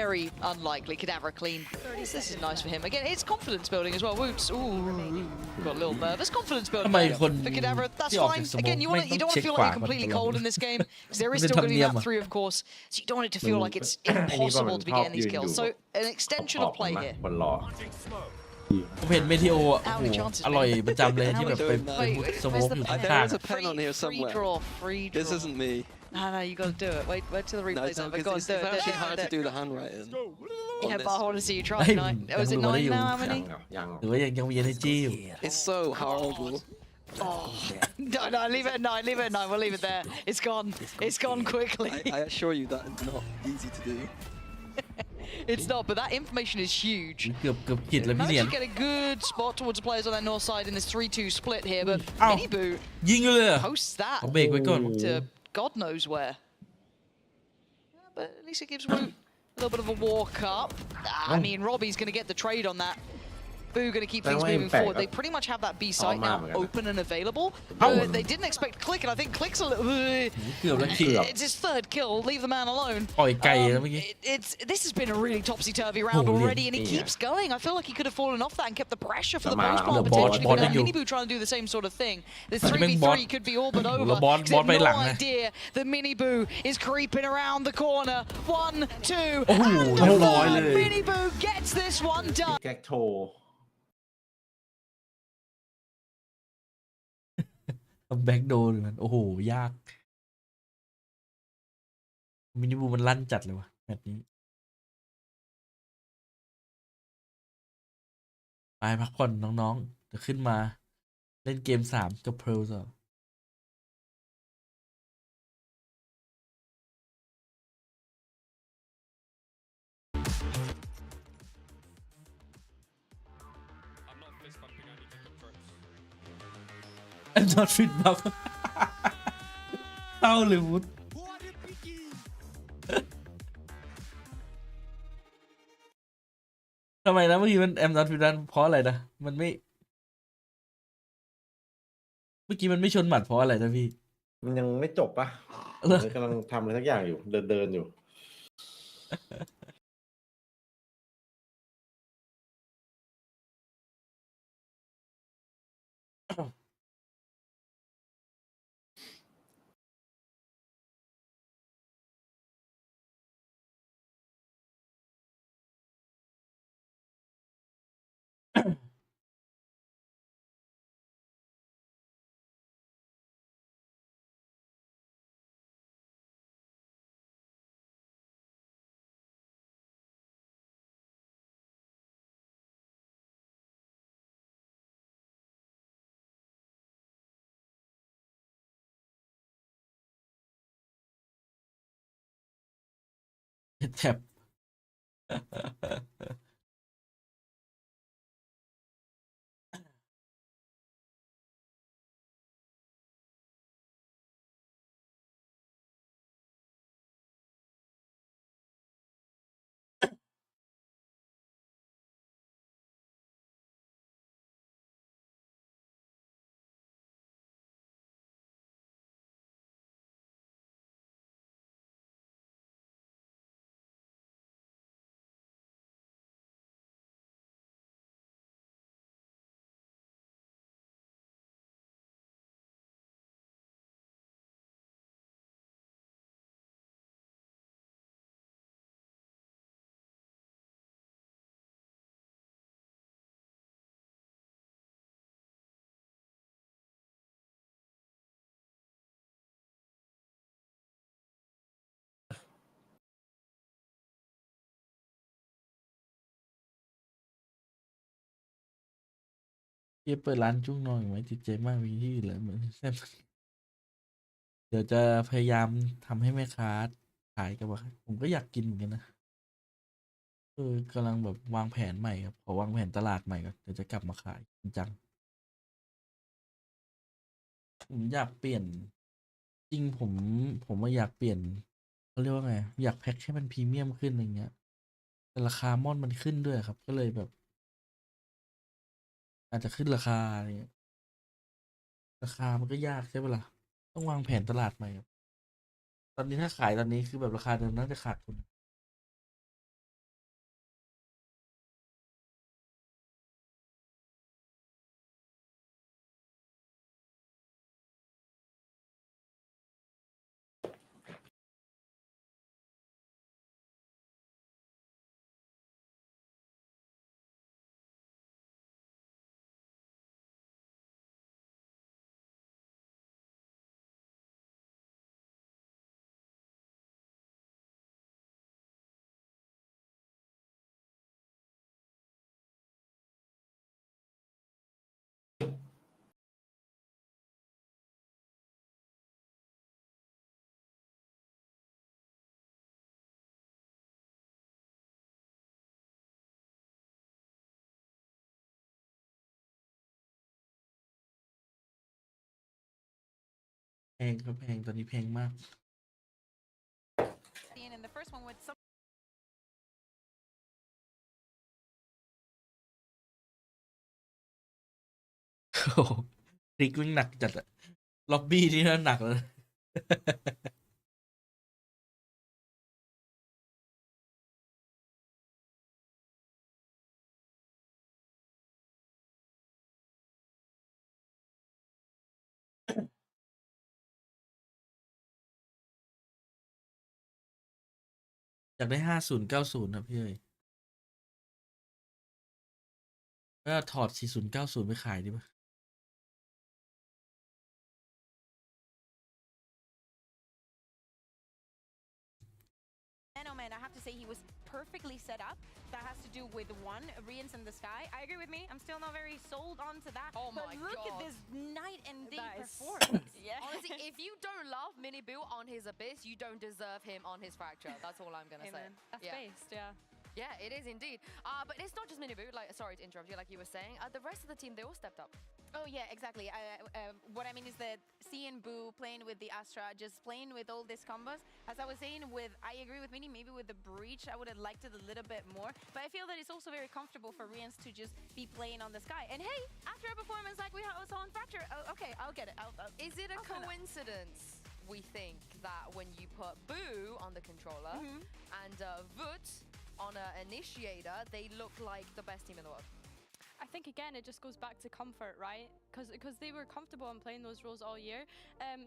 very unlikely. Cadaver clean. This is nice for him. Again, it's confidence building as well. Woots, ooh, got a little nervous. Confidence building for Cadaver. That's fine. Again, you don't want to feel like you're completely cold in this game because there is still going to be that 3, of course. So you don't want it to feel like it's impossible to be getting these kills. So an extension of play here. ผมเห็นเมทิโออ่ะโอ้โหอร่อยประจำเลยที่แบบไปมุดสโมกอยู่ข้าง There's a pen on here somewhere. Free draw. This isn't me. No, you got to do it. Wait till the replay's on. But go on, do it. It's actually hard to do the handwriting. Yeah, but I want to see you try tonight. Was it 9 now? How many? หรือว่ายังมี energy อยู่ It's so horrible. Oh, no, leave it at 9. Leave it at 9. We'll leave it there. It's gone. It's gone quickly. I assure you that it's not easy to do. It's not, but that information is huge. เกือบผิดเลยพี่เนียน Managed to get a good spot towards the players on their north side in this 3-2 split here, but Mini Boo ยิงเลยอ่ะ posts that เบรกไว้ก่อน to God knows where. But at least it gives Woot a little bit of a walk up. I mean, Robbie's going to get the trade on that. Boo going to keep things moving forward. They pretty much have that B site now open and available. They didn't expect Click, and I think Click's a little... It's his 3rd kill. Leave the man alone. This has been a really topsy-turvy round already, and he keeps going. I feel like he could have fallen off that and kept the pressure for the most part, potentially. But now Mini Boo trying to do the same sort of thing. This 3v3 could be all but over. They have no idea that Mini Boo is creeping around the corner. 1, 2, and the 3rd. Mini Boo gets this one done. แก๊กโท แบ็กโดนมันโอ้โหยากมินิบูมันลั่นจัดเลยว่ะแบบนี้ไปพักผ่อนน้องๆจะขึ้นมาเล่นเกม3กับเพร์ลส์I'm not fit buff เต้าเลยวุฒทำไมนะเมื่อกี้มัน I'm not fit เพราะอะไรนะมันไม่เมื่อกี้มันไม่ชนหมัดเพราะอะไรนะพี่ มันยังไม่จบปะมันกำลังทำอะไรสักอย่างอยู่เดินอยู่แท็บ เปิดร้านจุ้งนองอยู่ไหมติดใจมากมีที่อื่นเลยเหมือนแซ่บเดี๋ยวจะพยายามทำให้แม่ค้าขายกันว่าผมก็อยากกินเหมือนกันนะกำลังแบบวางแผนใหม่ครับขอวางแผนตลาดใหม่ก่อนเดี๋ยวจะกลับมาขายจริงจังผมอยากเปลี่ยนจริงผมว่าอยากเปลี่ยนเขาเรียกว่าไงอยากแพ็คให้มันพรีเมียมขึ้นอะไรเงี้ยแต่ราคามอนมันขึ้นด้วยครับก็เลยแบบ อาจจะขึ้นราคาอะไรเงี้ยราคามันก็ยากใช่ปะล่ะต้องวางแผนตลาดใหม่ครับตอนนี้ถ้าขายตอนนี้คือแบบราคาเดิมน่าจะขาดทุนแพงครับแพงตอนนี้แพงมาก In the first one with some โอ้โหทริกวิ่งหนักจัดอะล็อบบี้นี่น่าหนักเลย อยากได้5090นะพี่เอ้ยก็ถอด4090ไปขายดีป่ะ Man, I have to say he was perfectly set up. That has to do with one, Rians in the sky. I agree with me. I'm still not very sold onto that. Oh but my look God. at this night and day That is- performance. Yeah. Honestly, if you don't love Mini Boo on his Abyss, you don't deserve him on his Fracture. That's all I'm gonna say. Amen. That's based, yeah. Yeah, it is indeed. But it's not just Mini Boo. Like, sorry to interrupt you. Like you were saying, the rest of the team, they all stepped up. Oh yeah, exactly. What I mean is that C and Boo playing with the Astra, just playing with all these combos. As I was saying, I agree with Mini. Maybe with the Breach, I would have liked it a little bit more. But I feel that it's also very comfortable for Rians to just be playing on the sky. And hey, after a performance like we saw on Fracture, okay, I'll get it. Is it a coincidence? We think that when you put Boo on the controller and VUT on an initiator, they look like the best team in the world. I think again it just goes back to comfort, right? Because they were comfortable in playing those roles all year.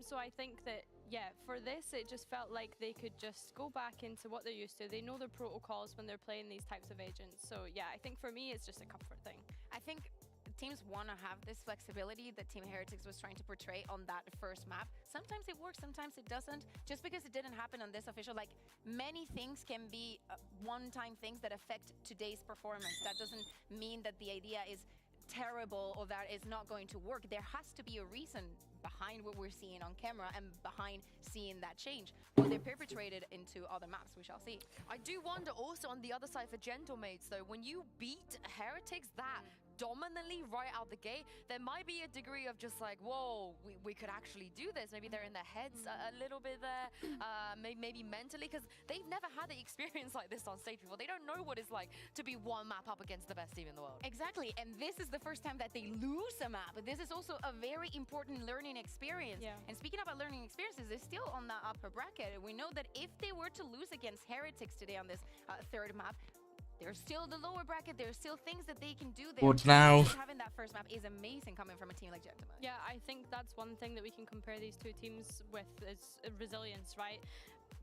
So I think that yeah, for this it just felt like they could just go back into what they're used to. They know their protocols when they're playing these types of agents. So yeah, I think for me it's just a comfort thing. I think teams want to have this flexibility that Team Heretics was trying to portray on that first map. Sometimes it works, sometimes it doesn't. Just because it didn't happen on this official, like many things can be one-time things that affect today's performance. That doesn't mean that the idea is terrible or that is not going to work. There has to be a reason behind what we're seeing on camera and behind seeing that change. Will they perpetrate it into other maps? We shall see. I do wonder also on the other side for Gentlemates though, when you beat Heretics that dominantly right out the gate, there might be a degree of just like, whoa, we could actually do this. Maybe they're in their heads a little bit there, maybe mentally, because they've never had the experience like this on stage before. They don't know what it's like to be one map up against the best team in the world. Exactly, and this is the first time that they lose a map. This is also a very important learning experience. Yeah. And speaking about learning experiences, they're still on the upper bracket. We know that if they were to lose against Heretics today on this third map, there's still the lower bracket. There's still things that they can do there. But now Having that first map is amazing coming from a team like Gentleman. Yeah, I think that's one thing that we can compare these two teams with is resilience, right?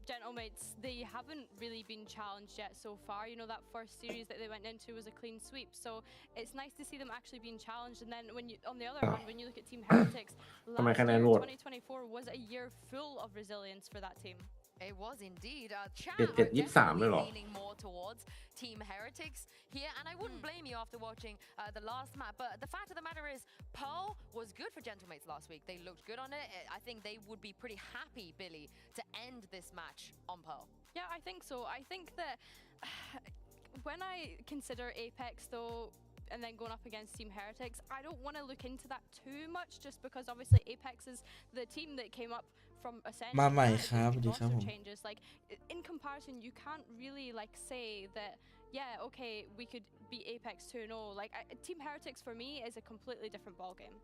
Gentlemates, they haven't really been challenged yet so far. You know, that first series that they went into was a clean sweep. So it's nice to see them actually being challenged. And then when you, on the other hand, when you look at Team Heretics, last year, 2024 was a year full of resilience for that team. It was indeed. Chat 7-23 เลยเหรอ leaning more towards Team Heretics here, and I wouldn't blame you after watching the last map. But the fact of the matter is, Pearl was good for Gentlemates last week. They looked good on it. I think they would be pretty happy, Billy, to end this match on Pearl. Yeah, I think so. I think that when I consider Apex, though, and then going up against Team Heretics, I don't want to look into that too much, just because obviously Apex is the team that came up from Ascent. มาใหม่ครับสวัสดีครับผม changes. Like in comparison, you can't really like say that. Yeah, okay, we could be Apex 2-0. Like Team Heretics for me is a completely different ballgame.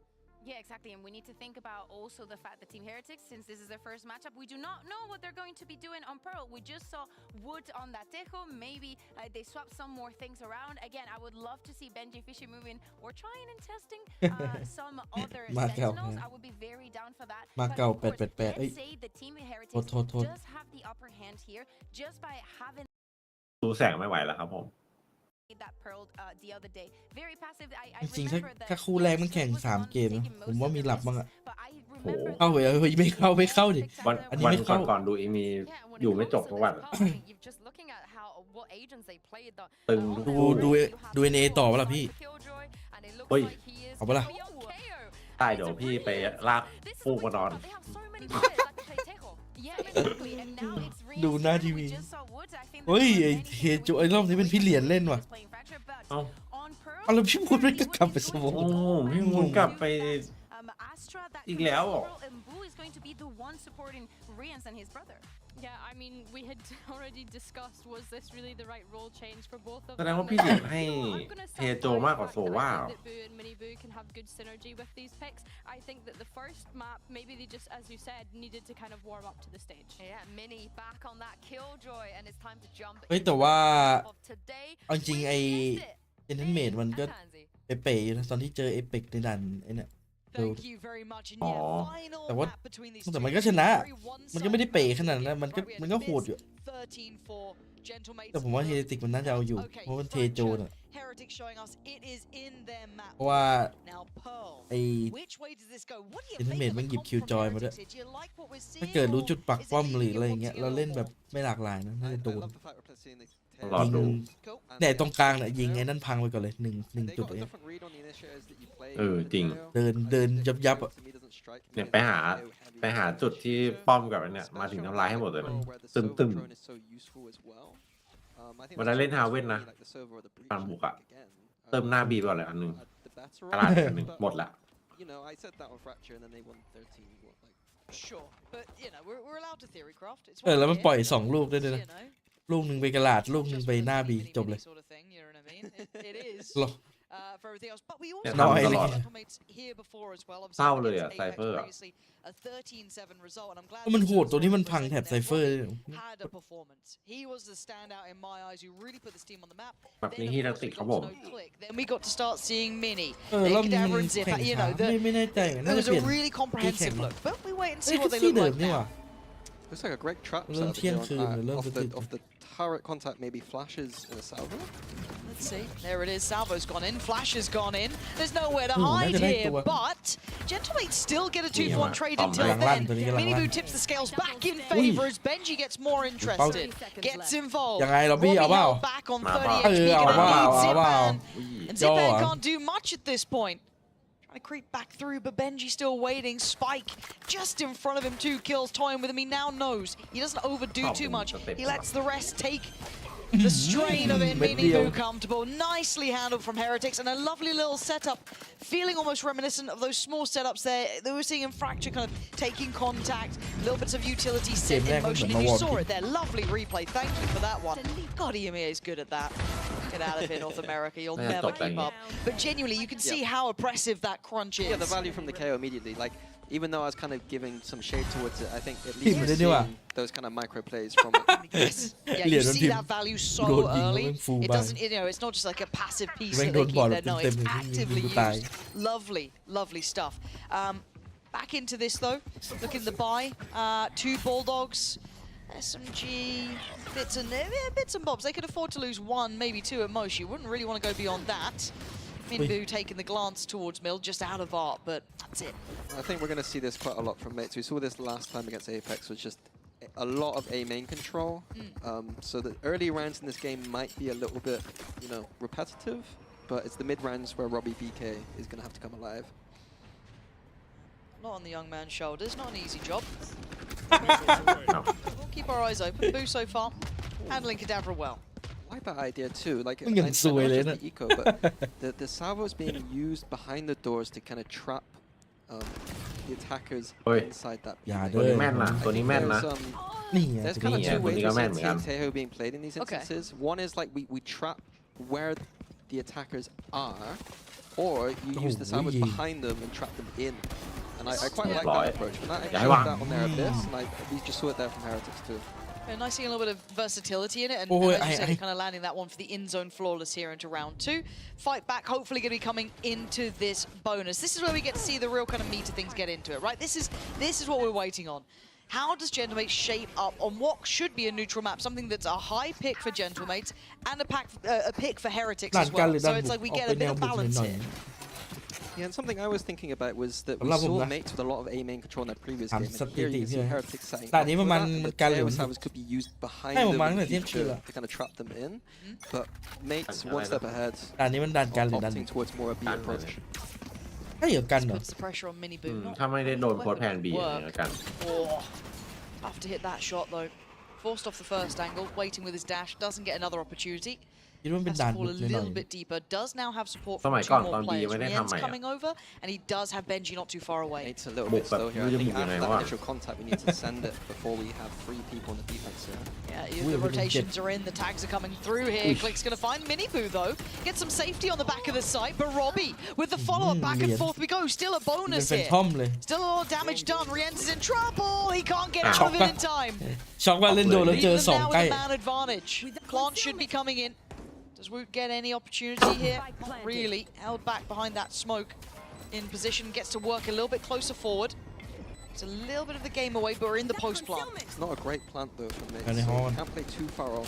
Yeah, exactly. And we need to think about also the fact that Team Heretics, since this is their first matchup, we do not know what they're going to be doing on Pearl. We just saw Wood on that Tejo. Maybe they swap some more things around. Again, I would love to see Benji Fishy moving or trying and testing some other Sentinels. I would be very down for that. But of course, let's say the Team Heretics does have the upper hand here just by having ดูแสงไม่ไหวแล้วครับผม that Pearl the other day. Very passive. I จริงๆ remember that ถ้าคู่แรกมันแข่ง3 เกมนะผมว่ามีหลับบ้างอะ but I โอ้ remember เข้าไปไม่เข้าดิ วัน อันนี้ วัน ไม่เข้า ก่อนๆดูอีมีอยู่ไม่จบทุกวัน You're just looking at how what agents they played. ตึง ดู NA ต่อปะล่ะพี่ And it looks เฮ้ย like he is เอาปะล่ะ gonna be on KO. ได้เดี๋ยวพี่ไปลากฟูกมานอน They have so many players that can play Tejo. yeah, exactly. And now it's ดูหน้าทีวี we just saw Woods. I think เฮ้ยไอ้เทโจไอ้รอบนี้เป็นพี่เหรียญเล่นว่ะ playing Fracture, but เอ้า on Pearl เอาแล้วพี่พูดมันก็กลับไปสมอง โอ้พี่มูนกลับไป Astra that อีกแล้วเหรอ Pearl and Boo is going to be the one supporting Rians and his brother. Yeah, I mean, we had already discussed, was this really the right role change for both of แสดง them? ว่าพี่เหรียญให้เทโจมากกว่าโซว่า I think that Boo and Mini Boo can have good synergy with these picks. I think that the first map, maybe they just, as you said, needed to kind of warm up to the stage. Yeah, Mini back on that killjoy, and it's time to jump. เฮ้ยแต่ว่า of today. เอาจริงไอ้ Deathmatch มันก็เป๋ๆอยู่นะตอนที่เจอเอเปกในดันไอ้เนี่ย Thank you very much. And อ๋อ yeah, final แต่ว่า map between these แต่มันก็ชนะ very one-sided มันก็ไม่ได้เป๋ขนาดนั้นมันก็โหดอยู่ 13 for Gentlemates. แต่ผมว่าเฮติกมันน่าจะเอาอยู่ Okay, เพราะมันเทโจน่ะ Heretic showing us it is in their map. เพราะว่า Now Pearl. ไอ้ Which way does this go? What do you เดน make เม of ด the มันหยิบ comp คิว from จอยมาด้วย Heretics here? Do you like what we're ถ้า seeing? เกิดรู้จุดปัก Is it ป้อม that หรือ you อะไรอย่างเงี้ย wanting เรา a เล่น little แบบ more? ไม่หลากหลายนะน่าจะโดน รอดู เนี่ยตรงกลางเนี่ยยิงไอ้นั่นพังไปก่อนเลยหนึ่งจุดเลย จริง เดินยับๆอ่ะ เนี่ยไปหาจุดที่ป้อมกับไอ้เนี่ยมาถึงทำลายให้หมดเลยตึมวันนั้นเล่นฮาเว่นนะการบุกอะเติมหน้าบีก่อนเลยอันหนึงตลาดอันหนึงหมดละ You know, I said that on Fracture, and then they won 13. What, like? Sure, but you know we're allowed to theory craft. It's แล้วมัน what ปล่อย it is. 2 ลูกได้ด้วยนะ You know, ลูกหนึ่งไปกระลาดลูกหนึ่งไปหน้าบีจบเลย sort of thing. You know what I mean? It is. หรอ For everything else, but we เนี่ย also น้อย ทำต เลย ลอด Gentlemates here before as well. เศร้า Obviously เลยอะ against ไซ Apex เฟอร์อะ previously, a 13-7 result, and I'm glad มัน that โหดตัวนี้มันพังแถบไซเฟอร์ had a performance. He was the standout in my eyes who really put this team on the map. แบบนี้ Then, ฮี of นัก course, ติ we ดครับ got ผ to ม know Click. Then we got to start seeing Mini. รอบ Naked นี้ Arrow มัน and Zip. แข่ง You ขา know, ไม่แน่ใจ it น่าจะ was เปลี่ a ยน really comprehensive look, but we wait and เอ้ย see ก็ what they ที่ look เดิม like นี่ห now. ว่า Looks like a great trap ริ่ม setup เที่ยง here คืนหรือเริ่ม off จะติด the turret contact, maybe flashes in a salvo. Let's see. There it is. Salvo's gone in. Flash has gone in. There's nowhere to Ooh, hide nice here, one. but Gentlemates still get a 2-1 trade Tom until Hanks. then. Miniboo tips the scales back in favor as Benji gets more interested, gets involved. ยังไงเราบี้เอาเปล่า Robbie held back on มาเปล่า 30 HP,เอา gonna เปล่า need เอาเปล่า Zipman. And Zipman ย่อ can't do much at this point. Trying to creep back through, but Benji still waiting. Spike just in front of him, 2 kills, toying with him. He now knows he doesn't overdo too much. He lets the rest take the strain of it. Miniboo comfortable. Nicely handled from Heretics, and a lovely little setup. Feeling almost reminiscent of those small setups there that we were seeing in Fracture, kind of taking contact, little bits of utility set in motion, and you saw it there. Lovely replay. Thank you for that one. God, EMEA is good at that. Get out of here, North America. You'll Yeah, never stop keep that. up. But genuinely, you can see how oppressive that crunch is. Yeah, the value from the KO immediately. Like, even though I was kind of giving some shade towards it, I think at Team, least we're didn't you, seeing those kind of micro plays from it. Yes. Yeah, you see that value so early. It doesn't, you know, it's not just like a passive piece that they keep there. No, it's actively used. Lovely, lovely stuff. Back into this though. Look in the buy. 2 Bulldogs. SMG, bits and bobs. They could afford to lose 1, maybe 2 at most. You wouldn't really want to go beyond that. Minboo taking the glance towards Mill, just out of art, but that's it. I think we're going to see this quite a lot from mates. We saw this last time against Apex, was just a lot of A main control. So the early rounds in this game might be a little bit, repetitive, but it's the mid rounds where Robbie BK is going to have to come alive. Not on the young man's shoulders, not an easy job. We'll keep our eyes open. Boo so far, handling Kadavra well. I like that idea too. Like, not just the eco, but the salvo is being used behind the doors to kind of trap the attackers inside that. There's kind of two ways to see Taeho being played in these instances. One is like we trap where the attackers are, or you use the salvos behind them and trap them in. And I quite like that approach. And I showed that on their Abyss, and we just saw it there from Heretics too. Nice seeing a little bit of versatility in it, and as you said, kind of landing that one for the in-zone flawless here into round 2. Fight back, hopefully going to be coming into this bonus. This is where we get to see the real kind of meat of things get into it, right? This is what we're waiting on. How does Gentlemates shape up on what should be a neutral map, something that's a high pick for Gentlemates and a pick for Heretics as well. So it's like we get a bit of balance here. Yeah, and something I was thinking about was that we saw mates with a lot of A main control in their previous game. And here you see Heretics saying the salvos could be used behind them in the future to kind of trap them in. But mates one step ahead, opting towards more a B approach. Puts the pressure on Mini Boo. ถ้าไม่ได้โดนโพสแผน B อย่างนี้กัน Tough to hit that shot though. Forced off the first angle, waiting with his dash, doesn't get another opportunity. Has to fall a little bit deeper. Does now have support from 2 more players. Rien's coming over, and he does have Benji not too far away. It's a little bit slow here. I think after that initial contact, we need to send it before we have 3 people on the defense here. Yeah, the rotations are in, the tags are coming through here. Click's going to find Mini Boo though. Get some safety on the back of the site, but Robbie with the follow-up back and forth we go. Still a bonus here. Still a lot of damage done. Rien's is in trouble. He can't get out of it in time. Leave them now with a man advantage. Plant should be coming in. Does Woot get any opportunity here? Not really. Held back behind that smoke in position. Gets to work a little bit closer forward. It's a little bit of the game away, but we're in the post plant. It's not a great plant though for me. So can't play too far off.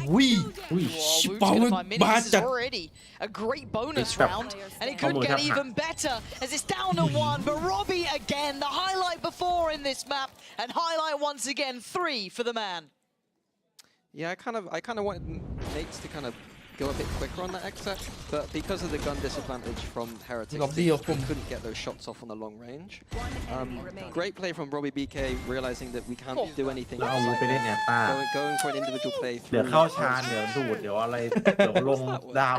Woot's gonna find Mini. This is already a great bonus round, and it could get even better as it's down to 1. But Robbie again, the highlight before in this map, and highlight once again 3 for the man. Yeah, I kind of wanted mates to kind of go a bit quicker on that exit, but because of the gun disadvantage from Heretics, they couldn't get those shots off on the long range. Great play from Robbie BK, realizing that we can't do anything. Going for an individual play through. I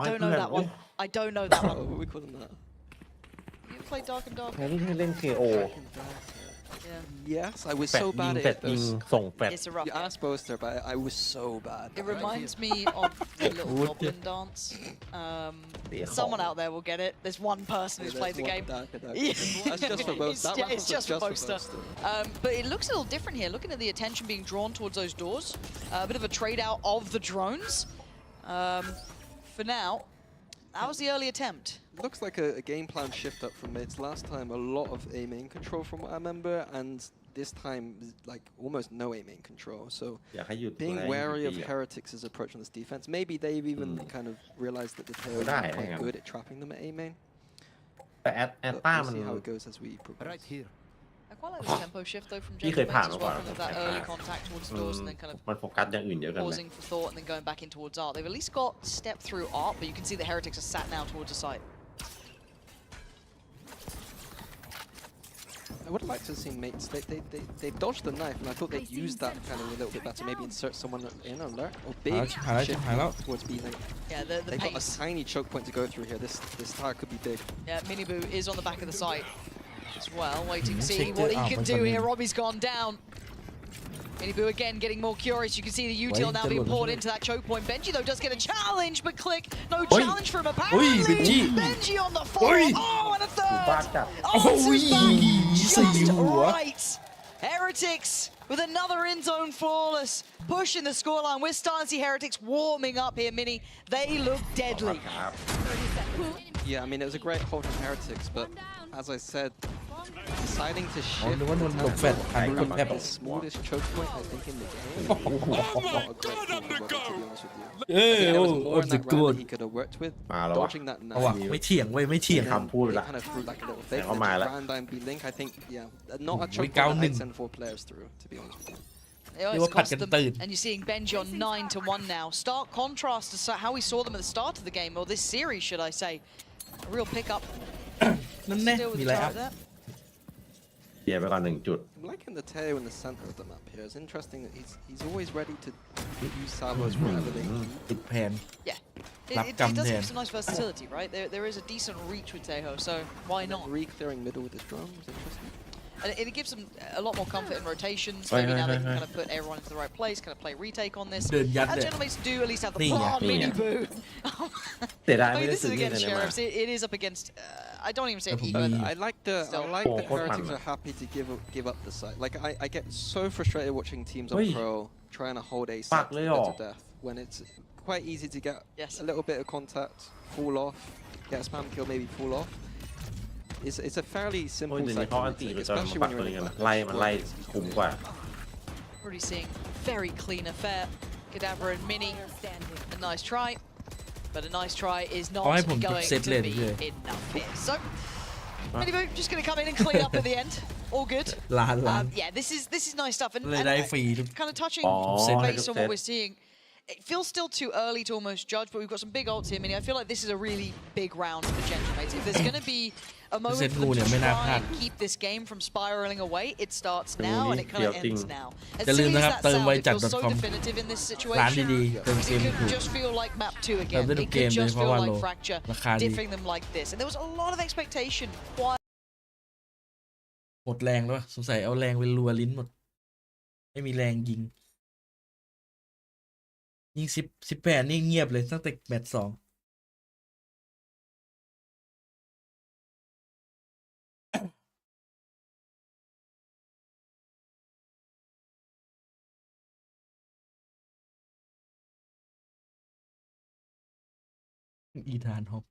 don't know that one. I don't know that one. What we call them that? You play Dark and Dark. Yes, I was so bad at it. It's a rough You asked Boaster, but I was so bad. It reminds me of the little goblin dance. Someone out there will get it. There's one person who's played the game. That's just for Boaster. It's just for Boaster. But it looks a little different here. Looking at the attention being drawn towards those doors. A bit of a trade out of the drones. For now, that was the early attempt. Looks like a game plan shift up from mates. Last time, a lot of A main control from what I remember, and this time, like almost no A main control. So being wary of Heretics' approach on this defense. Maybe they've even kind of realized that the Tail is quite good at trapping them at A main. But we'll see how it goes as we progress. Right here. I quite like the tempo shift though from Gentlemates as well, kind of that early contact towards the doors and then kind of pausing for thought and then going back in towards art. They've at least got step through art, but you can see the Heretics are sat now towards the site. I would have liked to have seen mates. They dodged the knife, and I thought they'd use that kind of a little bit better. Maybe insert someone in on there or big shift towards B lane. Yeah, the They've got a tiny choke point to go through here. This tower could be big. Yeah, Mini Boo is on the back of the site as well, waiting to see what he can do here. Robbie's gone down. Mini Boo again getting more curious. You can see the util now being poured into that choke point. Benji though does get a challenge, but Click, no challenge from apparently. Benji on the follow. Oh, and a third. Oh, just right. Heretics with another in-zone flawless, pushing the scoreline. We're starting to see Heretics warming up here, Mini. They look deadly. Yeah, I mean, it was a great hold from Heretics, but as I said, deciding to shift the smallest choke point, I think, in the game. He could have worked with dodging that knife. He kind of threw like a little fake ran down B-Link. I think, yeah, not a choke point I'd send 4 players through, to be honest with you. Yeah, it's cost them, and you're seeing Benji on 9-1 now. Stark contrast to how we saw them at the start of the game, or this series, should I say. A real pickup. Still with the turret there. เสียไปก่อน1 จุด I'm liking the Teo in the center of the map here. It's interesting that he's always ready to use salvos wherever they need. ติดแผน Yeah. It does give some nice versatility, right? There is a decent reach with Teho, so why not? Re-clearing middle with his drone was interesting. And it gives them a lot more comfort in rotations. Maybe now they can kind of put everyone into the right place, kind of play retake on this. And Gentlemen do at least have the mini boo. I mean, this is against Sheriffs. It is up against. I don't even say even. I like the Heretics are happy to give up the site. Like I get so frustrated watching teams on Pro trying to hold a site to death when it's quite easy to get a little bit of contact, fall off, get a spam kill, maybe fall off. It's a fairly simple site to retake, especially when you're in the back. Already seeing very clean affair. Cadaver and Mini, a nice try, but a nice try is not going to be enough here. So, Miniboo just going to come in and clean up at the end. All good. Yeah, this is nice stuff. And kind of touching base on what we're seeing. It feels still too early to almost judge, but we've got some big ults here, Mini. I feel like this is a really big round for Gentlemen. If there's going to be a moment for them to try and keep this game from spiraling away, it starts now and it kind of ends now. As silly as that sounds, it feels so definitive in this situation. It could just feel like map 2 again. It could just feel like Fracture diffing them like this. And there was a lot of expectation. หมดแรงแล้วสงสัยเอาแรงไปรัวลิ้นหมดไม่มีแรงยิง18นี่เงียบเลยตั้งแต่แมตช์ 2อีธานฮอป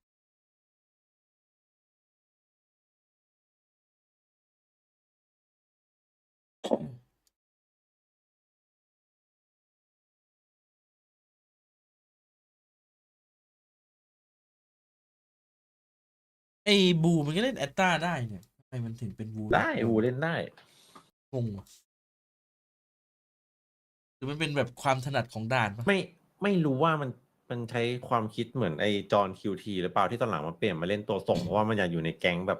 ไอ้บูมันก็เล่นแอตตาได้เนี่ยทำไมมันถึงเป็นบูได้บูเล่นได้งงว่ะหรือมันเป็นแบบความถนัดของด่านปะไม่รู้ว่ามันใช้ความคิดเหมือนไอ้จอห์น QT หรือเปล่าที่ตอนหลังมาเปลี่ยนมาเล่นตัวส่งเพราะว่ามันอยากอยู่ในแก๊งแบบ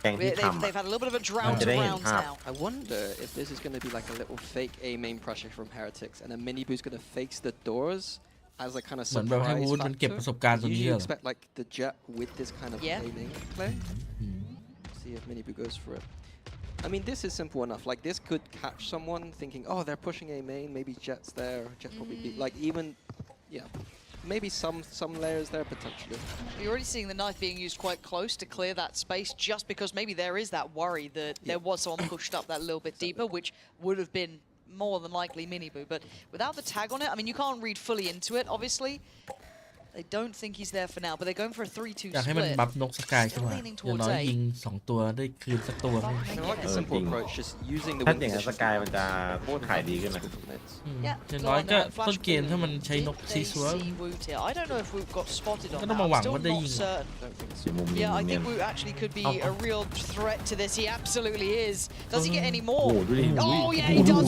แก๊งที่ทำ They've had a little bit of a drought of rounds now. I wonder if this is going to be like a little fake A main pressure from Heretics and then Miniboo's going to face the doors as a kind of surprise factor. You expect like the Jet with this kind of A main play. See if Miniboo goes for it. I mean, this is simple enough. Like, this could catch someone thinking, oh, they're pushing A main, maybe Jet's there, Jet probably be like even, yeah, maybe some layers there potentially. You're already seeing the knife being used quite close to clear that space, just because maybe there is that worry that there was someone pushed up that little bit deeper, which would have been more than likely Miniboo. But without the tag on it, I mean, you can't read fully into it, obviously. They don't think he's there for now, but they're going for a 3-2 split. อยากให้มันบัฟนกสกายขึ้นมาอย่างน้อยยิง2ตัวได้คืนสักตัว ถ้าอย่างนั้นสกายมันจะขายดีขึ้นนะอย่างน้อยก็ต้นเกมถ้ามันใช้นกซีซัวก็ต้องมาหวังว่าได้ยิง Yeah, I think Woot actually could be a real threat to this. He absolutely is. Does he get any more? Oh yeah, he does.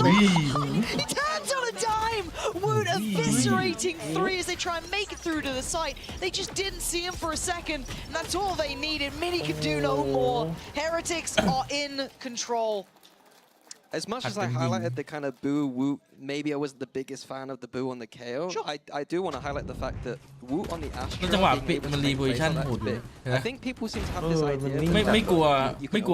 He turns on a dime. Woot eviscerating 3 as they try and make it through to the site. They just didn't see him for a second, and that's all they needed. Mini could do no more. Heretics are in control. As much as I highlighted the kind of boo Woot, maybe I wasn't the biggest fan of the boo on the KO. Sure. I do want to highlight the fact that Woot on the Astra. I think people seem to have this idea. ไม่กลัว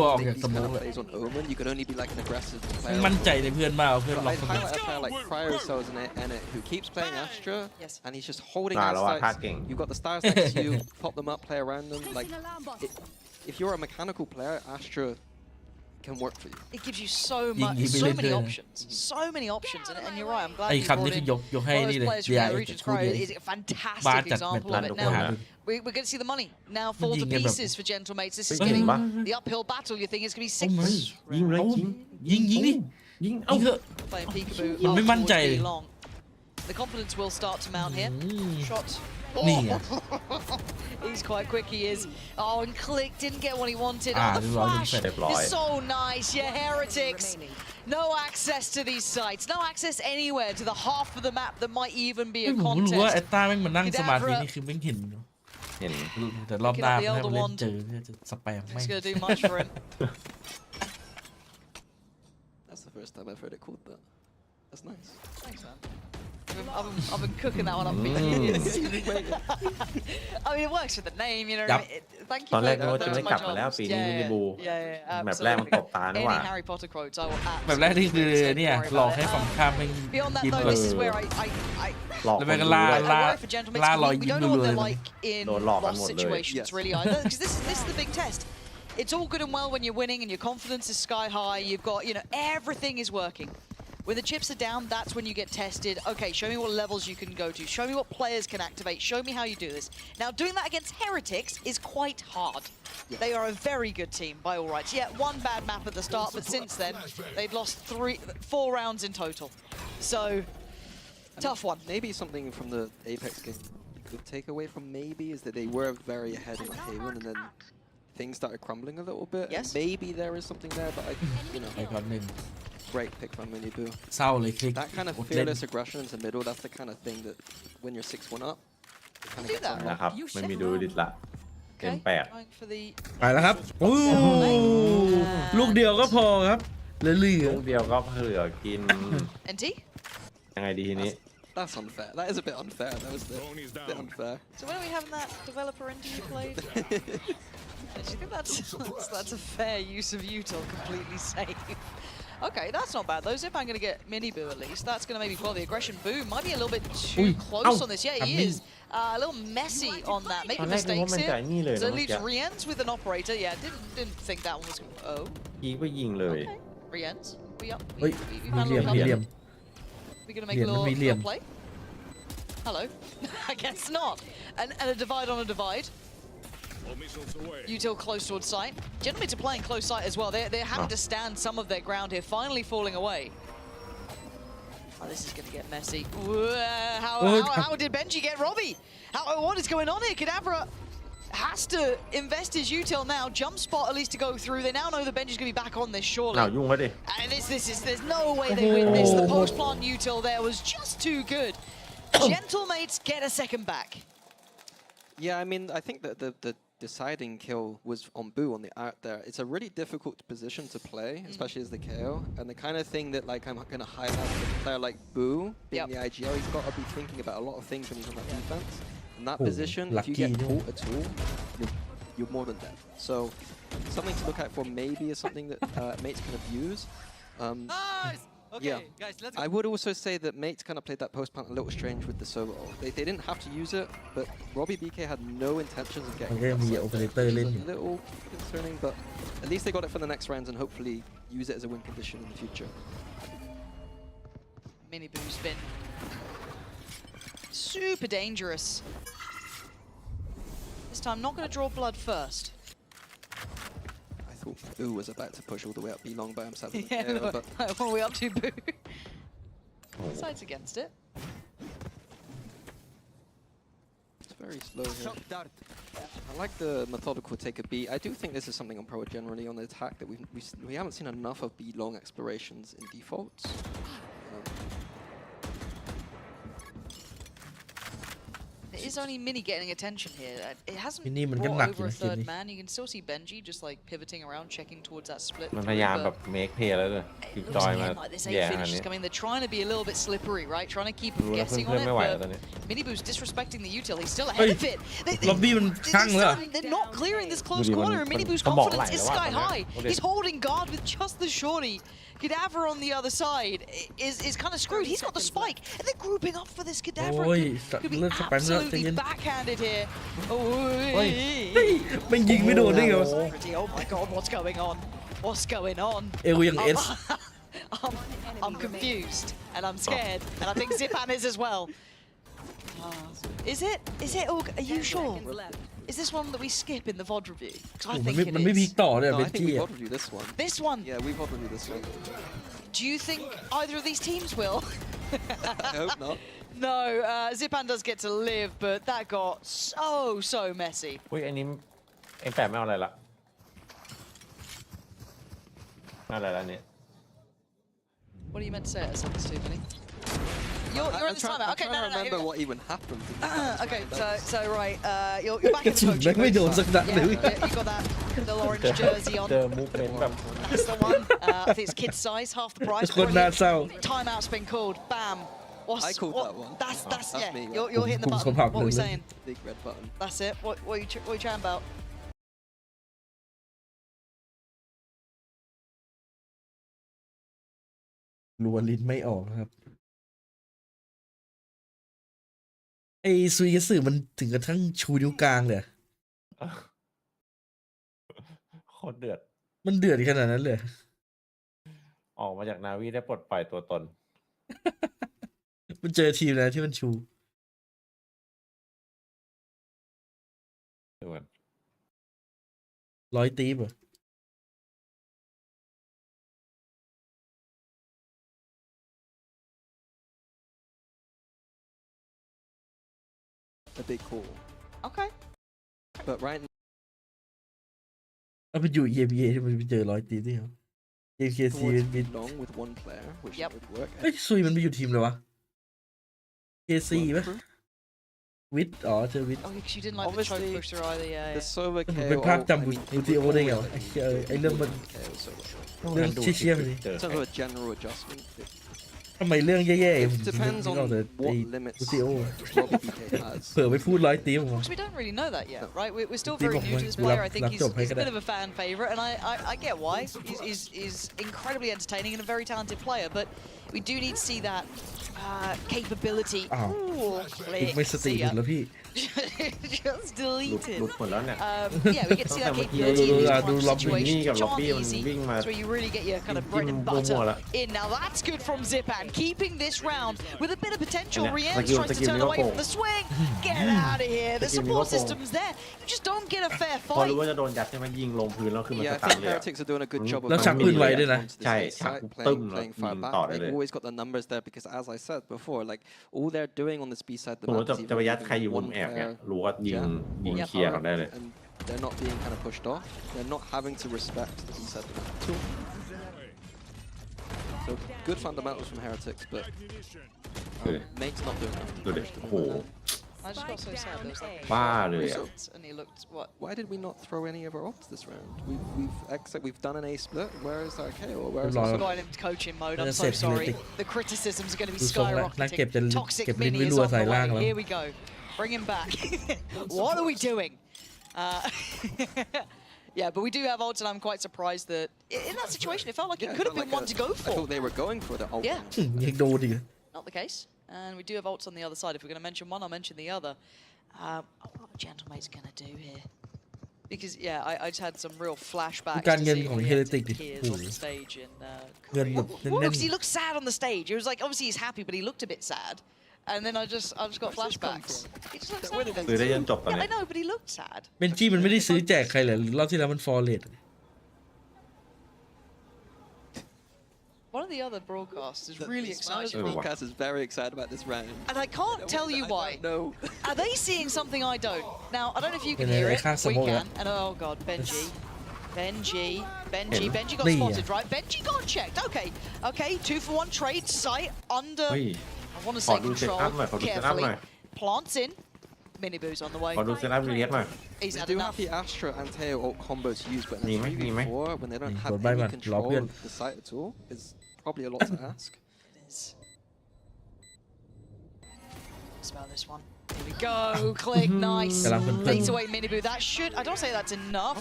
ออกจากสมอง on Omen, you can only be like an aggressive player. มั่นใจในเพื่อนมากเพื่อนล็อก I highlight a player like Cryo Cells in it who keeps playing Astra, and he's just holding that stacks. You've got the stars next to you, pop them up, play around them. Like, if you're a mechanical player, Astra can work for you. It gives you so many options. So many options, and you're right, I'm glad you brought in one of those players from the regions. Cryo is a fantastic example of it. Now, we're going to see the money now fall to pieces for Gentlemates. This is getting the uphill battle. You think it's going to be 6? ยิง Playing peekaboo after long. The confidence will start to mount here. Shot. Oh. He's quite quick, he is. Oh, and Click didn't get what he wanted. Oh, the flash is so nice. Yeah, Heretics No access to these sites. No access anywhere to the half of the map that might even be a ผมรู้ว่าไอ้ contest. ต้าแม่งมานั่งสมาธินี่คือแม่งเห็นแต่รอบหน้าถ้ามันเล่นเจอจะสแปมแม่ง It's gonna do much for him. That's the first time I've heard it called that. That's nice. Thanks, man. I've been cooking that one up for years. I mean, it works with the name, you know. Thank you ตอนแรก for ว่าจะไม่กลับมาแล้วปีนี้มินิบูแบบแรกมันตบตานี่หว่า Any Harry Potter quotes, I will แบบแรกที่คือเนี่ยหลอกให้ฝั่งข้ามแม่ง Beyond that ยิ้ม though, เลย this is where I แล้วแม่งก็ล่า worry for gentlemen. ล่ารอย We ยิ้ม don't know what เลย they're like in lost situations really either, because this is the big test. It's all good and well when you're winning and your confidence is sky high. You've got, you know, everything is working. When the chips are down, that's when you get tested. Okay, show me what levels you can go to. Show me what players can activate. Show me how you do this. Now, doing that against Heretics is quite hard. They are a very good team, by all rights. Yeah, one bad map at the start, but since then, they've lost 4 rounds in total. So, tough one. Maybe something from the Apex game you could take away from maybe is that they were very ahead in K1 and then things started crumbling a little bit. Yes. Maybe there is something there, but you know. ไอ้ก้อนหนึ่ง Great pick from Miniboo. เศร้าเลยคลิก That kind of fearless aggression into middle, that's the kind of thing that when you're 6-1 up, it kind of gets unlocked. นะครับไม่มีดูดิสละเกม 8 Going for the ไปแล้วครับโอ้ลูกเดียวก็พอครับเหลือ ลูกเดียวก็เผื่อกิน NT. ยังไงดีทีนี้ That's unfair. That is a bit unfair. That was a bit unfair. So when are we having that developer NT you played? Do you think that's a fair use of util, completely safe? Okay, that's not bad though. Zipan going to get Miniboo at least. That's going to maybe quell the aggression. Boo might be a little bit too close on this. Yeah, he is. A little messy on that. Making mistakes here. So it leaves Rienz with an operator. Yeah, didn't think that one was going to... Oh. ยิงก็ยิงเลย Okay. Rienz, we up. เฮ้ยมีเหลี่ยม We're going to make a little play. Hello. I guess not. And a divide on a divide. Util close towards site. Gentlemen are playing close site as well. They're having to stand some of their ground here, finally falling away. Oh, this is going to get messy. How did Benji get Robbie? What is going on here? Kadavra has to invest his util now. Jump spot at least to go through. They now know that Benji's going to be back on this surely. And there's no way they win this. The post plant util there was just too good. Gentlemates get a second back. Yeah, I mean, I think that the deciding kill was on Boo on the art there. It's a really difficult position to play, especially as the KO. And the kind of thing that like I'm going to highlight with a player like Boo, being the IGL, he's got to be thinking about a lot of things when he's on that defense. In that position, if you get caught at all, you're more than dead. So something to look out for maybe is something that mates can abuse. Okay, guys, let's go. I would also say that mates kind of played that post plant a little strange with the solo ult. They didn't have to use it, but Robbie BK had no intentions of getting it. It was a little concerning, but at least they got it for the next rounds and hopefully use it as a win condition in the future. Miniboo's been super dangerous. This time, not going to draw blood first. I thought Boo was about to push all the way up B long by himself. Yeah, but what are we up to, Boo? Sides against it. It's very slow here. I like the methodical take a B. I do think this is something on Pro generally on the attack that we haven't seen enough of B long explorations in defaults. It is only Mini getting attention here. It hasn't brought over a third man. You can still see Benji just like pivoting around, checking towards that split. มันพยายามแบบเมคเพย์แล้วเลยคือจอยมา Like this 8 finish is coming. They're trying to be a little bit slippery, right? Trying to keep them guessing on it. But Miniboo's disrespecting the util. He's still ahead of it. They're not clearing this close corner, and Miniboo's confidence is sky high. He's holding guard with just the shorty. Cadaver on the other side is kind of screwed. He's got the spike, and they're grouping up for this Cadaver. Could be absolutely backhanded here. Oh my god, what's going on? What's going on? I'm confused, and I'm scared, and I think Zipan is as well. Is it? Are you sure? Is this one that we skip in the VOD review? I think it is. No, I think we VOD review this one. This one? Yeah, we VOD review this one. Do you think either of these teams will? I hope not. No, Zipan does get to live, but that got so messy. อุ้ยอันนี้เอ็มแปดไม่เอาอะไรละอะไรละเนี่ย What are you meant to say? That's too many. You're in the timeout. Okay, no. I remember what even happened. Okay, so right, you're back in the coaching booth. You got that little orange jersey on. That's the one. I think it's kid size, half the price. Timeout's been called. Bam. I called that one. That's yeah. me. You're hitting the button. What are we saying? Big red button. That's it. What are you chatting about?รัวลิ้นไม่ออกครับไอ้ซุยกระสือมันถึงกระทั่งชูนิ้วกลางเลยโคตรเดือดมันเดือดขนาดนั้นเลยออกมาจากนาวีได้ปลดปล่อยตัวตนมันเจอทีมแล้วที่มันชูร้อยตีบอ่ะA big call. Okay. But right. เอาไปอยู่ EMEA ที่มันไปเจอร้อยตีนี่เหรอ JKC เป็น long with one player, which would work. เฮ้ยซุยมันไปอยู่ทีมเลยวะ KC ป่ะวิทอ๋อเจอวิท Oh, because you didn't like the choke push through either. Yeah. The solo KO. เป็นภาพจำบูติโอได้ไงวะไอ้เรื่องมันเรื่องเชี่ยๆไปดิ In terms of a general adjustment. ทำไมเรื่องแย่ๆ It depends on what limits บูติโอ BK has. เผื่อไปพูดร้อยตีผม We don't really know that yet, right? We're still very new to this player. I think he's a bit of a fan favorite, and I get why. He's incredibly entertaining and a very talented player, but we do need to see that capability. Click. ไม่สติแล้วพี่ Just deleted. หลุดหมดแล้วเนี่ย Yeah, we get to see that capability in these kind of situations, which aren't easy. That's where you really get your kind of bread and butter in. Now that's good from Zipan, keeping this round with a bit of potential. Rienz tries to turn away from the swing. Get out of here. The support system's there. You just don't get a fair พอ fight. รู้ว่าจะโดนยัดใช่ไหมยิงลงพื้นแล้วคือมัน Yeah, ส I ตา think ร์ทเลย Heretics are doing a good job of แล้วชักปืนไวด้วยนะ ใช่ชักตึ้มแล้ว playing ยิ far ง back. ต่อได้เลย They've always got the numbers there because, as I said before, like all they're doing on this B side, สมมติจะไปยัดใครอยู่บนแอบเนี่ยรู้ว่ายิงเคลียร์กันได้เลย and they're not being kind of pushed off. They're not having to respect the B side at all. So good fundamentals from Heretics, but Mate's not doing enough. ดูดิโอ้โห I just got so sad. There was like บ้าเลยอ่ะ and he looked what? Why did we not throw any of our ults this round? We've done an A split. Where is our KO? Where is our Got him coaching mode. I'm so sorry. The criticisms are going to be ดูทรงแล้วนักเก็บ skyrocketing. จะ Toxic เก็บลิ้น mini ไม่ is รั่ว on ใส่ the ล่าง way. แล้ว Here we go. Bring him back. What are we doing? Yeah, but we do have ults, and I'm quite surprised that in that situation, it felt like it could have been one to go I thought for. they were going for the ult. Yeah. ยังโดนอีก Not the case. And we do have ults on the other side. If we're going to mention one, I'll mention the other. What are Gentlemate's going to do here? Because, yeah, I just had some real flashbacks to see Heretic on the stage. Because he looked sad on the stage. It was like, obviously he's happy, but he looked a bit sad. And then I just got flashbacks. He just looked sad. ซื้อได้ยันจบตอน Yeah, นี้ I know, but he looked sad. เบนจี้มันไม่ได้ซื้อแจกใครเลยรอบที่แล้วมันฟอร์เรส One of the other broadcasts is really excited. The broadcast is very excited about this round. And I can't tell you why. No. Are they seeing something I don't? Now, I don't know if you can hear it. We can. And oh god, Benji. Benji got spotted, right? Benji got checked. Okay, 2-for-1 trade. Sight under. I want to say control. Carefully. Plants in. Miniboo's on the way. ขอดูเซตอัพเรียสหน่อย He's had do enough. have the Astra and Teo ult combo to use, but in Need a me, need me. 3v4, when they don't have Bye, any man. control Love of the site at all, is probably a lot to ask. It is. Smell this one. Here we go. Click. Nice. Beats away Miniboo. That should. I don't say that's enough.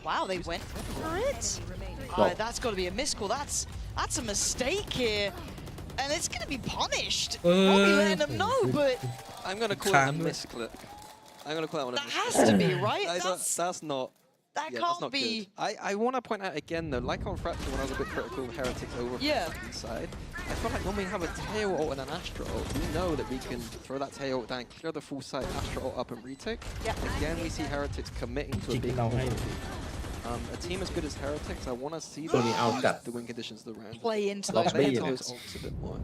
Wow, they went for it. That's got to be a miscall. That's a mistake here. And it's going to be punished. Probably letting them know, but I'm going to call it a misclick. I'm going to call that one a misclick. That has to be, right? That's not. That yeah, can't that's not be. Good. I want to point out again, though, like on Fracture when I was a bit critical of Heretics over inside, I feel like when we have a tail ult and an Astra ult, we know that we can throw that tail ult down, clear the full site, Astra ult up and retake. Again, we see Heretics committing to a big a team as good as Heretics, I want to see them the win conditions of the round. Play into those ults a bit more.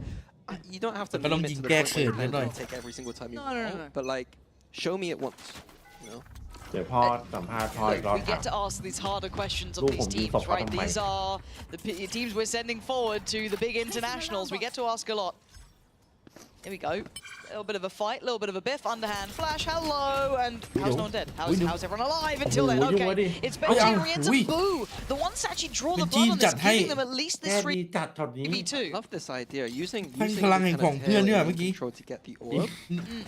You don't have to limit to the point where you take every single time you ult, but like, show me it once, you know? เดี๋ยวพ่อสัมภาษณ์พ่ออีกรอบ We get to ask these harder questions of these teams, right? These are the teams we're sending forward to the big internationals. We get to ask a lot. Here we go. A little bit of a fight, a little bit of a biff, underhand flash, hello, and how's no one dead? How's everyone alive until then? Okay, it's Benji re-enter Boo, the ones that actually draw the blood on this, giving them at least this 3v2. I love this idea, using พลังแห่งของเพื่อนเนี่ยเมื่อกี้ control to get the orb.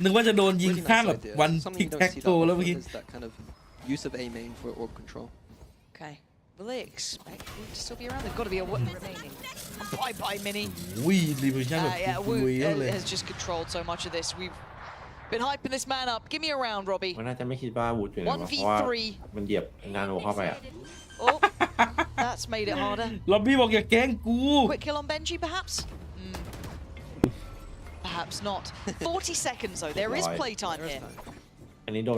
นึกว่าจะโดนยิงข้างแบบวันพิกแท็กโตแล้วเมื่อกี้ That kind of use of A main for orb control. Okay. Will they expect Wu to still be around? They've got to be a remaining. Bye, Mini. อุ้ยรีวิชั่นแบบ Yeah, Wu คุยเลย has just controlled so much of this. We've been hyping this man up. Give me a round, Robbie. มันน่าจะไม่คิดว่าวูดอยู่ไหนเพราะว่ามันเหยียบงานโอเข้าไปอ่ะ Oh, that's made it harder. ล็อบบี้บอกอย่าแกล้งกู Quick kill on Benji, perhaps? Perhaps not. 40 seconds, though. There is playtime here. อันนี้โ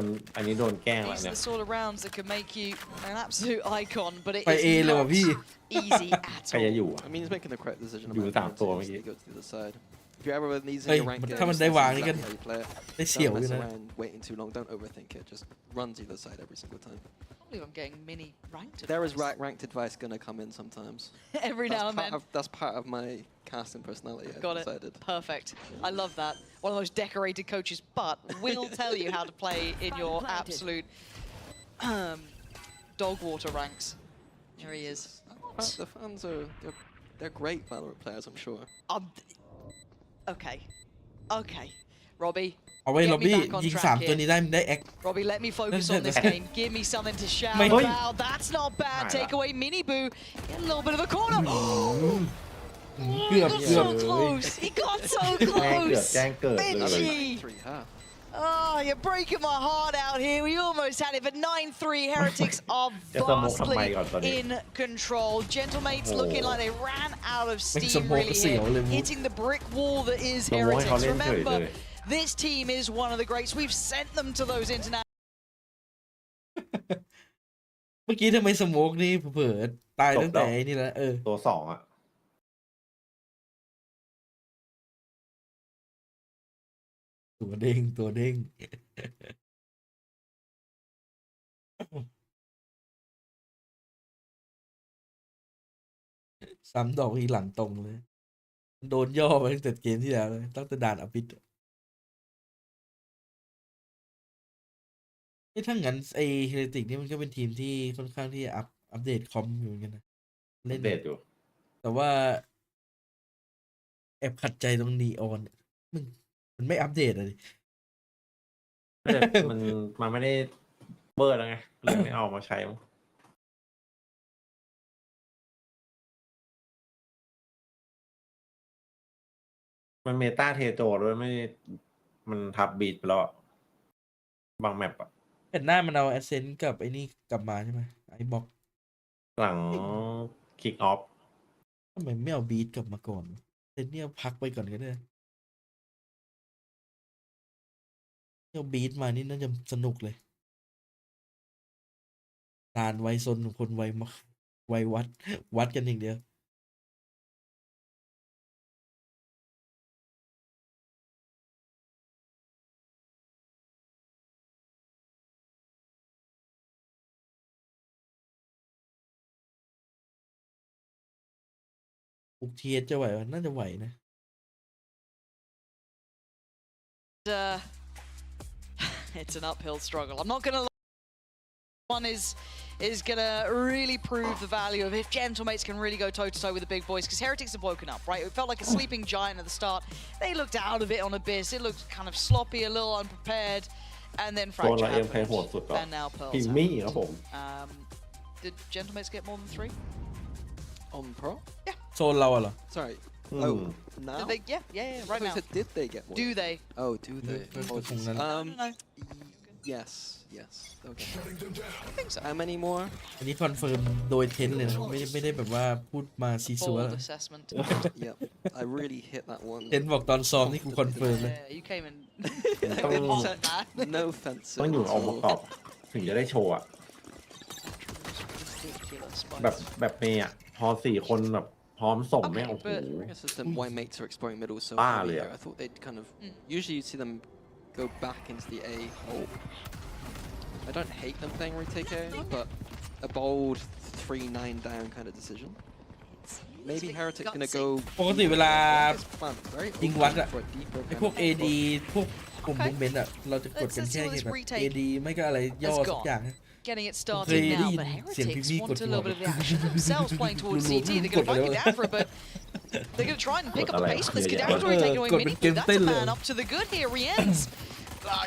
ดนแกล้งแล้ว These เนี่ are ย the sort of rounds that can make you an absolute icon, but it ไป is เอเลยว่ะพี่ not easy at ใครจะ all. อยู่ I mean, he's making the correct decision. อยู่สามตัวเมื่อกี้ He goes to the other side. If you're ever needing เฮ้ย your rank ถ้ามันได้วางนี่ก็ how you play it. ได้เสียว Don't อยู่ mess นะ around waiting too long. Don't overthink it. Just run to the side every single time. I believe I'm getting mini ranked There is advice. ranked advice gonna come in sometimes. Every now and then. That's part of my casting personality. I've Got it. decided. Perfect. I love that. One of the most decorated coaches, but will tell you how to play in your absolute dog water ranks. There he is. The fans are they're great Valorant players, I'm sure. Okay. Okay. Robbie. เอาไว้ล็อบบี้ยิง3ตัวนี้ได้แอค Robbie, let me focus on this game. Give me something to shout Mate. about. That's not bad. Take away Mini Boo. Get a little bit of a corner. เกือบ So close. He got so แจ้ง close. เกิดเลย Benji. 3 half. Oh, you're breaking my heart out here. We almost had it, but 9-3 Heretics are vastly in control. Gentlemates looking like they ran out of steam really here, hitting the brick wall that is Heretics. Remember, this team is one of the greats. We've sent them to those international. เมื่อกี้ทำไมสโมกนี่เผลอตายตั้งแต่นี่แล้วตัว2อ่ะตัวเด้งซ้ำดอกอีหลังตรงเลยโดนย่อไปตั้งแต่เกมที่แล้วเลยตั้งแต่ด่านอภิษถ้างั้นไอเฮเลติกนี่มันก็เป็นทีมที่ค่อนข้างที่อัปเดตคอมอยู่เหมือนกันนะเล่น เดตอยู่ แต่ว่าแอบขัดใจตรงนีออนมันไม่อัปเดตเลย มันไม่ได้เบอร์แล้วไงเลยไม่เอามาใช้มั้งมันเมตาเทโจด้วยไม่มันทับบีทไปแล้วบางแมปอะเห็นหน้ามันเอาแอสเซนต์กับไอ้นี่กลับมาใช่ไหมไอ้บ็อก หลังคิกออฟ ทำไมไม่เอาบีทกลับมาก่อนเซนเนี่ยพักไปก่อนก็ได้เอาบีทมานี่น่าจะสนุกเลยตานไวซนของคนไวมากไววัดกันอย่างเดียวปุกเทียจะไหวน่าจะไหวนะIt's an uphill struggle. I'm not gonna. One is gonna really prove the value of if Gentlemates can really go toe to toe with the big boys, because Heretics have woken up, right? It felt like a sleeping giant at the start. They looked out of it on Abyss. It looked kind of sloppy, a little unprepared, and then Fracture happened. And now Pearls. Did Gentlemates get more than 3? On Pro? Yeah. โซนเราอะเหรอ Sorry. Oh, now? Did they, yeah, right now. Said, did they get more? Do they? Oh, do they? Yes. Okay. I think so. How many more? อันนี้คอนเฟิร์มโดยเทนเลยนะไม่ได้แบบว่าพูดมาซีซัว Bold assessment. Yep. I really hit that one. เทนบอกตอนซ้อมนี่กูคอนเฟิร์มเลย Yeah, you came in. No offense. ต้องอยู่องค์ประกอบถึงจะได้โชว์อะแบบเมย์อะพอ4 คนแบบพร้อมส่งแม่งโอ้โห I guess it's them white mates are exploring middle so early here. I thought they'd kind of usually you see them go back into the A hole I don't hate them playing retake A, but a bold 3-9 down kind of decision. Maybe Heretic's gonna go. ปกติเวลา Very ยิงวัด open อะ for a deeper ไอ kind พวก of AD approach. พวกกลุ่มมุกเมนต์อะเราจะกดกันแค่แบบ AD ไม่ก็อะไรย่อสักอย่าง Getting it Okay, started now, lead. but Heretics Xian want a PV little bit of the action themselves playing towards CT. They're going to find Kadavra, but they're going to try and pick up the pace with this. Kadavra's already taken away Mini. That's a man up to the good here. Rien's.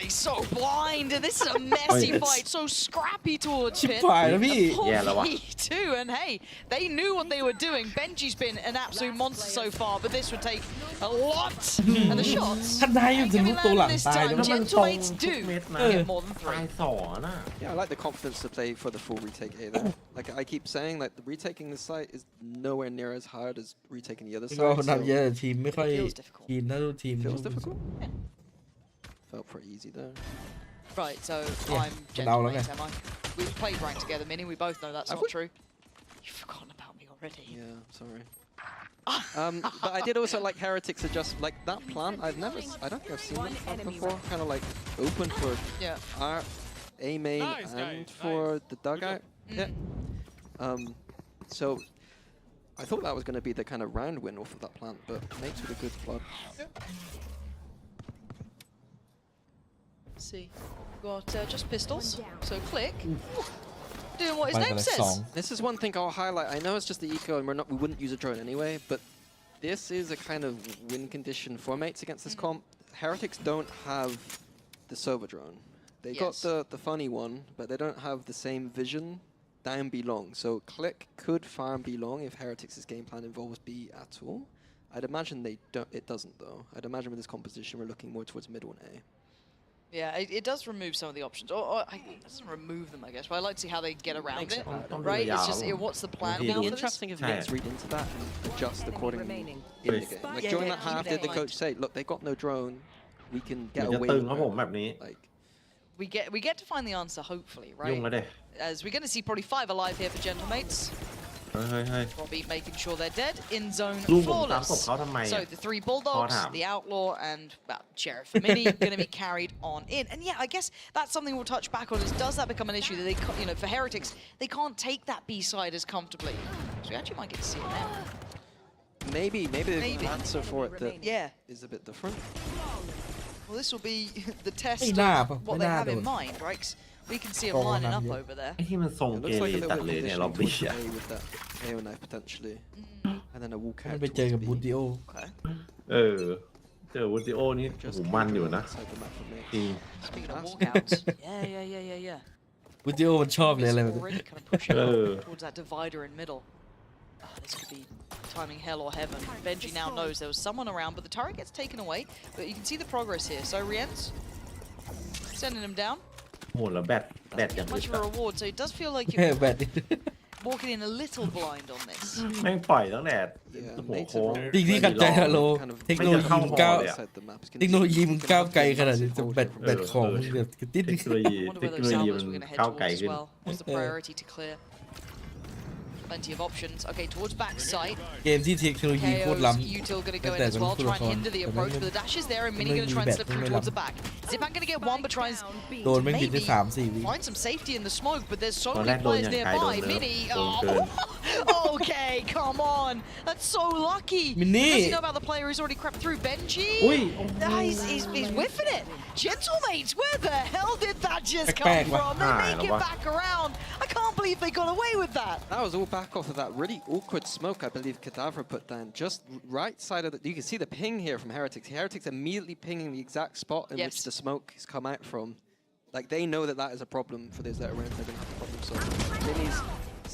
He's so blind, and this is a messy fight. So scrappy towards Fit. 4v2, and hey, they knew what they were doing. Benji's been an absolute monster so far, but this would take a lot. And the shots. ถ้าได้มันจะรู้ตัวหลัง This ตาย time, แล้วมัน Gentlemates do get more than 3. Yeah, I like the confidence to play for the full retake A there. Like I keep saying, like the retaking this site is nowhere near as hard as retaking the other ก็ side. นับเยอะทีมไม่ค่อย feels difficult. ทีมถ้าดูทีม Feels difficult. Felt pretty easy though. Right, so Yeah, I'm Ronaldo, Gentlemates, yeah. am I? We've played rank together, Mini. We both know that's Have not we? true. You've forgotten about me already. Yeah, sorry. But I did also like Heretics are just like that plant. I don't think I've seen that plant before. Kind of like open for our A main and for the dugout. Yeah. So I thought that was going to be the kind of round win off of that plant, but mates with a good flood. Let's see. Got just pistols. So click. Doing what his name says. This is one thing I'll highlight. I know it's just the eco, and we wouldn't use a drone anyway, but this is a kind of win condition for mates against this comp. Heretics don't have the Sova drone. They got the funny one, but they don't have the same vision down B long. So click could farm B long if Heretics' game plan involves B at all. I'd imagine it doesn't though. I'd imagine with this composition we're looking more towards mid 1A. Yeah, it does remove some of the options. Or it doesn't remove them, I guess, but I like to see how they get around it. Right? It's just, what's the plan It'd now be for interesting this? if mates read into that and adjust accordingly in the game. Like during that half, did the coach say, look, they got no drone, we can get away with it. Like, we get to find the answer, hopefully, right? As we're going to see probably 5 alive here for Gentlemates. Robbie making sure they're dead. In zone flawless. So the 3 Bulldogs, the Outlaw, and well, Sheriff and Mini going to be carried on in. And yeah, I guess that's something we'll touch back on is does that become an issue that they, for Heretics, they can't take that B side as comfortably. So we actually might get to see it now. Maybe the answer for it that is a bit different. Well, this will be the test of what they have in mind, right? 'Cause we can see them lining up over there. ไอ้ที่มันทรงเกเรจัดเลยเนี่ยล็อบบี้อะ with that AO knife potentially, and then a walk มัน out. ไปเจอกับบูติโอ เจอวูดิโอนี่หูมันอยู่นะจริง Speaking of walkouts, yeah. บูติโอมันชอบเลยอะไรแบบนี้ Already kind of pushing towards that divider in middle. This could be timing hell or heaven. Benji now knows there was someone around, but the turret gets taken away. But you can see the progress here. So Rien's sending him down. โหแล้วแบตอย่าง Much of a reward, so it does feel like แค่ you're แบต walking in a little blind on this. แม่งปล่อยตั้งแต่หัวโค้ง จริงที่ขัดใจฮัลโหลเทคโนโลยีมันก้าวมันก้าวไกลขนาดนี้แต่แบตของมันแบบติด เทคโนโลยีมันก้าวไกลขึ้น What's the priority to clear? Plenty of options. Okay, towards backside. เกมที่เทคโนโลยีโคตรล้ำ Util going to go in as well, try and hinder the approach, but the dash is there, and Mini going to try and slip through towards the back. Zipan going to get one, but tries โดนแม่งบินได้ 3-4 วิ find some safety in the smoke, but there's so many players nearby. Mini, okay, come on, that's so lucky. Mini. Does he know about the player who's already crept through? Benji, he's whiffing it. Gentlemates, where the hell did that just come from? They make it back around. I can't believe they got away with that. That was all back off of that really awkward smoke I believe Kadavra put down. Just right side of the... You can see the ping here from Heretics. Heretics immediately pinging the exact spot in which the smoke has come out from. Like, they know that that is a problem for those that are around. They're going to have a problem. So, Mini's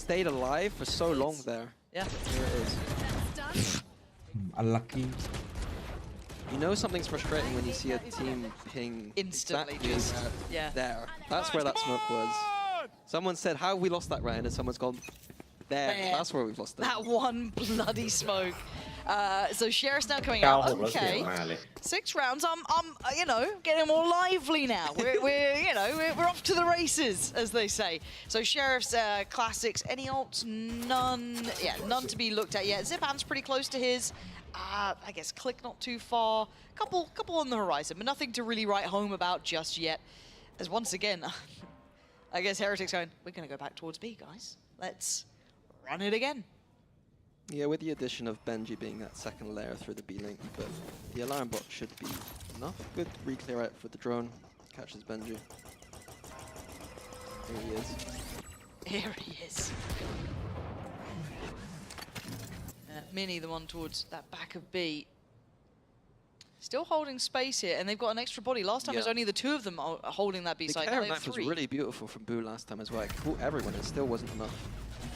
stayed alive for so long there. Yeah. Here it is. Unlucky. You know something's frustrating when you see a team ping instantly exactly just there. That's where that smoke was. Someone said, how have we lost that round? And someone's gone, there. That's where we've lost it. That one bloody smoke. So Sheriff's now coming out. Okay. 6 rounds. I'm getting more lively now. We're off to the races, as they say. So Sheriff's classics. Any ults? None. Yeah, none to be looked at yet. Zipan's pretty close to his. I guess Click not too far. Couple on the horizon, but nothing to really write home about just yet. As once again, I guess Heretics going, we're going to go back towards B, guys. Let's run it again. Yeah, with the addition of Benji being that second layer through the B link, but the alarm bot should be enough. Good re-clear out for the drone. Catches Benji. Here he is. Here he is. Mini, the one towards that back of B. Still holding space here, and they've got an extra body. Last time it was only the two of them holding that B the side. The knife was really beautiful from Boo last time as well. It caught everyone, it still wasn't enough.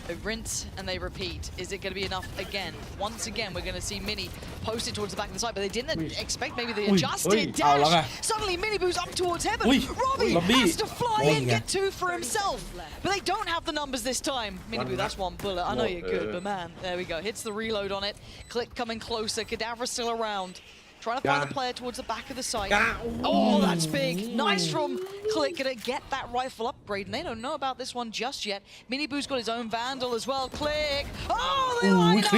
They rinse and they repeat. Is it going to be enough again? Once again, we're going to see Mini posted towards the back of the side, but they didn't expect maybe the adjusted dash. Suddenly, Mini Boo's up towards heaven. Robbie has to fly in, get two for himself. But they don't have the numbers this time. Mini Boo, that's one bullet. I know you're good, but man, there we go. Hits the reload on it. Click coming closer. Kadavra still around. Trying to find the player towards the back of the site. Oh, that's big. Nice from Click. Gonna get that rifle upgrade, and they don't know about this one just yet. Mini Boo's got his own Vandal as well. Click. Oh, they line up.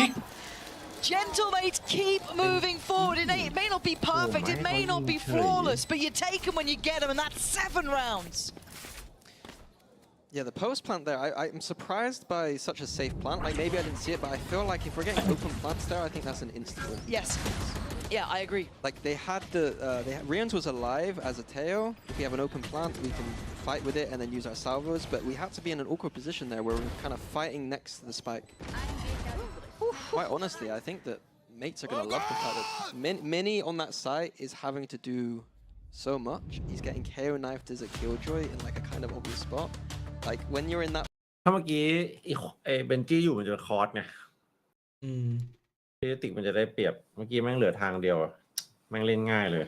Gentlemates keep moving forward. It may not be perfect, it may not be flawless, but you take them when you get them, and that's 7 rounds. Yeah, the post plant there, I'm surprised by such a safe plant. Like, maybe I didn't see it, but I feel like if we're getting open plants there, I think that's an instant win. Yes. Yeah, I agree. Like, they had Rians was alive as a Teo. If we have an open plant, we can fight with it and then use our salvos, but we had to be in an awkward position there where we're kind of fighting next to the spike. Quite honestly, I think that mates are going to love the fact that Mini on that site is having to do so much. He's getting KO knifed as a Killjoy in like a kind of obvious spot. Like, when you're in that... ถ้าเมื่อกี้เบนจี้อยู่มันจะคอร์สไงติกมันจะได้เปรียบเมื่อกี้แม่งเหลือทางเดียวแม่งเล่นง่ายเลย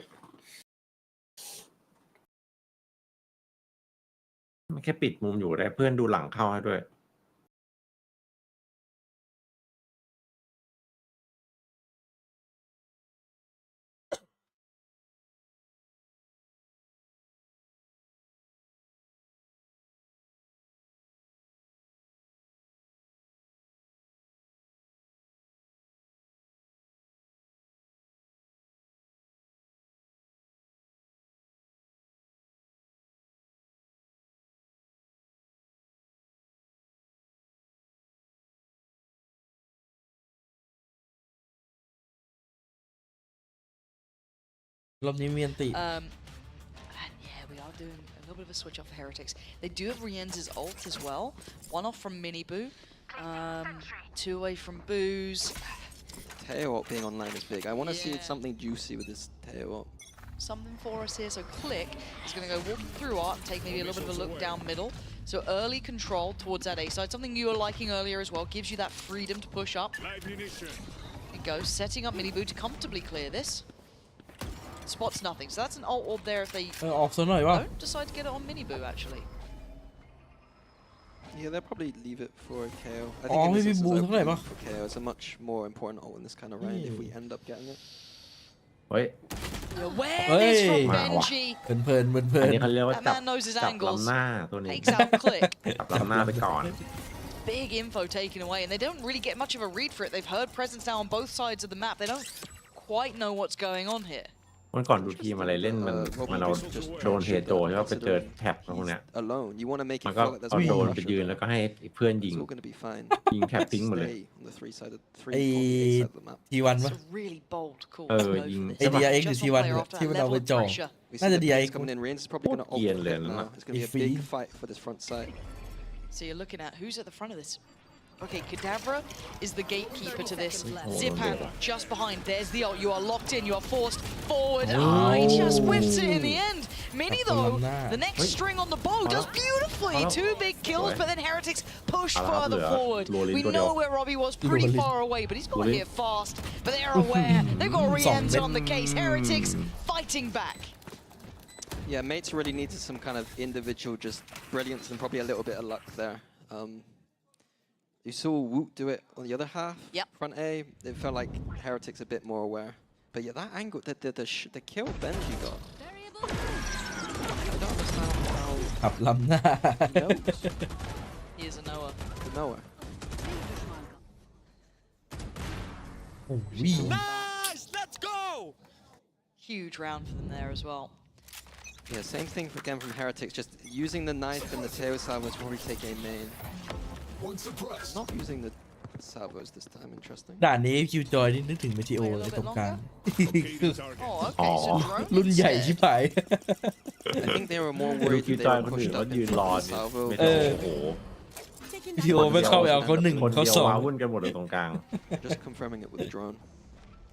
มันแค่ปิดมุมอยู่ได้เพื่อนดูหลังเข้าให้ด้วย And yeah, we are doing a little bit of a switch off for Heretics. They do have Rien's ult as well. 1 off from Mini Boo. 2 away from Boo's. Teo ult being online is big. I want to see something juicy with this Teo ult. Something for us here. So Click is going to go walking through art, take maybe a little bit of a look down middle. So early control towards that A side. Something you were liking earlier as well. Gives you that freedom to push up. There you go. Setting up Mini Boo to comfortably clear this. Spots nothing. So that's an ult orb there if they don't decide to get it on Mini Boo, actually. Yeah, they'll probably leave it for KO. I think in this instance, for KO. It's a much more important ult in this kind of round if we end up getting it. Wait. Awareness from Benji. That man knows his angles. Takes out Click. Big info taken away, and they don't really get much of a read for it. They've heard presence now on both sides of the map. They don't quite know what's going on here. วันก่อนดูทีมอะไรเล่นมันเอาโดนเฮโจใช่ป่ะไปเจอแท็บพวกเนี้ยมันก็เอาโดนไปยืนแล้วก็ให้เพื่อนยิงแท็บทิ้งหมดเลยทีวันปะยิง DIX หรือทีวันที่มันเอาไปจ่อน่าจะ DIX เกียนเลยนะ So you're looking at who's at the front of this. Okay, Kadavra is the gatekeeper to this. Zipan just behind. There's the ult. You are locked in. You are forced forward. Oh, he just whiffs it in the end. Mini, though, the next string on the bow does beautifully. 2 big kills, but then Heretics push further forward. We know where Robbie was pretty far away, but he's got here fast. But they're aware. They've got re-enter on the case. Heretics fighting back. Yeah, mates really needed some kind of individual just brilliance and probably a little bit of luck there. You saw Woot do it on the other half, front A. It felt like Heretics a bit more aware. But yeah, that angle, the kill Benji got. I don't understand how... ขับลำหน้า He is a Noah. The Noah. Nice! Let's go! Huge round for them there as well. Yeah, same thing again from Heretics. Just using the knife and the tail salvos to probably take A main. Not using the salvos this time. Interesting. ด่านนี้คิวจอยนี่นึกถึงเมทิโอเลยตรงกลาง Oh, okay. So drone รุ่นใหญ่ instead. ชิบหาย I think they were more worried that they were pushed up into the salvo. เมทิโอไม่เข้าไปเอาเขาหนึ่งเขาสอง วุ่นกันหมดเลยตรงกลาง Just confirming it with the drone.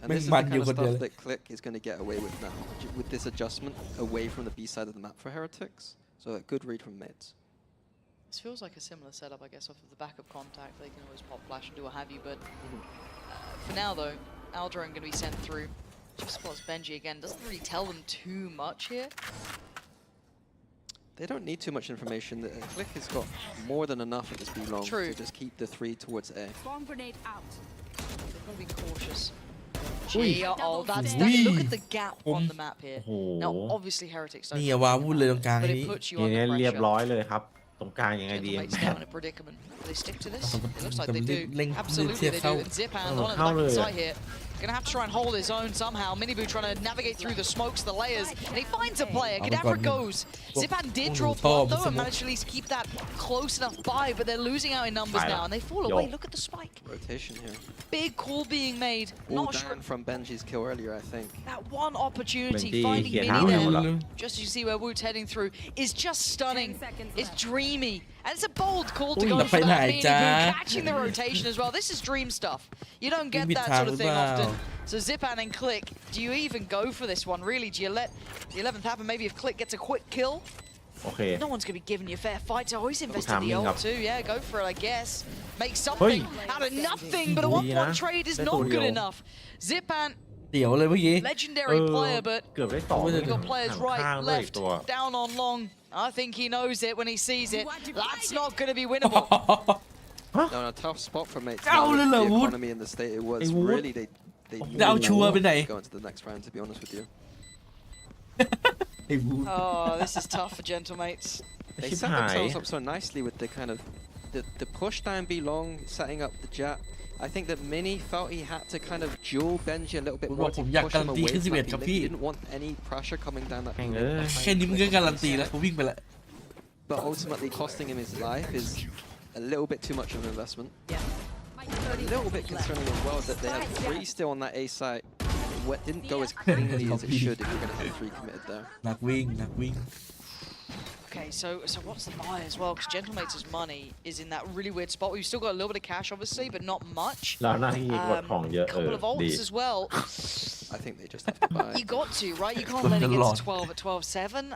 And Make this is the man kind you of could do stuff it. that Click is going to get away with now, with this adjustment away from the B side of the map for Heretics. So a good read from Mates. This feels like a similar setup, I guess, off of the backup contact. They can always pop flash and do what have you, but for now, though, Aldrin going to be sent through. Just spots Benji again. Doesn't really tell them too much here. They don't need too much information. The Click has got more than enough at this B long to just keep the 3 towards A. Bomb grenade out. They've got to be cautious. Gee, oh, that's that. Look at the gap on the map here. Now, obviously, Heretics don't. นี่วาวุ่นเลยตรงกลาง But นี้ it puts you ที under นี้เรียบ pressure. ร้อยเลยครับตรงกลางยังไงดี Gentleman's down in a predicament. Do they stick to this? It looks like they do. Link- Absolutely, they do. link- And Zipan on at the back of the site here. Gonna have to try and hold his own somehow. Miniboo trying to navigate through the smokes, the layers, and he finds a player. Kadabra goes. Zipan did draw blood though and managed to at least keep that close enough by, but they're losing out in numbers now, and they fall away. Look at the spike. Rotation here. Big call being made. All Not sure. down from Benji's kill earlier, I think. That one opportunity, Benji finding here Mini now. there, just as you see where Woot's heading through, is just stunning. It's dreamy. And it's a bold call to Ui, go là for phải that nải Mini cha. Boo, catching the rotation as well. This is dream stuff. You don't get Bị that thằng sort of thing vào. often. So Zipan and Click, do you even go for this one? Really, do you let the 11th happen? Maybe if Click gets a quick kill? โอเค No one's going to be giving you a fair fight. So always invest in the timing ult up. too. Yeah, go for it, I guess. Make something out of nothing. But a 1-1 นะ trade is ได้ not ตัวเดียว good enough. Zipan, เดี๋ยวเลยเมื่อกี้ legendary player, but เกือบได้ต่อ we've got players ข้าง right, ๆเลย left, ตัว down on long. I think he knows it when he sees it. That's not going to be winnable. No, a tough spot for Mates. Ow, With little the Wood. economy in the state it was, Hey, Wood. really, they Ow, chua bên này. go into the next round, to be honest with you. ไอ้บูด Oh, this is tough for Gentlemates. They Ship set high. themselves up so nicely with the kind of the push down B long, setting up the jet. I think that Mini felt he had to kind of duel Benji a little bit ผมบ more อก to ผมอยาก push การั him นตี away ขึ้น from that 11 ครับ B พี่ lane. He didn't want any pressure coming down that B แม่ง lane เอ้ย แค่นี้มันก็การันตีแล้วผมวิ่งไปแล้ว But ultimately costing him his life is a little bit too much of an investment. A little bit concerning as well that they have 3 still on that A site. What didn't go as cleanly as it should if you're going to have 3 committed there. นักวิ่งนักวิ่ง Okay, so what's the buy as well? Because Gentlemates' money is in that really weird spot. We've still got a little bit of cash, obviously, but not much. แล้วหน้าที่กดของเยอะ couple of ดี ults as well. I think they just have to buy. You got to, right? You can't let it get to 12 at 12-7.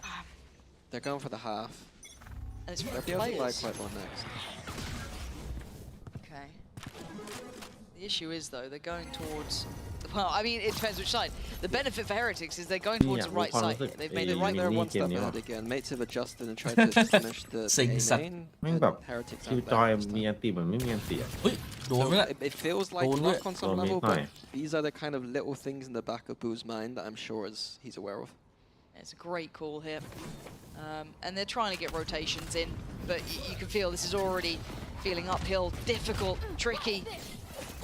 They're going for the half. And it's They'll for be able to buy players. quite well next. Okay. The issue is, though, they're going towards... Well, I mean, it depends which side. The benefit for Heretics is they're going towards the right side here. They've made the right They're move. one step ahead again. Mates have adjusted and tried to finish the Sing A sat. main. แม่งแบบ Heretics คิว out จอย there this มี time. อันตีเหมือนไม่มีอันตีอะ เฮ้ยโดน So ไปแล้ว it feels like Hold luck it. on some Hold level, it. but Fine. these are the kind of little things in the back of Boo's mind that I'm sure he's aware of. It's a great call here. And they're trying to get rotations in, but you can feel this is already feeling uphill, difficult, tricky.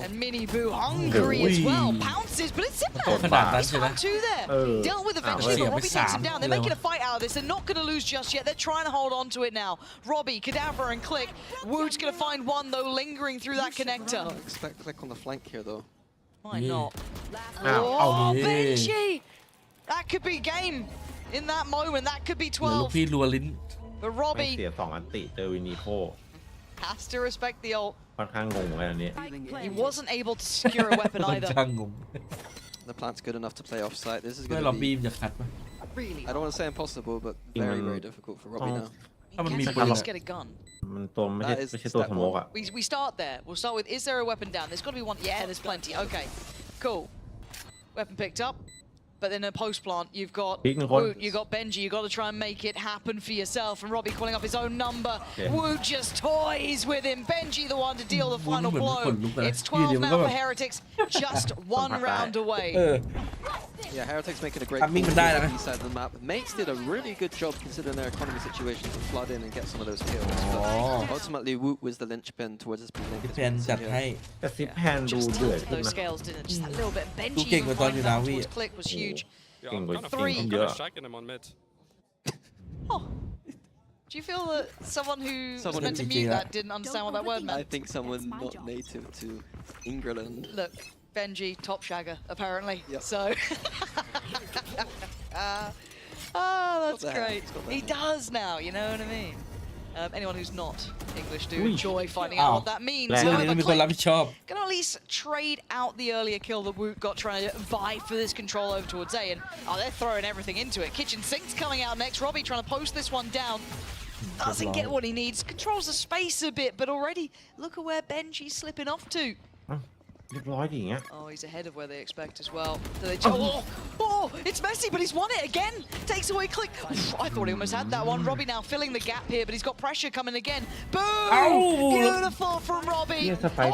And Mini Boo hungry as well. Pounces, but it's Zipan. ขนาดนั้น He's ใช่ไหม found 2 there. Dealt with eventually, but Robbie takes him down. They're making a fight out of this. They're not going to lose just yet. They're trying to hold on to it now. Robbie, Cadaver, and Click. Woot's going to find one, though, lingering through that connector. Expect Click on the flank here, though. Why not? Ow. Oh, Oh, yeah. Benji! That could be game in that moment. That could be เดี๋ยวลูก 12. พี่รัวลิ้น But ไม่ Robbie เสีย2อันติเจอวินิโค has to respect the ult. ค่อนข้างงงเหมือนกันอันนี้ He wasn't able to secure a weapon ค่อน either. ข้างงง The plant's good enough to play offsite. This is ไม่ going ล็อบ to บี้ be... มันจะคัดปะ Really? I don't want to say impossible, but very, very difficult for Robbie now. ถ้ามันมี Can ปืน he หรอก just get a gun? มันตัวไม่ใช่ That is ไม่ใช่ตัว step สโมก one. อะ We start there. We'll start with, is there a weapon down? There's got to be one. Yeah, there's plenty. Okay, cool. Weapon picked up. But then in post plant, you've got Woot, you've got Benji. You've got to try and make it happen for yourself. And Robbie calling up his own number. Yeah. Woot just toys with him. Benji the one to deal the final Woot blow.เหมือนคนลุกเลย It's 12 now forแบบ Heretics. Just one round away. เออ Yeah, Heretics making a great Timing callมันได้ to แล้ว the นะ B side of the map. Mates did a really good job considering their economy situation to flood in and get some of those kills. But ultimately, Woot was the linchpin towards his B lane. พี่แพนจัดให้ แต่ซิปแพนดู Just เดือด tilted ขึ้น those นะ scales, didn't it? Just that little bit. Benji king even with Donny finding that Navi. towards Click was huge. King with Three. King เยอะ Striking him on mid. Oh. Do you feel that someone who was Someone meant to who- mute that didn't understand what that word meant? I think someone not native to England. Look, Benji, top shagger, apparently. Yep. So. Oh, that's Got that. great. He's got that He now. does now, you know what I mean? Anyone who's not English do Ui. enjoy finding out what that means. เรื่องนี้ต้องมีคนรับผิดชอบ Gonna at least trade out the earlier kill that Woot got trying to vie for this control over towards A, and they're throwing everything into it. Kitchen Sink's coming out next. Robbie trying to post this one down. Doesn't get what he needs. Controls the space a bit, but already look at where Benji's slipping off to. เรียบร้อยดิอย่างเงี้ย Oh, he's ahead of where they expect as well. So they oh, it's messy, but he's won it again. Takes away click. Oof, I thought he almost had that one. Robbie now filling the gap here, but he's got pressure coming again. Boom! Beautiful from Robbie.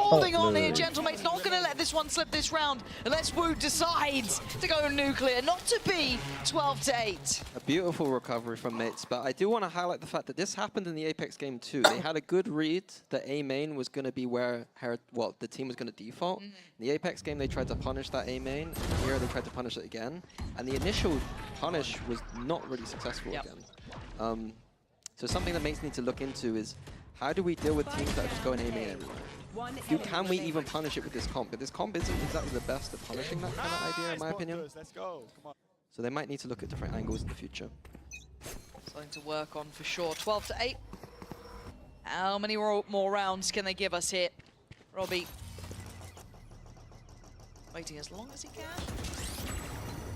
Holding on here, Gentlemate's not going to let this one slip this round unless Wu decides to go nuclear, not to be 12-8. A beautiful recovery from mates, but I do want to highlight the fact that this happened in the Apex game too. They had a good read that A main was going to be where the team was going to default. In the Apex game, they tried to punish that A main. Here, they tried to punish it again, and the initial punish was not really successful again. So something that mates need to look into is how do we deal with teams that are just going A main everywhere? Can we even punish it with this comp? But this comp isn't exactly the best at punishing that kind of idea, in my opinion. Let's go. Come on. So they might need to look at different angles in the future. Something to work on for sure. 12-8. How many more rounds can they give us here? Robbie. Waiting as long as he can.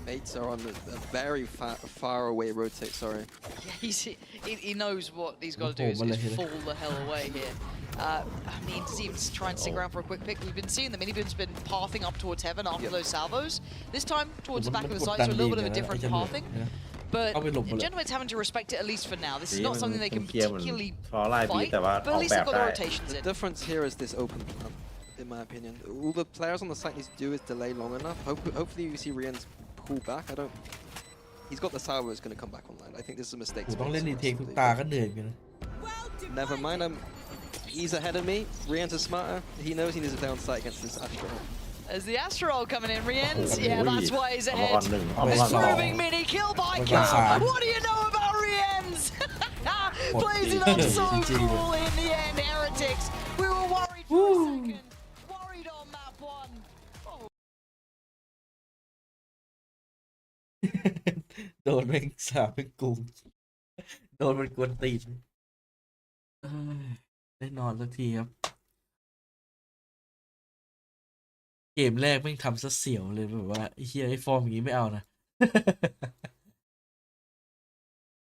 Mates are on a very far away rotate, sorry. Yeah, he knows what he's got to do is fall the hell away here. I mean, does he even try and stick around for a quick pick? We've been seeing the Minibin's been pathing up towards heaven after those salvos. This time towards the back of the site, so a little bit of a different pathing. But Gentleman's having to respect it at least for now. This is not something they can particularly fight, but at least they've got the rotations in. The difference here is this open plan, in my opinion. All the players on the site need to do is delay long enough. Hopefully you see Rian's pull back. He's got the salvo is going to come back online. I think this is a mistake. ต้องเล่นรีเทคทุกตาก็เหนื่อยกันนะ Never mind, he's ahead of me. Rian's is smarter. He knows he needs a down site against this Astro. As the Astro coming in, Rien's, yeah, that's why he's ahead. This proving mini kill by Cal. What do you know about Rien's? Plays it up so cool in the end, Heretics. We were worried for a second. Worried on map one. Oh. โดนแม่งสาบเป็นกลุ่มโดนมันกวนตีนได้นอนสักทีครับเกมแรกแม่งทำซะเสียวเลยแบบว่าไอ้เหี้ยไอ้ฟอร์มอย่างงี้ไม่เอานะ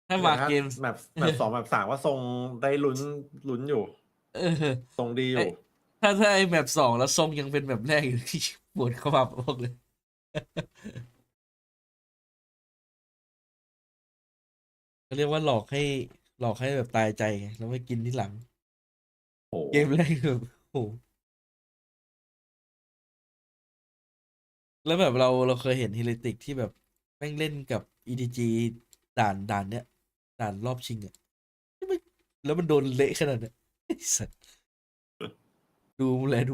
ถ้ามาเกมแบบ2แบบ3ว่าทรงได้ลุ้นอยู่ทรงดีอยู่ถ้าไอ้แมป2แล้วทรงยังเป็นแบบแรกอยู่ที่ปวดเข้ามาบอกเลย เรียกว่าหลอกให้แบบตายใจไงแล้วไม่กินที่หลังเกมแรกแบบโหแล้วแบบเราเคยเห็นเฮเลติกที่แบบแม่งเล่นกับ EDG ด่านเนี้ยด่านรอบชิงอ่ะแล้วมันโดนเละขนาดนั้นไอ้สัสดู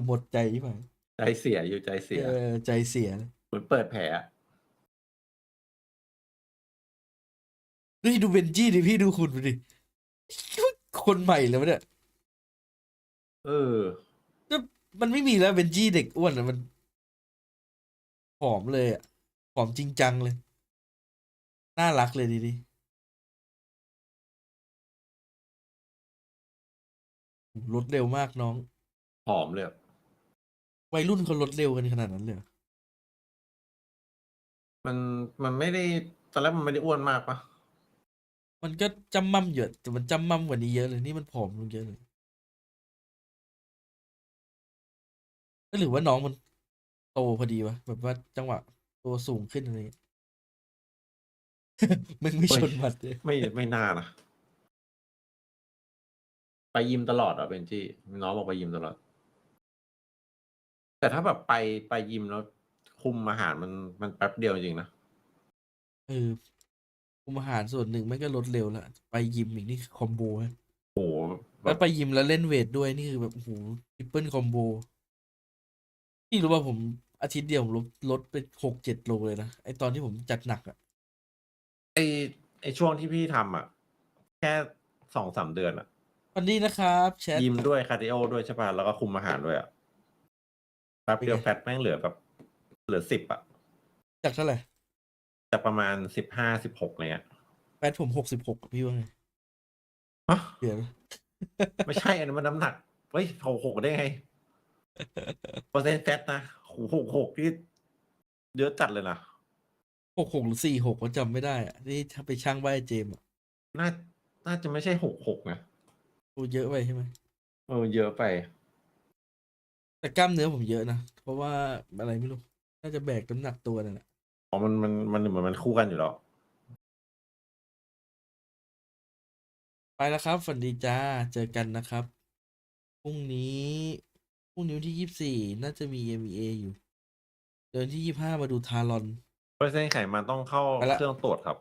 หมดใจใช่ไหมใจเสียอยู่ใจเสียใจเสียเหมือนเปิดแผลดูเบนจี้ดิพี่ดูคุณดิคนใหม่แล้วเนี่ยมันไม่มีแล้วเบนจี้เด็กอ้วนอ่ะมันผอมเลยอ่ะผอมจริงจังเลยน่ารักเลยดิลดเร็วมากน้องผอมเลยวัยรุ่นเขาลดเร็วกันขนาดนั้นเลยมันไม่ได้ตอนแรกมันไม่ได้อ้วนมากปะมันก็จำมั่มเยอะแต่มันจำมั่มกว่านี้เยอะเลยนี่มันผอมลงเยอะเลยหรือว่าน้องมันโตพอดีวะแบบว่าจังหวะตัวสูงขึ้นอะไร มึงไม่ชนมัดเลยไม่น่านะไปยิมตลอดอ่ะเบนจี้น้องบอกไปยิมตลอดแต่ถ้าแบบไปยิมแล้วคุมอาหารมันแป๊บเดียวจริงๆนะคุมอาหารส่วนหนึ่งมันก็ลดเร็วแล้วไปยิมอีกนี่คอมโบฮะโอ้แล้วไปยิมแล้วเล่นเวทด้วยนี่คือแบบโอ้โหทริปเปิลคอมโบพี่รู้ว่าผมอาทิตย์เดียวผมลดไป6-7 โลเลยนะไอตอนที่ผมจัดหนักอ่ะไอช่วงที่พี่ทำอ่ะ แค่2-3 เดือนอะ สวัสดีนะครับแชท ยิมด้วยคาร์ดิโอด้วยใช่ป่ะแล้วก็คุมอาหารด้วยอะแป๊บเดียวแฟตแม่งเหลือแบบเหลือ10อะจากเท่าไหร่ จากประมาณ15-16เนี้ย แฟตผม66พี่ว่าไง ฮะ เดี๋ยว ไม่ใช่อันนั้นมันน้ำหนักเฮ้ย66ได้ไงเปอร์เซ็นต์แฟตนะ66ที่เยอะจัดเลยนะ 66หรือ46ก็จำไม่ได้อะที่ถ้าไปช่างใบเจมส์อะ น่าจะไม่ใช่66นะ โอ้เยอะไปใช่ไหม เยอะไป แต่กล้ามเนื้อผมเยอะนะเพราะว่าอะไรไม่รู้น่าจะแบกน้ำหนักตัวนั่นแหละ อ๋อมันเหมือนมันคู่กันอยู่แล้ว ไปแล้วครับฝันดีจ้าเจอกันนะครับพรุ่งนี้วันที่24น่าจะมี EMEA อยู่เดือนที่25มาดูทารอน เปอร์เซ็นต์ไขมันต้องเข้า ไปละ เครื่องตรวจครับ